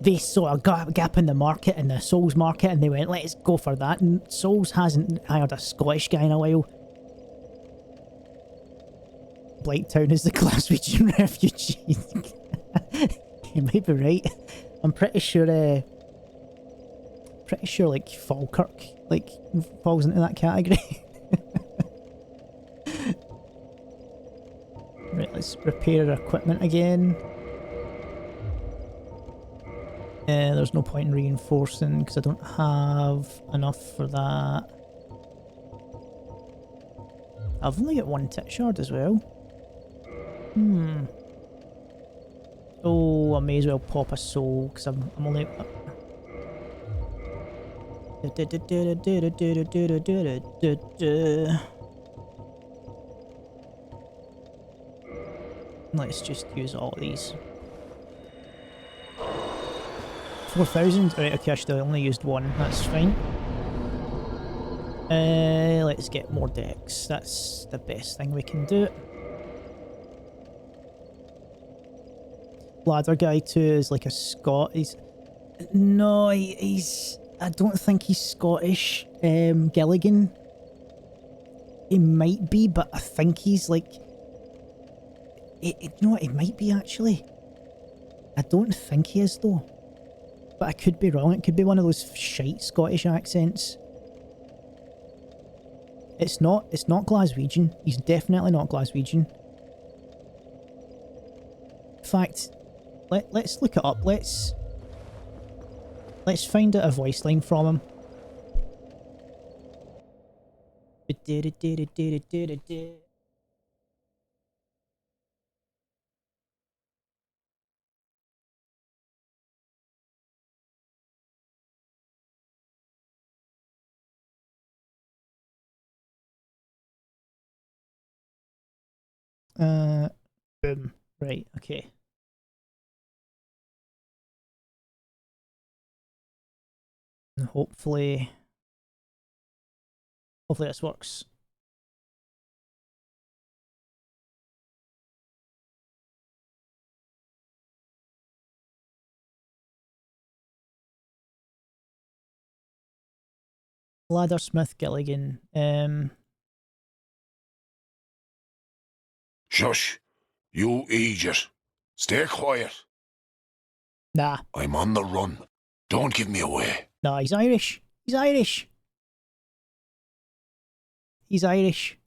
they saw a gap in the market, in the Souls market, and they went, let's go for that. And Souls hasn't hired a Scottish guy in a while. Blighttown is the Glaswegian refugee. You might be right. I'm pretty sure like Falkirk like falls into that category. Right, let's repair our equipment again. There's no point in reinforcing because I don't have enough for that. I've only got one tit shard as well. Oh, I may as well pop a soul because I'm only. Let's just use all of these. 4,000? Right, okay, I should have only used one. That's fine. Let's get more decks. That's the best thing we can do. Ladder guy too is like a Scot. No, he's... I don't think he's Scottish. Gilligan. He might be, but I think he's like... you know what, he might be actually. I don't think he is though. But I could be wrong. It could be one of those shite Scottish accents. It's not Glaswegian. He's definitely not Glaswegian. In fact, let's look it up. Let's find out a voice line from him. Boom. Right, okay. And hopefully this works. Laddersmith Gilligan. Shush! You idiot! Stay quiet. Nah. I'm on the run. Don't give me away. Nah, he's Irish. He's Irish. He's Irish.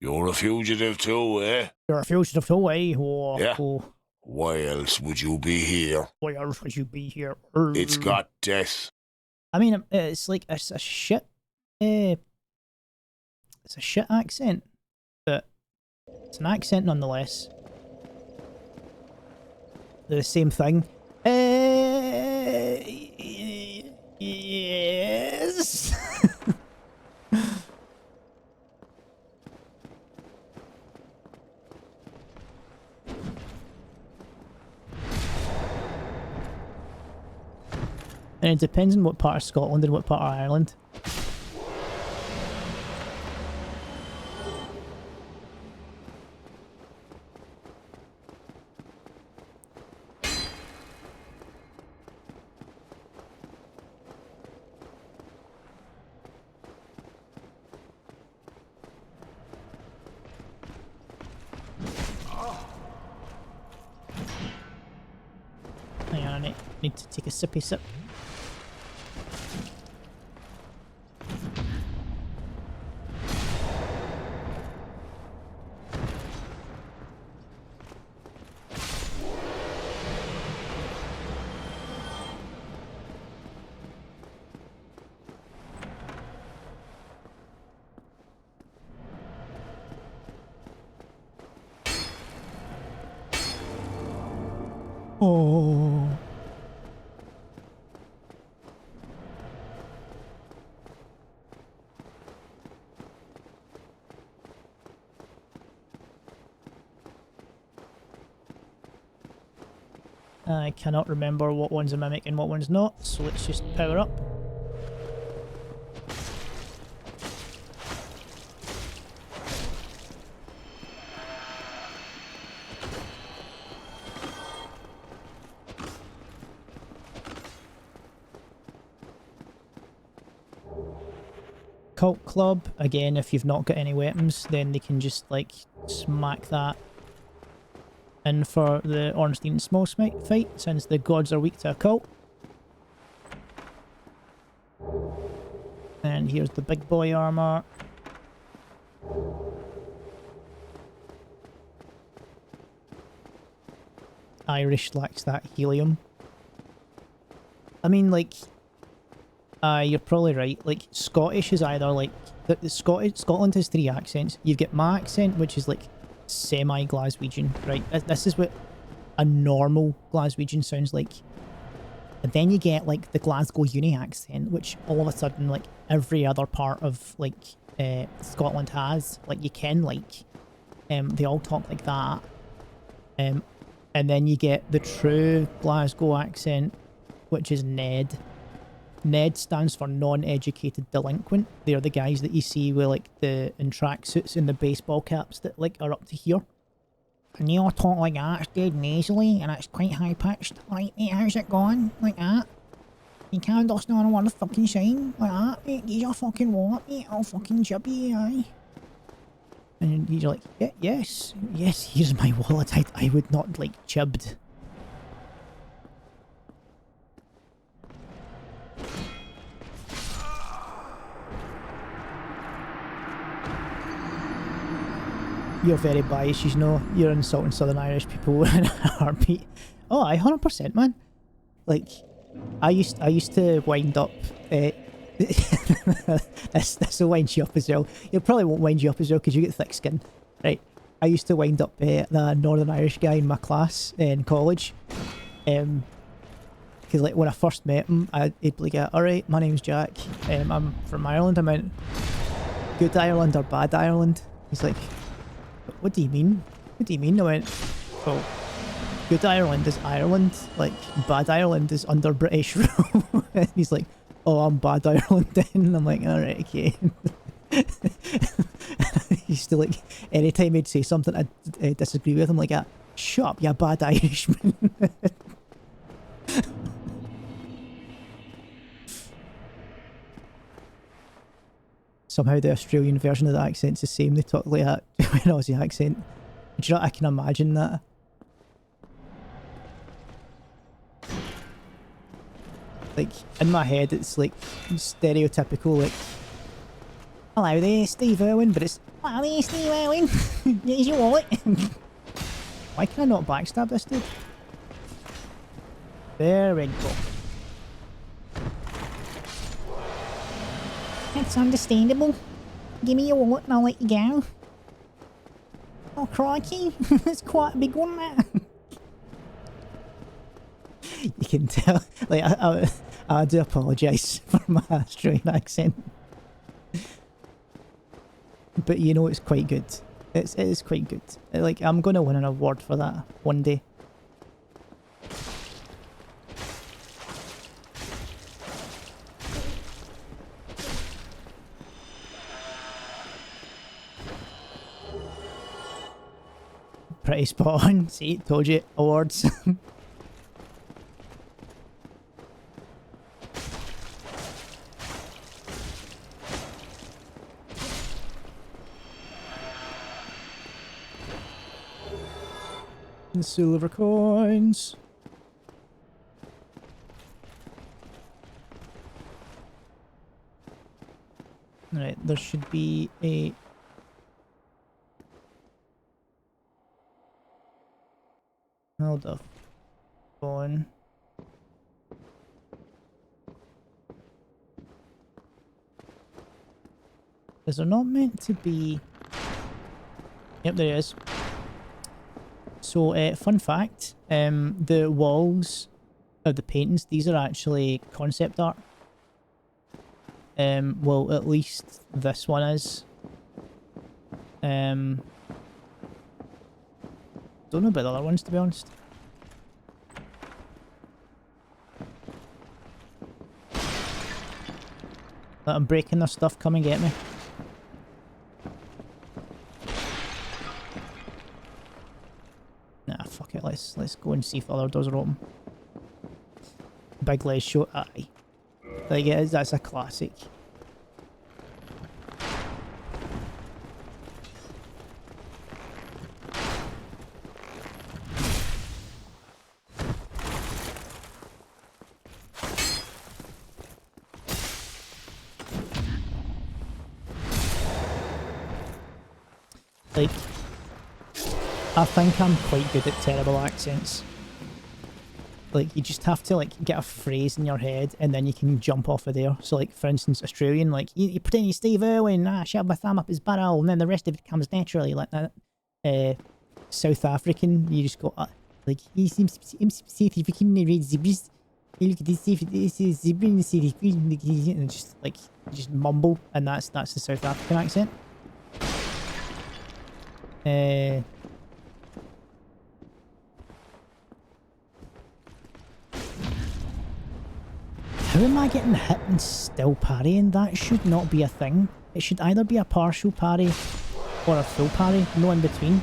You're a fugitive too, eh? You're a fugitive too, eh? Oh, Yeah. oh. Why else would you be here? Why else would you be here? It's got death. I mean, it's like a shit. It's a shit accent, but it's an accent nonetheless. They're the same thing. Yes. And it depends on what part of Scotland and what part of Ireland. Hang on, I need to take a sippy sip. Oh. I cannot remember what one's a mimic and what one's not, so let's just power up. Cult Club. Again, if you've not got any weapons, then they can just, like, smack that in for the Ornstein and Small Smite fight, since the gods are weak to a cult. And here's the big boy armor. Irish lacks that helium. I mean, like, you're probably right. Like, Scottish is either like Scotland has 3 accents. You've got my accent, which is like semi-Glaswegian, right? This is what a normal Glaswegian sounds like. And then you get like the Glasgow uni accent, which all of a sudden like every other part of like Scotland has. Like you can like they all talk like that. And then you get the true Glasgow accent, which is Ned. Ned stands for non-educated delinquent. They're the guys that you see with like the in tracksuits and the baseball caps that like are up to here. And you all talk like that, it's dead nasally and it's quite high pitched. Right, mate, how's it going? Like that. You can't understand what the fucking saying like that, mate. Get your fucking wallet, mate. All fucking chubby, aye. And you're like, yeah, yes, here's my wallet. I would not like chibbed. You're very biased, you know. You're insulting Southern Irish people in a heartbeat. Oh, 100%, man. Like, I used to wind up. This will wind you up as well. It probably won't wind you up as well because you get thick skin, right? I used to wind up the Northern Irish guy in my class in college, because like when I first met him, he'd be like, "All right, my name's Jack. I'm from Ireland." I went, "Good Ireland or bad Ireland?" He's like, "What do you mean? What do you mean?" I went, "Well, good Ireland is Ireland, like bad Ireland is under British rule." And he's like, "Oh, I'm bad Ireland then." And I'm like, "Alright, okay." He used to like, anytime he'd say something I'd disagree with him, like, "Shut up, you bad Irishman." Somehow the Australian version of the accent's the same. They talk like that with an Aussie accent. Do you know what? I can imagine that. Like, in my head, it's like stereotypical, like, "Hello there, Steve Irwin," but it's, "Hello there, Steve Irwin. Here's your wallet." Why can I not backstab this dude? There we go. That's understandable. Give me your wallet and I'll let you go. Oh, crikey. That's quite a big one, that. You can tell. Like, I do apologise for my Australian accent. But you know, it's quite good. It is quite good. Like, I'm going to win an award for that one day. Pretty spot on. See, told you. Awards. And silver coins. Right, there should be a... Hold up. Phone. Is there not meant to be... Yep, there is. So, fun fact, the walls of the paintings, these are actually concept art. Well, at least this one is. Don't know about the other ones, to be honest. Let them breaking their stuff, come and get me. Nah, fuck it, let's go and see if other doors are open. Big Les show, aye. Like, that's a classic. Like, I think I'm quite good at terrible accents. Like, you just have to, like, get a phrase in your head and then you can jump off of there. So, like, for instance, Australian, like, you pretend you're Steve Irwin, shove my thumb up his barrel, and then the rest of it comes naturally, like that. South African, you just go, like, he seems if you can read zebras, you look at this, if this is zebra in the city, and just, like, just mumble, and that's the South African accent. How am I getting hit and still parrying? That should not be a thing. It should either be a partial parry or a full parry, no in between.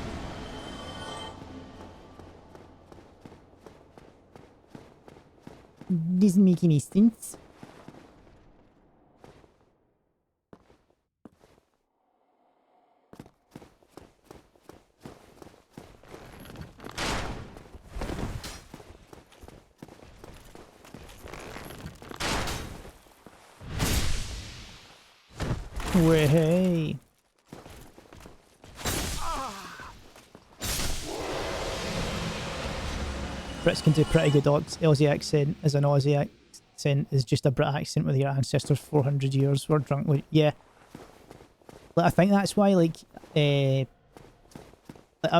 Doesn't make any sense. Hey. Brits can do pretty good Aussie accent, as an Aussie accent is just a Brit accent with your ancestors 400 years were drunk with. Yeah. Like, I think that's why, like, I've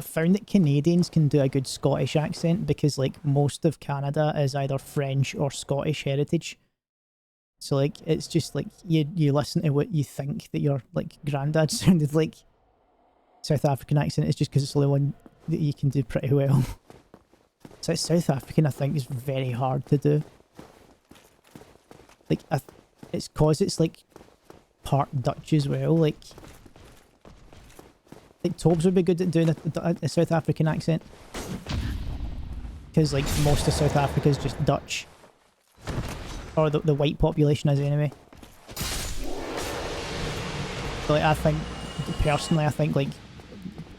found that Canadians can do a good Scottish accent because, like, most of Canada is either French or Scottish heritage. So, like, it's just, like, you listen to what you think that your, like, granddad sounded like. South African accent is just because it's the only one that you can do pretty well. So South African, I think, is very hard to do. Like, it's cause it's, like, part Dutch as well, like Tobes would be good at doing a South African accent. Because, like, most of South Africa is just Dutch. Or the white population is, anyway. So, like, I think, personally, I think, like,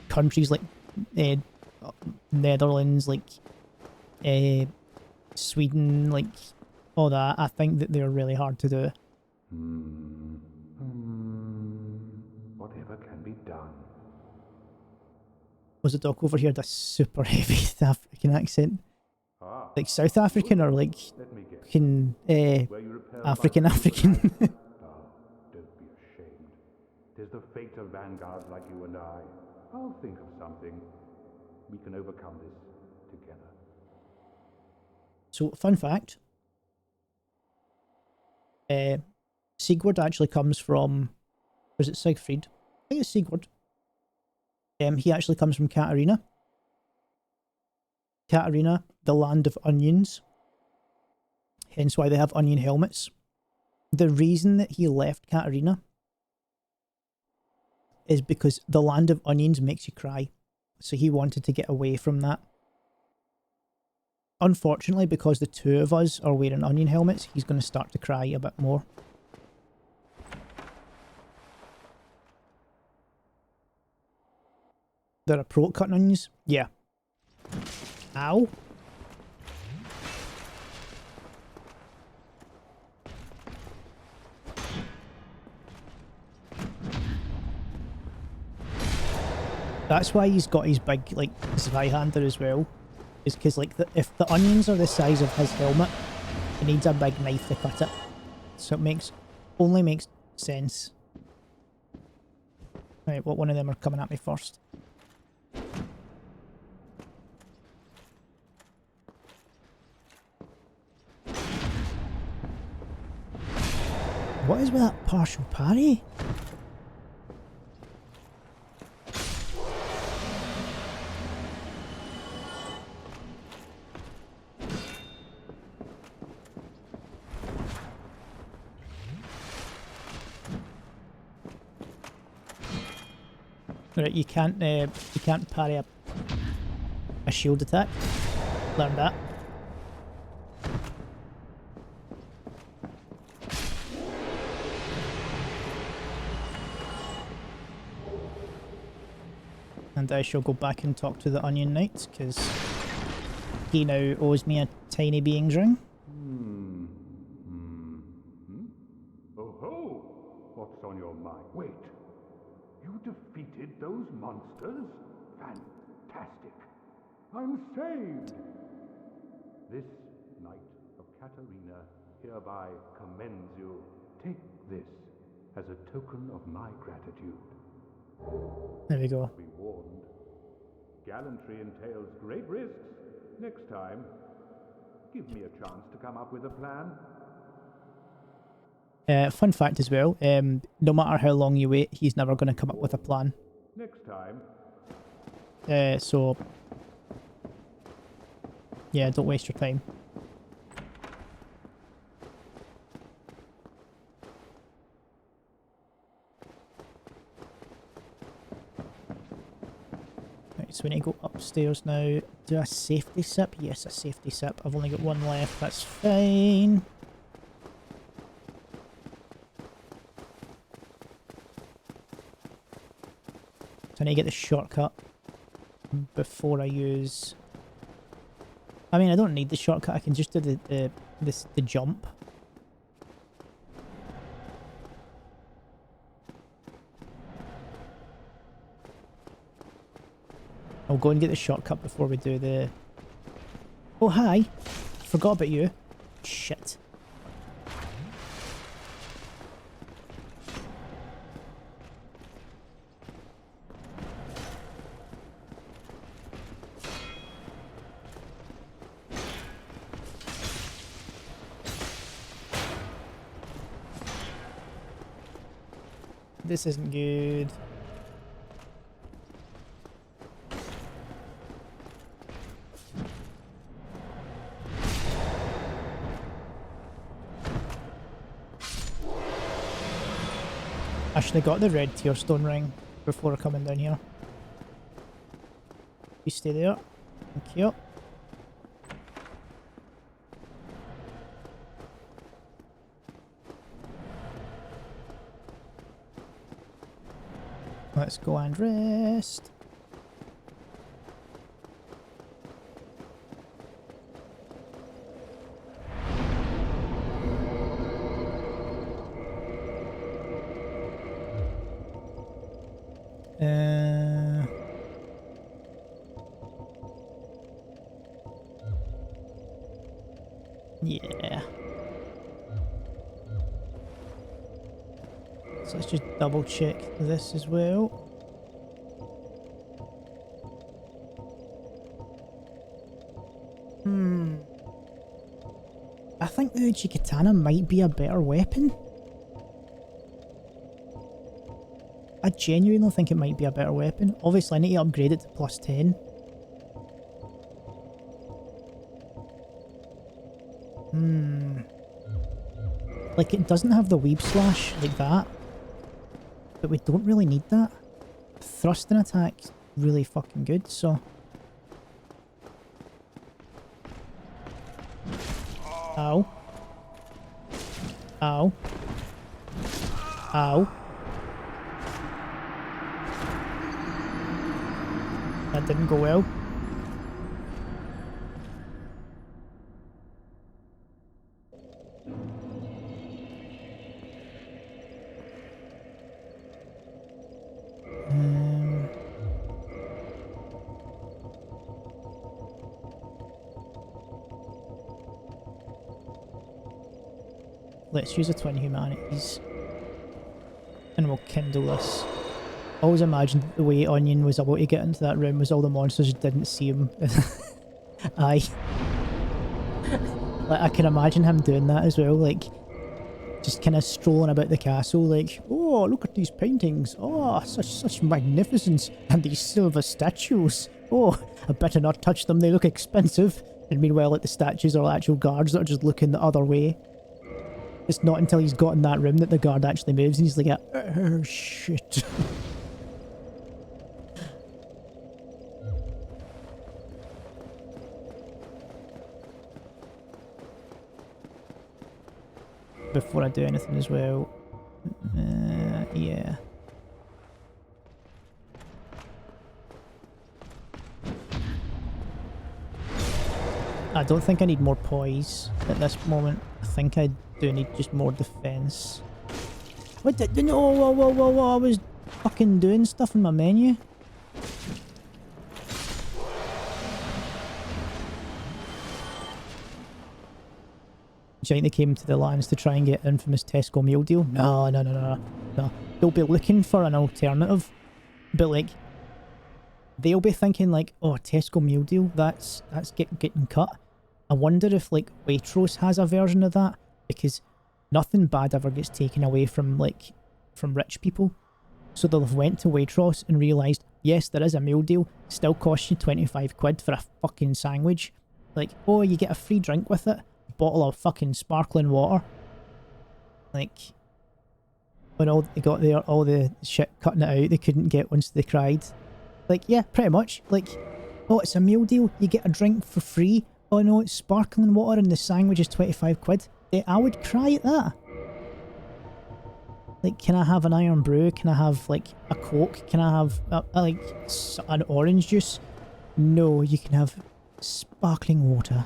countries like Netherlands, like Sweden, like all that, I think that they're really hard to do. Whatever can be done. Was the doc over here the super heavy South African accent? Like South African or like fucking African? Don't be ashamed. 'Tis the fate of vanguards like you and I. I'll think of something. We can overcome this together. So, fun fact. Sigurd actually comes from... Was it Siegfried? I think it's Sigurd. He actually comes from Katarina. Katarina, the land of onions. Hence why they have onion helmets. The reason that he left Katarina is because the land of onions makes you cry. So he wanted to get away from that. Unfortunately, because the two of us are wearing onion helmets, he's going to start to cry a bit more. They're a pro at cutting onions? Yeah. Ow. That's why he's got his big, like, Zweihander as well. Is because, like, if the onions are the size of his helmet, he needs a big knife to cut it. So it only makes sense. Right, what one of them are coming at me first? What is with that partial parry? Right, you can't parry a shield attack. Learn that. And I shall go back and talk to the Onion Knight, because he now owes me a tiny being's ring. Oh ho! What's on your mind? Wait. You defeated those monsters? Fantastic. I'm saved. This Knight of Katarina hereby commends you. Take this as a token of my gratitude. There we go. Be warned. Gallantry entails great risks. Next time, give me a chance to come up with a plan. Fun fact as well, no matter how long you wait, he's never going to come up with a plan. Next time. So, yeah, don't waste your time. Right, so we need to go upstairs now. Do a safety sip? Yes, a safety sip. I've only got one left, that's fine. So I need to get the shortcut before I use... I mean, I don't need the shortcut, I can just do the jump. I'll go and get the shortcut before we do the... Oh, hi! Forgot about you. Shit. This isn't good. I should have got the red tear stone ring before coming down here. You stay there. Thank you. Let's go and rest. Yeah. So let's just double check this as well. I think the Uchi Katana might be a better weapon. I genuinely think it might be a better weapon. Obviously I need to upgrade it to plus 10. Like, it doesn't have the weeb slash like that. But we don't really need that. Thrusting attack's really fucking good, so... Ow. Ow. Ow. That didn't go well. Let's use a twin humanities. And we'll kindle this. I always imagined the way Onion was able to get into that room was all the monsters didn't see him. Aye. Like, I can imagine him doing that as well, like, just kind of strolling about the castle, like, oh, look at these paintings, oh, such magnificence, and these silver statues, oh, I better not touch them, they look expensive. And meanwhile, like, the statues are actual guards that are just looking the other way. It's not until he's got in that room that the guard actually moves, and he's like, oh, shit. Before I do anything as well. Yeah. I don't think I need more poise at this moment. I think I do need just more defense. What the? No, whoa, I was fucking doing stuff in my menu. Do you think they came to the lands to try and get infamous Tesco meal deal? No, no, no, no, no. They'll be looking for an alternative. But like, they'll be thinking like, oh, Tesco meal deal, that's getting cut. I wonder if like Waitrose has a version of that, because nothing bad ever gets taken away from like from rich people. So they'll have went to Waitrose and realised, yes, there is a meal deal, still costs you 25 quid for a fucking sandwich. Like, oh, you get a free drink with it, a bottle of fucking sparkling water. Like, when all they got there, all the shit cutting it out they couldn't get once they cried. Like, yeah, pretty much. Like, oh, it's a meal deal, you get a drink for free. Oh no, it's sparkling water and the sandwich is 25 quid. I would cry at that. Like, can I have an iron brew? Can I have, like, a Coke? Can I have, like, an orange juice? No, you can have sparkling water.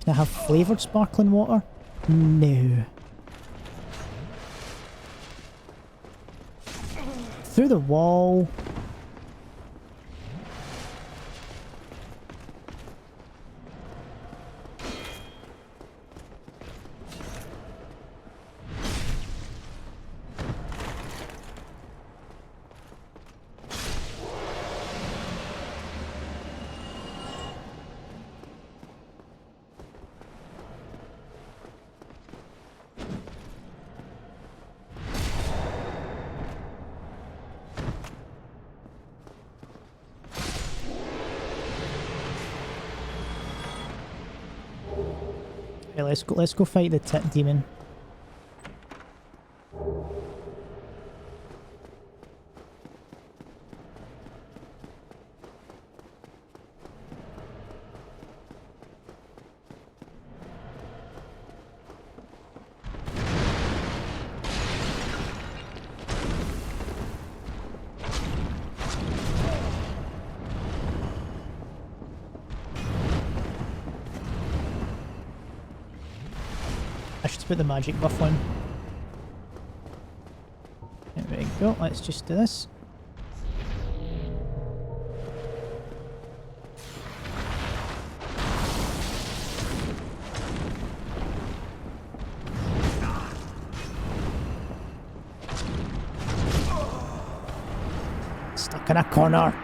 Can I have flavoured sparkling water? No. Through the wall. Okay, let's go fight the tit demon. I should put the magic buff on. There we go, let's just do this. Stuck in a corner.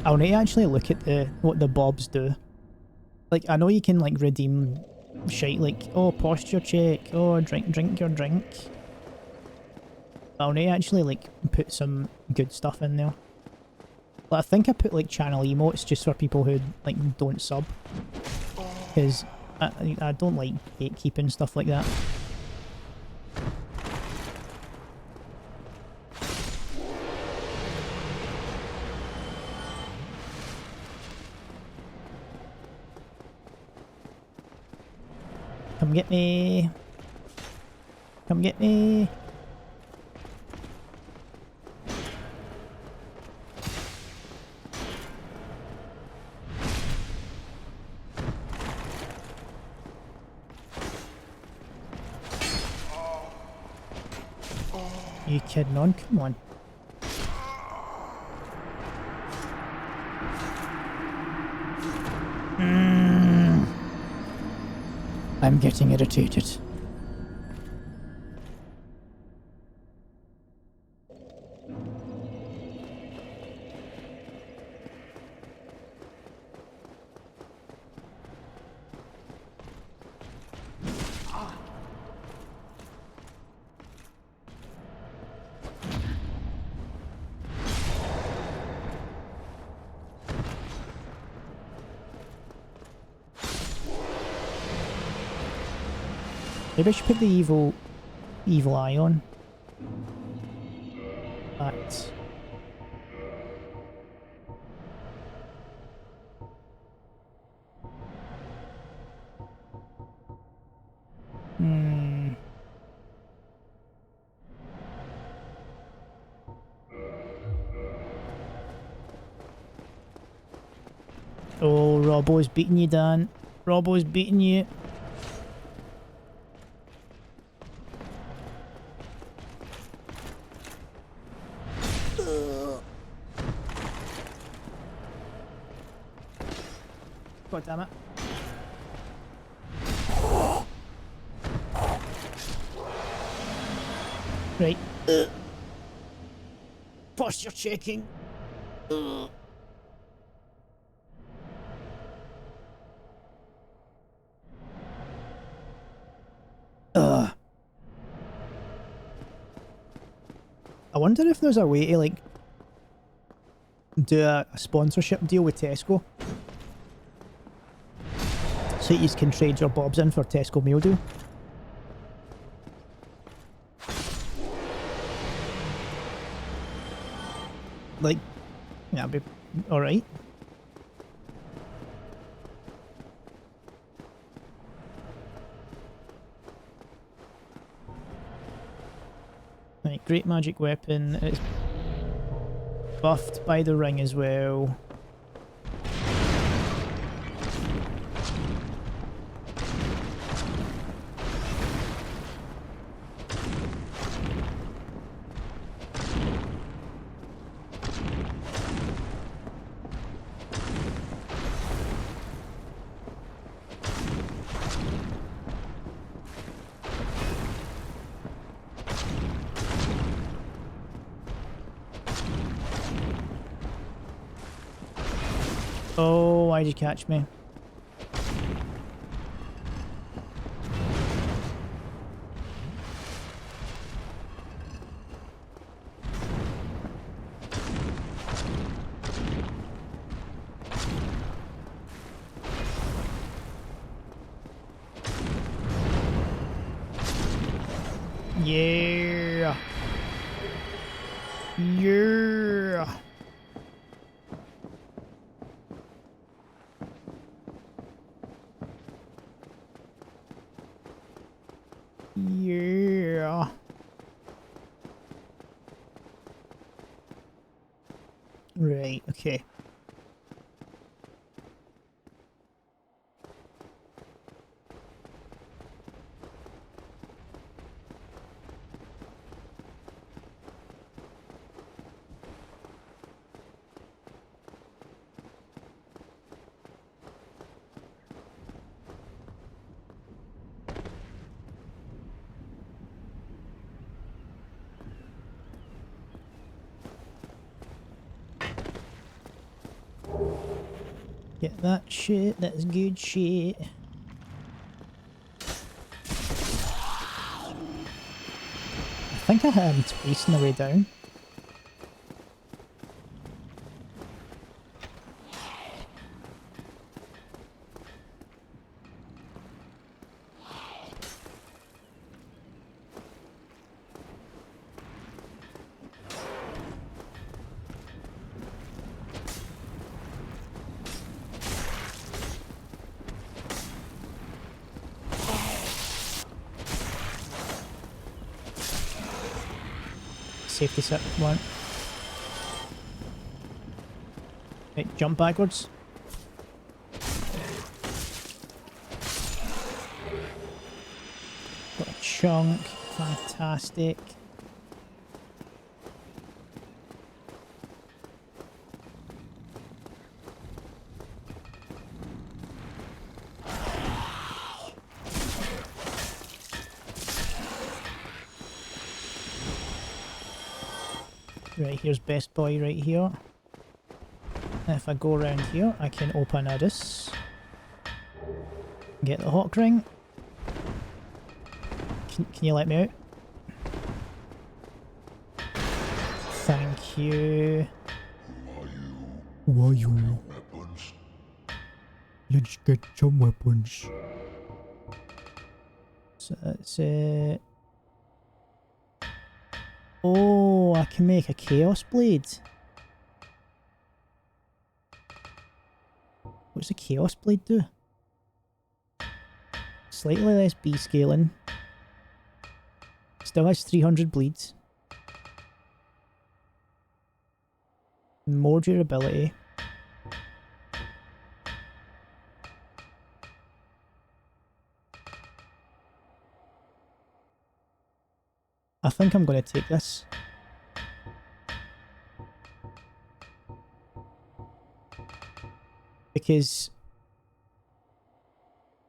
I'll need to actually look at what the bobs do. Like, I know you can like redeem shite like, oh, posture check, oh, drink your drink. But I'll need to actually like put some good stuff in there. But I think I put like channel emotes just for people who like don't sub. Because I don't like gatekeeping stuff like that. Come get me. Come get me. You kidding on? Come on. I'm getting irritated. Maybe I should put the evil eye on. But oh, Robbo's beating you, Dan. Robbo's beating you. God damn it. Right. Posture checking. I wonder if there's a way to like do a sponsorship deal with Tesco. So you can trade your bobs in for Tesco meal deal. Like, yeah, that'd be alright. Right, great magic weapon. It's buffed by the ring as well. Oh, why'd you catch me? Yeah. Yeah. Yeah. Right, okay. Get that shit, that's good shit. I think I hit him twice on the way down. Safety set, come on. Right, jump backwards. Got a chunk, fantastic. Right, here's best boy right here. If I go around here, I can open this. Get the hawk ring. Can you let me out? Thank you. Who are you? Let's get some weapons. So that's it. Oh, I can make a chaos blade. What's the chaos blade do? Slightly less B scaling. Still has 300 bleeds. More durability. I think I'm going to take this. Because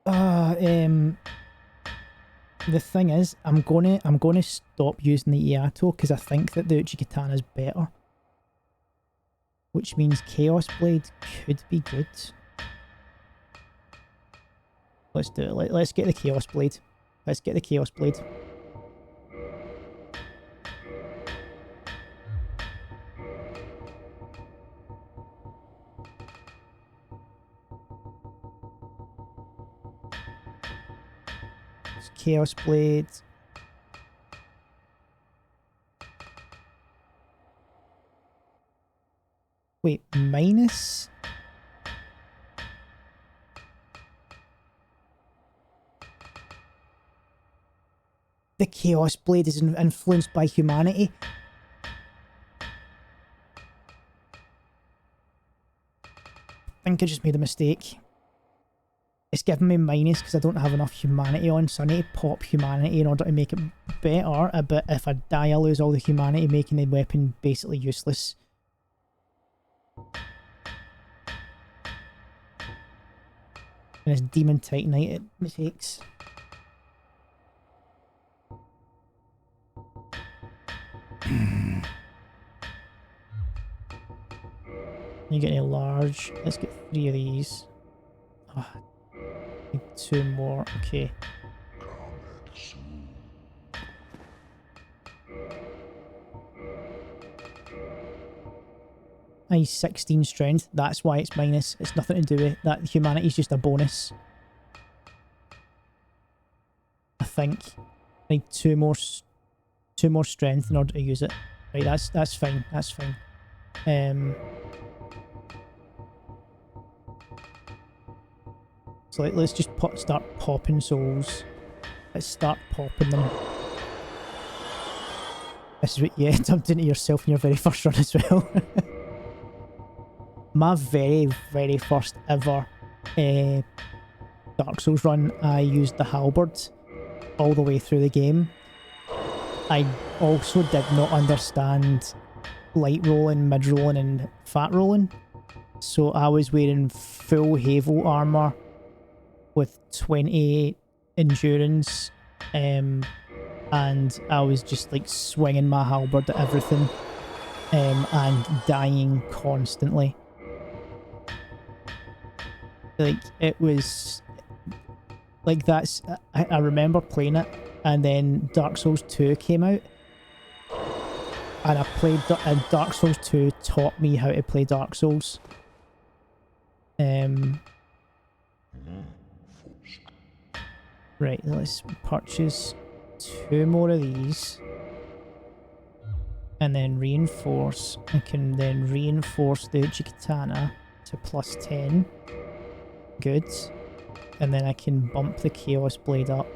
the thing is, I'm gonna stop using the Iato because I think that the Uchigatana is better. Which means Chaos Blade could be good. Let's do it. Let's get the Chaos Blade. Let's get the Chaos Blade. It's Chaos Blade. Wait, minus? The Chaos Blade is influenced by humanity. I think I just made a mistake. It's giving me minus because I don't have enough humanity on, so I need to pop humanity in order to make it better. But if I die, I lose all the humanity, making the weapon basically useless. And it's Demon Titanite it takes. You get a large. Let's get 3 of these. Oh, need 2 more. Okay. He's 16 strength. That's why it's minus. It's nothing to do with that. Humanity's just a bonus. I think I need 2 more strength in order to use it. Right, that's fine. That's fine. So let's just start popping souls. Let's start popping them. This is what you dumped into yourself in your very first run as well. My very, very first ever Dark Souls run, I used the halberd all the way through the game. I also did not understand light rolling, mid rolling and fat rolling. So I was wearing full Havel armour with 20 endurance and I was just like swinging my halberd at everything and dying constantly. Like, it was like, that's I remember playing it, and then Dark Souls 2 came out and I played and Dark Souls 2 taught me how to play Dark Souls. Right, let's purchase 2 more of these and then reinforce. I can then reinforce the Uchigatana to +10. Good. And then I can bump the Chaos Blade up.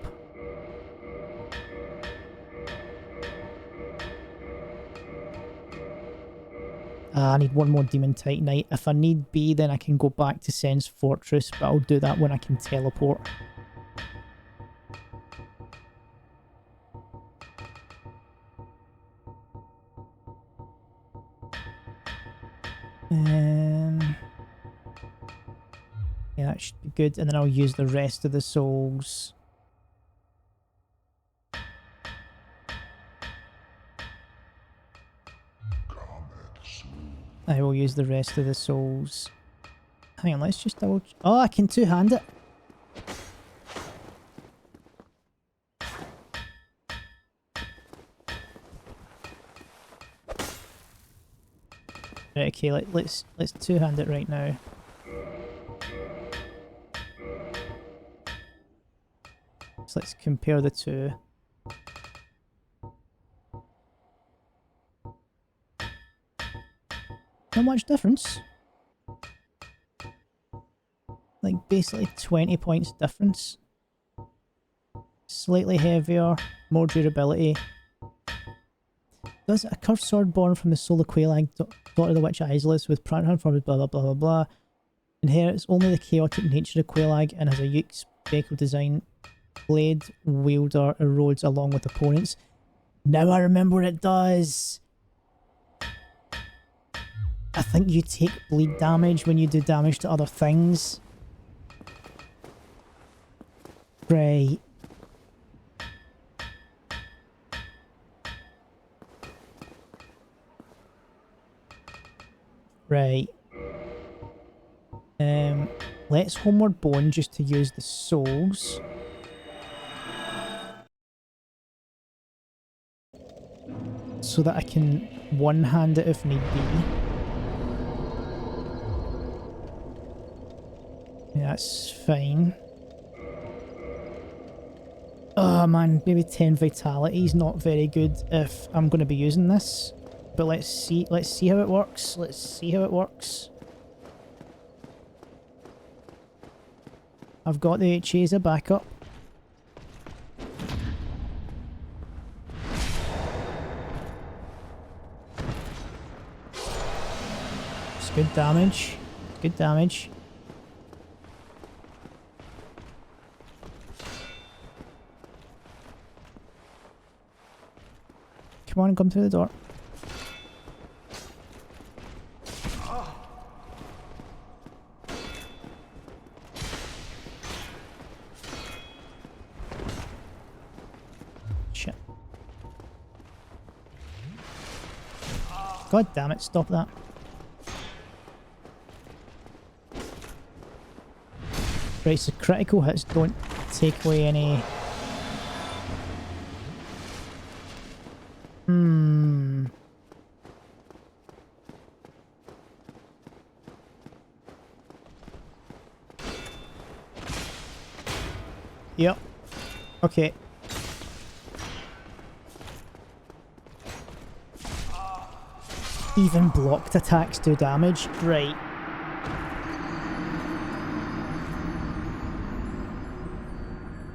I need 1 more Demon Titanite. If I need be, then I can go back to Sen's Fortress, but I'll do that when I can teleport. Yeah, that should be good. And then I'll use the rest of the souls. I will use the rest of the souls. Hang on, let's just double... Oh, I can two-hand it! Right, okay, let's two-hand it right now. So let's compare the two. Not much difference. Like basically 20 points difference. Slightly heavier, more durability. Does a curved sword born from the soul of Quelaag, daughter of the witch Isolus, with prana formed blah blah blah blah blah. Inherits only the chaotic nature of Quelaag and has a unique speckled design. Blade wielder erodes along with opponents. Now I remember what it does. I think you take bleed damage when you do damage to other things. Right. Right. Let's Homeward Bone just to use the souls. So that I can one-hand it if need be. Yeah, that's fine. Oh man, maybe 10 vitality is not very good if I'm going to be using this. But let's see how it works. Let's see how it works. I've got the HA as a backup. It's good damage. Good damage. Come on, come through the door. Shit. God damn it, stop that. Right, so critical hits don't take away any... Yep. Okay. Even blocked attacks do damage. Right.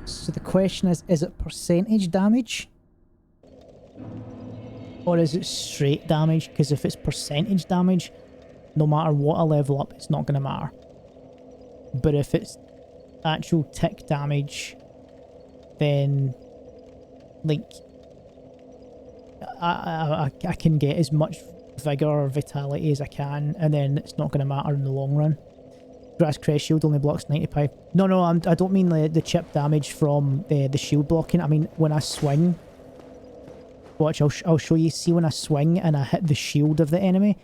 So the question is it percentage damage? Or is it straight damage? Because if it's percentage damage, no matter what I level up, it's not going to matter. But if it's actual tick damage, then like I can get as much vigor or vitality as I can, and then it's not going to matter in the long run. Grass Crest Shield only blocks 95. No, I don't mean the chip damage from the shield blocking. I mean when I swing. Watch, I'll show you. See, when I swing and I hit the shield of the enemy,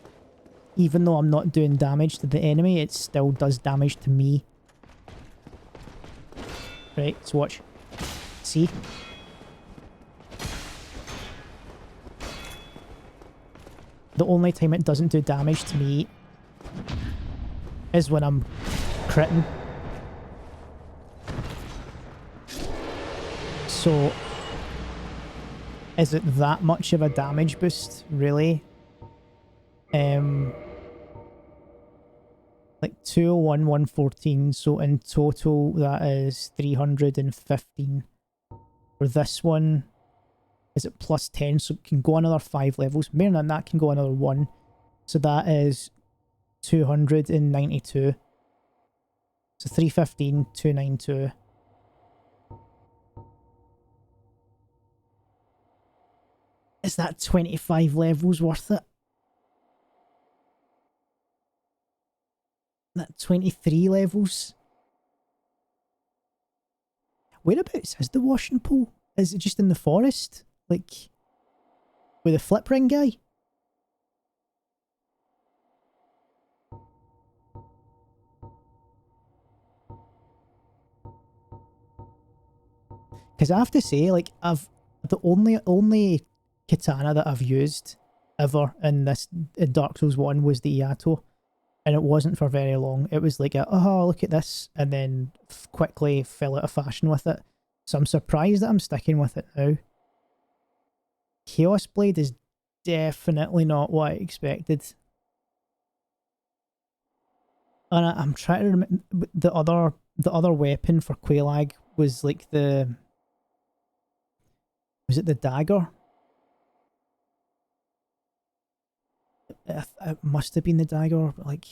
even though I'm not doing damage to the enemy, it still does damage to me. Right, so watch. See? The only time it doesn't do damage to me is when I'm critting. So, is it that much of a damage boost, really? Like 201, 114, so in total that is 315. For this one, is it plus 10, so it can go another 5 levels. More than that can go another 1. So that is 292. So 315, 292. Is that 25 levels worth it? That 23 levels? Whereabouts is the washing pole? Is it just in the forest? Like, with the flip ring guy? Because I have to say, like, the only katana that I've used ever in Dark Souls 1 was the Iato. And it wasn't for very long. It was like oh, look at this, and then quickly fell out of fashion with it. So I'm surprised that I'm sticking with it now. Chaos Blade is definitely not what I expected. And I'm trying to remember, the other weapon for Quelaag was like was it the dagger? It must have been the dagger. Like,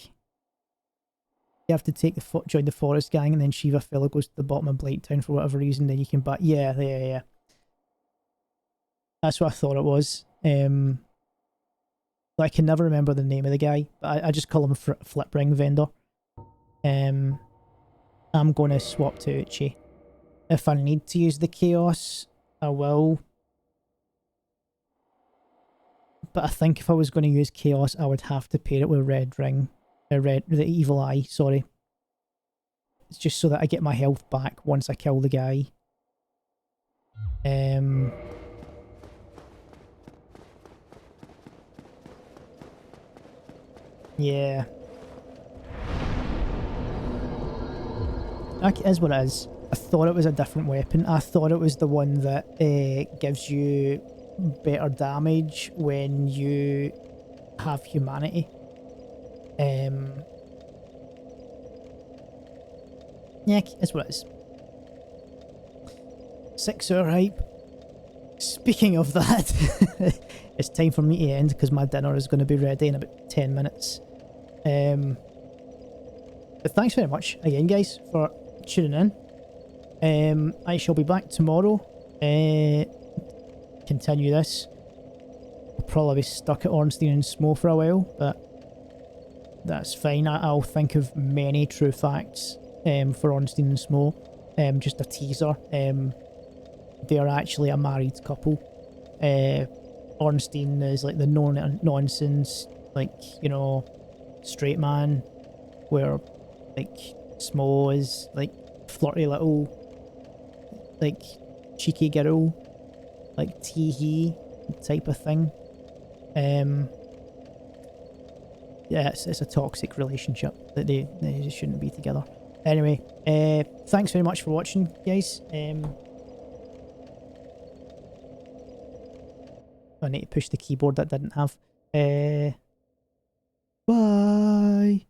you have to take join the forest gang, and then Shiva Fella goes to the bottom of Blighttown for whatever reason. Then you can back. Yeah. That's what I thought it was. I can never remember the name of the guy, but I just call him Flip Ring Vendor. I'm going to swap to Uchi. If I need to use the Chaos, I will. But I think if I was going to use Chaos, I would have to pair it with Red Ring. The Evil Eye, sorry. It's just so that I get my health back once I kill the guy. Yeah. That is what it is. I thought it was a different weapon. I thought it was the one that gives you better damage when you have humanity. Yeah, is what it is. 6 hour hype. Speaking of that, it's time for me to end because my dinner is going to be ready in about 10 minutes. But thanks very much again, guys, for tuning in. I shall be back tomorrow. Continue this. I'll probably be stuck at Ornstein and Smo for a while, but that's fine. I'll think of many true facts for Ornstein and Smo. Just a teaser. They are actually a married couple. Ornstein is like the nonsense, like, you know, straight man, where like Smo is like flirty little, like cheeky girl, like tee-hee type of thing. Yeah, it's a toxic relationship that they just shouldn't be together. Anyway, thanks very much for watching, guys. I need to push the keyboard that didn't have. Bye.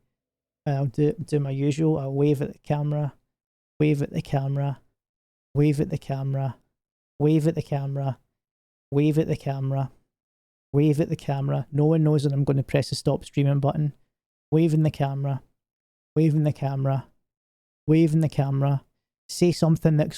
I'll do my usual. I'll wave at the camera, wave at the camera, wave at the camera, wave at the camera, wave at the camera, wave at the camera. No one knows that I'm going to press the stop streaming button. Waving the camera, waving the camera, waving the camera. Say something that's